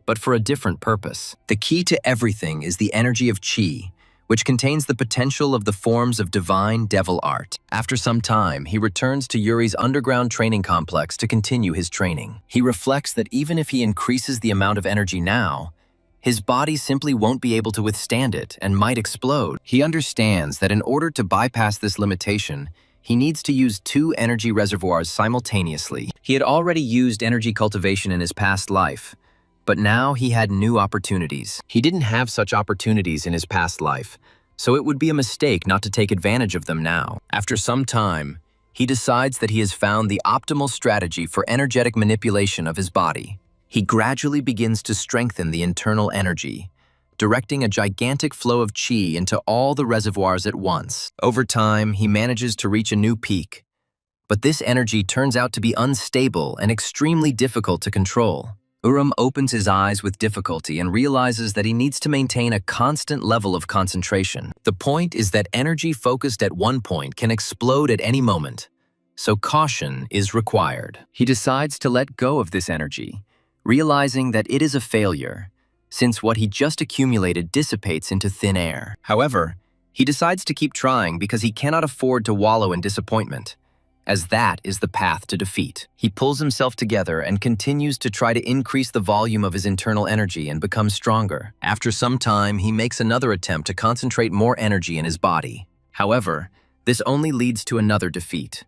but for a different purpose. The key to everything is the energy of Qi, which contains the potential of the forms of divine devil art. After some time, he returns to Yuri's underground training complex to continue his training. He reflects that even if he increases the amount of energy now, his body simply won't be able to withstand it and might explode. He understands that in order to bypass this limitation, he needs to use 2 energy reservoirs simultaneously. He had already used energy cultivation in his past life, but now he had new opportunities. He didn't have such opportunities in his past life, so it would be a mistake not to take advantage of them now. After some time, he decides that he has found the optimal strategy for energetic manipulation of his body. He gradually begins to strengthen the internal energy, directing a gigantic flow of Qi into all the reservoirs at once. Over time, he manages to reach a new peak, but this energy turns out to be unstable and extremely difficult to control. Uram opens his eyes with difficulty and realizes that he needs to maintain a constant level of concentration. The point is that energy focused at one point can explode at any moment, so caution is required. He decides to let go of this energy, realizing that it is a failure, since what he just accumulated dissipates into thin air. However, he decides to keep trying because he cannot afford to wallow in disappointment, as that is the path to defeat. He pulls himself together and continues to try to increase the volume of his internal energy and become stronger. After some time, he makes another attempt to concentrate more energy in his body. However, this only leads to another defeat,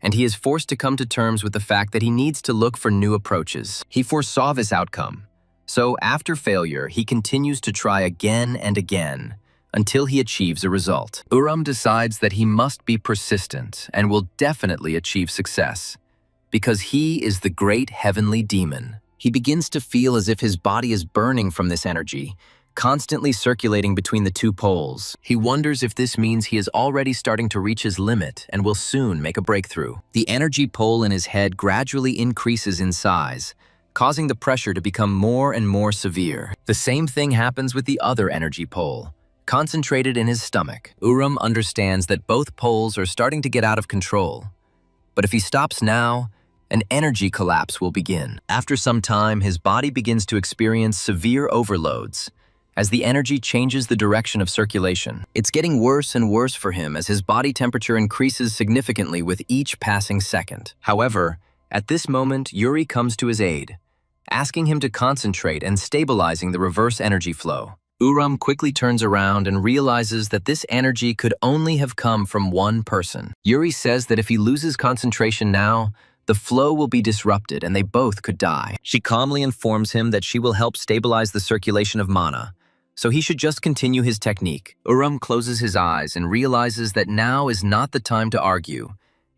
and he is forced to come to terms with the fact that he needs to look for new approaches. He foresaw this outcome, so after failure, he continues to try again and again until he achieves a result. Uram decides that he must be persistent and will definitely achieve success, because he is the great heavenly demon. He begins to feel as if his body is burning from this energy, constantly circulating between the 2 poles. He wonders if this means he is already starting to reach his limit and will soon make a breakthrough. The energy pole in his head gradually increases in size, causing the pressure to become more and more severe. The same thing happens with the other energy pole, concentrated in his stomach. Uram understands that both poles are starting to get out of control, but if he stops now, an energy collapse will begin. After some time, his body begins to experience severe overloads, as the energy changes the direction of circulation. It's getting worse and worse for him as his body temperature increases significantly with each passing second. However, at this moment, Yuri comes to his aid, asking him to concentrate and stabilizing the reverse energy flow. Uram quickly turns around and realizes that this energy could only have come from one person. Yuri says that if he loses concentration now, the flow will be disrupted and they both could die. She calmly informs him that she will help stabilize the circulation of mana, so he should just continue his technique. Uram closes his eyes and realizes that now is not the time to argue,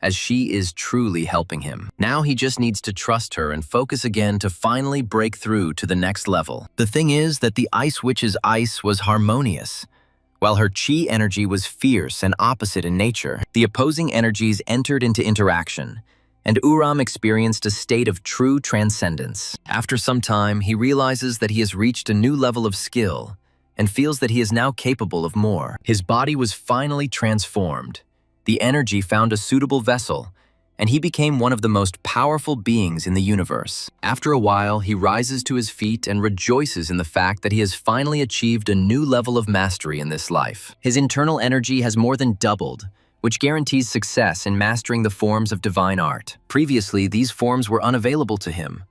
as she is truly helping him. Now he just needs to trust her and focus again to finally break through to the next level. The thing is that the Ice Witch's ice was harmonious, while her chi energy was fierce and opposite in nature. The opposing energies entered into interaction, and Uram experienced a state of true transcendence. After some time, he realizes that he has reached a new level of skill and feels that he is now capable of more. His body was finally transformed. The energy found a suitable vessel, and he became one of the most powerful beings in the universe. After a while, he rises to his feet and rejoices in the fact that he has finally achieved a new level of mastery in this life. His internal energy has more than doubled, which guarantees success in mastering the forms of divine art. Previously, these forms were unavailable to him,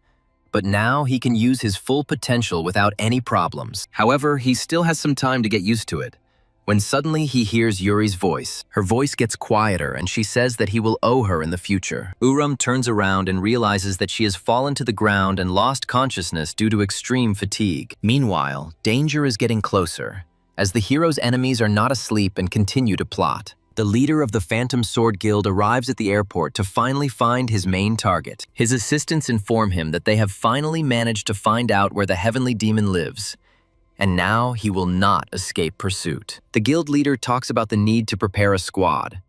but now he can use his full potential without any problems. However, he still has some time to get used to it, when suddenly he hears Yuri's voice. Her voice gets quieter and she says that he will owe her in the future. Uram turns around and realizes that she has fallen to the ground and lost consciousness due to extreme fatigue. Meanwhile, danger is getting closer, as the hero's enemies are not asleep and continue to plot. The leader of the Phantom Sword Guild arrives at the airport to finally find his main target. His assistants inform him that they have finally managed to find out where the heavenly demon lives, and now he will not escape pursuit. The guild leader talks about the need to prepare a squad,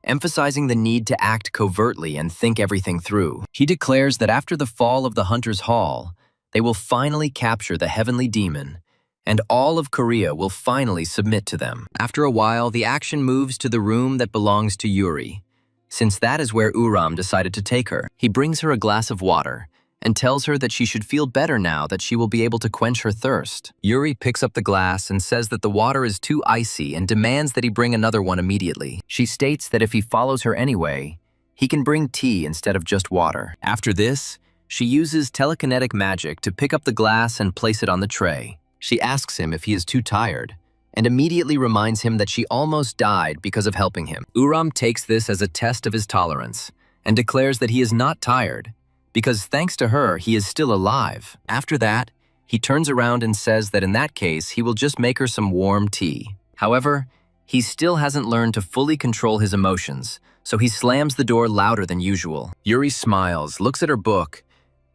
emphasizing the need to act covertly and think everything through. He declares that after the fall of the Hunter's Hall, they will finally capture the heavenly demon, and all of Korea will finally submit to them. After a while, the action moves to the room that belongs to Yuri, since that is where Uram decided to take her. He brings her a glass of water and tells her that she should feel better now that she will be able to quench her thirst. Yuri picks up the glass and says that the water is too icy and demands that he bring another one immediately. She states that if he follows her anyway, he can bring tea instead of just water. After this, she uses telekinetic magic to pick up the glass and place it on the tray. She asks him if he is too tired, and immediately reminds him that she almost died because of helping him. Uram takes this as a test of his tolerance, and declares that he is not tired, because thanks to her, he is still alive. After that, he turns around and says that in that case, he will just make her some warm tea. However, he still hasn't learned to fully control his emotions, so he slams the door louder than usual. Yuri smiles, looks at her book,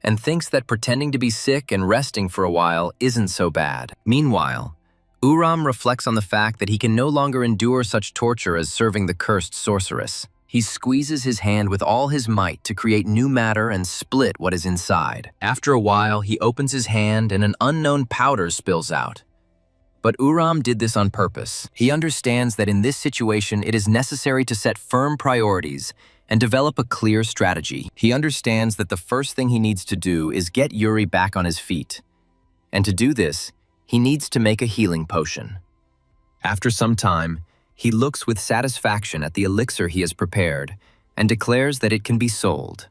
and thinks that pretending to be sick and resting for a while isn't so bad. Meanwhile, Uram reflects on the fact that he can no longer endure such torture as serving the cursed sorceress. He squeezes his hand with all his might to create new matter and split what is inside. After a while, he opens his hand and an unknown powder spills out. But Uram did this on purpose. He understands that in this situation it is necessary to set firm priorities and develop a clear strategy. He understands that the first thing he needs to do is get Yuri back on his feet. And to do this, he needs to make a healing potion. After some time, he looks with satisfaction at the elixir he has prepared and declares that it can be sold.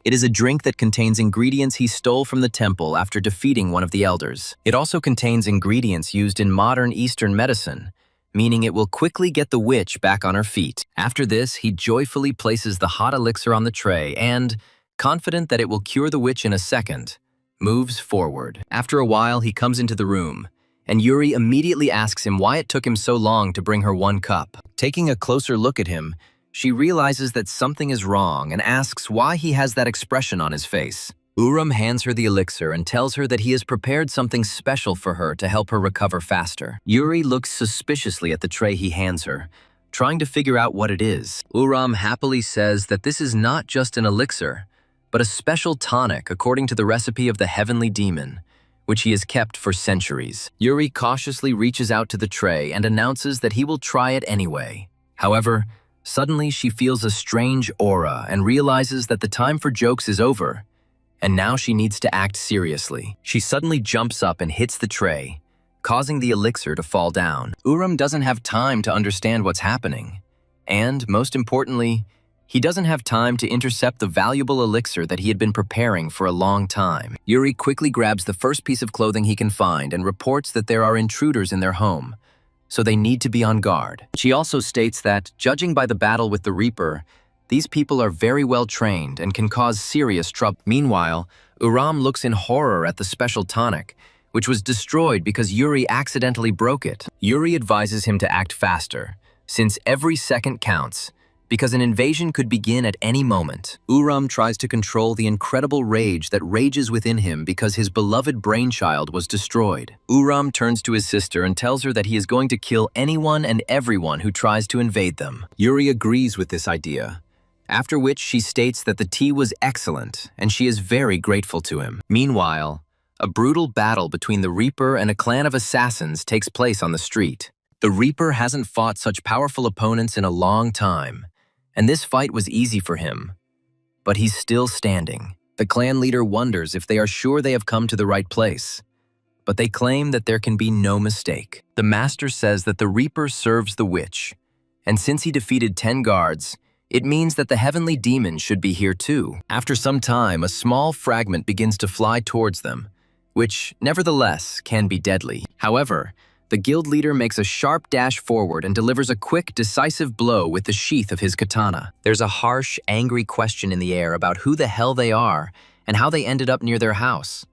It is a drink that contains ingredients he stole from the temple after defeating one of the elders. It also contains ingredients used in modern Eastern medicine, meaning it will quickly get the witch back on her feet. After this, he joyfully places the hot elixir on the tray and, confident that it will cure the witch in a second, moves forward. After a while, he comes into the room, and Yuri immediately asks him why it took him so long to bring her one cup. Taking a closer look at him, she realizes that something is wrong and asks why he has that expression on his face. Uram hands her the elixir and tells her that he has prepared something special for her to help her recover faster. Yuri looks suspiciously at the tray he hands her, trying to figure out what it is. Uram happily says that this is not just an elixir, but a special tonic according to the recipe of the heavenly demon, which he has kept for centuries. Yuri cautiously reaches out to the tray and announces that he will try it anyway. However, suddenly she feels a strange aura and realizes that the time for jokes is over, and now she needs to act seriously. She suddenly jumps up and hits the tray, causing the elixir to fall down. Uram doesn't have time to understand what's happening, and, most importantly, he doesn't have time to intercept the valuable elixir that he had been preparing for a long time. Yuri quickly grabs the first piece of clothing he can find and reports that there are intruders in their home, so they need to be on guard. She also states that, judging by the battle with the Reaper, these people are very well trained and can cause serious trouble. Meanwhile, Uram looks in horror at the special tonic, which was destroyed because Yuri accidentally broke it. Yuri advises him to act faster, since every second counts, because an invasion could begin at any moment. Uram tries to control the incredible rage that rages within him because his beloved brainchild was destroyed. Uram turns to his sister and tells her that he is going to kill anyone and everyone who tries to invade them. Yuri agrees with this idea, after which she states that the tea was excellent and she is very grateful to him. Meanwhile, a brutal battle between the Reaper and a clan of assassins takes place on the street. The Reaper hasn't fought such powerful opponents in a long time, and this fight was easy for him. But he's still standing. The clan leader wonders if they are sure they have come to the right place, but they claim that there can be no mistake. The master says that the Reaper serves the witch, and since he defeated 10 guards, it means that the heavenly demon should be here too. After some time, a small fragment begins to fly towards them, which, nevertheless, can be deadly. However, the guild leader makes a sharp dash forward and delivers a quick, decisive blow with the sheath of his katana. There's a harsh, angry question in the air about who the hell they are and how they ended up near their house.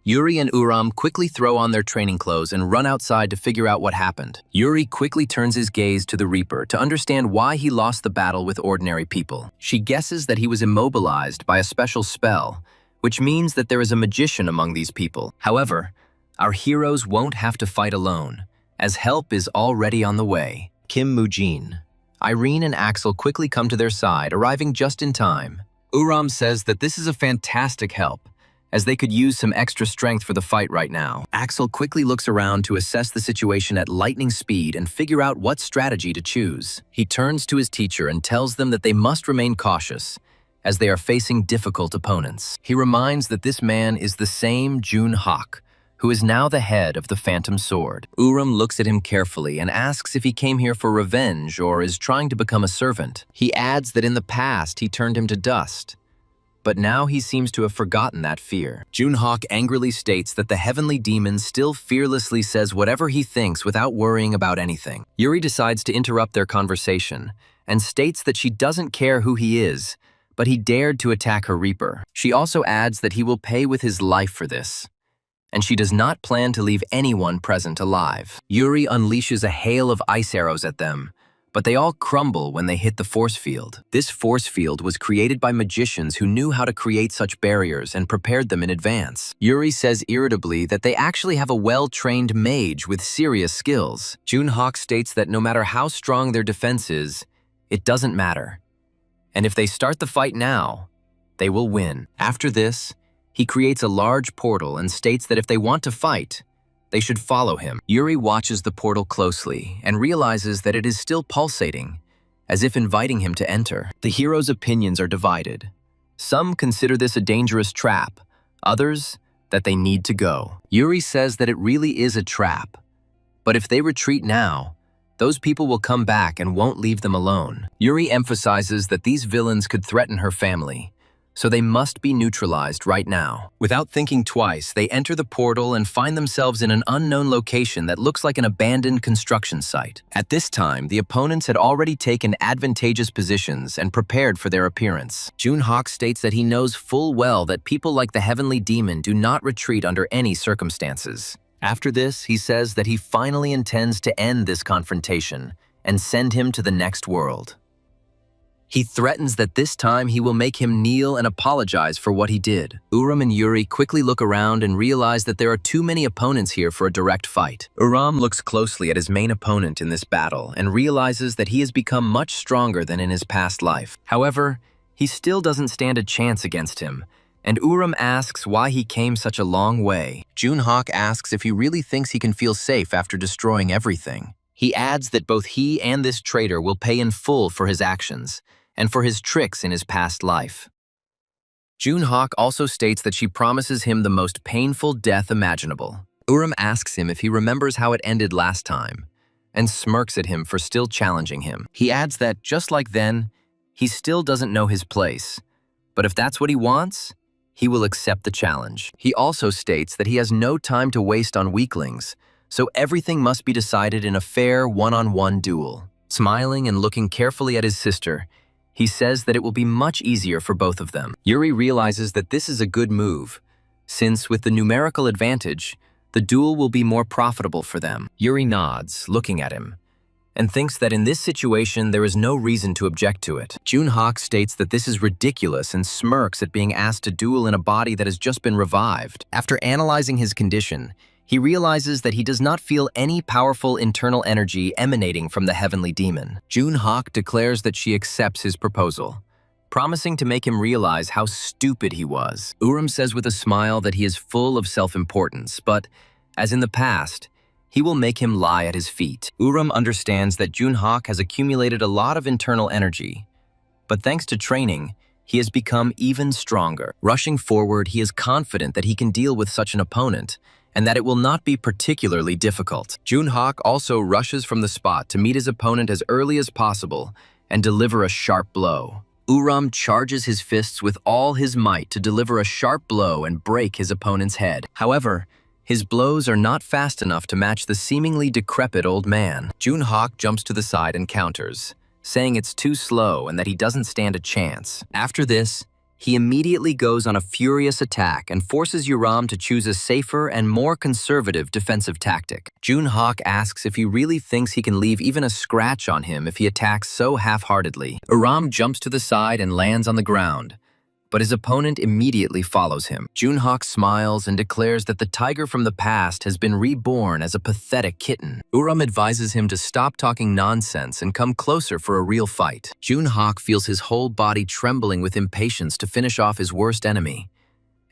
Yuri and Uram quickly throw on their training clothes and run outside to figure out what happened. Yuri quickly turns his gaze to the Reaper to understand why he lost the battle with ordinary people. She guesses that he was immobilized by a special spell, which means that there is a magician among these people. However, our heroes won't have to fight alone, as help is already on the way. Kim Mujin, Irene and Axel quickly come to their side, arriving just in time. Uram says that this is a fantastic help, as they could use some extra strength for the fight right now. Axel quickly looks around to assess the situation at lightning speed and figure out what strategy to choose. He turns to his teacher and tells them that they must remain cautious, as they are facing difficult opponents. He reminds that this man is the same Jun Hak, who is now the head of the Phantom Sword. Uram looks at him carefully and asks if he came here for revenge or is trying to become a servant. He adds that in the past he turned him to dust, but now he seems to have forgotten that fear. Junhak angrily states that the heavenly demon still fearlessly says whatever he thinks without worrying about anything. Yuri decides to interrupt their conversation and states that she doesn't care who he is, but he dared to attack her Reaper. She also adds that he will pay with his life for this, and she does not plan to leave anyone present alive. Yuri unleashes a hail of ice arrows at them, but they all crumble when they hit the force field. This force field was created by magicians who knew how to create such barriers and prepared them in advance. Yuri says irritably that they actually have a well-trained mage with serious skills. Junhak states that no matter how strong their defense is, it doesn't matter. And if they start the fight now, they will win. After this, he creates a large portal and states that if they want to fight, they should follow him. Yuri watches the portal closely and realizes that it is still pulsating, as if inviting him to enter. The hero's opinions are divided. Some consider this a dangerous trap, others that they need to go. Yuri says that it really is a trap, but if they retreat now, those people will come back and won't leave them alone. Yuri emphasizes that these villains could threaten her family, so they must be neutralized right now. Without thinking twice, they enter the portal and find themselves in an unknown location that looks like an abandoned construction site. At this time, the opponents had already taken advantageous positions and prepared for their appearance. Junhak states that he knows full well that people like the Heavenly Demon do not retreat under any circumstances. After this, he says that he finally intends to end this confrontation and send him to the next world. He threatens that this time he will make him kneel and apologize for what he did. Uram and Yuri quickly look around and realize that there are too many opponents here for a direct fight. Uram looks closely at his main opponent in this battle and realizes that he has become much stronger than in his past life. However, he still doesn't stand a chance against him, and Uram asks why he came such a long way. Junhak asks if he really thinks he can feel safe after destroying everything. He adds that both he and this traitor will pay in full for his actions, and for his tricks in his past life. Junhak also states that she promises him the most painful death imaginable. Uram asks him if he remembers how it ended last time, and smirks at him for still challenging him. He adds that, just like then, he still doesn't know his place, but if that's what he wants, he will accept the challenge. He also states that he has no time to waste on weaklings, so everything must be decided in a fair one-on-one duel. Smiling and looking carefully at his sister, he says that it will be much easier for both of them. Yuri realizes that this is a good move, since with the numerical advantage, the duel will be more profitable for them. Yuri nods, looking at him, and thinks that in this situation there is no reason to object to it. Junhak states that this is ridiculous and smirks at being asked to duel in a body that has just been revived. After analyzing his condition, he realizes that he does not feel any powerful internal energy emanating from the heavenly demon. Junhak declares that she accepts his proposal, promising to make him realize how stupid he was. Uram says with a smile that he is full of self-importance, but, as in the past, he will make him lie at his feet. Uram understands that Junhak has accumulated a lot of internal energy, but thanks to training, he has become even stronger. Rushing forward, he is confident that he can deal with such an opponent, and that it will not be particularly difficult. Junhak also rushes from the spot to meet his opponent as early as possible and deliver a sharp blow. Uram charges his fists with all his might to deliver a sharp blow and break his opponent's head. However, his blows are not fast enough to match the seemingly decrepit old man. Junhak jumps to the side and counters, saying it's too slow and that he doesn't stand a chance. After this, he immediately goes on a furious attack and forces Uram to choose a safer and more conservative defensive tactic. Junhak asks if he really thinks he can leave even a scratch on him if he attacks so half-heartedly. Uram jumps to the side and lands on the ground, but his opponent immediately follows him. Junhak smiles and declares that the tiger from the past has been reborn as a pathetic kitten. Uram advises him to stop talking nonsense and come closer for a real fight. Junhak feels his whole body trembling with impatience to finish off his worst enemy,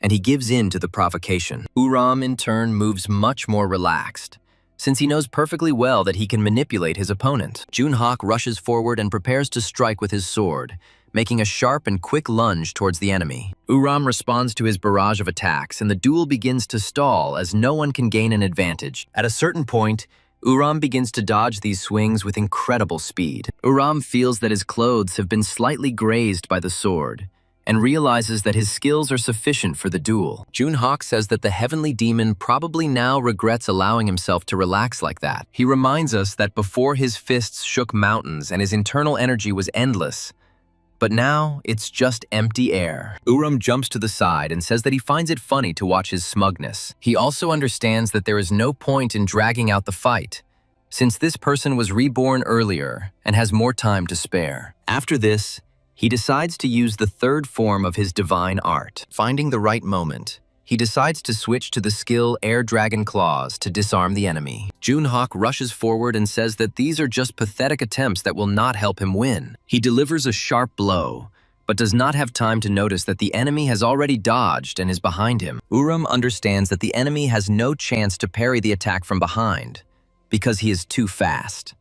and he gives in to the provocation. Uram, in turn, moves much more relaxed, since he knows perfectly well that he can manipulate his opponent. Junhak rushes forward and prepares to strike with his sword, making a sharp and quick lunge towards the enemy. Uram responds to his barrage of attacks, and the duel begins to stall as no one can gain an advantage. At a certain point, Uram begins to dodge these swings with incredible speed. Uram feels that his clothes have been slightly grazed by the sword, and realizes that his skills are sufficient for the duel. Junhak says that the heavenly demon probably now regrets allowing himself to relax like that. He reminds us that before his fists shook mountains and his internal energy was endless, but now it's just empty air. Uram jumps to the side and says that he finds it funny to watch his smugness. He also understands that there is no point in dragging out the fight, since this person was reborn earlier and has more time to spare. After this, he decides to use the third form of his divine art. Finding the right moment, he decides to switch to the skill Air Dragon Claws to disarm the enemy. Junhak rushes forward and says that these are just pathetic attempts that will not help him win. He delivers a sharp blow, but does not have time to notice that the enemy has already dodged and is behind him. Uram understands that the enemy has no chance to parry the attack from behind, because he is too fast.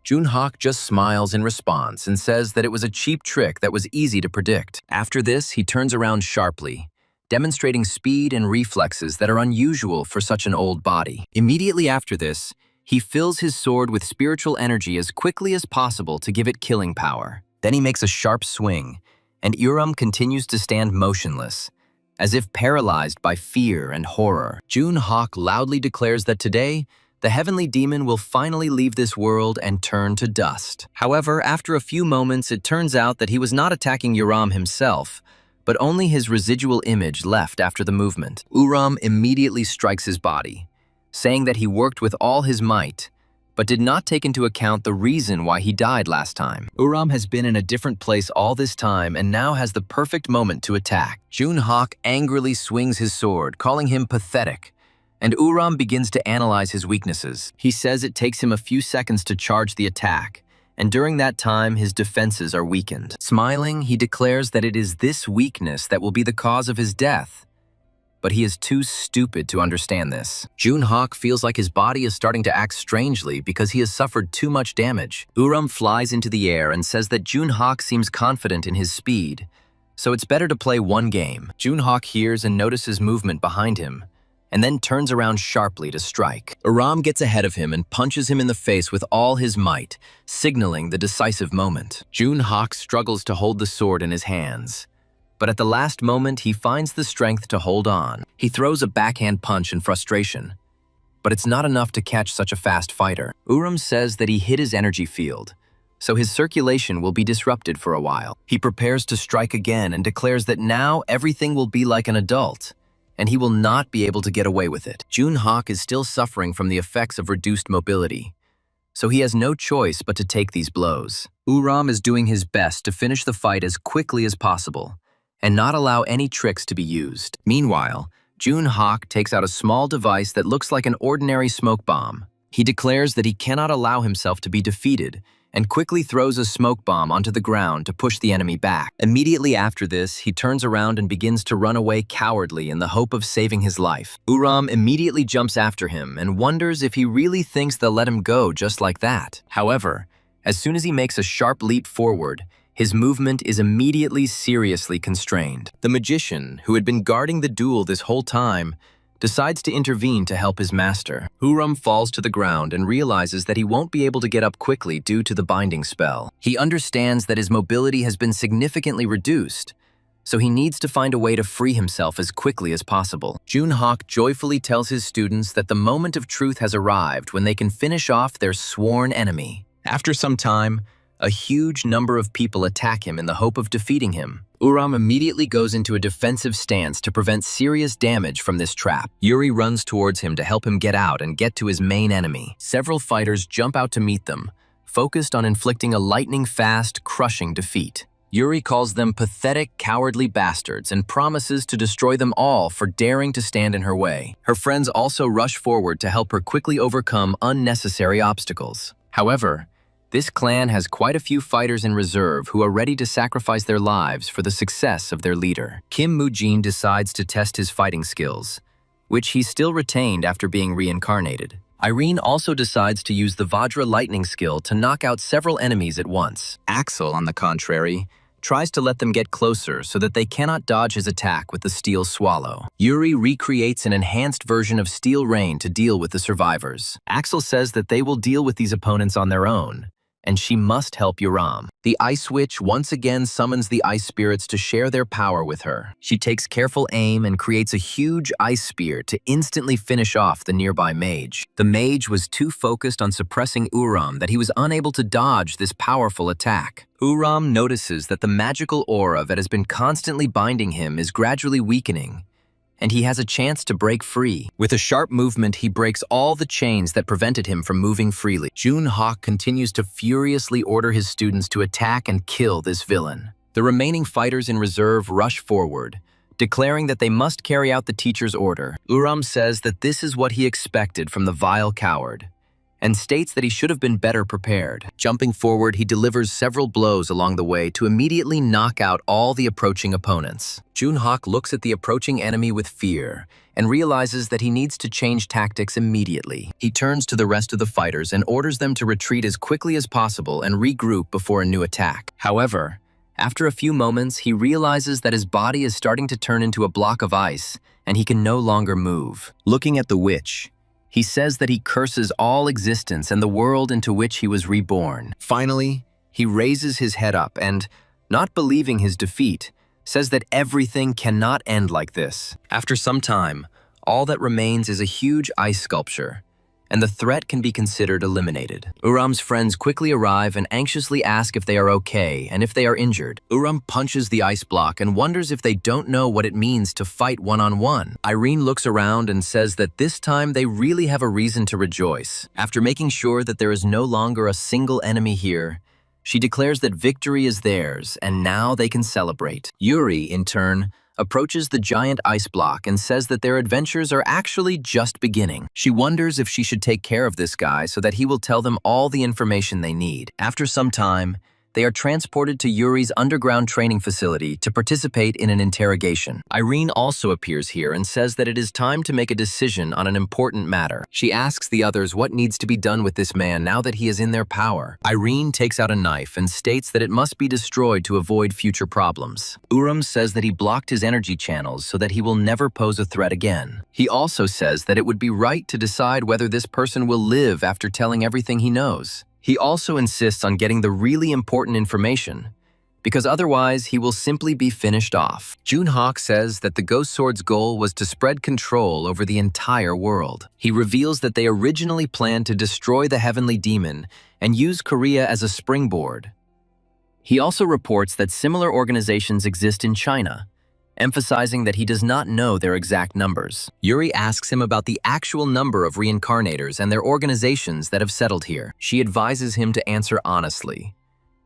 Junhak just smiles in response and says that it was a cheap trick that was easy to predict. After this, he turns around sharply, demonstrating speed and reflexes that are unusual for such an old body. Immediately after this, he fills his sword with spiritual energy as quickly as possible to give it killing power. Then he makes a sharp swing, and Uram continues to stand motionless, as if paralyzed by fear and horror. Junhak loudly declares that today, the heavenly demon will finally leave this world and turn to dust. However, after a few moments, it turns out that he was not attacking Uram himself, but only his residual image left after the movement. Uram immediately strikes his body, saying that he worked with all his might, but did not take into account the reason why he died last time. Uram has been in a different place all this time and now has the perfect moment to attack. Junhak angrily swings his sword, calling him pathetic, and Uram begins to analyze his weaknesses. He says it takes him a few seconds to charge the attack, and during that time, his defenses are weakened. Smiling, he declares that it is this weakness that will be the cause of his death, but he is too stupid to understand this. Junhak feels like his body is starting to act strangely because he has suffered too much damage. Uram flies into the air and says that Junhak seems confident in his speed, so it's better to play one game. Junhak hears and notices movement behind him, and then turns around sharply to strike. Uram gets ahead of him and punches him in the face with all his might, signaling the decisive moment. Junhak struggles to hold the sword in his hands, but at the last moment he finds the strength to hold on. He throws a backhand punch in frustration, but it's not enough to catch such a fast fighter. Uram says that he hit his energy field, so his circulation will be disrupted for a while. He prepares to strike again and declares that now everything will be like an adult, and he will not be able to get away with it. Junhak is still suffering from the effects of reduced mobility, so he has no choice but to take these blows. Uram is doing his best to finish the fight as quickly as possible and not allow any tricks to be used. Meanwhile, Junhak takes out a small device that looks like an ordinary smoke bomb. He declares that he cannot allow himself to be defeated and quickly throws a smoke bomb onto the ground to push the enemy back. Immediately after this, he turns around and begins to run away cowardly in the hope of saving his life. Uram immediately jumps after him and wonders if he really thinks they'll let him go just like that. However, as soon as he makes a sharp leap forward, his movement is immediately seriously constrained. The magician, who had been guarding the duel this whole time, decides to intervene to help his master. Uram falls to the ground and realizes that he won't be able to get up quickly due to the binding spell. He understands that his mobility has been significantly reduced, so he needs to find a way to free himself as quickly as possible. Junhak joyfully tells his students that the moment of truth has arrived when they can finish off their sworn enemy. After some time, a huge number of people attack him in the hope of defeating him. Uram immediately goes into a defensive stance to prevent serious damage from this trap. Yuri runs towards him to help him get out and get to his main enemy. Several fighters jump out to meet them, focused on inflicting a lightning-fast, crushing defeat. Yuri calls them pathetic, cowardly bastards and promises to destroy them all for daring to stand in her way. Her friends also rush forward to help her quickly overcome unnecessary obstacles. However, this clan has quite a few fighters in reserve who are ready to sacrifice their lives for the success of their leader. Kim Mujin decides to test his fighting skills, which he still retained after being reincarnated. Irene also decides to use the Vajra lightning skill to knock out several enemies at once. Axel, on the contrary, tries to let them get closer so that they cannot dodge his attack with the steel swallow. Yuri recreates an enhanced version of Steel Rain to deal with the survivors. Axel says that they will deal with these opponents on their own, and she must help Uram. The Ice Witch once again summons the Ice Spirits to share their power with her. She takes careful aim and creates a huge ice spear to instantly finish off the nearby mage. The mage was too focused on suppressing Uram that he was unable to dodge this powerful attack. Uram notices that the magical aura that has been constantly binding him is gradually weakening, and he has a chance to break free. With a sharp movement, he breaks all the chains that prevented him from moving freely. Junhak continues to furiously order his students to attack and kill this villain. The remaining fighters in reserve rush forward, declaring that they must carry out the teacher's order. Uram says that this is what he expected from the vile coward, and states that he should have been better prepared. Jumping forward, he delivers several blows along the way to immediately knock out all the approaching opponents. Junhak looks at the approaching enemy with fear and realizes that he needs to change tactics immediately. He turns to the rest of the fighters and orders them to retreat as quickly as possible and regroup before a new attack. However, after a few moments, he realizes that his body is starting to turn into a block of ice and he can no longer move. Looking at the witch, he says that he curses all existence and the world into which he was reborn. Finally, he raises his head up and, not believing his defeat, says that everything cannot end like this. After some time, all that remains is a huge ice sculpture, and the threat can be considered eliminated. Uram's friends quickly arrive and anxiously ask if they are okay and if they are injured. Uram punches the ice block and wonders if they don't know what it means to fight one-on-one. Irene looks around and says that this time they really have a reason to rejoice. After making sure that there is no longer a single enemy here, she declares that victory is theirs and now they can celebrate. Yuri, in turn, approaches the giant ice block and says that their adventures are actually just beginning. She wonders if she should take care of this guy so that he will tell them all the information they need. After some time, they are transported to Yuri's underground training facility to participate in an interrogation. Irene also appears here and says that it is time to make a decision on an important matter. She asks the others what needs to be done with this man now that he is in their power. Irene takes out a knife and states that it must be destroyed to avoid future problems. Uram says that he blocked his energy channels so that he will never pose a threat again. He also says that it would be right to decide whether this person will live after telling everything he knows. He also insists on getting the really important information, because otherwise he will simply be finished off. Junhak says that the Ghost Sword's goal was to spread control over the entire world. He reveals that they originally planned to destroy the Heavenly Demon and use Korea as a springboard. He also reports that similar organizations exist in China, emphasizing that he does not know their exact numbers. Yuri asks him about the actual number of reincarnators and their organizations that have settled here. She advises him to answer honestly,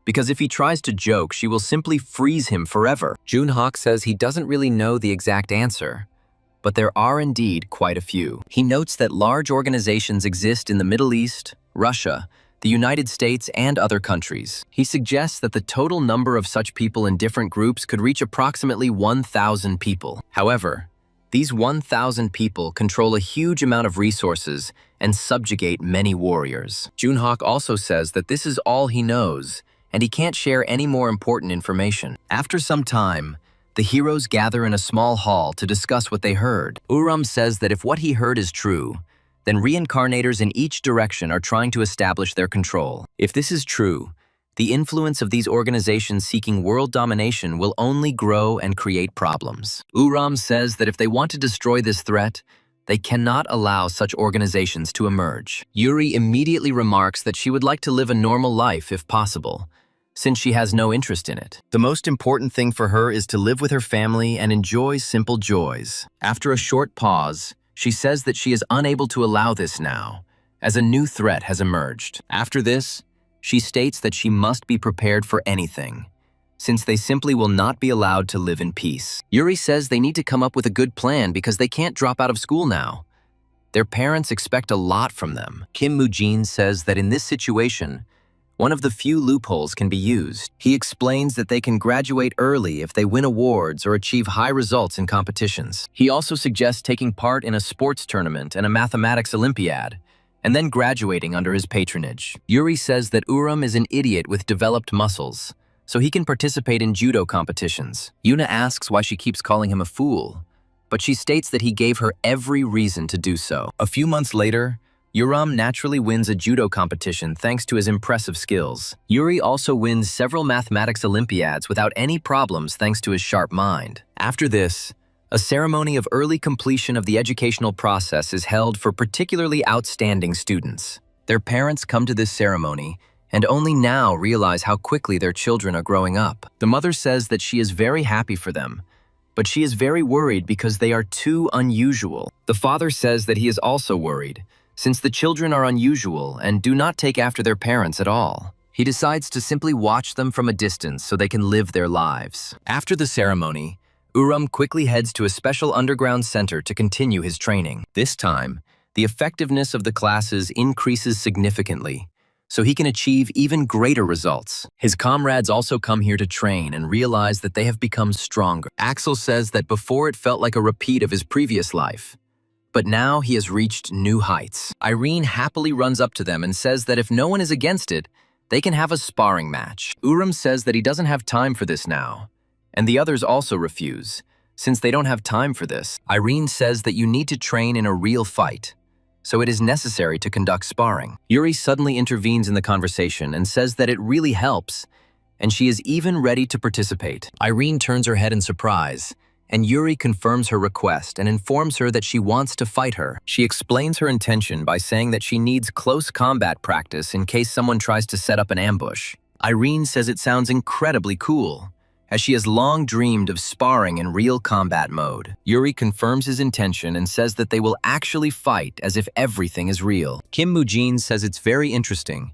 because if he tries to joke, she will simply freeze him forever. Junhak says he doesn't really know the exact answer, but there are indeed quite a few. He notes that large organizations exist in the Middle East, Russia, the United States, and other countries. He suggests that the total number of such people in different groups could reach approximately 1,000 people. However, these 1,000 people control a huge amount of resources and subjugate many warriors. Junhak also says that this is all he knows, and he can't share any more important information. After some time, the heroes gather in a small hall to discuss what they heard. Uram says that if what he heard is true, then reincarnators in each direction are trying to establish their control. If this is true, the influence of these organizations seeking world domination will only grow and create problems. Uram says that if they want to destroy this threat, they cannot allow such organizations to emerge. Yuri immediately remarks that she would like to live a normal life if possible, since she has no interest in it. The most important thing for her is to live with her family and enjoy simple joys. After a short pause, she says that she is unable to allow this now, as a new threat has emerged. After this, she states that she must be prepared for anything, since they simply will not be allowed to live in peace. Yuri says they need to come up with a good plan because they can't drop out of school now. Their parents expect a lot from them. Kim Mujin says that in this situation, one of the few loopholes can be used. He explains that they can graduate early if they win awards or achieve high results in competitions. He also suggests taking part in a sports tournament and a mathematics Olympiad, and then graduating under his patronage. Yuri says that Uram is an idiot with developed muscles, so he can participate in judo competitions. Yuna asks why she keeps calling him a fool, but she states that he gave her every reason to do so. A few months later, Uram naturally wins a judo competition thanks to his impressive skills. Yuri also wins several mathematics Olympiads without any problems thanks to his sharp mind. After this, a ceremony of early completion of the educational process is held for particularly outstanding students. Their parents come to this ceremony and only now realize how quickly their children are growing up. The mother says that she is very happy for them, but she is very worried because they are too unusual. The father says that he is also worried, since the children are unusual and do not take after their parents at all. He decides to simply watch them from a distance so they can live their lives. After the ceremony, Uram quickly heads to a special underground center to continue his training. This time, the effectiveness of the classes increases significantly, so he can achieve even greater results. His comrades also come here to train and realize that they have become stronger. Axel says that before it felt like a repeat of his previous life, but now he has reached new heights. Irene happily runs up to them and says that if no one is against it, they can have a sparring match. Uram says that he doesn't have time for this now, and the others also refuse, since they don't have time for this. Irene says that you need to train in a real fight, so it is necessary to conduct sparring. Yuri suddenly intervenes in the conversation and says that it really helps, and she is even ready to participate. Irene turns her head in surprise, and Yuri confirms her request and informs her that she wants to fight her. She explains her intention by saying that she needs close combat practice in case someone tries to set up an ambush. Irene says it sounds incredibly cool, as she has long dreamed of sparring in real combat mode. Yuri confirms his intention and says that they will actually fight as if everything is real. Kim Mujin says it's very interesting,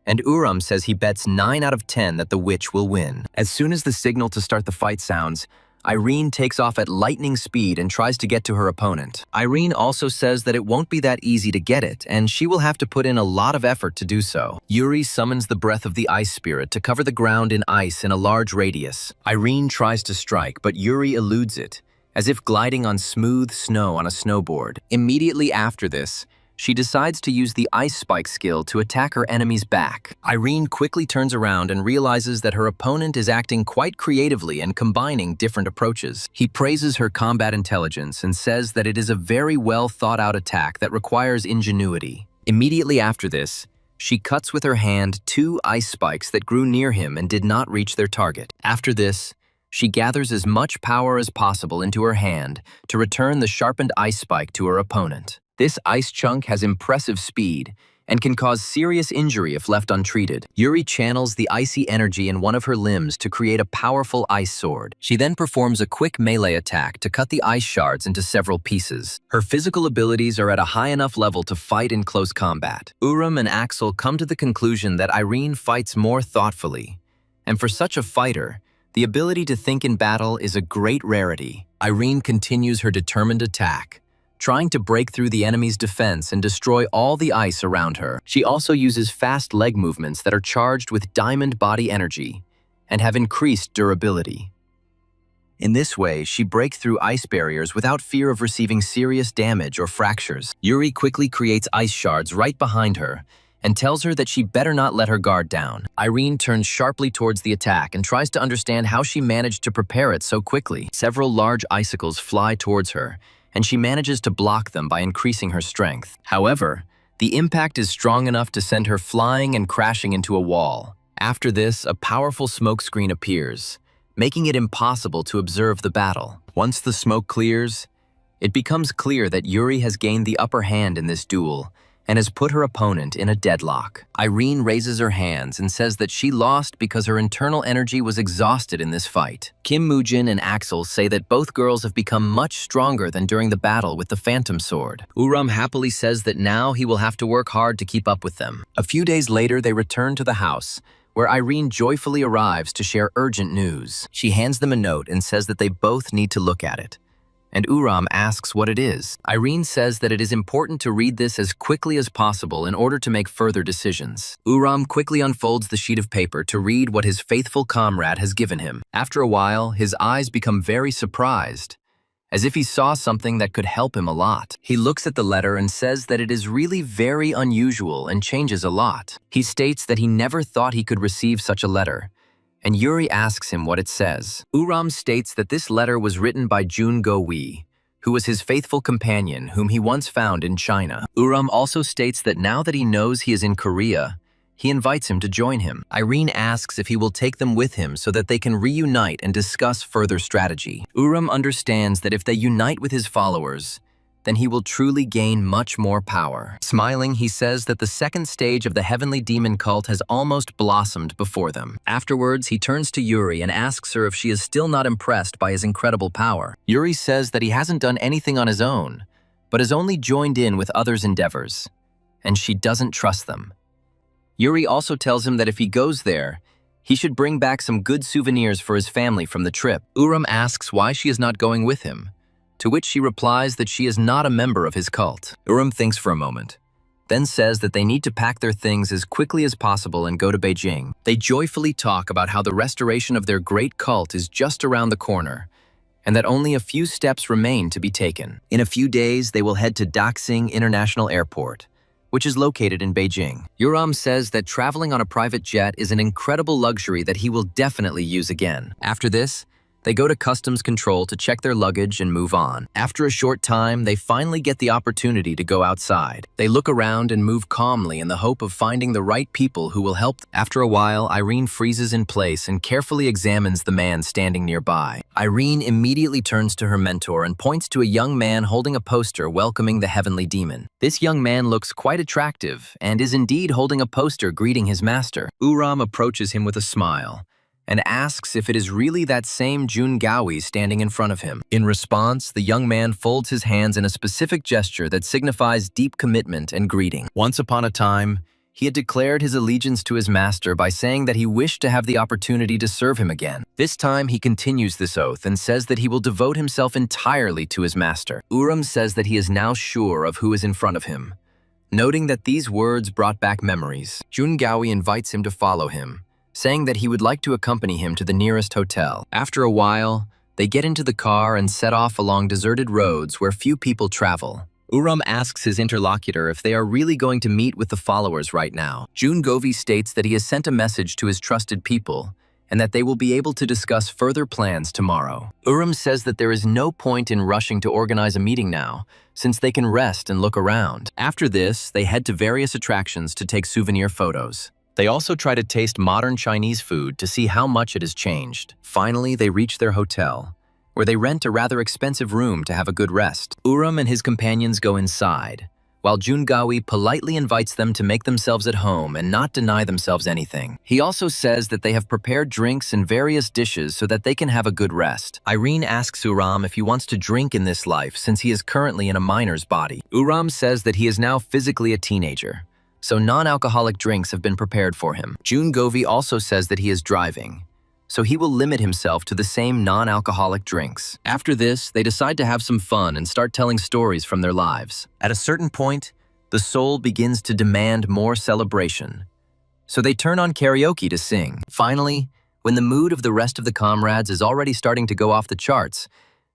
and Uram says he bets 9 out of 10 that the witch will win. As soon as the signal to start the fight sounds, Irene takes off at lightning speed and tries to get to her opponent. Irene also says that it won't be that easy to get it, and she will have to put in a lot of effort to do so. Yuri summons the breath of the ice spirit to cover the ground in ice in a large radius. Irene tries to strike, but Yuri eludes it, as if gliding on smooth snow on a snowboard. Immediately after this, she decides to use the ice spike skill to attack her enemy's back. Irene quickly turns around and realizes that her opponent is acting quite creatively and combining different approaches. He praises her combat intelligence and says that it is a very well thought out attack that requires ingenuity. Immediately after this, she cuts with her hand 2 ice spikes that grew near him and did not reach their target. After this, she gathers as much power as possible into her hand to return the sharpened ice spike to her opponent. This ice chunk has impressive speed, and can cause serious injury if left untreated. Yuri channels the icy energy in one of her limbs to create a powerful ice sword. She then performs a quick melee attack to cut the ice shards into several pieces. Her physical abilities are at a high enough level to fight in close combat. Uram and Axel come to the conclusion that Irene fights more thoughtfully, and for such a fighter, the ability to think in battle is a great rarity. Irene continues her determined attack, trying to break through the enemy's defense and destroy all the ice around her. She also uses fast leg movements that are charged with diamond body energy and have increased durability. In this way, she breaks through ice barriers without fear of receiving serious damage or fractures. Yuri quickly creates ice shards right behind her and tells her that she better not let her guard down. Irene turns sharply towards the attack and tries to understand how she managed to prepare it so quickly. Several large icicles fly towards her, and she manages to block them by increasing her strength. However, the impact is strong enough to send her flying and crashing into a wall. After this, a powerful smoke screen appears, making it impossible to observe the battle. Once the smoke clears, it becomes clear that Yuri has gained the upper hand in this duel and has put her opponent in a deadlock. Irene raises her hands and says that she lost because her internal energy was exhausted in this fight. Kim Moojin and Axel say that both girls have become much stronger than during the battle with the Phantom Sword. Uram happily says that now he will have to work hard to keep up with them. A few days later, they return to the house, where Irene joyfully arrives to share urgent news. She hands them a note and says that they both need to look at it, and Uram asks what it is. Irene says that it is important to read this as quickly as possible in order to make further decisions. Uram quickly unfolds the sheet of paper to read what his faithful comrade has given him. After a while, his eyes become very surprised, as if he saw something that could help him a lot. He looks at the letter and says that it is really very unusual and changes a lot. He states that he never thought he could receive such a letter, and Yuri asks him what it says. Uram states that this letter was written by Jun Go-wee, who was his faithful companion whom he once found in China. Uram also states that now that he knows he is in Korea, he invites him to join him. Irene asks if he will take them with him so that they can reunite and discuss further strategy. Uram understands that if they unite with his followers, then he will truly gain much more power. Smiling, he says that the second stage of the heavenly demon cult has almost blossomed before them. Afterwards, he turns to Yuri and asks her if she is still not impressed by his incredible power. Yuri says that he hasn't done anything on his own, but has only joined in with others' endeavors, and she doesn't trust them. Yuri also tells him that if he goes there, he should bring back some good souvenirs for his family from the trip. Uram asks why she is not going with him, to which she replies that she is not a member of his cult. Uram thinks for a moment, then says that they need to pack their things as quickly as possible and go to Beijing. They joyfully talk about how the restoration of their great cult is just around the corner, and that only a few steps remain to be taken. In a few days, they will head to Daxing International Airport, which is located in Beijing. Uram says that traveling on a private jet is an incredible luxury that he will definitely use again. After this, they go to customs control to check their luggage and move on. After a short time, they finally get the opportunity to go outside. They look around and move calmly in the hope of finding the right people who will help them. After a while, Irene freezes in place and carefully examines the man standing nearby. Irene immediately turns to her mentor and points to a young man holding a poster welcoming the heavenly demon. This young man looks quite attractive and is indeed holding a poster greeting his master. Uram approaches him with a smile and asks if it is really that same Jun Gawi standing in front of him. In response, the young man folds his hands in a specific gesture that signifies deep commitment and greeting. Once upon a time, he had declared his allegiance to his master by saying that he wished to have the opportunity to serve him again. This time, he continues this oath and says that he will devote himself entirely to his master. Uram says that he is now sure of who is in front of him, noting that these words brought back memories. Jun Gawi invites him to follow him, saying that he would like to accompany him to the nearest hotel. After a while, they get into the car and set off along deserted roads where few people travel. Uram asks his interlocutor if they are really going to meet with the followers right now. Jun Govi states that he has sent a message to his trusted people and that they will be able to discuss further plans tomorrow. Uram says that there is no point in rushing to organize a meeting now, since they can rest and look around. After this, they head to various attractions to take souvenir photos. They also try to taste modern Chinese food to see how much it has changed. Finally, they reach their hotel, where they rent a rather expensive room to have a good rest. Uram and his companions go inside, while Jungawi politely invites them to make themselves at home and not deny themselves anything. He also says that they have prepared drinks and various dishes so that they can have a good rest. Irene asks Uram if he wants to drink in this life since he is currently in a minor's body. Uram says that he is now physically a teenager, so non-alcoholic drinks have been prepared for him. Jungawi also says that he is driving, so he will limit himself to the same non-alcoholic drinks. After this, they decide to have some fun and start telling stories from their lives. At a certain point, the soul begins to demand more celebration, so they turn on karaoke to sing. Finally, when the mood of the rest of the comrades is already starting to go off the charts,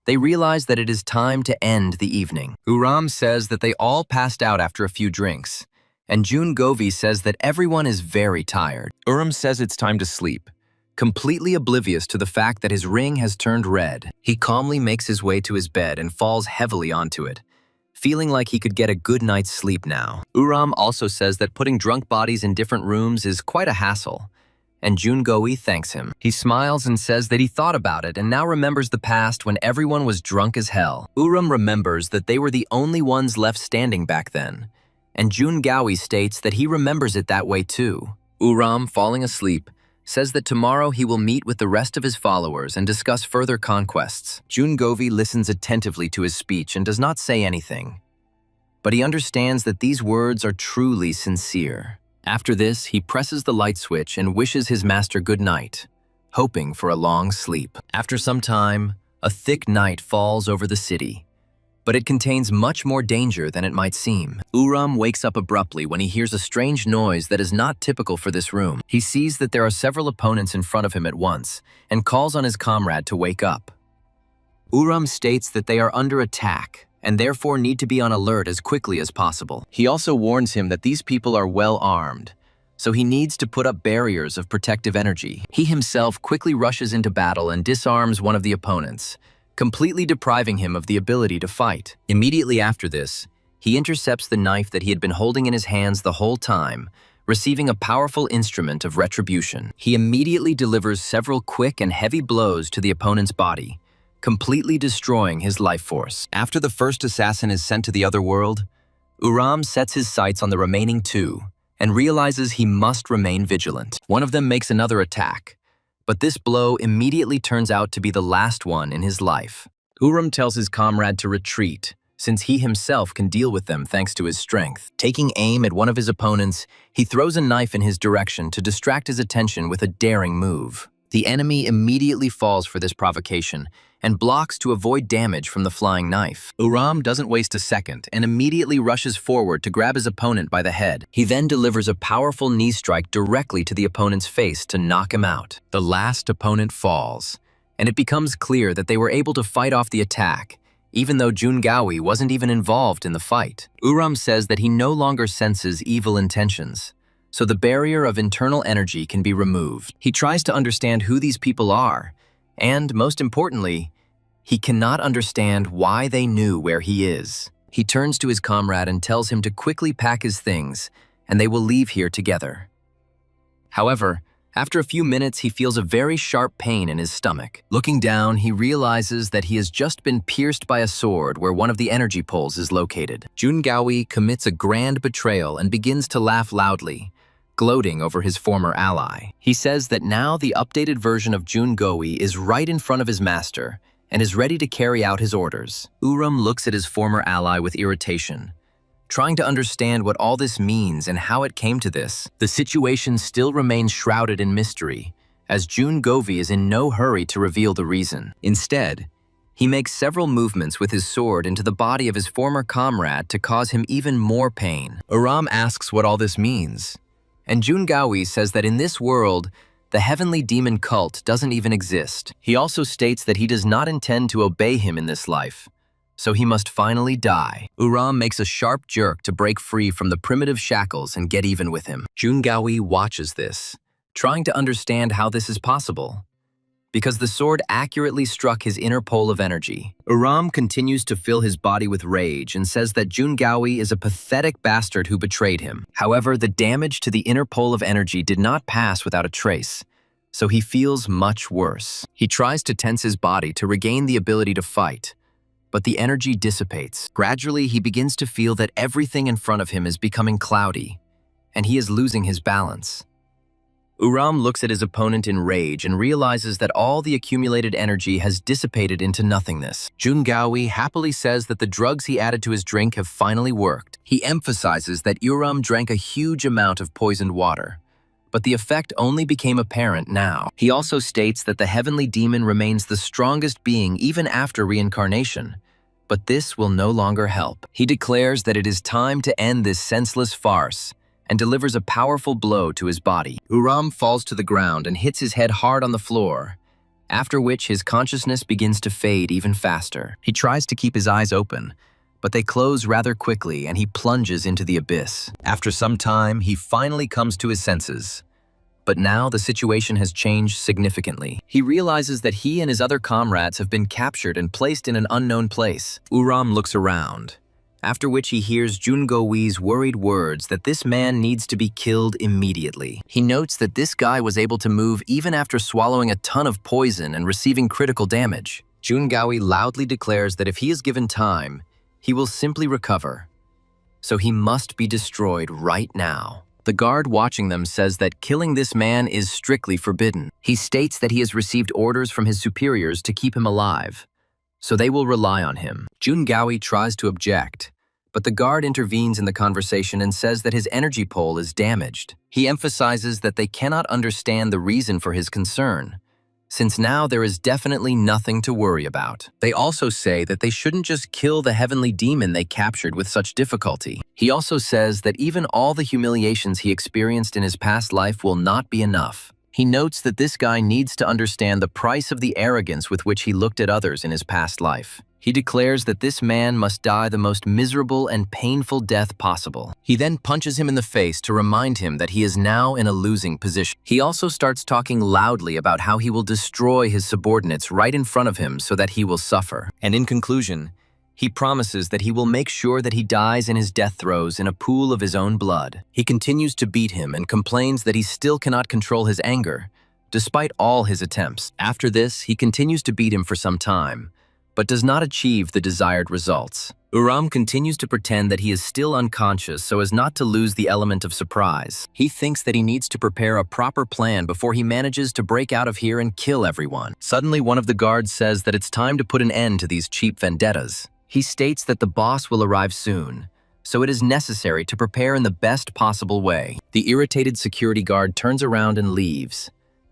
they realize that it is time to end the evening. Uram says that they all passed out after a few drinks, and Jungawi says that everyone is very tired. Uram says it's time to sleep, completely oblivious to the fact that his ring has turned red. He calmly makes his way to his bed and falls heavily onto it, feeling like he could get a good night's sleep now. Uram also says that putting drunk bodies in different rooms is quite a hassle, and Jungawi thanks him. He smiles and says that he thought about it and now remembers the past when everyone was drunk as hell. Uram remembers that they were the only ones left standing back then, and Jungawi states that he remembers it that way too. Uram, falling asleep, says that tomorrow he will meet with the rest of his followers and discuss further conquests. Jungawi listens attentively to his speech and does not say anything, but he understands that these words are truly sincere. After this, he presses the light switch and wishes his master good night, hoping for a long sleep. After some time, a thick night falls over the city, but it contains much more danger than it might seem. Uram wakes up abruptly when he hears a strange noise that is not typical for this room. He sees that there are several opponents in front of him at once and calls on his comrade to wake up. Uram states that they are under attack and therefore need to be on alert as quickly as possible. He also warns him that these people are well armed, so he needs to put up barriers of protective energy. He himself quickly rushes into battle and disarms one of the opponents, completely depriving him of the ability to fight. Immediately after this, he intercepts the knife that he had been holding in his hands the whole time, receiving a powerful instrument of retribution. He immediately delivers several quick and heavy blows to the opponent's body, completely destroying his life force. After the first assassin is sent to the other world, Uram sets his sights on the remaining two and realizes he must remain vigilant. One of them makes another attack, but this blow immediately turns out to be the last one in his life. Uram tells his comrade to retreat, since he himself can deal with them thanks to his strength. Taking aim at one of his opponents, he throws a knife in his direction to distract his attention with a daring move. The enemy immediately falls for this provocation and blocks to avoid damage from the flying knife. Uram doesn't waste a second and immediately rushes forward to grab his opponent by the head. He then delivers a powerful knee strike directly to the opponent's face to knock him out. The last opponent falls, and it becomes clear that they were able to fight off the attack, even though Jungawi wasn't even involved in the fight. Uram says that he no longer senses evil intentions, so the barrier of internal energy can be removed. He tries to understand who these people are, and most importantly, he cannot understand why they knew where he is. He turns to his comrade and tells him to quickly pack his things, and they will leave here together. However, after a few minutes, he feels a very sharp pain in his stomach. Looking down, he realizes that he has just been pierced by a sword where one of the energy poles is located. Jungawi commits a grand betrayal and begins to laugh loudly, gloating over his former ally. He says that now the updated version of Jungawi is right in front of his master and is ready to carry out his orders. Uram looks at his former ally with irritation, trying to understand what all this means and how it came to this. The situation still remains shrouded in mystery, as Jungawi is in no hurry to reveal the reason. Instead, he makes several movements with his sword into the body of his former comrade to cause him even more pain. Uram asks what all this means, and Jungawi says that in this world, the heavenly demon cult doesn't even exist. He also states that he does not intend to obey him in this life, so he must finally die. Uram makes a sharp jerk to break free from the primitive shackles and get even with him. Jungawi watches this, trying to understand how this is possible, because the sword accurately struck his inner pole of energy. Uram continues to fill his body with rage and says that Jungawi is a pathetic bastard who betrayed him. However, the damage to the inner pole of energy did not pass without a trace, so he feels much worse. He tries to tense his body to regain the ability to fight, but the energy dissipates. Gradually, he begins to feel that everything in front of him is becoming cloudy, and he is losing his balance. Uram looks at his opponent in rage and realizes that all the accumulated energy has dissipated into nothingness. Jungawi happily says that the drugs he added to his drink have finally worked. He emphasizes that Uram drank a huge amount of poisoned water, but the effect only became apparent now. He also states that the heavenly demon remains the strongest being even after reincarnation, but this will no longer help. He declares that it is time to end this senseless farce and delivers a powerful blow to his body. Uram falls to the ground and hits his head hard on the floor, after which his consciousness begins to fade even faster. He tries to keep his eyes open, but they close rather quickly and he plunges into the abyss. After some time, he finally comes to his senses. But now the situation has changed significantly. He realizes that he and his other comrades have been captured and placed in an unknown place. Uram looks around, after which he hears Jungowi's worried words that this man needs to be killed immediately. He notes that this guy was able to move even after swallowing a ton of poison and receiving critical damage. Jungawi loudly declares that if he is given time, he will simply recover. So he must be destroyed right now. The guard watching them says that killing this man is strictly forbidden. He states that he has received orders from his superiors to keep him alive, so they will rely on him. Jungawi tries to object, but the guard intervenes in the conversation and says that his energy pole is damaged. He emphasizes that they cannot understand the reason for his concern, since now there is definitely nothing to worry about. They also say that they shouldn't just kill the heavenly demon they captured with such difficulty. He also says that even all the humiliations he experienced in his past life will not be enough. He notes that this guy needs to understand the price of the arrogance with which he looked at others in his past life. He declares that this man must die the most miserable and painful death possible. He then punches him in the face to remind him that he is now in a losing position. He also starts talking loudly about how he will destroy his subordinates right in front of him so that he will suffer. And in conclusion, he promises that he will make sure that he dies in his death throes in a pool of his own blood. He continues to beat him and complains that he still cannot control his anger, despite all his attempts. After this, he continues to beat him for some time, but does not achieve the desired results. Uram continues to pretend that he is still unconscious so as not to lose the element of surprise. He thinks that he needs to prepare a proper plan before he manages to break out of here and kill everyone. Suddenly, one of the guards says that it's time to put an end to these cheap vendettas. He states that the boss will arrive soon, so it is necessary to prepare in the best possible way. The irritated security guard turns around and leaves,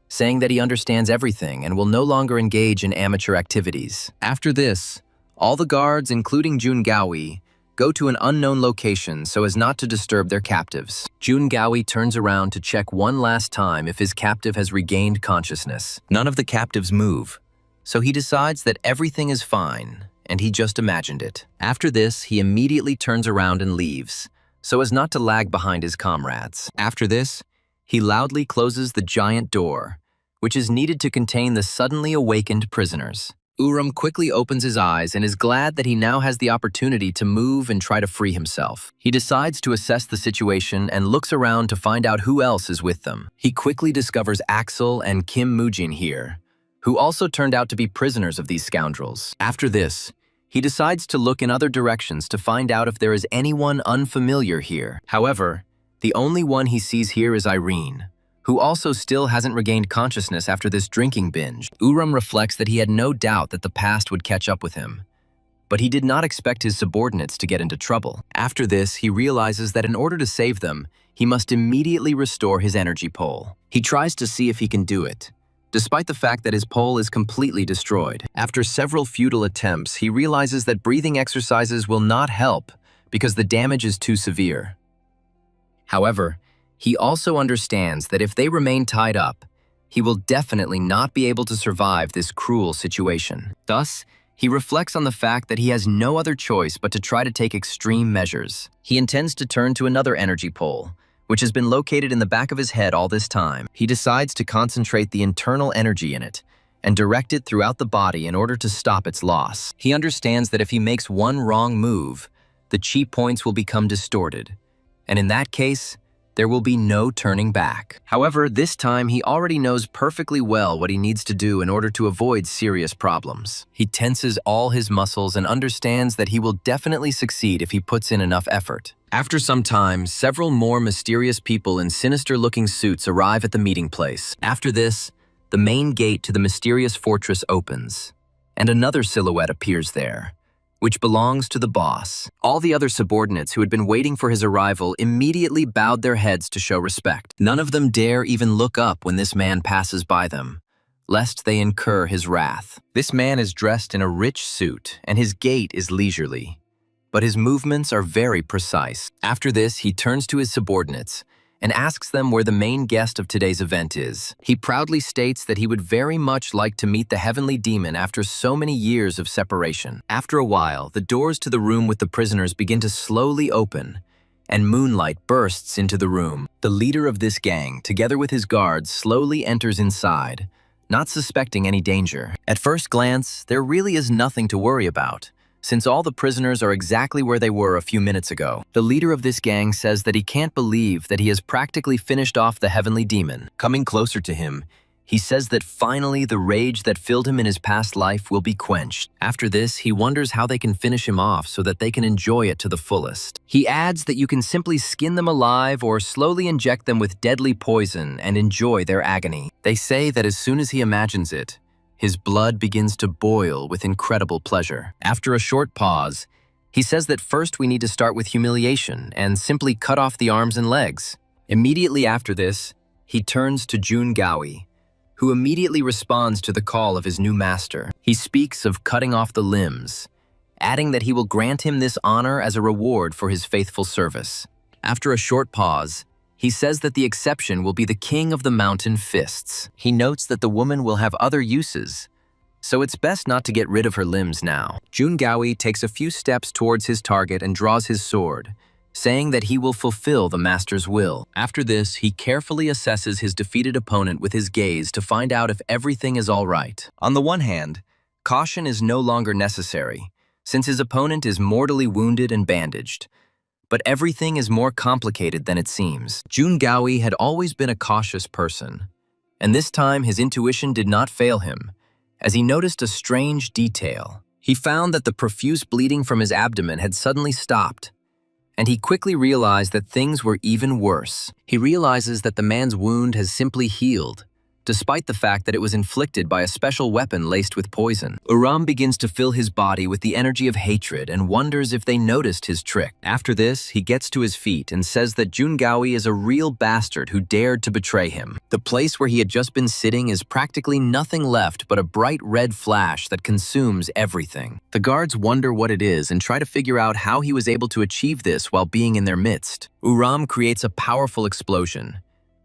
saying that he understands everything and will no longer engage in amateur activities. After this, all the guards, including Jungawi, go to an unknown location so as not to disturb their captives. Jungawi turns around to check one last time if his captive has regained consciousness. None of the captives move, so he decides that everything is fine, and he just imagined it. After this, he immediately turns around and leaves, so as not to lag behind his comrades. After this, he loudly closes the giant door, which is needed to contain the suddenly awakened prisoners. Uram quickly opens his eyes and is glad that he now has the opportunity to move and try to free himself. He decides to assess the situation and looks around to find out who else is with them. He quickly discovers Axel and Kim Mujin here, who also turned out to be prisoners of these scoundrels. After this, he decides to look in other directions to find out if there is anyone unfamiliar here. However, the only one he sees here is Irene, who also still hasn't regained consciousness after this drinking binge. Uram reflects that he had no doubt that the past would catch up with him, but he did not expect his subordinates to get into trouble. After this, he realizes that in order to save them, he must immediately restore his energy pole. He tries to see if he can do it, despite the fact that his pole is completely destroyed. After several futile attempts, he realizes that breathing exercises will not help because the damage is too severe. However, he also understands that if they remain tied up, he will definitely not be able to survive this cruel situation. Thus, he reflects on the fact that he has no other choice but to try to take extreme measures. He intends to turn to another energy pole, which has been located in the back of his head all this time. He decides to concentrate the internal energy in it and direct it throughout the body in order to stop its loss. He understands that if he makes one wrong move, the chi points will become distorted, and in that case, There will be no turning back. However, this time he already knows perfectly well what he needs to do in order to avoid serious problems. He tenses all his muscles and understands that he will definitely succeed if he puts in enough effort. After some time, several more mysterious people in sinister-looking suits arrive at the meeting place. After this, the main gate to the mysterious fortress opens, and another silhouette appears there, which belongs to the boss. All the other subordinates who had been waiting for his arrival immediately bowed their heads to show respect. None of them dare even look up when this man passes by them, lest they incur his wrath. This man is dressed in a rich suit, and his gait is leisurely, but his movements are very precise. After this, he turns to his subordinates and asks them where the main guest of today's event is. He proudly states that he would very much like to meet the heavenly demon after so many years of separation. After a while, the doors to the room with the prisoners begin to slowly open, and moonlight bursts into the room. The leader of this gang, together with his guards, slowly enters inside, not suspecting any danger. At first glance, there really is nothing to worry about, since all the prisoners are exactly where they were a few minutes ago. The leader of this gang says that he can't believe that he has practically finished off the heavenly demon. Coming closer to him, he says that finally the rage that filled him in his past life will be quenched. After this, he wonders how they can finish him off so that they can enjoy it to the fullest. He adds that you can simply skin them alive or slowly inject them with deadly poison and enjoy their agony. They say that as soon as he imagines it, his blood begins to boil with incredible pleasure. After a short pause, he says that first we need to start with humiliation and simply cut off the arms and legs. Immediately after this, he turns to Jun Gaoi, who immediately responds to the call of his new master. He speaks of cutting off the limbs, adding that he will grant him this honor as a reward for his faithful service. After a short pause, he says that the exception will be the king of the mountain fists. He notes that the woman will have other uses, so it's best not to get rid of her limbs now. Jun Gaoi takes a few steps towards his target and draws his sword, saying that he will fulfill the master's will. After this, he carefully assesses his defeated opponent with his gaze to find out if everything is all right. On the one hand, caution is no longer necessary, since his opponent is mortally wounded and bandaged. But everything is more complicated than it seems. Jun Gaoi had always been a cautious person, and this time his intuition did not fail him, as he noticed a strange detail. He found that the profuse bleeding from his abdomen had suddenly stopped, and he quickly realized that things were even worse. He realizes that the man's wound has simply healed, despite the fact that it was inflicted by a special weapon laced with poison. Uram begins to fill his body with the energy of hatred and wonders if they noticed his trick. After this, he gets to his feet and says that Jun Gaoi is a real bastard who dared to betray him. The place where he had just been sitting is practically nothing left but a bright red flash that consumes everything. The guards wonder what it is and try to figure out how he was able to achieve this while being in their midst. Uram creates a powerful explosion,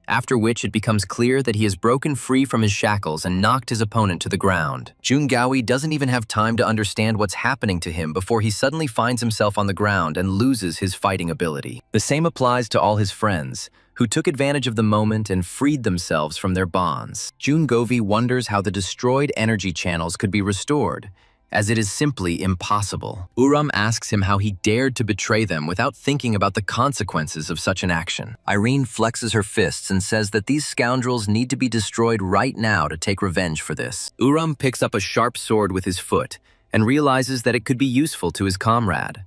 after which it becomes clear that he has broken free from his shackles and knocked his opponent to the ground. Jun Gaoi doesn't even have time to understand what's happening to him before he suddenly finds himself on the ground and loses his fighting ability. The same applies to all his friends, who took advantage of the moment and freed themselves from their bonds. Jun Gaoi wonders how the destroyed energy channels could be restored, as it is simply impossible. Uram asks him how he dared to betray them without thinking about the consequences of such an action. Irene flexes her fists and says that these scoundrels need to be destroyed right now to take revenge for this. Uram picks up a sharp sword with his foot and realizes that it could be useful to his comrade,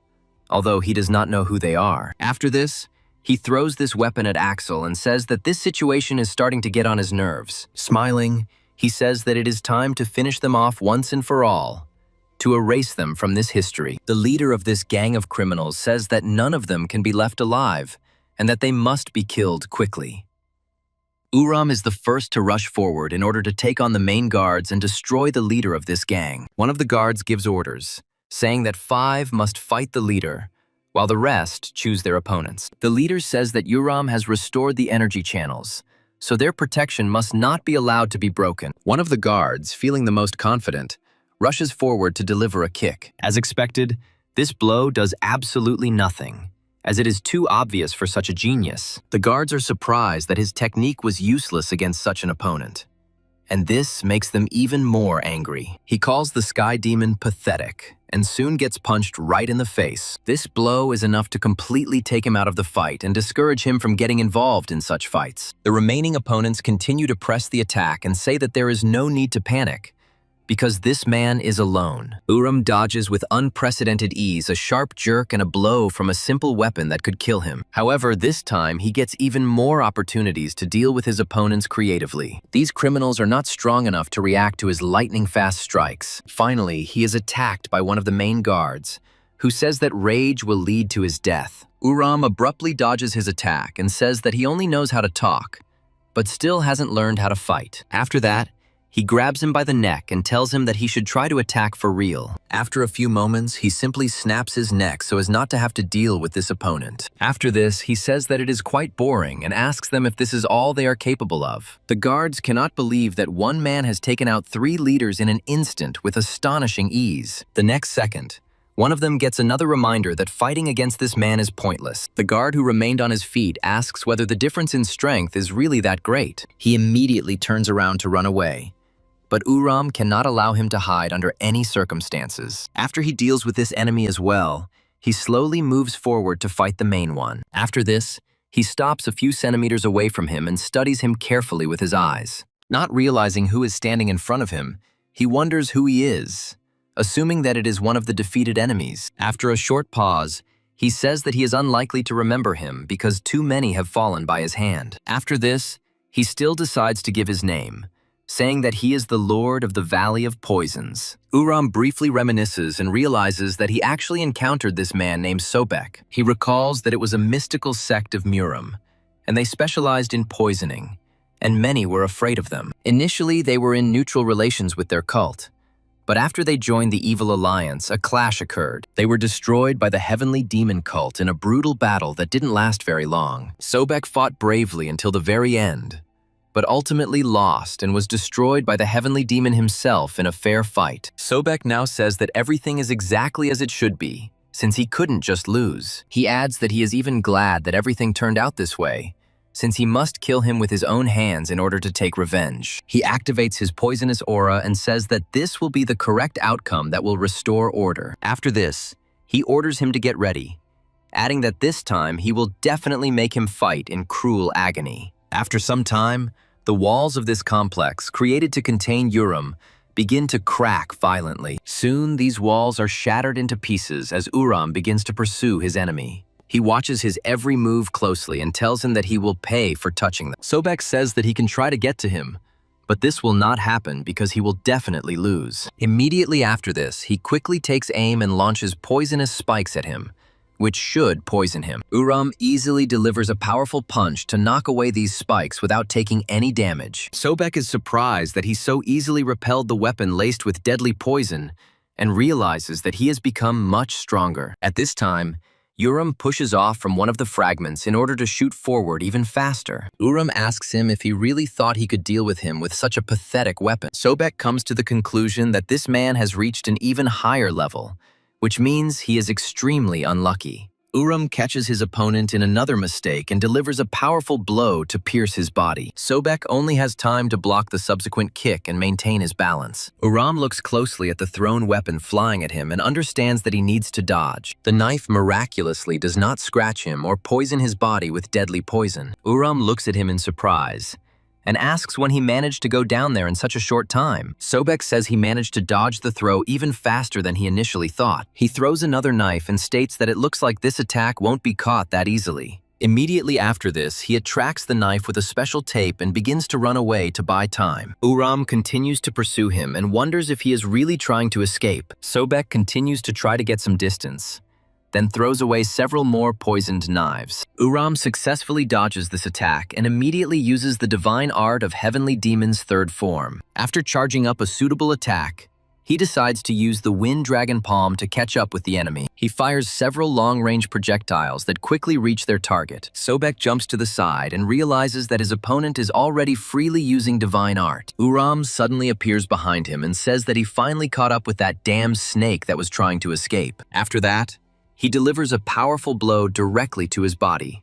although he does not know who they are. After this, he throws this weapon at Axel and says that this situation is starting to get on his nerves. Smiling, he says that it is time to finish them off once and for all, to erase them from this history. The leader of this gang of criminals says that none of them can be left alive and that they must be killed quickly. Uram is the first to rush forward in order to take on the main guards and destroy the leader of this gang. One of the guards gives orders, saying that 5 must fight the leader, while the rest choose their opponents. The leader says that Uram has restored the energy channels, so their protection must not be allowed to be broken. One of the guards, feeling the most confident, rushes forward to deliver a kick. As expected, this blow does absolutely nothing, as it is too obvious for such a genius. The guards are surprised that his technique was useless against such an opponent, and this makes them even more angry. He calls the sky demon pathetic, and soon gets punched right in the face. This blow is enough to completely take him out of the fight and discourage him from getting involved in such fights. The remaining opponents continue to press the attack and say that there is no need to panic, because this man is alone. Uram dodges with unprecedented ease a sharp jerk and a blow from a simple weapon that could kill him. However, this time he gets even more opportunities to deal with his opponents creatively. These criminals are not strong enough to react to his lightning-fast strikes. Finally, he is attacked by one of the main guards, who says that rage will lead to his death. Uram abruptly dodges his attack and says that he only knows how to talk, but still hasn't learned how to fight. After that, he grabs him by the neck and tells him that he should try to attack for real. After a few moments, he simply snaps his neck so as not to have to deal with this opponent. After this, he says that it is quite boring and asks them if this is all they are capable of. The guards cannot believe that one man has taken out 3 leaders in an instant with astonishing ease. The next second, one of them gets another reminder that fighting against this man is pointless. The guard who remained on his feet asks whether the difference in strength is really that great. He immediately turns around to run away, but Uram cannot allow him to hide under any circumstances. After he deals with this enemy as well, he slowly moves forward to fight the main one. After this, he stops a few centimeters away from him and studies him carefully with his eyes. Not realizing who is standing in front of him, he wonders who he is, assuming that it is one of the defeated enemies. After a short pause, he says that he is unlikely to remember him because too many have fallen by his hand. After this, he still decides to give his name, saying that he is the Lord of the Valley of Poisons. Uram briefly reminisces and realizes that he actually encountered this man named Sobek. He recalls that it was a mystical sect of Muram, and they specialized in poisoning, and many were afraid of them. Initially, they were in neutral relations with their cult, but after they joined the Evil Alliance, a clash occurred. They were destroyed by the Heavenly Demon cult in a brutal battle that didn't last very long. Sobek fought bravely until the very end, but ultimately lost and was destroyed by the Heavenly Demon himself in a fair fight. Sobek now says that everything is exactly as it should be, since he couldn't just lose. He adds that he is even glad that everything turned out this way, since he must kill him with his own hands in order to take revenge. He activates his poisonous aura and says that this will be the correct outcome that will restore order. After this, he orders him to get ready, adding that this time he will definitely make him fight in cruel agony. After some time, the walls of this complex, created to contain Uram, begin to crack violently. Soon, these walls are shattered into pieces as Uram begins to pursue his enemy. He watches his every move closely and tells him that he will pay for touching them. Sobek says that he can try to get to him, but this will not happen because he will definitely lose. Immediately after this, he quickly takes aim and launches poisonous spikes at him, which should poison him. Uram easily delivers a powerful punch to knock away these spikes without taking any damage. Sobek is surprised that he so easily repelled the weapon laced with deadly poison and realizes that he has become much stronger. At this time, Uram pushes off from one of the fragments in order to shoot forward even faster. Uram asks him if he really thought he could deal with him with such a pathetic weapon. Sobek comes to the conclusion that this man has reached an even higher level, which means he is extremely unlucky. Uram catches his opponent in another mistake and delivers a powerful blow to pierce his body. Sobek only has time to block the subsequent kick and maintain his balance. Uram looks closely at the thrown weapon flying at him and understands that he needs to dodge. The knife miraculously does not scratch him or poison his body with deadly poison. Uram looks at him in surprise and asks when he managed to go down there in such a short time. Sobek says he managed to dodge the throw even faster than he initially thought. He throws another knife and states that it looks like this attack won't be caught that easily. Immediately after this, he attracts the knife with a special tape and begins to run away to buy time. Uram continues to pursue him and wonders if he is really trying to escape. Sobek continues to try to get some distance, then throws away several more poisoned knives. Uram successfully dodges this attack and immediately uses the divine art of Heavenly Demon's third form. After charging up a suitable attack, he decides to use the Wind Dragon Palm to catch up with the enemy. He fires several long-range projectiles that quickly reach their target. Sobek jumps to the side and realizes that his opponent is already freely using divine art. Uram suddenly appears behind him and says that he finally caught up with that damn snake that was trying to escape. After that, he delivers a powerful blow directly to his body,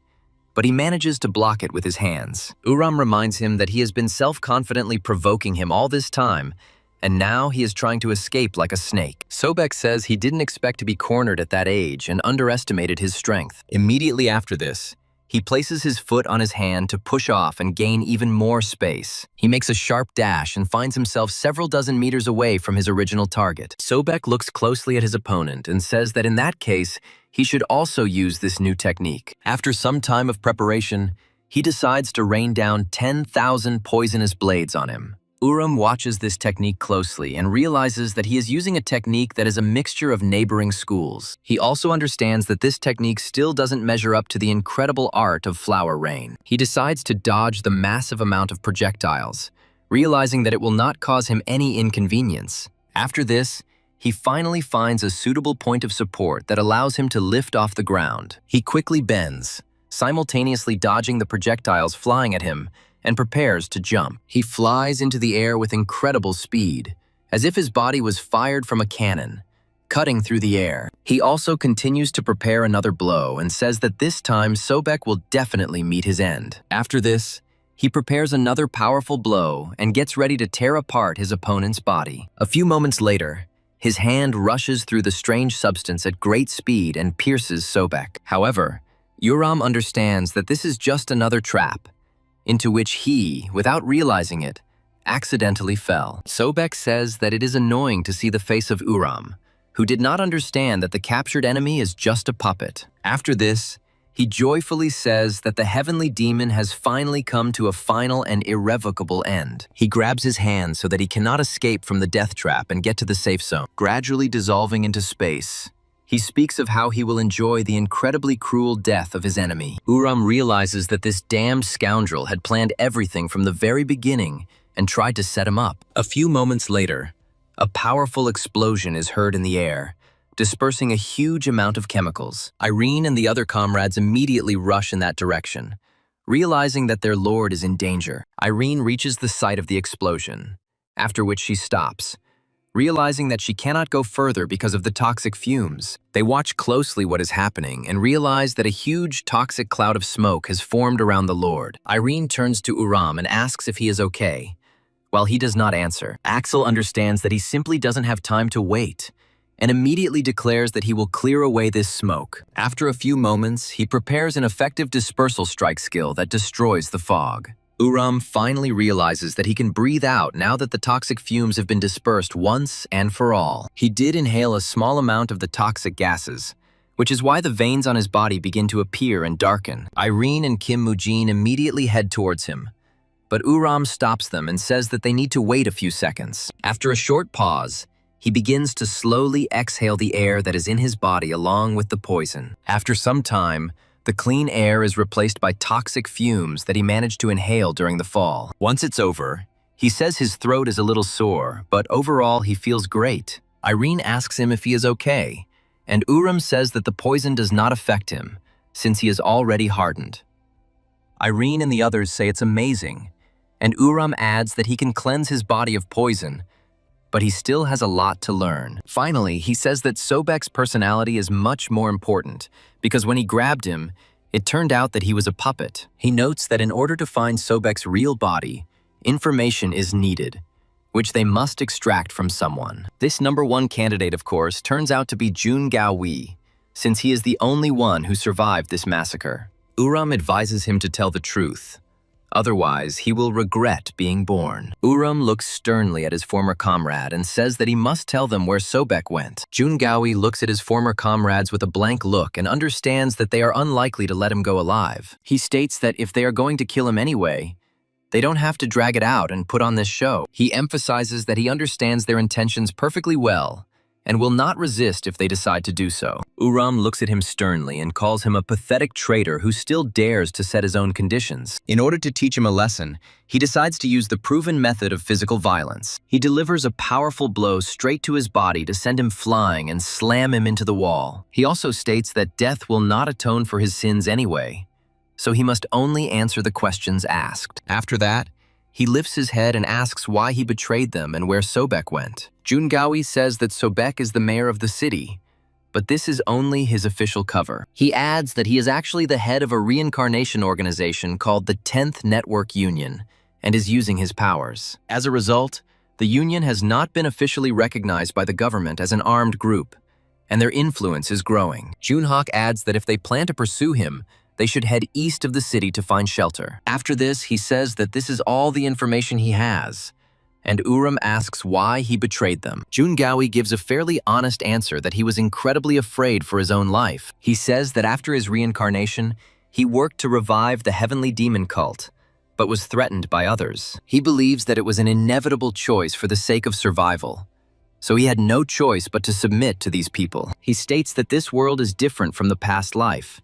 but he manages to block it with his hands. Uram reminds him that he has been self-confidently provoking him all this time, and now he is trying to escape like a snake. Sobek says he didn't expect to be cornered at that age and underestimated his strength. Immediately after this, he places his foot on his hand to push off and gain even more space. He makes a sharp dash and finds himself several dozen meters away from his original target. Sobek looks closely at his opponent and says that in that case, he should also use this new technique. After some time of preparation, he decides to rain down 10,000 poisonous blades on him. Uram watches this technique closely and realizes that he is using a technique that is a mixture of neighboring schools. He also understands that this technique still doesn't measure up to the incredible art of flower rain. He decides to dodge the massive amount of projectiles, realizing that it will not cause him any inconvenience. After this, he finally finds a suitable point of support that allows him to lift off the ground. He quickly bends, simultaneously dodging the projectiles flying at him, and prepares to jump. He flies into the air with incredible speed, as if his body was fired from a cannon, cutting through the air. He also continues to prepare another blow and says that this time Sobek will definitely meet his end. After this, he prepares another powerful blow and gets ready to tear apart his opponent's body. A few moments later, his hand rushes through the strange substance at great speed and pierces Sobek. However, Uram understands that this is just another trap, into which he, without realizing it, accidentally fell. Sobek says that it is annoying to see the face of Uram, who did not understand that the captured enemy is just a puppet. After this, he joyfully says that the heavenly demon has finally come to a final and irrevocable end. He grabs his hand so that he cannot escape from the death trap and get to the safe zone. Gradually dissolving into space, he speaks of how he will enjoy the incredibly cruel death of his enemy. Uram realizes that this damned scoundrel had planned everything from the very beginning and tried to set him up. A few moments later, a powerful explosion is heard in the air, dispersing a huge amount of chemicals. Irene and the other comrades immediately rush in that direction, realizing that their lord is in danger. Irene reaches the site of the explosion, after which she stops, realizing that she cannot go further because of the toxic fumes. They watch closely what is happening and realize that a huge toxic cloud of smoke has formed around the Lord. Irene turns to Uram and asks if he is okay. While he does not answer, Axel understands that he simply doesn't have time to wait and immediately declares that he will clear away this smoke. After a few moments, he prepares an effective dispersal strike skill that destroys the fog. Uram finally realizes that he can breathe out now that the toxic fumes have been dispersed once and for all. He did inhale a small amount of the toxic gases, which is why the veins on his body begin to appear and darken. Irene and Kim Mujin immediately head towards him, but Uram stops them and says that they need to wait a few seconds. After a short pause, he begins to slowly exhale the air that is in his body along with the poison. After some time, the clean air is replaced by toxic fumes that he managed to inhale during the fall. Once it's over, he says his throat is a little sore, but overall he feels great. Irene asks him if he is okay, and Uram says that the poison does not affect him, since he is already hardened. Irene and the others say it's amazing, and Uram adds that he can cleanse his body of poison, but he still has a lot to learn. Finally, he says that Sobek's personality is much more important, because when he grabbed him, it turned out that he was a puppet. He notes that in order to find Sobek's real body, information is needed, which they must extract from someone. This #1 candidate, of course, turns out to be Jun Gaowi, since he is the only one who survived this massacre. Uram advises him to tell the truth. Otherwise, he will regret being born. Uram looks sternly at his former comrade and says that he must tell them where Sobek went. Jun Gaowi looks at his former comrades with a blank look and understands that they are unlikely to let him go alive. He states that if they are going to kill him anyway, they don't have to drag it out and put on this show. He emphasizes that he understands their intentions perfectly well and will not resist if they decide to do so. Uram looks at him sternly and calls him a pathetic traitor who still dares to set his own conditions. In order to teach him a lesson, he decides to use the proven method of physical violence. He delivers a powerful blow straight to his body to send him flying and slam him into the wall. He also states that death will not atone for his sins anyway, so he must only answer the questions asked. After that, he lifts his head and asks why he betrayed them and where Sobek went. Jun Gaowi says that Sobek is the mayor of the city, but this is only his official cover. He adds that he is actually the head of a reincarnation organization called the 10th Network Union and is using his powers. As a result, the Union has not been officially recognized by the government as an armed group, and their influence is growing. Junhak adds that if they plan to pursue him, they should head east of the city to find shelter. After this, he says that this is all the information he has, and Urim asks why he betrayed them. Jungawi gives a fairly honest answer that he was incredibly afraid for his own life. He says that after his reincarnation, he worked to revive the heavenly demon cult, but was threatened by others. He believes that it was an inevitable choice for the sake of survival, so he had no choice but to submit to these people. He states that this world is different from the past life,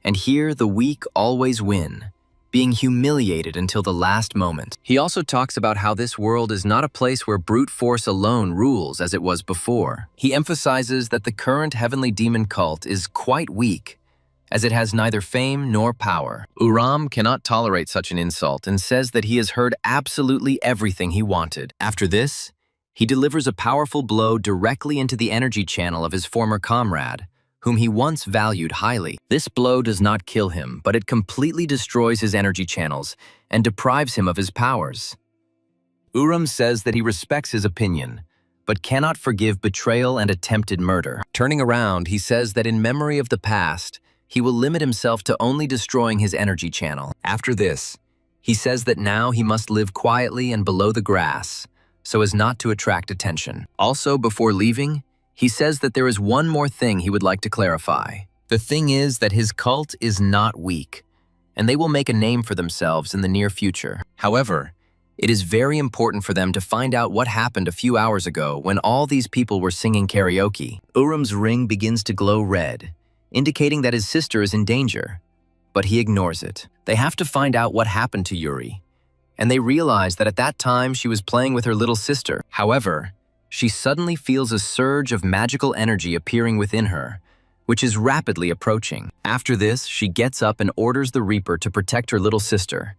and here the weak always win, being humiliated until the last moment. He also talks about how this world is not a place where brute force alone rules as it was before. He emphasizes that the current heavenly demon cult is quite weak, as it has neither fame nor power. Uram cannot tolerate such an insult and says that he has heard absolutely everything he wanted. After this, he delivers a powerful blow directly into the energy channel of his former comrade, whom he once valued highly. This blow does not kill him, but it completely destroys his energy channels and deprives him of his powers. Uram says that he respects his opinion, but cannot forgive betrayal and attempted murder. Turning around, he says that in memory of the past, he will limit himself to only destroying his energy channel. After this, he says that now he must live quietly and below the grass, so as not to attract attention. Also, before leaving, he says that there is one more thing he would like to clarify. The thing is that his cult is not weak, and they will make a name for themselves in the near future. However, it is very important for them to find out what happened a few hours ago when all these people were singing karaoke. Uram's ring begins to glow red, indicating that his sister is in danger, but he ignores it. They have to find out what happened to Yuri, and they realize that at that time she was playing with her little sister. However, she suddenly feels a surge of magical energy appearing within her, which is rapidly approaching. After this, she gets up and orders the Reaper to protect her little sister,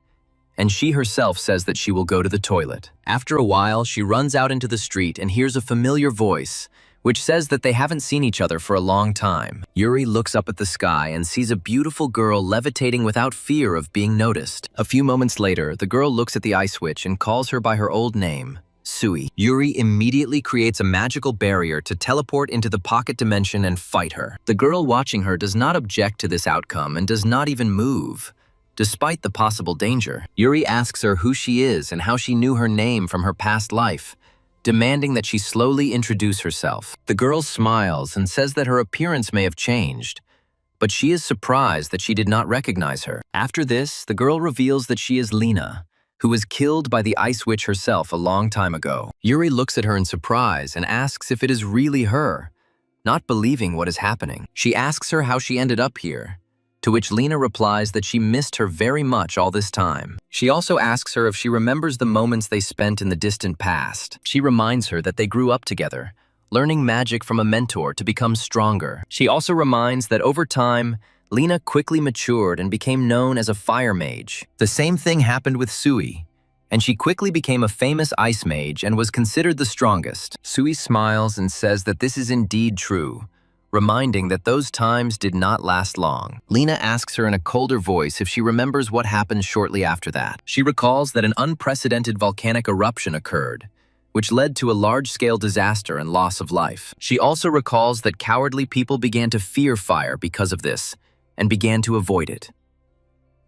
and she herself says that she will go to the toilet. After a while, she runs out into the street and hears a familiar voice, which says that they haven't seen each other for a long time. Yuri looks up at the sky and sees a beautiful girl levitating without fear of being noticed. A few moments later, the girl looks at the ice witch and calls her by her old name, Sui. Yuri immediately creates a magical barrier to teleport into the pocket dimension and fight her. The girl watching her does not object to this outcome and does not even move, despite the possible danger. Yuri asks her who she is and how she knew her name from her past life, demanding that she slowly introduce herself. The girl smiles and says that her appearance may have changed, but she is surprised that she did not recognize her. After this, the girl reveals that she is Lena, who was killed by the Ice Witch herself a long time ago. Yuri looks at her in surprise and asks if it is really her, not believing what is happening. She asks her how she ended up here, to which Lena replies that she missed her very much all this time. She also asks her if she remembers the moments they spent in the distant past. She reminds her that they grew up together, learning magic from a mentor to become stronger. She also reminds that over time, Lena quickly matured and became known as a fire mage. The same thing happened with Sui, and she quickly became a famous ice mage and was considered the strongest. Sui smiles and says that this is indeed true, reminding that those times did not last long. Lena asks her in a colder voice if she remembers what happened shortly after that. She recalls that an unprecedented volcanic eruption occurred, which led to a large-scale disaster and loss of life. She also recalls that cowardly people began to fear fire because of this, and began to avoid it.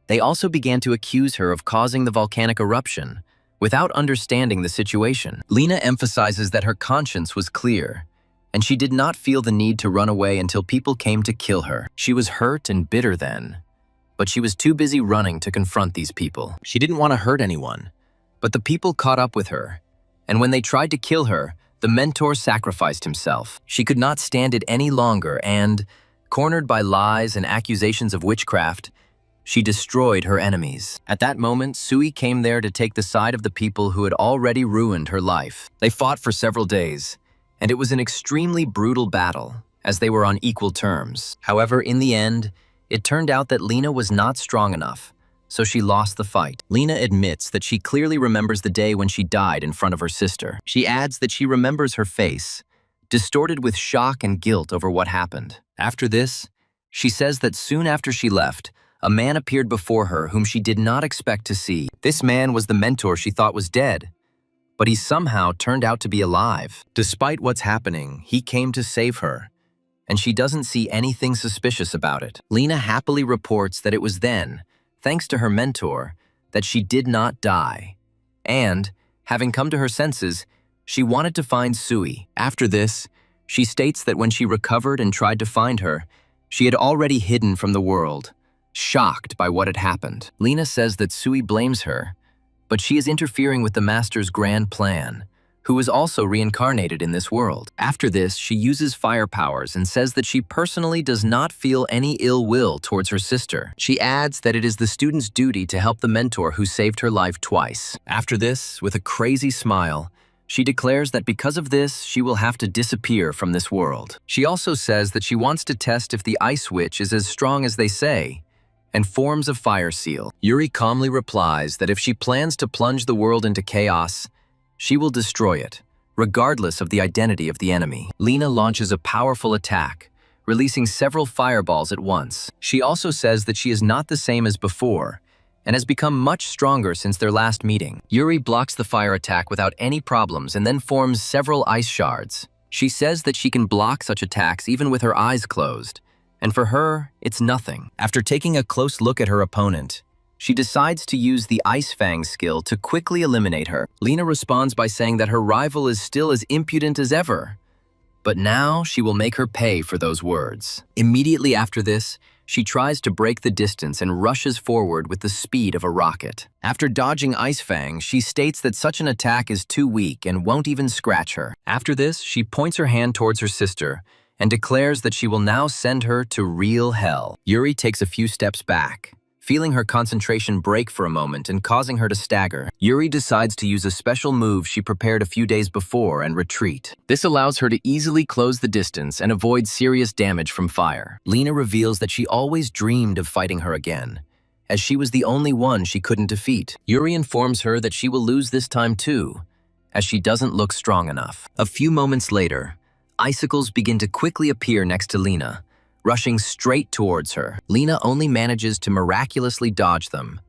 They also began to accuse her of causing the volcanic eruption, without understanding the situation. Lena emphasizes that her conscience was clear, and she did not feel the need to run away until people came to kill her. She was hurt and bitter then, but she was too busy running to confront these people. She didn't want to hurt anyone, but the people caught up with her, and when they tried to kill her, the mentor sacrificed himself. She could not stand it any longer and, cornered by lies and accusations of witchcraft, she destroyed her enemies. At that moment, Sui came there to take the side of the people who had already ruined her life. They fought for several days, and it was an extremely brutal battle, as they were on equal terms. However, in the end, it turned out that Lena was not strong enough, so she lost the fight. Lena admits that she clearly remembers the day when she died in front of her sister. She adds that she remembers her face, distorted with shock and guilt over what happened. After this, she says that soon after she left, a man appeared before her whom she did not expect to see. This man was the mentor she thought was dead, but he somehow turned out to be alive. Despite what's happening, he came to save her, and she doesn't see anything suspicious about it. Lena happily reports that it was then, thanks to her mentor, that she did not die. And, having come to her senses, she wanted to find Sui. After this, she states that when she recovered and tried to find her, she had already hidden from the world, shocked by what had happened. Lena says that Sui blames her, but she is interfering with the Master's grand plan, who is also reincarnated in this world. After this, she uses fire powers and says that she personally does not feel any ill will towards her sister. She adds that it is the student's duty to help the mentor who saved her life twice. After this, with a crazy smile, she declares that because of this, she will have to disappear from this world. She also says that she wants to test if the Ice Witch is as strong as they say, and forms a fire seal. Yuri calmly replies that if she plans to plunge the world into chaos, she will destroy it, regardless of the identity of the enemy. Lena launches a powerful attack, releasing several fireballs at once. She also says that she is not the same as before, and has become much stronger since their last meeting. Yuri blocks the fire attack without any problems and then forms several ice shards. She says that she can block such attacks even with her eyes closed, and for her, it's nothing. After taking a close look at her opponent, she decides to use the Ice Fang skill to quickly eliminate her. Lena responds by saying that her rival is still as impudent as ever, but now she will make her pay for those words. Immediately after this, she tries to break the distance and rushes forward with the speed of a rocket. After dodging Ice Fang, she states that such an attack is too weak and won't even scratch her. After this, she points her hand towards her sister and declares that she will now send her to real hell. Yuri takes a few steps back, feeling her concentration break for a moment and causing her to stagger. Yuri decides to use a special move she prepared a few days before and retreat. This allows her to easily close the distance and avoid serious damage from fire. Lena reveals that she always dreamed of fighting her again, as she was the only one she couldn't defeat. Yuri informs her that she will lose this time too, as she doesn't look strong enough. A few moments later, icicles begin to quickly appear next to Lena, rushing straight towards her. Lena only manages to miraculously dodge them.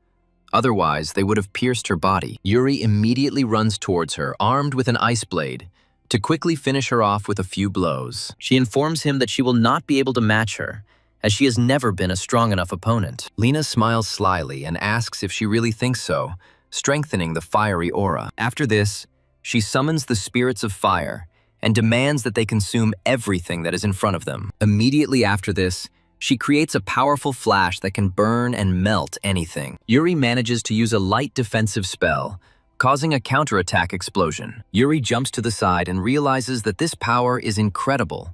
Otherwise, they would have pierced her body. Yuri immediately runs towards her, armed with an ice blade, to quickly finish her off with a few blows. She informs him that she will not be able to match her, as she has never been a strong enough opponent. Lena smiles slyly and asks if she really thinks so, strengthening the fiery aura. After this, she summons the spirits of fire and demands that they consume everything that is in front of them. Immediately after this, she creates a powerful flash that can burn and melt anything. Yuri manages to use a light defensive spell, causing a counterattack explosion. Yuri jumps to the side and realizes that this power is incredible,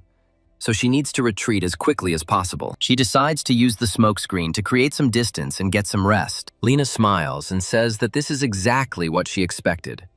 so she needs to retreat as quickly as possible. She decides to use the smokescreen to create some distance and get some rest. Lena smiles and says that this is exactly what she expected,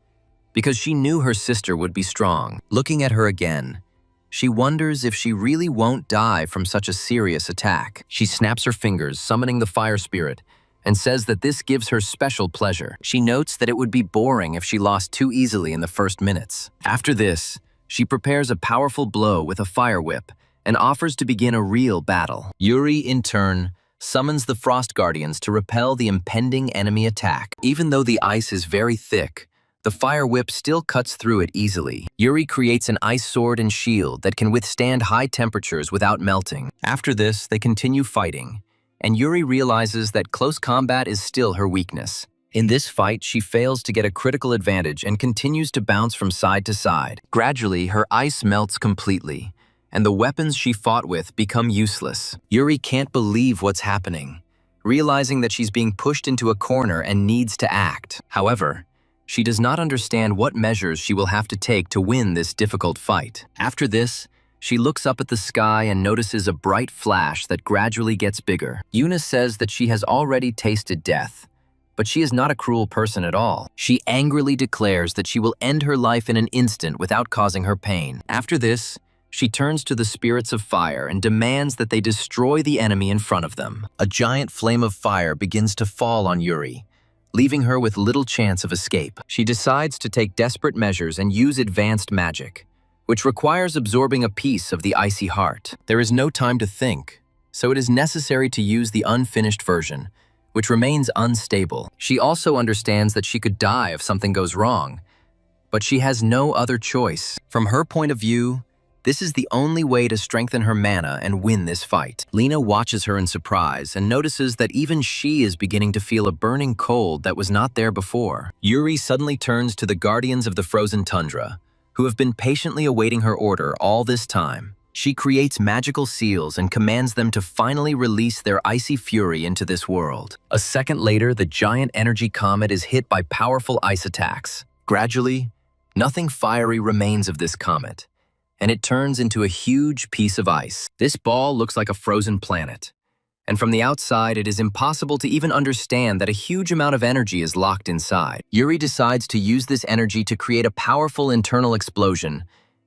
because she knew her sister would be strong. Looking at her again, she wonders if she really won't die from such a serious attack. She snaps her fingers, summoning the fire spirit, and says that this gives her special pleasure. She notes that it would be boring if she lost too easily in the first minutes. After this, she prepares a powerful blow with a fire whip and offers to begin a real battle. Yuri, in turn, summons the Frost Guardians to repel the impending enemy attack. Even though the ice is very thick, the fire whip still cuts through it easily. Yuri creates an ice sword and shield that can withstand high temperatures without melting. After this, they continue fighting, and Yuri realizes that close combat is still her weakness. In this fight, she fails to get a critical advantage and continues to bounce from side to side. Gradually, her ice melts completely, and the weapons she fought with become useless. Yuri can't believe what's happening, realizing that she's being pushed into a corner and needs to act. However, she does not understand what measures she will have to take to win this difficult fight. After this, she looks up at the sky and notices a bright flash that gradually gets bigger. Yuna says that she has already tasted death, but she is not a cruel person at all. She angrily declares that she will end her life in an instant without causing her pain. After this, she turns to the spirits of fire and demands that they destroy the enemy in front of them. A giant flame of fire begins to fall on Yuri, leaving her with little chance of escape. She decides to take desperate measures and use advanced magic, which requires absorbing a piece of the icy heart. There is no time to think, so it is necessary to use the unfinished version, which remains unstable. She also understands that she could die if something goes wrong, but she has no other choice. From her point of view, this is the only way to strengthen her mana and win this fight. Lena watches her in surprise and notices that even she is beginning to feel a burning cold that was not there before. Yuri suddenly turns to the guardians of the frozen tundra, who have been patiently awaiting her order all this time. She creates magical seals and commands them to finally release their icy fury into this world. A second later, the giant energy comet is hit by powerful ice attacks. Gradually, nothing fiery remains of this comet, and it turns into a huge piece of ice. This ball looks like a frozen planet, and from the outside it is impossible to even understand that a huge amount of energy is locked inside. Yuri decides to use this energy to create a powerful internal explosion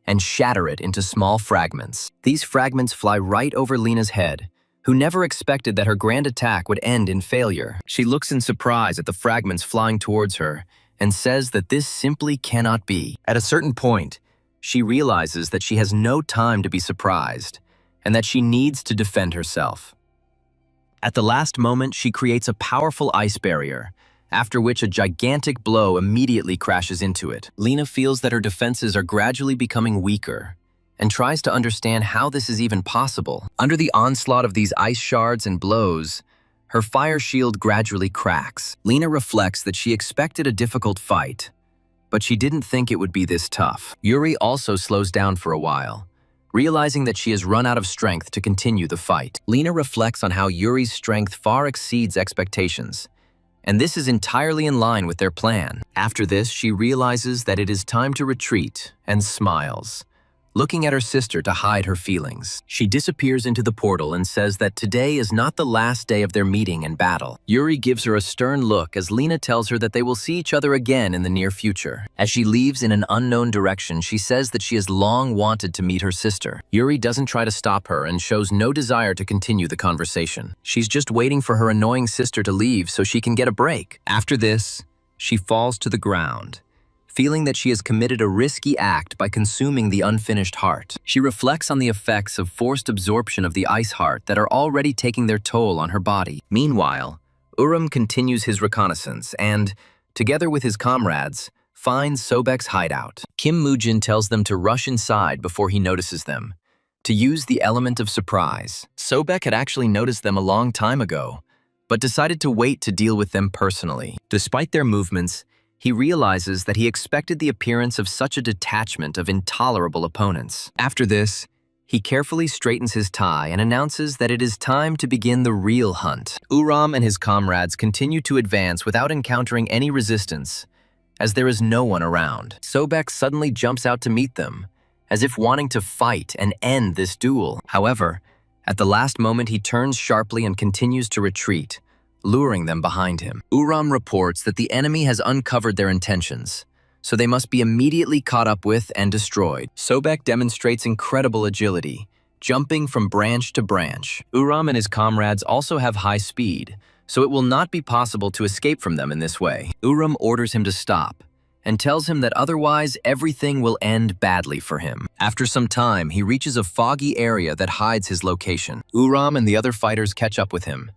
and shatter it into small fragments. These fragments fly right over Lena's head, who never expected that her grand attack would end in failure. She looks in surprise at the fragments flying towards her and says that this simply cannot be. At a certain point, she realizes that she has no time to be surprised and that she needs to defend herself. At the last moment, she creates a powerful ice barrier, after which a gigantic blow immediately crashes into it. Lena feels that her defenses are gradually becoming weaker and tries to understand how this is even possible. Under the onslaught of these ice shards and blows, her fire shield gradually cracks. Lena reflects that she expected a difficult fight, but she didn't think it would be this tough. Yuri also slows down for a while, realizing that she has run out of strength to continue the fight. Lena reflects on how Yuri's strength far exceeds expectations, and this is entirely in line with their plan. After this, she realizes that it is time to retreat and smiles, looking at her sister to hide her feelings. She disappears into the portal and says that today is not the last day of their meeting and battle. Yuri gives her a stern look as Lena tells her that they will see each other again in the near future. As she leaves in an unknown direction, she says that she has long wanted to meet her sister. Yuri doesn't try to stop her and shows no desire to continue the conversation. She's just waiting for her annoying sister to leave so she can get a break. After this, she falls to the ground, feeling that she has committed a risky act by consuming the unfinished heart. She reflects on the effects of forced absorption of the ice heart that are already taking their toll on her body. Meanwhile, Uram continues his reconnaissance and, together with his comrades, finds Sobek's hideout. Kim Moojin tells them to rush inside before he notices them, to use the element of surprise. Sobek had actually noticed them a long time ago, but decided to wait to deal with them personally. Despite their movements, he realizes that he expected the appearance of such a detachment of intolerable opponents. After this, he carefully straightens his tie and announces that it is time to begin the real hunt. Uram and his comrades continue to advance without encountering any resistance, as there is no one around. Sobek suddenly jumps out to meet them, as if wanting to fight and end this duel. However, at the last moment he turns sharply and continues to retreat, luring them behind him. Uram reports that the enemy has uncovered their intentions, so they must be immediately caught up with and destroyed. Sobek demonstrates incredible agility, jumping from branch to branch. Uram and his comrades also have high speed, so it will not be possible to escape from them in this way. Uram orders him to stop, and tells him that otherwise everything will end badly for him. After some time, he reaches a foggy area that hides his location. Uram and the other fighters catch up with him,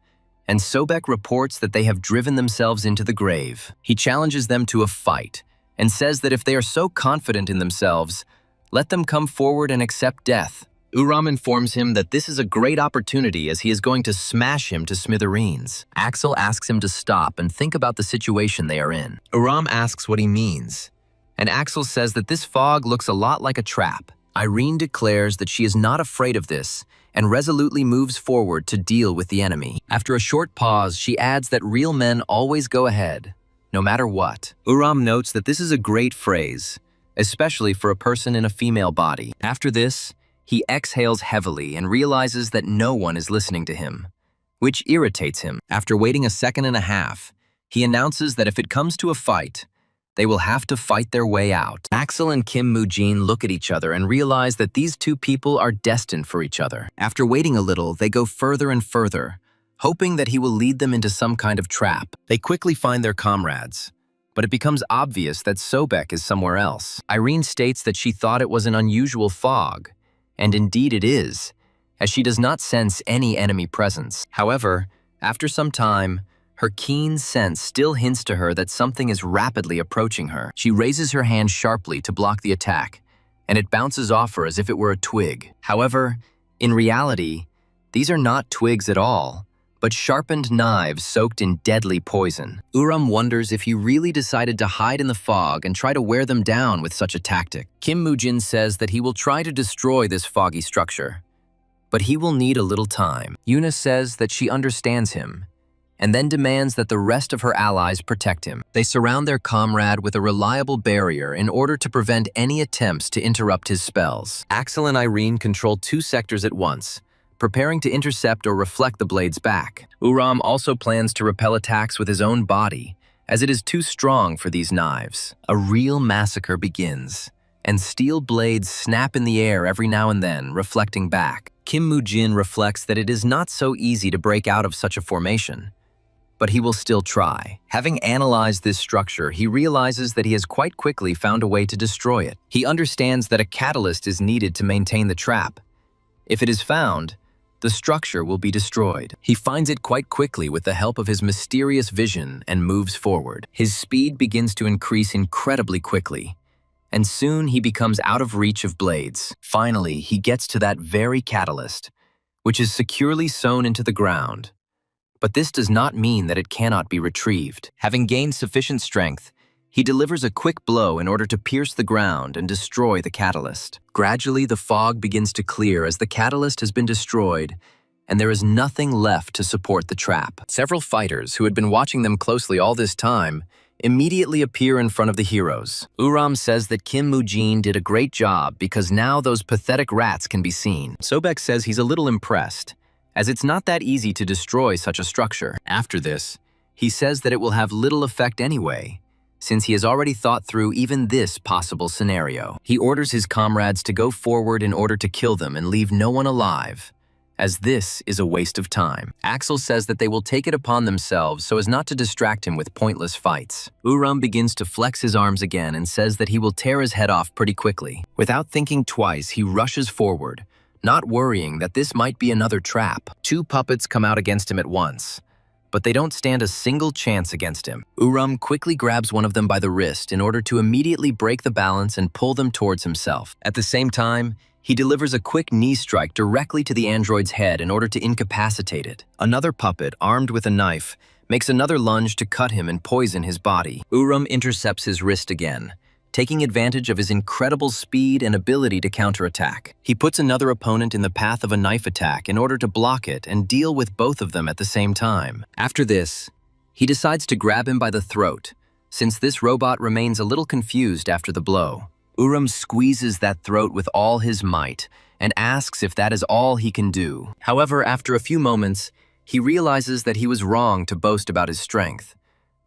and Sobek reports that they have driven themselves into the grave. He challenges them to a fight, and says that if they are so confident in themselves, let them come forward and accept death. Uram informs him that this is a great opportunity as he is going to smash him to smithereens. Axel asks him to stop and think about the situation they are in. Uram asks what he means, and Axel says that this fog looks a lot like a trap. Irene declares that she is not afraid of this and resolutely moves forward to deal with the enemy. After a short pause, she adds that real men always go ahead, no matter what. Uram notes that this is a great phrase, especially for a person in a female body. After this, he exhales heavily and realizes that no one is listening to him, which irritates him. After waiting a second and a half, he announces that if it comes to a fight, they will have to fight their way out. Axel and Kim Moojin look at each other and realize that these two people are destined for each other. After waiting a little, they go further and further, hoping that he will lead them into some kind of trap. They quickly find their comrades, but it becomes obvious that Sobek is somewhere else. Irene states that she thought it was an unusual fog, and indeed it is, as she does not sense any enemy presence. However, after some time, her keen sense still hints to her that something is rapidly approaching her. She raises her hand sharply to block the attack, and it bounces off her as if it were a twig. However, in reality, these are not twigs at all, but sharpened knives soaked in deadly poison. Uram wonders if he really decided to hide in the fog and try to wear them down with such a tactic. Kim Mujin says that he will try to destroy this foggy structure, but he will need a little time. Yuna says that she understands him, and then demands that the rest of her allies protect him. They surround their comrade with a reliable barrier in order to prevent any attempts to interrupt his spells. Axel and Irene control 2 sectors at once, preparing to intercept or reflect the blades back. Uram also plans to repel attacks with his own body, as it is too strong for these knives. A real massacre begins, and steel blades snap in the air every now and then, reflecting back. Kim Mujin reflects that it is not so easy to break out of such a formation, but he will still try. Having analyzed this structure, he realizes that he has quite quickly found a way to destroy it. He understands that a catalyst is needed to maintain the trap. If it is found, the structure will be destroyed. He finds it quite quickly with the help of his mysterious vision and moves forward. His speed begins to increase incredibly quickly, and soon he becomes out of reach of blades. Finally, he gets to that very catalyst, which is securely sewn into the ground. But this does not mean that it cannot be retrieved. Having gained sufficient strength, he delivers a quick blow in order to pierce the ground and destroy the catalyst. Gradually, the fog begins to clear as the catalyst has been destroyed, and there is nothing left to support the trap. Several fighters who had been watching them closely all this time immediately appear in front of the heroes. Uram says that Kim Mujin did a great job because now those pathetic rats can be seen. Sobek says he's a little impressed, as it's not that easy to destroy such a structure. After this, he says that it will have little effect anyway, since he has already thought through even this possible scenario. He orders his comrades to go forward in order to kill them and leave no one alive, as this is a waste of time. Axel says that they will take it upon themselves so as not to distract him with pointless fights. Uram begins to flex his arms again and says that he will tear his head off pretty quickly. Without thinking twice, he rushes forward, not worrying that this might be another trap. 2 puppets come out against him at once, but they don't stand a single chance against him. Uram quickly grabs one of them by the wrist in order to immediately break the balance and pull them towards himself. At the same time, he delivers a quick knee strike directly to the android's head in order to incapacitate it. Another puppet, armed with a knife, makes another lunge to cut him and poison his body. Uram intercepts his wrist again, taking advantage of his incredible speed and ability to counterattack. He puts another opponent in the path of a knife attack in order to block it and deal with both of them at the same time. After this, he decides to grab him by the throat, since this robot remains a little confused after the blow. Uram squeezes that throat with all his might and asks if that is all he can do. However, after a few moments, he realizes that he was wrong to boast about his strength,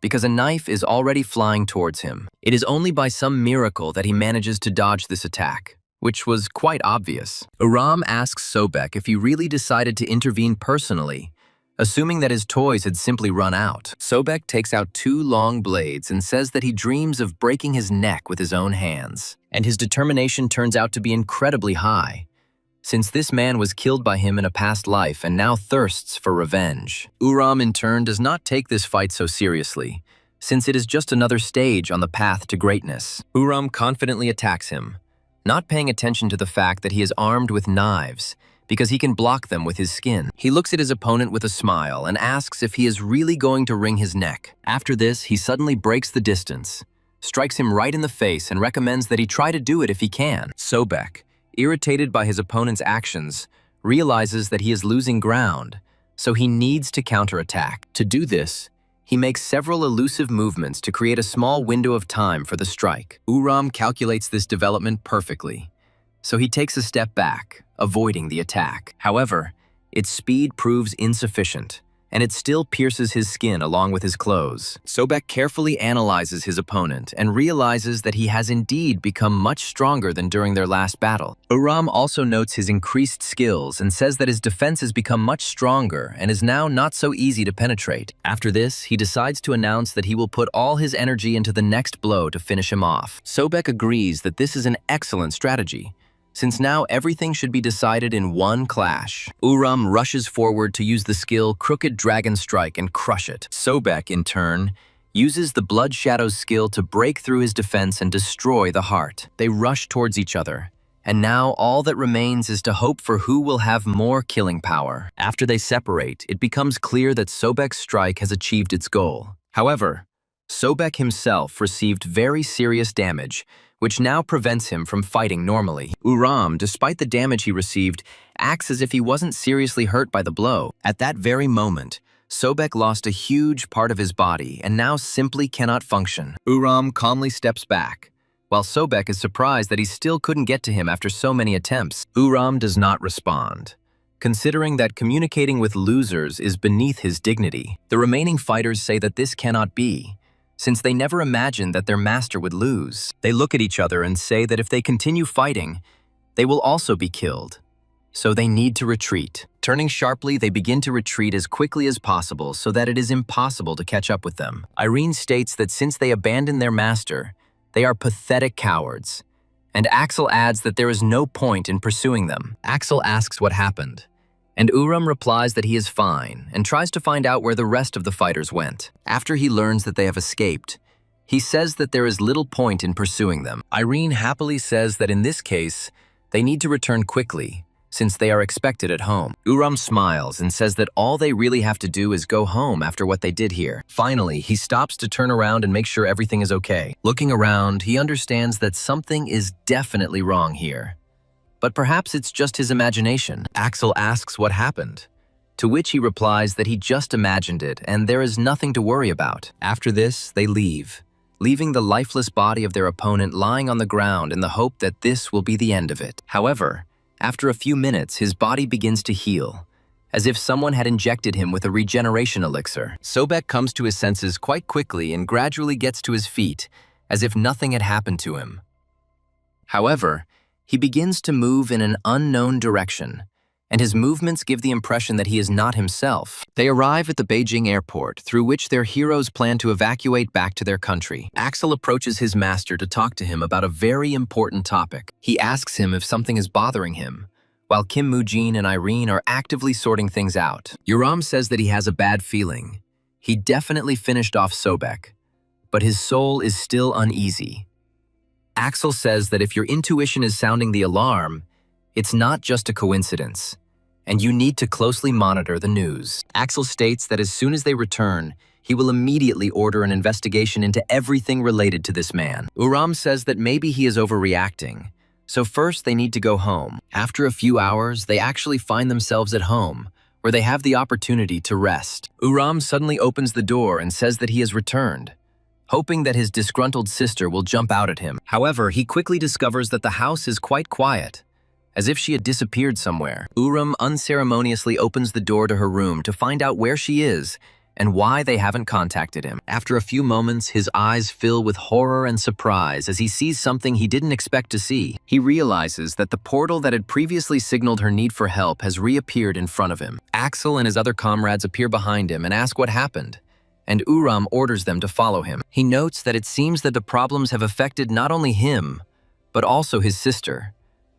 because a knife is already flying towards him. It is only by some miracle that he manages to dodge this attack, which was quite obvious. Uram asks Sobek if he really decided to intervene personally, assuming that his toys had simply run out. Sobek takes out 2 long blades and says that he dreams of breaking his neck with his own hands, and his determination turns out to be incredibly high, since this man was killed by him in a past life and now thirsts for revenge. Uram, in turn, does not take this fight so seriously, since it is just another stage on the path to greatness. Uram confidently attacks him, not paying attention to the fact that he is armed with knives, because he can block them with his skin. He looks at his opponent with a smile and asks if he is really going to wring his neck. After this, he suddenly breaks the distance, strikes him right in the face, and recommends that he try to do it if he can. Sobek, irritated by his opponent's actions, realizes that he is losing ground, so he needs to counterattack. To do this, he makes several elusive movements to create a small window of time for the strike. Uram calculates this development perfectly, so he takes a step back, avoiding the attack. However, its speed proves insufficient, and it still pierces his skin along with his clothes. Sobek carefully analyzes his opponent and realizes that he has indeed become much stronger than during their last battle. Uram also notes his increased skills and says that his defense has become much stronger and is now not so easy to penetrate. After this, he decides to announce that he will put all his energy into the next blow to finish him off. Sobek agrees that this is an excellent strategy, since now everything should be decided in one clash. Uram rushes forward to use the skill Crooked Dragon Strike and crush it. Sobek, in turn, uses the Blood Shadow's skill to break through his defense and destroy the heart. They rush towards each other, and now all that remains is to hope for who will have more killing power. After they separate, it becomes clear that Sobek's strike has achieved its goal. However, Sobek himself received very serious damage, which now prevents him from fighting normally. Uram, despite the damage he received, acts as if he wasn't seriously hurt by the blow. At that very moment, Sobek lost a huge part of his body and now simply cannot function. Uram calmly steps back, while Sobek is surprised that he still couldn't get to him after so many attempts. Uram does not respond, considering that communicating with losers is beneath his dignity. The remaining fighters say that this cannot be, since they never imagined that their master would lose. They look at each other and say that if they continue fighting, they will also be killed. So they need to retreat. Turning sharply, they begin to retreat as quickly as possible so that it is impossible to catch up with them. Irene states that since they abandoned their master, they are pathetic cowards. And Axel adds that there is no point in pursuing them. Axel asks what happened, and Uram replies that he is fine and tries to find out where the rest of the fighters went. After he learns that they have escaped, he says that there is little point in pursuing them. Irene happily says that in this case, they need to return quickly, since they are expected at home. Uram smiles and says that all they really have to do is go home after what they did here. Finally, he stops to turn around and make sure everything is okay. Looking around, he understands that something is definitely wrong here. But perhaps it's just his imagination. Axel asks what happened, to which he replies that he just imagined it and there is nothing to worry about. After this, they leave, leaving the lifeless body of their opponent lying on the ground in the hope that this will be the end of it. However, after a few minutes, his body begins to heal, as if someone had injected him with a regeneration elixir. Sobek comes to his senses quite quickly and gradually gets to his feet, as if nothing had happened to him. However, he begins to move in an unknown direction, and his movements give the impression that he is not himself. They arrive at the Beijing airport, through which their heroes plan to evacuate back to their country. Axel approaches his master to talk to him about a very important topic. He asks him if something is bothering him, while Kim Mujin and Irene are actively sorting things out. Uram says that he has a bad feeling. He definitely finished off Sobek, but his soul is still uneasy. Axel says that if your intuition is sounding the alarm, it's not just a coincidence, and you need to closely monitor the news. Axel states that as soon as they return, he will immediately order an investigation into everything related to this man. Uram says that maybe he is overreacting, so first they need to go home. After a few hours, they actually find themselves at home, where they have the opportunity to rest. Uram suddenly opens the door and says that he has returned, hoping that his disgruntled sister will jump out at him. However, he quickly discovers that the house is quite quiet, as if she had disappeared somewhere. Uram unceremoniously opens the door to her room to find out where she is and why they haven't contacted him. After a few moments, his eyes fill with horror and surprise as he sees something he didn't expect to see. He realizes that the portal that had previously signaled her need for help has reappeared in front of him. Axel and his other comrades appear behind him and ask what happened, and Uram orders them to follow him. He notes that it seems that the problems have affected not only him, but also his sister,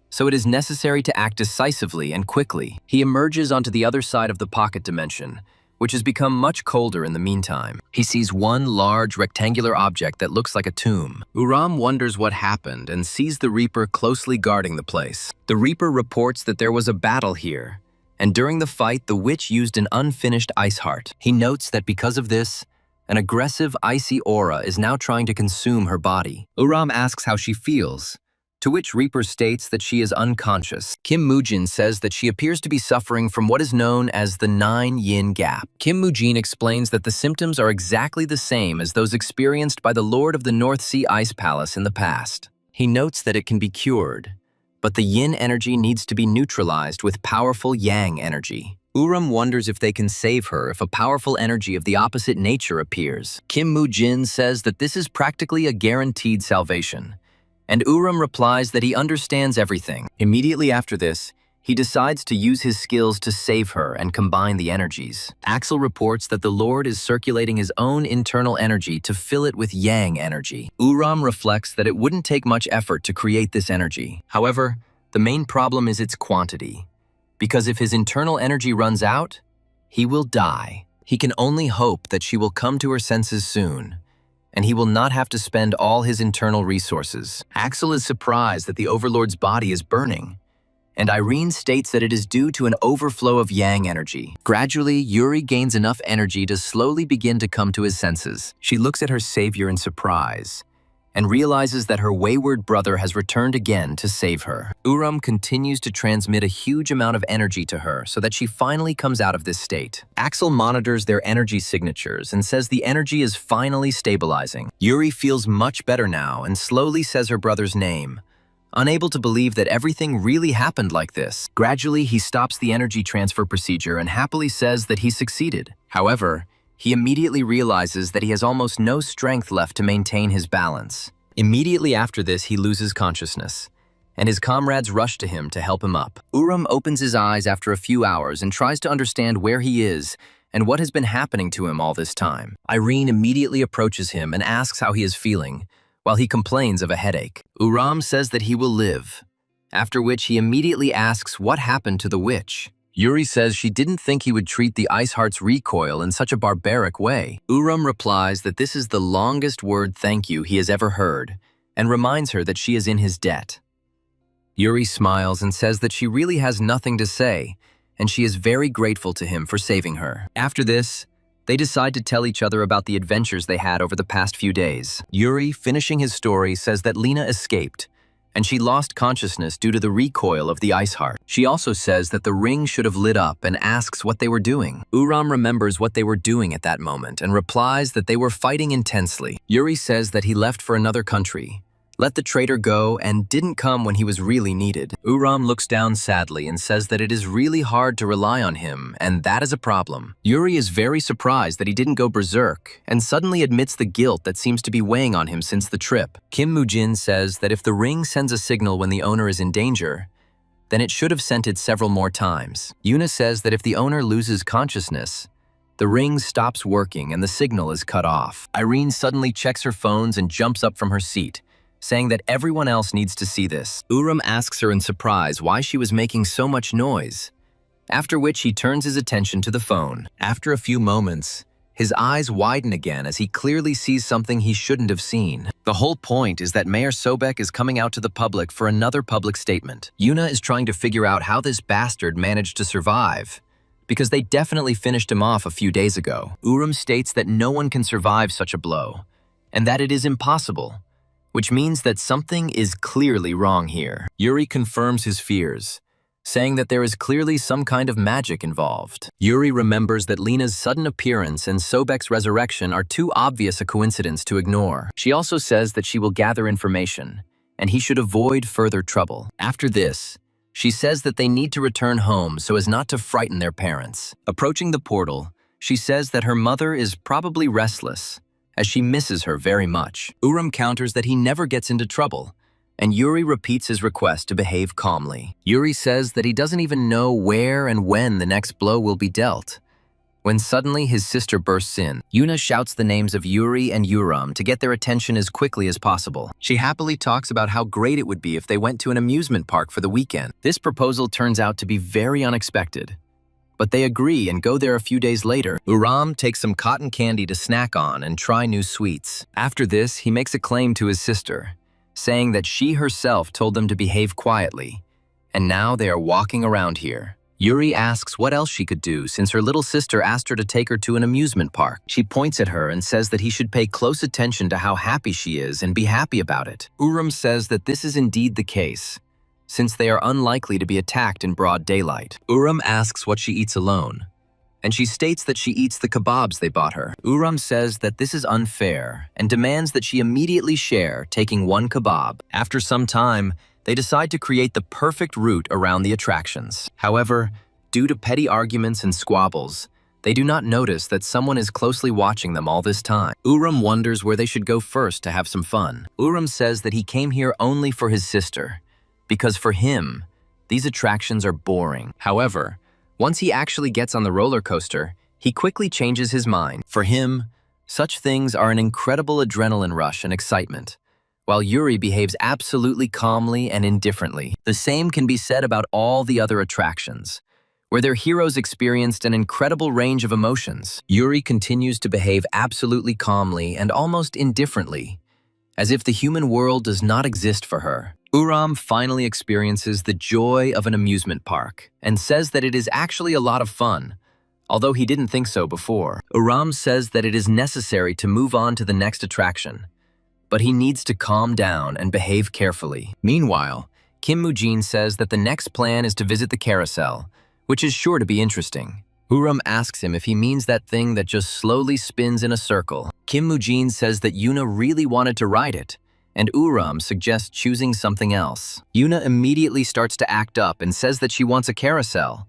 so it is necessary to act decisively and quickly. He emerges onto the other side of the pocket dimension, which has become much colder in the meantime. He sees one large rectangular object that looks like a tomb. Uram wonders what happened and sees the Reaper closely guarding the place. The Reaper reports that there was a battle here, and during the fight, the witch used an unfinished ice heart. He notes that because of this, an aggressive icy aura is now trying to consume her body. Uram asks how she feels, to which Reaper states that she is unconscious. Kim Mujin says that she appears to be suffering from what is known as the 9-yin gap. Kim Mujin explains that the symptoms are exactly the same as those experienced by the Lord of the North Sea Ice Palace in the past. He notes that it can be cured, but the yin energy needs to be neutralized with powerful yang energy. Uram wonders if they can save her if a powerful energy of the opposite nature appears. Kim Moo-jin says that this is practically a guaranteed salvation, and Uram replies that he understands everything. Immediately after this, he decides to use his skills to save her and combine the energies. Axel reports that the Lord is circulating his own internal energy to fill it with yang energy. Uram reflects that it wouldn't take much effort to create this energy. However, the main problem is its quantity, because if his internal energy runs out, he will die. He can only hope that she will come to her senses soon, and he will not have to spend all his internal resources. Axel is surprised that the Overlord's body is burning, and Irene states that it is due to an overflow of yang energy. Gradually, Yuri gains enough energy to slowly begin to come to his senses. She looks at her savior in surprise and realizes that her wayward brother has returned again to save her. Uram continues to transmit a huge amount of energy to her so that she finally comes out of this state. Axel monitors their energy signatures and says the energy is finally stabilizing. Yuri feels much better now and slowly says her brother's name, unable to believe that everything really happened like this. Gradually, he stops the energy transfer procedure and happily says that he succeeded. However, he immediately realizes that he has almost no strength left to maintain his balance. Immediately after this, he loses consciousness, and his comrades rush to him to help him up. Uram opens his eyes after a few hours and tries to understand where he is and what has been happening to him all this time. Irene immediately approaches him and asks how he is feeling, while he complains of a headache. Uram says that he will live, after which he immediately asks what happened to the witch. Yuri says she didn't think he would treat the Ice Heart's recoil in such a barbaric way. Uram replies that this is the longest word thank you he has ever heard, and reminds her that she is in his debt. Yuri smiles and says that she really has nothing to say, and she is very grateful to him for saving her. After this, they decide to tell each other about the adventures they had over the past few days. Yuri, finishing his story, says that Lena escaped, and she lost consciousness due to the recoil of the Ice Heart. She also says that the ring should have lit up and asks what they were doing. Uram remembers what they were doing at that moment and replies that they were fighting intensely. Yuri says that he left for another country, let the traitor go, and didn't come when he was really needed. Uram looks down sadly and says that it is really hard to rely on him, and that is a problem. Yuri is very surprised that he didn't go berserk, and suddenly admits the guilt that seems to be weighing on him since the trip. Kim Moo-jin says that if the ring sends a signal when the owner is in danger, then it should have sent it several more times. Yuna says that if the owner loses consciousness, the ring stops working and the signal is cut off. Irene suddenly checks her phones and jumps up from her seat, saying that everyone else needs to see this. Uram asks her in surprise why she was making so much noise, after which he turns his attention to the phone. After a few moments, his eyes widen again as he clearly sees something he shouldn't have seen. The whole point is that Mayor Sobek is coming out to the public for another public statement. Yuna is trying to figure out how this bastard managed to survive, because they definitely finished him off a few days ago. Uram states that no one can survive such a blow, and that it is impossible, which means that something is clearly wrong here. Yuri confirms his fears, saying that there is clearly some kind of magic involved. Yuri remembers that Lena's sudden appearance and Sobek's resurrection are too obvious a coincidence to ignore. She also says that she will gather information, and he should avoid further trouble. After this, she says that they need to return home so as not to frighten their parents. Approaching the portal, she says that her mother is probably restless, as she misses her very much. Uram counters that he never gets into trouble, and Yuri repeats his request to behave calmly. Yuri says that he doesn't even know where and when the next blow will be dealt, when suddenly his sister bursts in. Yuna shouts the names of Yuri and Uram to get their attention as quickly as possible. She happily talks about how great it would be if they went to an amusement park for the weekend. This proposal turns out to be very unexpected, but they agree and go there a few days later. Uram takes some cotton candy to snack on and try new sweets. After this, he makes a claim to his sister, saying that she herself told them to behave quietly, and now they are walking around here. Yuri asks what else she could do since her little sister asked her to take her to an amusement park. She points at her and says that he should pay close attention to how happy she is and be happy about it. Uram says that this is indeed the case, since they are unlikely to be attacked in broad daylight. Uram asks what she eats alone, and she states that she eats the kebabs they bought her. Uram says that this is unfair and demands that she immediately share, taking one kebab. After some time, they decide to create the perfect route around the attractions. However, Due to petty arguments and squabbles, they do not notice that someone is closely watching them all this time. Uram wonders where they should go first to have some fun. Uram says that he came here only for his sister, because for him, these attractions are boring. However, once he actually gets on the roller coaster, he quickly changes his mind. For him, such things are an incredible adrenaline rush and excitement, while Yuri behaves absolutely calmly and indifferently. The same can be said about all the other attractions, where their heroes experienced an incredible range of emotions. Yuri continues to behave absolutely calmly and almost indifferently, as if the human world does not exist for her. Uram finally experiences the joy of an amusement park and says that it is actually a lot of fun, although he didn't think so before. Uram says that it is necessary to move on to the next attraction, but he needs to calm down and behave carefully. Meanwhile, Kim Mujin says that the next plan is to visit the carousel, which is sure to be interesting. Uram asks him if he means that thing that just slowly spins in a circle. Kim Mujin says that Yuna really wanted to ride it, and Uram suggests choosing something else. Yuna immediately starts to act up and says that she wants a carousel,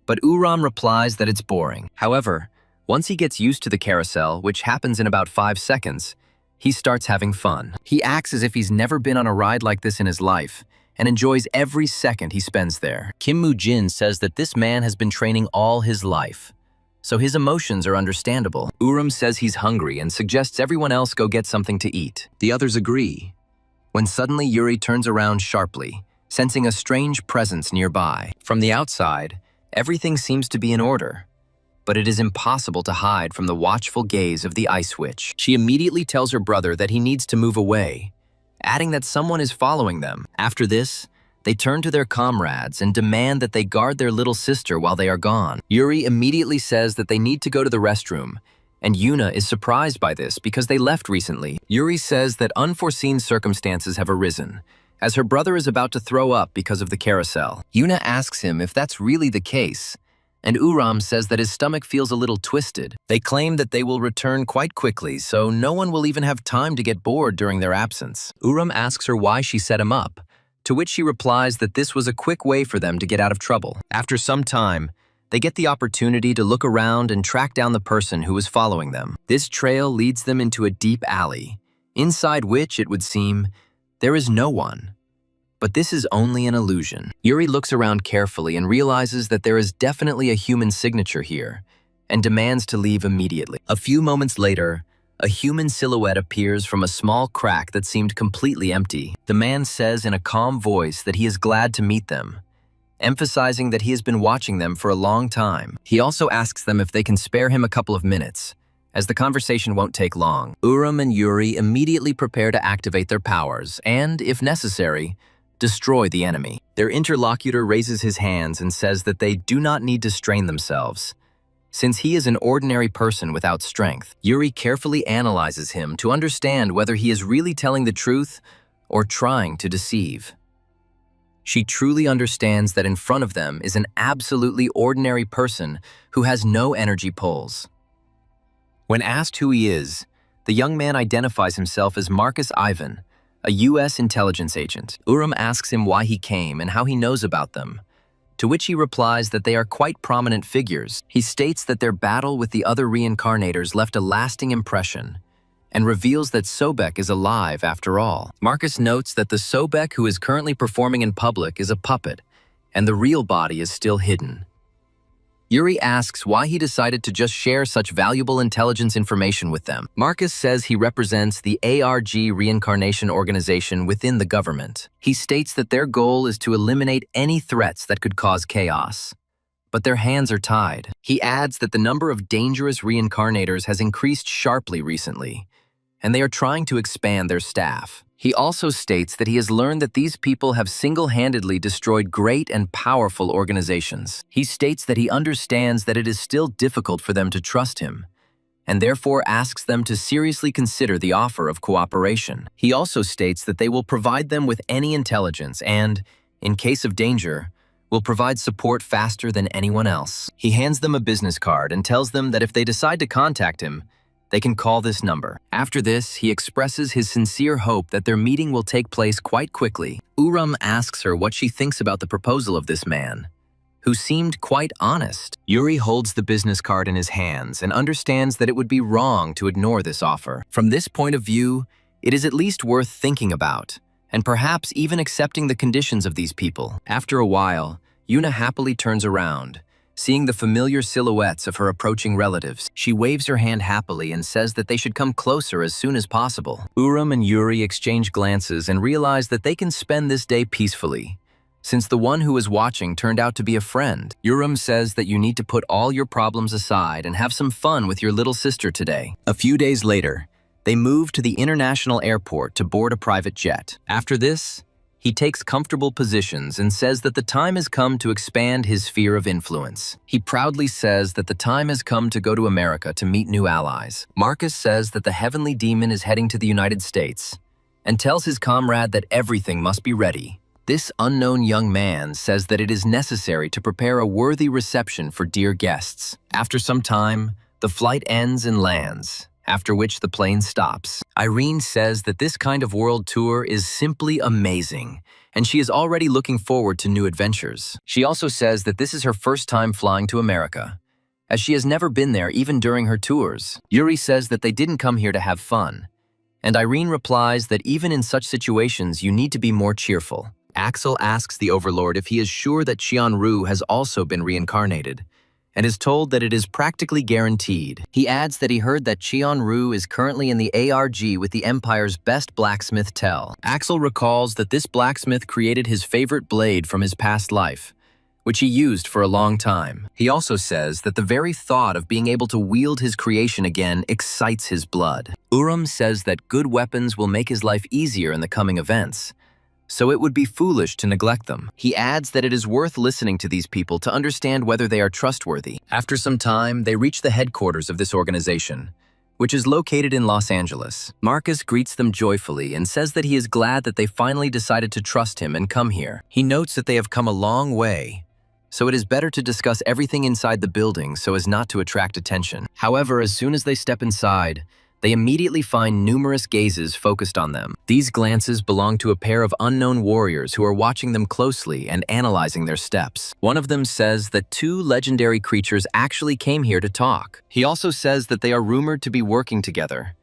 but Uram replies that it's boring. However, once he gets used to the carousel, which happens in about 5 seconds, he starts having fun. He acts as if he's never been on a ride like this in his life, and enjoys every second he spends there. Kim Moo-jin says that this man has been training all his life, so his emotions are understandable. Uram says he's hungry and suggests everyone else go get something to eat. The others agree, when suddenly Yuri turns around sharply, sensing a strange presence nearby. From the outside, everything seems to be in order, but it is impossible to hide from the watchful gaze of the Ice Witch. She immediately tells her brother that he needs to move away, adding that someone is following them. After this, they turn to their comrades and demand that they guard their little sister while they are gone. Yuri immediately says that they need to go to the restroom, and Yuna is surprised by this because they left recently. Yuri says that unforeseen circumstances have arisen, as her brother is about to throw up because of the carousel. Yuna asks him if that's really the case, and Uram says that his stomach feels a little twisted. They claim that they will return quite quickly, so no one will even have time to get bored during their absence. Uram asks her why she set him up, to which she replies that this was a quick way for them to get out of trouble. After some time, they get the opportunity to look around and track down the person who was following them. This trail leads them into a deep alley, inside which, it would seem, there is no one. But this is only an illusion. Yuri looks around carefully and realizes that there is definitely a human signature here, and demands to leave immediately. A few moments later, a human silhouette appears from a small crack that seemed completely empty. The man says in a calm voice that he is glad to meet them, emphasizing that he has been watching them for a long time. He also asks them if they can spare him a couple of minutes, as the conversation won't take long. Uram and Yuri immediately prepare to activate their powers and, if necessary, destroy the enemy. Their interlocutor raises his hands and says that they do not need to strain themselves, since he is an ordinary person without strength. Yuri carefully analyzes him to understand whether he is really telling the truth or trying to deceive. She truly understands that in front of them is an absolutely ordinary person who has no energy pulls. When asked who he is, the young man identifies himself as Marcus Ivan, a U.S. intelligence agent. Uram asks him why he came and how he knows about them, to which he replies that they are quite prominent figures. He states that their battle with the other reincarnators left a lasting impression, and reveals that Sobek is alive after all. Marcus notes that the Sobek who is currently performing in public is a puppet, and the real body is still hidden. Yuri asks why he decided to just share such valuable intelligence information with them. Marcus says he represents the ARG reincarnation organization within the government. He states that their goal is to eliminate any threats that could cause chaos, but their hands are tied. He adds that the number of dangerous reincarnators has increased sharply recently, and they are trying to expand their staff. He also states that he has learned that these people have single-handedly destroyed great and powerful organizations. He states that he understands that it is still difficult for them to trust him, and therefore asks them to seriously consider the offer of cooperation. He also states that they will provide them with any intelligence and, in case of danger, will provide support faster than anyone else. He hands them a business card and tells them that if they decide to contact him, they can call this number. After this, he expresses his sincere hope that their meeting will take place quite quickly. Uram asks her what she thinks about the proposal of this man, who seemed quite honest. Yuri holds the business card in his hands and understands that it would be wrong to ignore this offer. From this point of view, it is at least worth thinking about, and perhaps even accepting the conditions of these people. After a while, Yuna happily turns around, seeing the familiar silhouettes of her approaching relatives. She waves her hand happily and says that they should come closer as soon as possible. Uram and Yuri exchange glances and realize that they can spend this day peacefully, since the one who was watching turned out to be a friend. Uram says that you need to put all your problems aside and have some fun with your little sister today. A few days later, they move to the international airport to board a private jet. After this, he takes comfortable positions and says that the time has come to expand his sphere of influence. He proudly says that the time has come to go to America to meet new allies. Marcus says that the heavenly demon is heading to the United States and tells his comrade that everything must be ready. This unknown young man says that it is necessary to prepare a worthy reception for dear guests. After some time, the flight ends and lands, after which the plane stops. Irene says that this kind of world tour is simply amazing, and she is already looking forward to new adventures. She also says that this is her first time flying to America, as she has never been there even during her tours. Yuri says that they didn't come here to have fun, and Irene replies that even in such situations you need to be more cheerful. Axel asks the Overlord if he is sure that Qianru has also been reincarnated, and is told that it is practically guaranteed. He adds that he heard that Qianru is currently in the ARG with the Empire's best blacksmith Tell. Axel recalls that this blacksmith created his favorite blade from his past life, which he used for a long time. He also says that the very thought of being able to wield his creation again excites his blood. Uram says that good weapons will make his life easier in the coming events, so it would be foolish to neglect them. He adds that it is worth listening to these people to understand whether they are trustworthy. After some time, they reach the headquarters of this organization, which is located in Los Angeles. Marcus greets them joyfully and says that he is glad that they finally decided to trust him and come here. He notes that they have come a long way, so it is better to discuss everything inside the building so as not to attract attention. However, as soon as they step inside, they immediately find numerous gazes focused on them. These glances belong to a pair of unknown warriors who are watching them closely and analyzing their steps. One of them says that two legendary creatures actually came here to talk. He also says that they are rumored to be working together,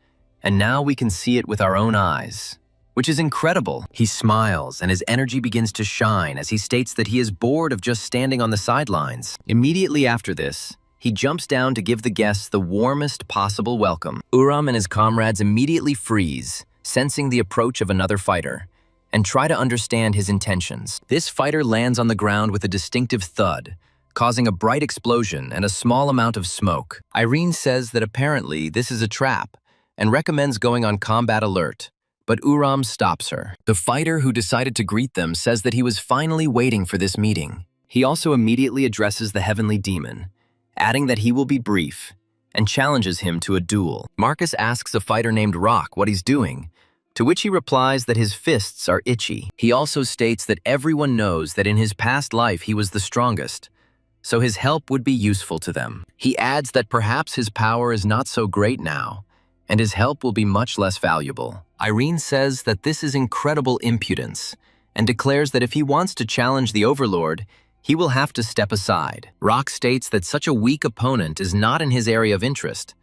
and now we can see it with our own eyes, which is incredible. He smiles and his energy begins to shine as he states that he is bored of just standing on the sidelines. Immediately after this, he jumps down to give the guests the warmest possible welcome. Uram and his comrades immediately freeze, sensing the approach of another fighter, and try to understand his intentions. This fighter lands on the ground with a distinctive thud, causing a bright explosion and a small amount of smoke. Irene says that apparently this is a trap and recommends going on combat alert, but Uram stops her. The fighter who decided to greet them says that he was finally waiting for this meeting. He also immediately addresses the heavenly demon, adding that he will be brief, and challenges him to a duel. Marcus asks a fighter named Rock what he's doing, to which he replies that his fists are itchy. He also states that everyone knows that in his past life he was the strongest, so his help would be useful to them. He adds that perhaps his power is not so great now, and his help will be much less valuable. Irene says that this is incredible impudence, and declares that if he wants to challenge the Overlord, he will have to step aside. Rock states that such a weak opponent is not in his area of interest,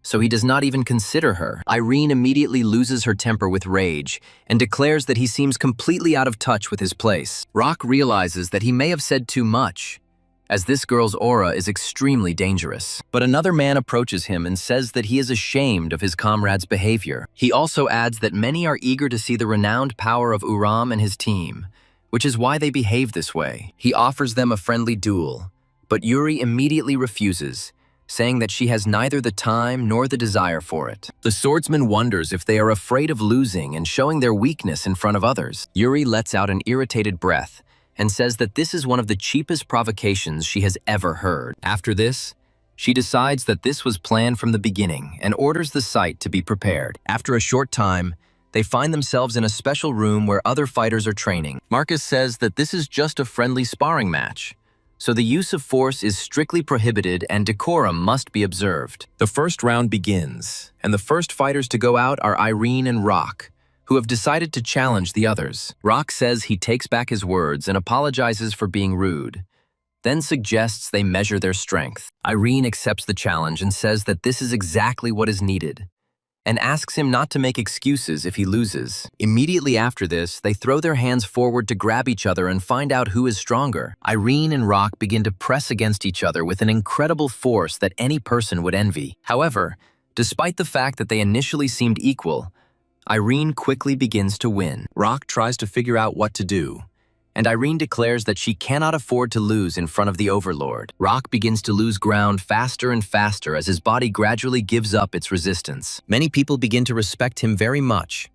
so he does not even consider her. Irene immediately loses her temper with rage and declares that he seems completely out of touch with his place. Rock realizes that he may have said too much, as this girl's aura is extremely dangerous. But another man approaches him and says that he is ashamed of his comrade's behavior. He also adds that many are eager to see the renowned power of Uram and his team, which is why they behave this way. He offers them a friendly duel, but Yuri immediately refuses, saying that she has neither the time nor the desire for it. The swordsman wonders if they are afraid of losing and showing their weakness in front of others. Yuri lets out an irritated breath and says that this is one of the cheapest provocations she has ever heard. After this, she decides that this was planned from the beginning and orders the site to be prepared. After a short time, they find themselves in a special room where other fighters are training. Marcus says that this is just a friendly sparring match, so the use of force is strictly prohibited and decorum must be observed. The first round begins, and the first fighters to go out are Irene and Rock, who have decided to challenge the others. Rock says he takes back his words and apologizes for being rude, then suggests they measure their strength. Irene accepts the challenge and says that this is exactly what is needed, and asks him not to make excuses if he loses. Immediately after this, they throw their hands forward to grab each other and find out who is stronger. Irene and Rock begin to press against each other with an incredible force that any person would envy. However, despite the fact that they initially seemed equal, Irene quickly begins to win. Rock tries to figure out what to do, and Irene declares that she cannot afford to lose in front of the Overlord. Rock begins to lose ground faster and faster as his body gradually gives up its resistance. Many people begin to respect him very much,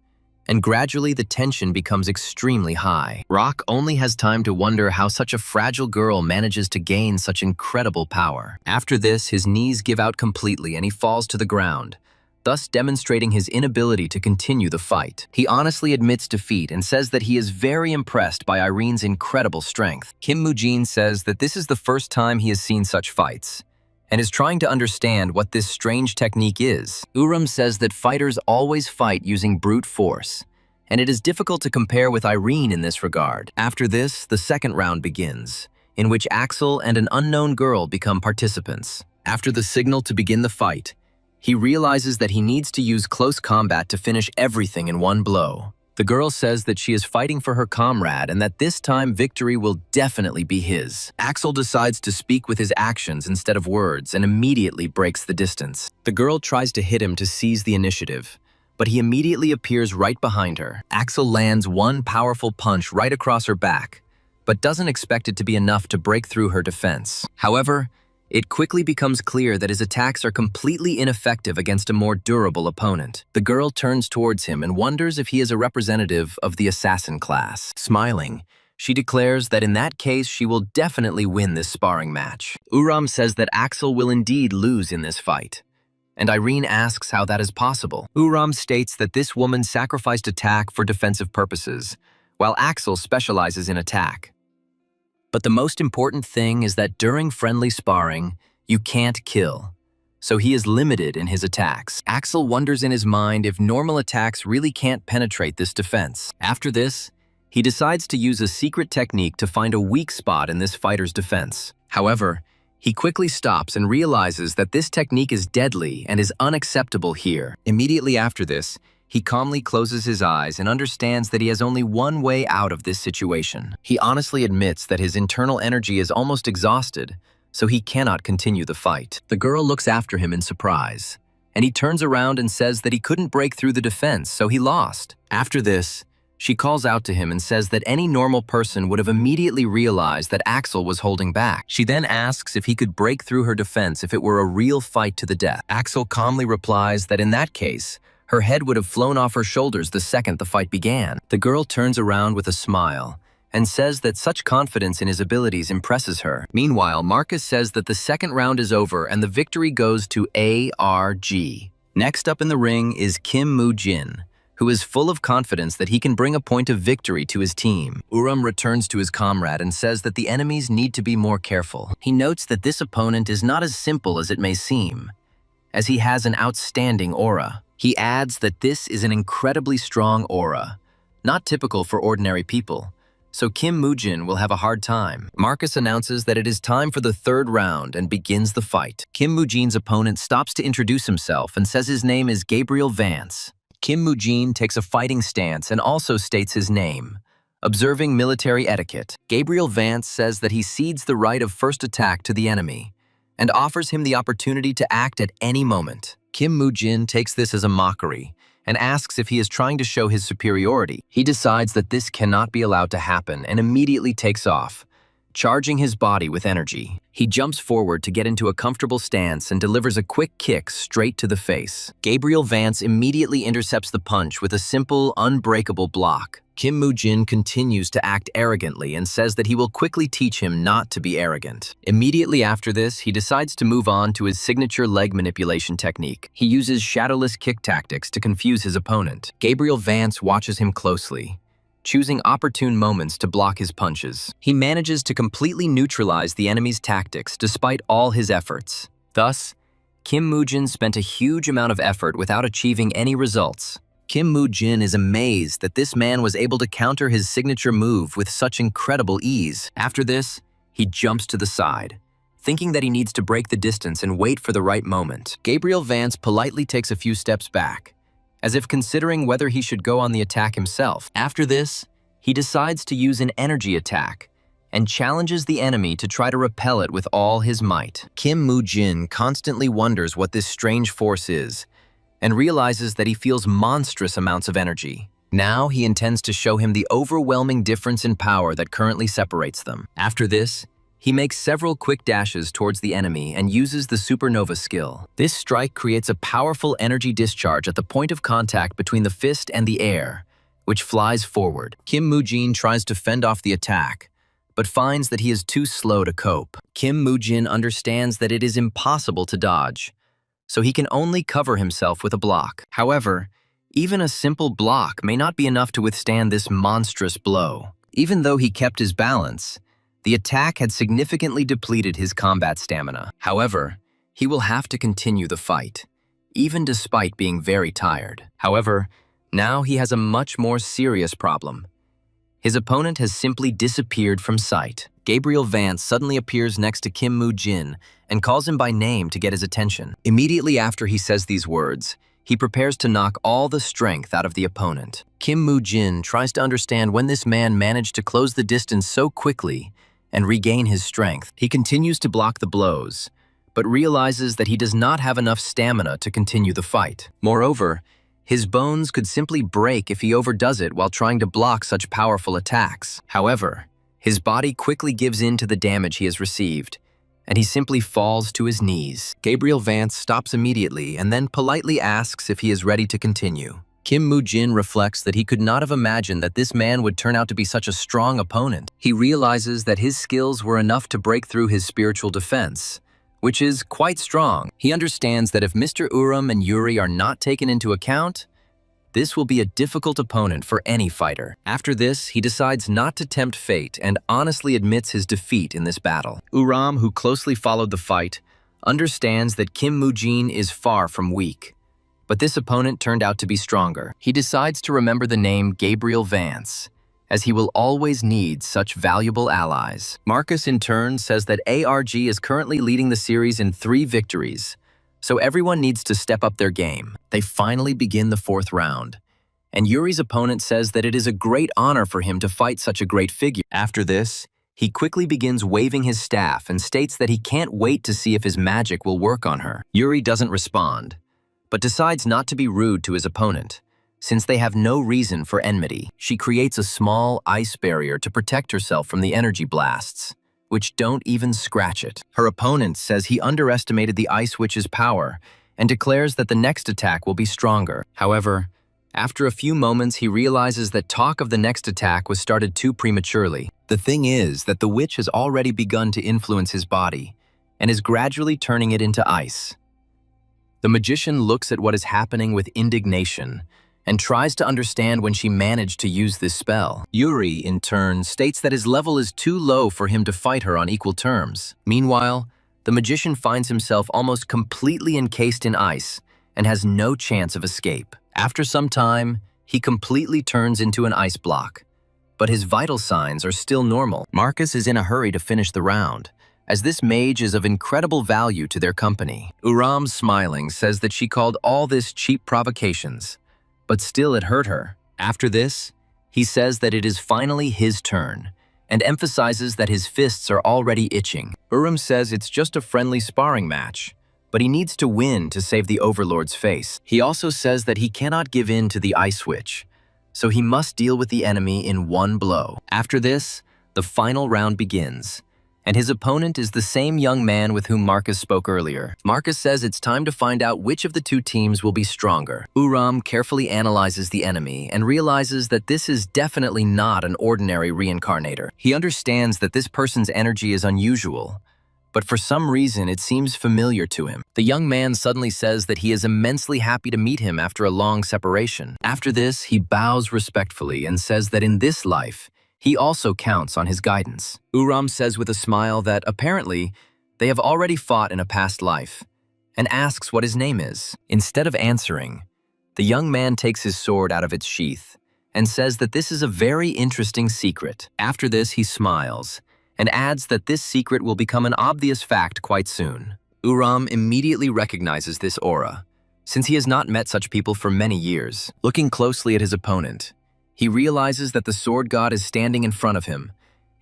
and gradually the tension becomes extremely high. Rock only has time to wonder how such a fragile girl manages to gain such incredible power. After this, his knees give out completely and he falls to the ground, thus demonstrating his inability to continue the fight. He honestly admits defeat and says that he is very impressed by Irene's incredible strength. Kim Moo-jin says that this is the first time he has seen such fights, and is trying to understand what this strange technique is. Uram says that fighters always fight using brute force, and it is difficult to compare with Irene in this regard. After this, the second round begins, in which Axel and an unknown girl become participants. After the signal to begin the fight, he realizes that he needs to use close combat to finish everything in one blow. The girl says that she is fighting for her comrade and that this time victory will definitely be his. Axel decides to speak with his actions instead of words and immediately breaks the distance. The girl tries to hit him to seize the initiative, but he immediately appears right behind her. Axel lands one powerful punch right across her back, but doesn't expect it to be enough to break through her defense. However, it quickly becomes clear that his attacks are completely ineffective against a more durable opponent. The girl turns towards him and wonders if he is a representative of the assassin class. Smiling, she declares that in that case she will definitely win this sparring match. Uram says that Axel will indeed lose in this fight, and Irene asks how that is possible. Uram states that this woman sacrificed attack for defensive purposes, while Axel specializes in attack. But the most important thing is that during friendly sparring, you can't kill, so he is limited in his attacks. Axel wonders in his mind if normal attacks really can't penetrate this defense. After this, he decides to use a secret technique to find a weak spot in this fighter's defense. However, he quickly stops and realizes that this technique is deadly and is unacceptable here. Immediately after this, he calmly closes his eyes and understands that he has only one way out of this situation. He honestly admits that his internal energy is almost exhausted, so he cannot continue the fight. The girl looks after him in surprise, and he turns around and says that he couldn't break through the defense, so he lost. After this, she calls out to him and says that any normal person would have immediately realized that Axel was holding back. She then asks if he could break through her defense if it were a real fight to the death. Axel calmly replies that in that case, her head would have flown off her shoulders the second the fight began. The girl turns around with a smile and says that such confidence in his abilities impresses her. Meanwhile, Marcus says that the second round is over and the victory goes to ARG. Next up in the ring is Kim Moo-jin, who is full of confidence that he can bring a point of victory to his team. Uram returns to his comrade and says that the enemies need to be more careful. He notes that this opponent is not as simple as it may seem, as he has an outstanding aura. He adds that this is an incredibly strong aura, not typical for ordinary people, so Kim Moo-jin will have a hard time. Marcus announces that it is time for the third round and begins the fight. Kim Moo-jin's opponent stops to introduce himself and says his name is Gabriel Vance. Kim Moo-jin takes a fighting stance and also states his name, observing military etiquette. Gabriel Vance says that he cedes the right of first attack to the enemy and offers him the opportunity to act at any moment. Kim Moo-jin takes this as a mockery and asks if he is trying to show his superiority. He decides that this cannot be allowed to happen and immediately takes off, charging his body with energy. He jumps forward to get into a comfortable stance and delivers a quick kick straight to the face. Gabriel Vance immediately intercepts the punch with a simple, unbreakable block. Kim Moo-jin continues to act arrogantly and says that he will quickly teach him not to be arrogant. Immediately after this, he decides to move on to his signature leg manipulation technique. He uses shadowless kick tactics to confuse his opponent. Gabriel Vance watches him closely, choosing opportune moments to block his punches. He manages to completely neutralize the enemy's tactics despite all his efforts. Thus, Kim Moo-jin spent a huge amount of effort without achieving any results. Kim Moo-jin is amazed that this man was able to counter his signature move with such incredible ease. After this, he jumps to the side, thinking that he needs to break the distance and wait for the right moment. Gabriel Vance politely takes a few steps back, as if considering whether he should go on the attack himself. After this, he decides to use an energy attack and challenges the enemy to try to repel it with all his might. Kim Moo-jin constantly wonders what this strange force is and realizes that he feels monstrous amounts of energy. Now he intends to show him the overwhelming difference in power that currently separates them. After this, he makes several quick dashes towards the enemy and uses the supernova skill. This strike creates a powerful energy discharge at the point of contact between the fist and the air, which flies forward. Kim Moo-jin tries to fend off the attack, but finds that he is too slow to cope. Kim Moo-jin understands that it is impossible to dodge, so he can only cover himself with a block. However, even a simple block may not be enough to withstand this monstrous blow. Even though he kept his balance, the attack had significantly depleted his combat stamina. However, he will have to continue the fight, even despite being very tired. However, now he has a much more serious problem. His opponent has simply disappeared from sight. Gabriel Vance suddenly appears next to Kim Moo-jin and calls him by name to get his attention. Immediately after he says these words, he prepares to knock all the strength out of the opponent. Kim Moo-jin tries to understand when this man managed to close the distance so quickly and regain his strength. He continues to block the blows, but realizes that he does not have enough stamina to continue the fight. Moreover, his bones could simply break if he overdoes it while trying to block such powerful attacks. However, his body quickly gives in to the damage he has received, and he simply falls to his knees. Gabriel Vance stops immediately and then politely asks if he is ready to continue. Kim Moo-jin reflects that he could not have imagined that this man would turn out to be such a strong opponent. He realizes that his skills were enough to break through his spiritual defense, which is quite strong. He understands that if Mr. Uram and Yuri are not taken into account, this will be a difficult opponent for any fighter. After this, he decides not to tempt fate and honestly admits his defeat in this battle. Uram, who closely followed the fight, understands that Kim Moo-jin is far from weak, but this opponent turned out to be stronger. He decides to remember the name Gabriel Vance, as he will always need such valuable allies. Marcus, in turn, says that ARG is currently leading the series in 3 victories, so everyone needs to step up their game. They finally begin the 4th round, and Yuri's opponent says that it is a great honor for him to fight such a great figure. After this, he quickly begins waving his staff and states that he can't wait to see if his magic will work on her. Yuri doesn't respond, but decides not to be rude to his opponent, since they have no reason for enmity. She creates a small ice barrier to protect herself from the energy blasts, which don't even scratch it. Her opponent says he underestimated the Ice Witch's power and declares that the next attack will be stronger. However, after a few moments, he realizes that talk of the next attack was started too prematurely. The thing is that the witch has already begun to influence his body and is gradually turning it into ice. The magician looks at what is happening with indignation and tries to understand when she managed to use this spell. Yuri, in turn, states that his level is too low for him to fight her on equal terms. Meanwhile, the magician finds himself almost completely encased in ice and has no chance of escape. After some time, he completely turns into an ice block, but his vital signs are still normal. Marcus is in a hurry to finish the round, as this mage is of incredible value to their company. Uram, smiling, says that she called all this cheap provocations, but still it hurt her. After this, he says that it is finally his turn, and emphasizes that his fists are already itching. Uram says it's just a friendly sparring match, but he needs to win to save the Overlord's face. He also says that he cannot give in to the Ice Witch, so he must deal with the enemy in one blow. After this, the final round begins, and his opponent is the same young man with whom Marcus spoke earlier. Marcus says it's time to find out which of the 2 teams will be stronger. Uram carefully analyzes the enemy and realizes that this is definitely not an ordinary reincarnator. He understands that this person's energy is unusual, but for some reason it seems familiar to him. The young man suddenly says that he is immensely happy to meet him after a long separation. After this, he bows respectfully and says that in this life, he also counts on his guidance. Uram says with a smile that apparently they have already fought in a past life, and asks what his name is. Instead of answering, the young man takes his sword out of its sheath and says that this is a very interesting secret. After this, he smiles and adds that this secret will become an obvious fact quite soon. Uram immediately recognizes this aura, since he has not met such people for many years. Looking closely at his opponent, he realizes that the sword god is standing in front of him,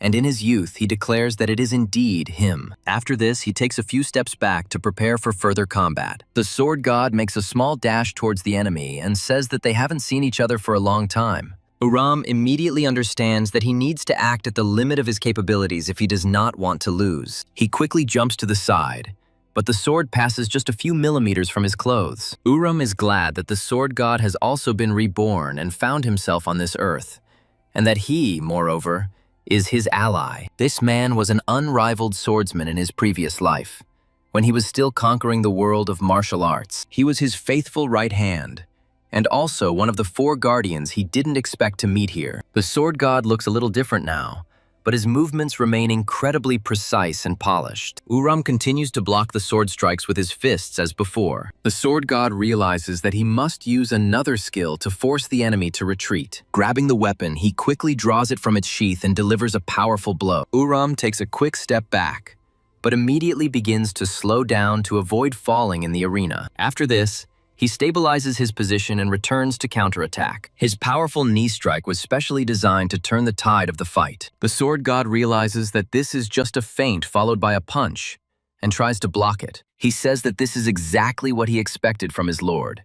and in his youth he declares that it is indeed him. After this, he takes a few steps back to prepare for further combat. The sword god makes a small dash towards the enemy and says that they haven't seen each other for a long time. Uram immediately understands that he needs to act at the limit of his capabilities if he does not want to lose. He quickly jumps to the side, but the sword passes just a few millimeters from his clothes. Uram is glad that the sword god has also been reborn and found himself on this earth, and that he, moreover, is his ally. This man was an unrivaled swordsman in his previous life. When he was still conquering the world of martial arts, he was his faithful right hand, and also one of the 4 guardians he didn't expect to meet here. The sword god looks a little different now, but his movements remain incredibly precise and polished. Uram continues to block the sword strikes with his fists as before. The sword god realizes that he must use another skill to force the enemy to retreat. Grabbing the weapon, he quickly draws it from its sheath and delivers a powerful blow. Uram takes a quick step back, but immediately begins to slow down to avoid falling in the arena. After this, he stabilizes his position and returns to counterattack. His powerful knee strike was specially designed to turn the tide of the fight. The sword god realizes that this is just a feint followed by a punch, and tries to block it. He says that this is exactly what he expected from his lord,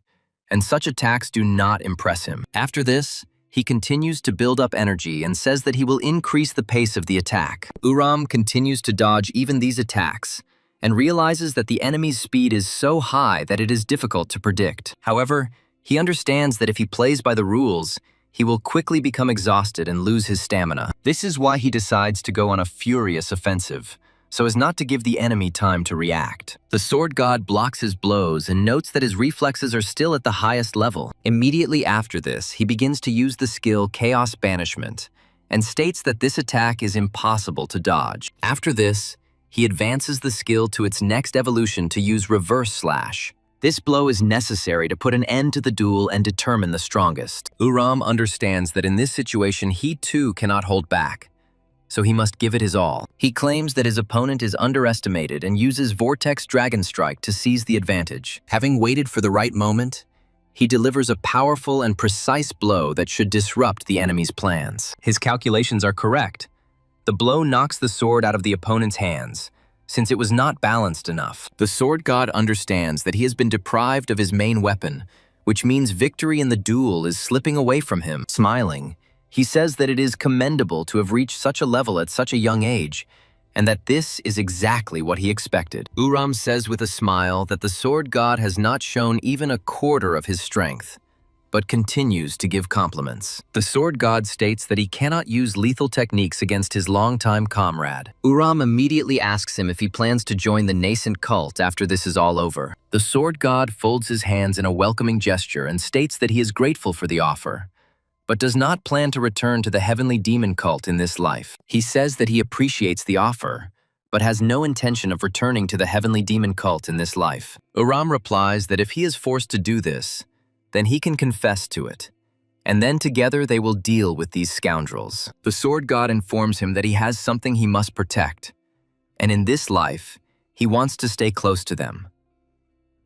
and such attacks do not impress him. After this, he continues to build up energy and says that he will increase the pace of the attack. Uram continues to dodge even these attacks, and realizes that the enemy's speed is so high that it is difficult to predict. However, he understands that if he plays by the rules, he will quickly become exhausted and lose his stamina. This is why he decides to go on a furious offensive, so as not to give the enemy time to react. The sword god blocks his blows and notes that his reflexes are still at the highest level. Immediately after this, he begins to use the skill Chaos Banishment, and states that this attack is impossible to dodge. After this, he advances the skill to its next evolution to use Reverse Slash. This blow is necessary to put an end to the duel and determine the strongest. Uram understands that in this situation he too cannot hold back, so he must give it his all. He claims that his opponent is underestimated and uses Vortex Dragon Strike to seize the advantage. Having waited for the right moment, he delivers a powerful and precise blow that should disrupt the enemy's plans. His calculations are correct. The blow knocks the sword out of the opponent's hands, since it was not balanced enough. The sword god understands that he has been deprived of his main weapon, which means victory in the duel is slipping away from him. Smiling, he says that it is commendable to have reached such a level at such a young age, and that this is exactly what he expected. Uram says with a smile that the sword god has not shown even a quarter of his strength, but continues to give compliments. The sword god states that he cannot use lethal techniques against his longtime comrade. Uram immediately asks him if he plans to join the nascent cult after this is all over. The sword god folds his hands in a welcoming gesture and states that he is grateful for the offer, but does not plan to return to the heavenly demon cult in this life. He says that he appreciates the offer, but has no intention of returning to the heavenly demon cult in this life. Uram replies that if he is forced to do this, then he can confess to it, and then together they will deal with these scoundrels. The sword god informs him that he has something he must protect, and in this life, he wants to stay close to them.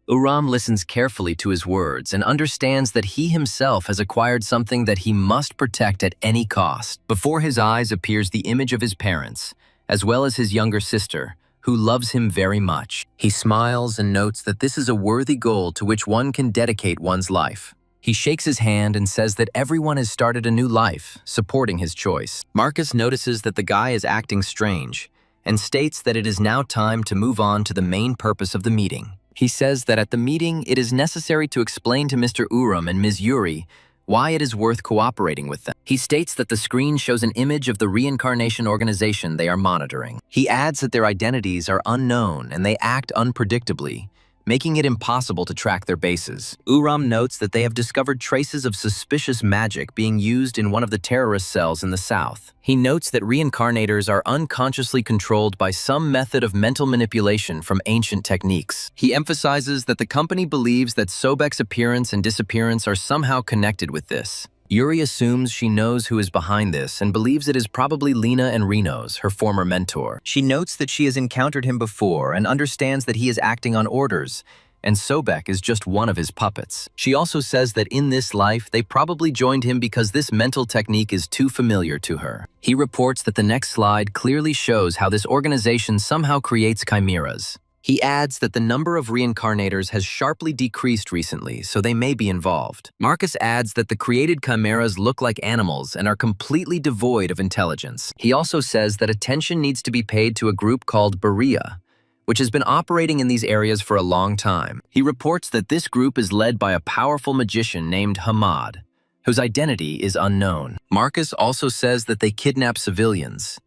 Uram listens carefully to his words and understands that he himself has acquired something that he must protect at any cost. Before his eyes appears the image of his parents, as well as his younger sister, who loves him very much. He smiles and notes that this is a worthy goal to which one can dedicate one's life. He shakes his hand and says that everyone has started a new life, supporting his choice. Marcus notices that the guy is acting strange and states that it is now time to move on to the main purpose of the meeting. He says that at the meeting it is necessary to explain to Mr. Uram and Ms. Yuri why it is worth cooperating with them. He states that the screen shows an image of the reincarnation organization they are monitoring. He adds that their identities are unknown and they act unpredictably, making it impossible to track their bases. Uram notes that they have discovered traces of suspicious magic being used in one of the terrorist cells in the south. He notes that reincarnators are unconsciously controlled by some method of mental manipulation from ancient techniques. He emphasizes that the company believes that Sobek's appearance and disappearance are somehow connected with this. Yuri assumes she knows who is behind this and believes it is probably Lena and Reno's, her former mentor. She notes that she has encountered him before and understands that he is acting on orders, and Sobek is just one of his puppets. She also says that in this life, they probably joined him because this mental technique is too familiar to her. He reports that the next slide clearly shows how this organization somehow creates chimeras. He adds that the number of reincarnators has sharply decreased recently, so they may be involved. Marcus adds that the created chimeras look like animals and are completely devoid of intelligence. He also says that attention needs to be paid to a group called Berea, which has been operating in these areas for a long time. He reports that this group is led by a powerful magician named Hamad, whose identity is unknown. Marcus also says that they kidnap civilians,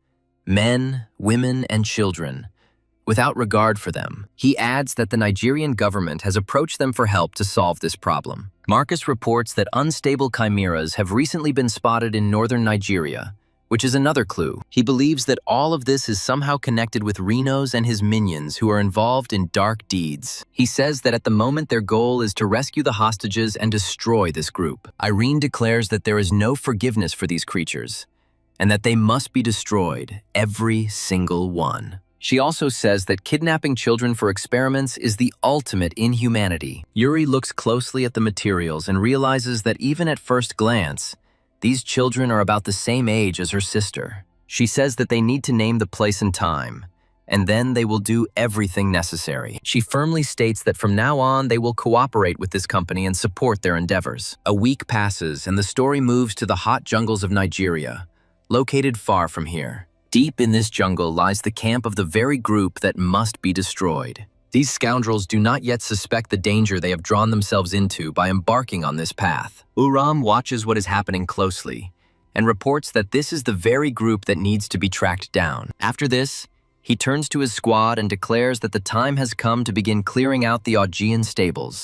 men, women, and children, without regard for them. He adds that the Nigerian government has approached them for help to solve this problem. Marcus reports that unstable chimeras have recently been spotted in northern Nigeria, which is another clue. He believes that all of this is somehow connected with Reno's and his minions who are involved in dark deeds. He says that at the moment their goal is to rescue the hostages and destroy this group. Irene declares that there is no forgiveness for these creatures, and that they must be destroyed, every single one. She also says that kidnapping children for experiments is the ultimate inhumanity. Yuri looks closely at the materials and realizes that even at first glance, these children are about the same age as her sister. She says that they need to name the place and time, and then they will do everything necessary. She firmly states that from now on they will cooperate with this company and support their endeavors. A week passes and the story moves to the hot jungles of Nigeria, located far from here. Deep in this jungle lies the camp of the very group that must be destroyed. These scoundrels do not yet suspect the danger they have drawn themselves into by embarking on this path. Uram watches what is happening closely and reports that this is the very group that needs to be tracked down. After this, he turns to his squad and declares that the time has come to begin clearing out the Augean stables.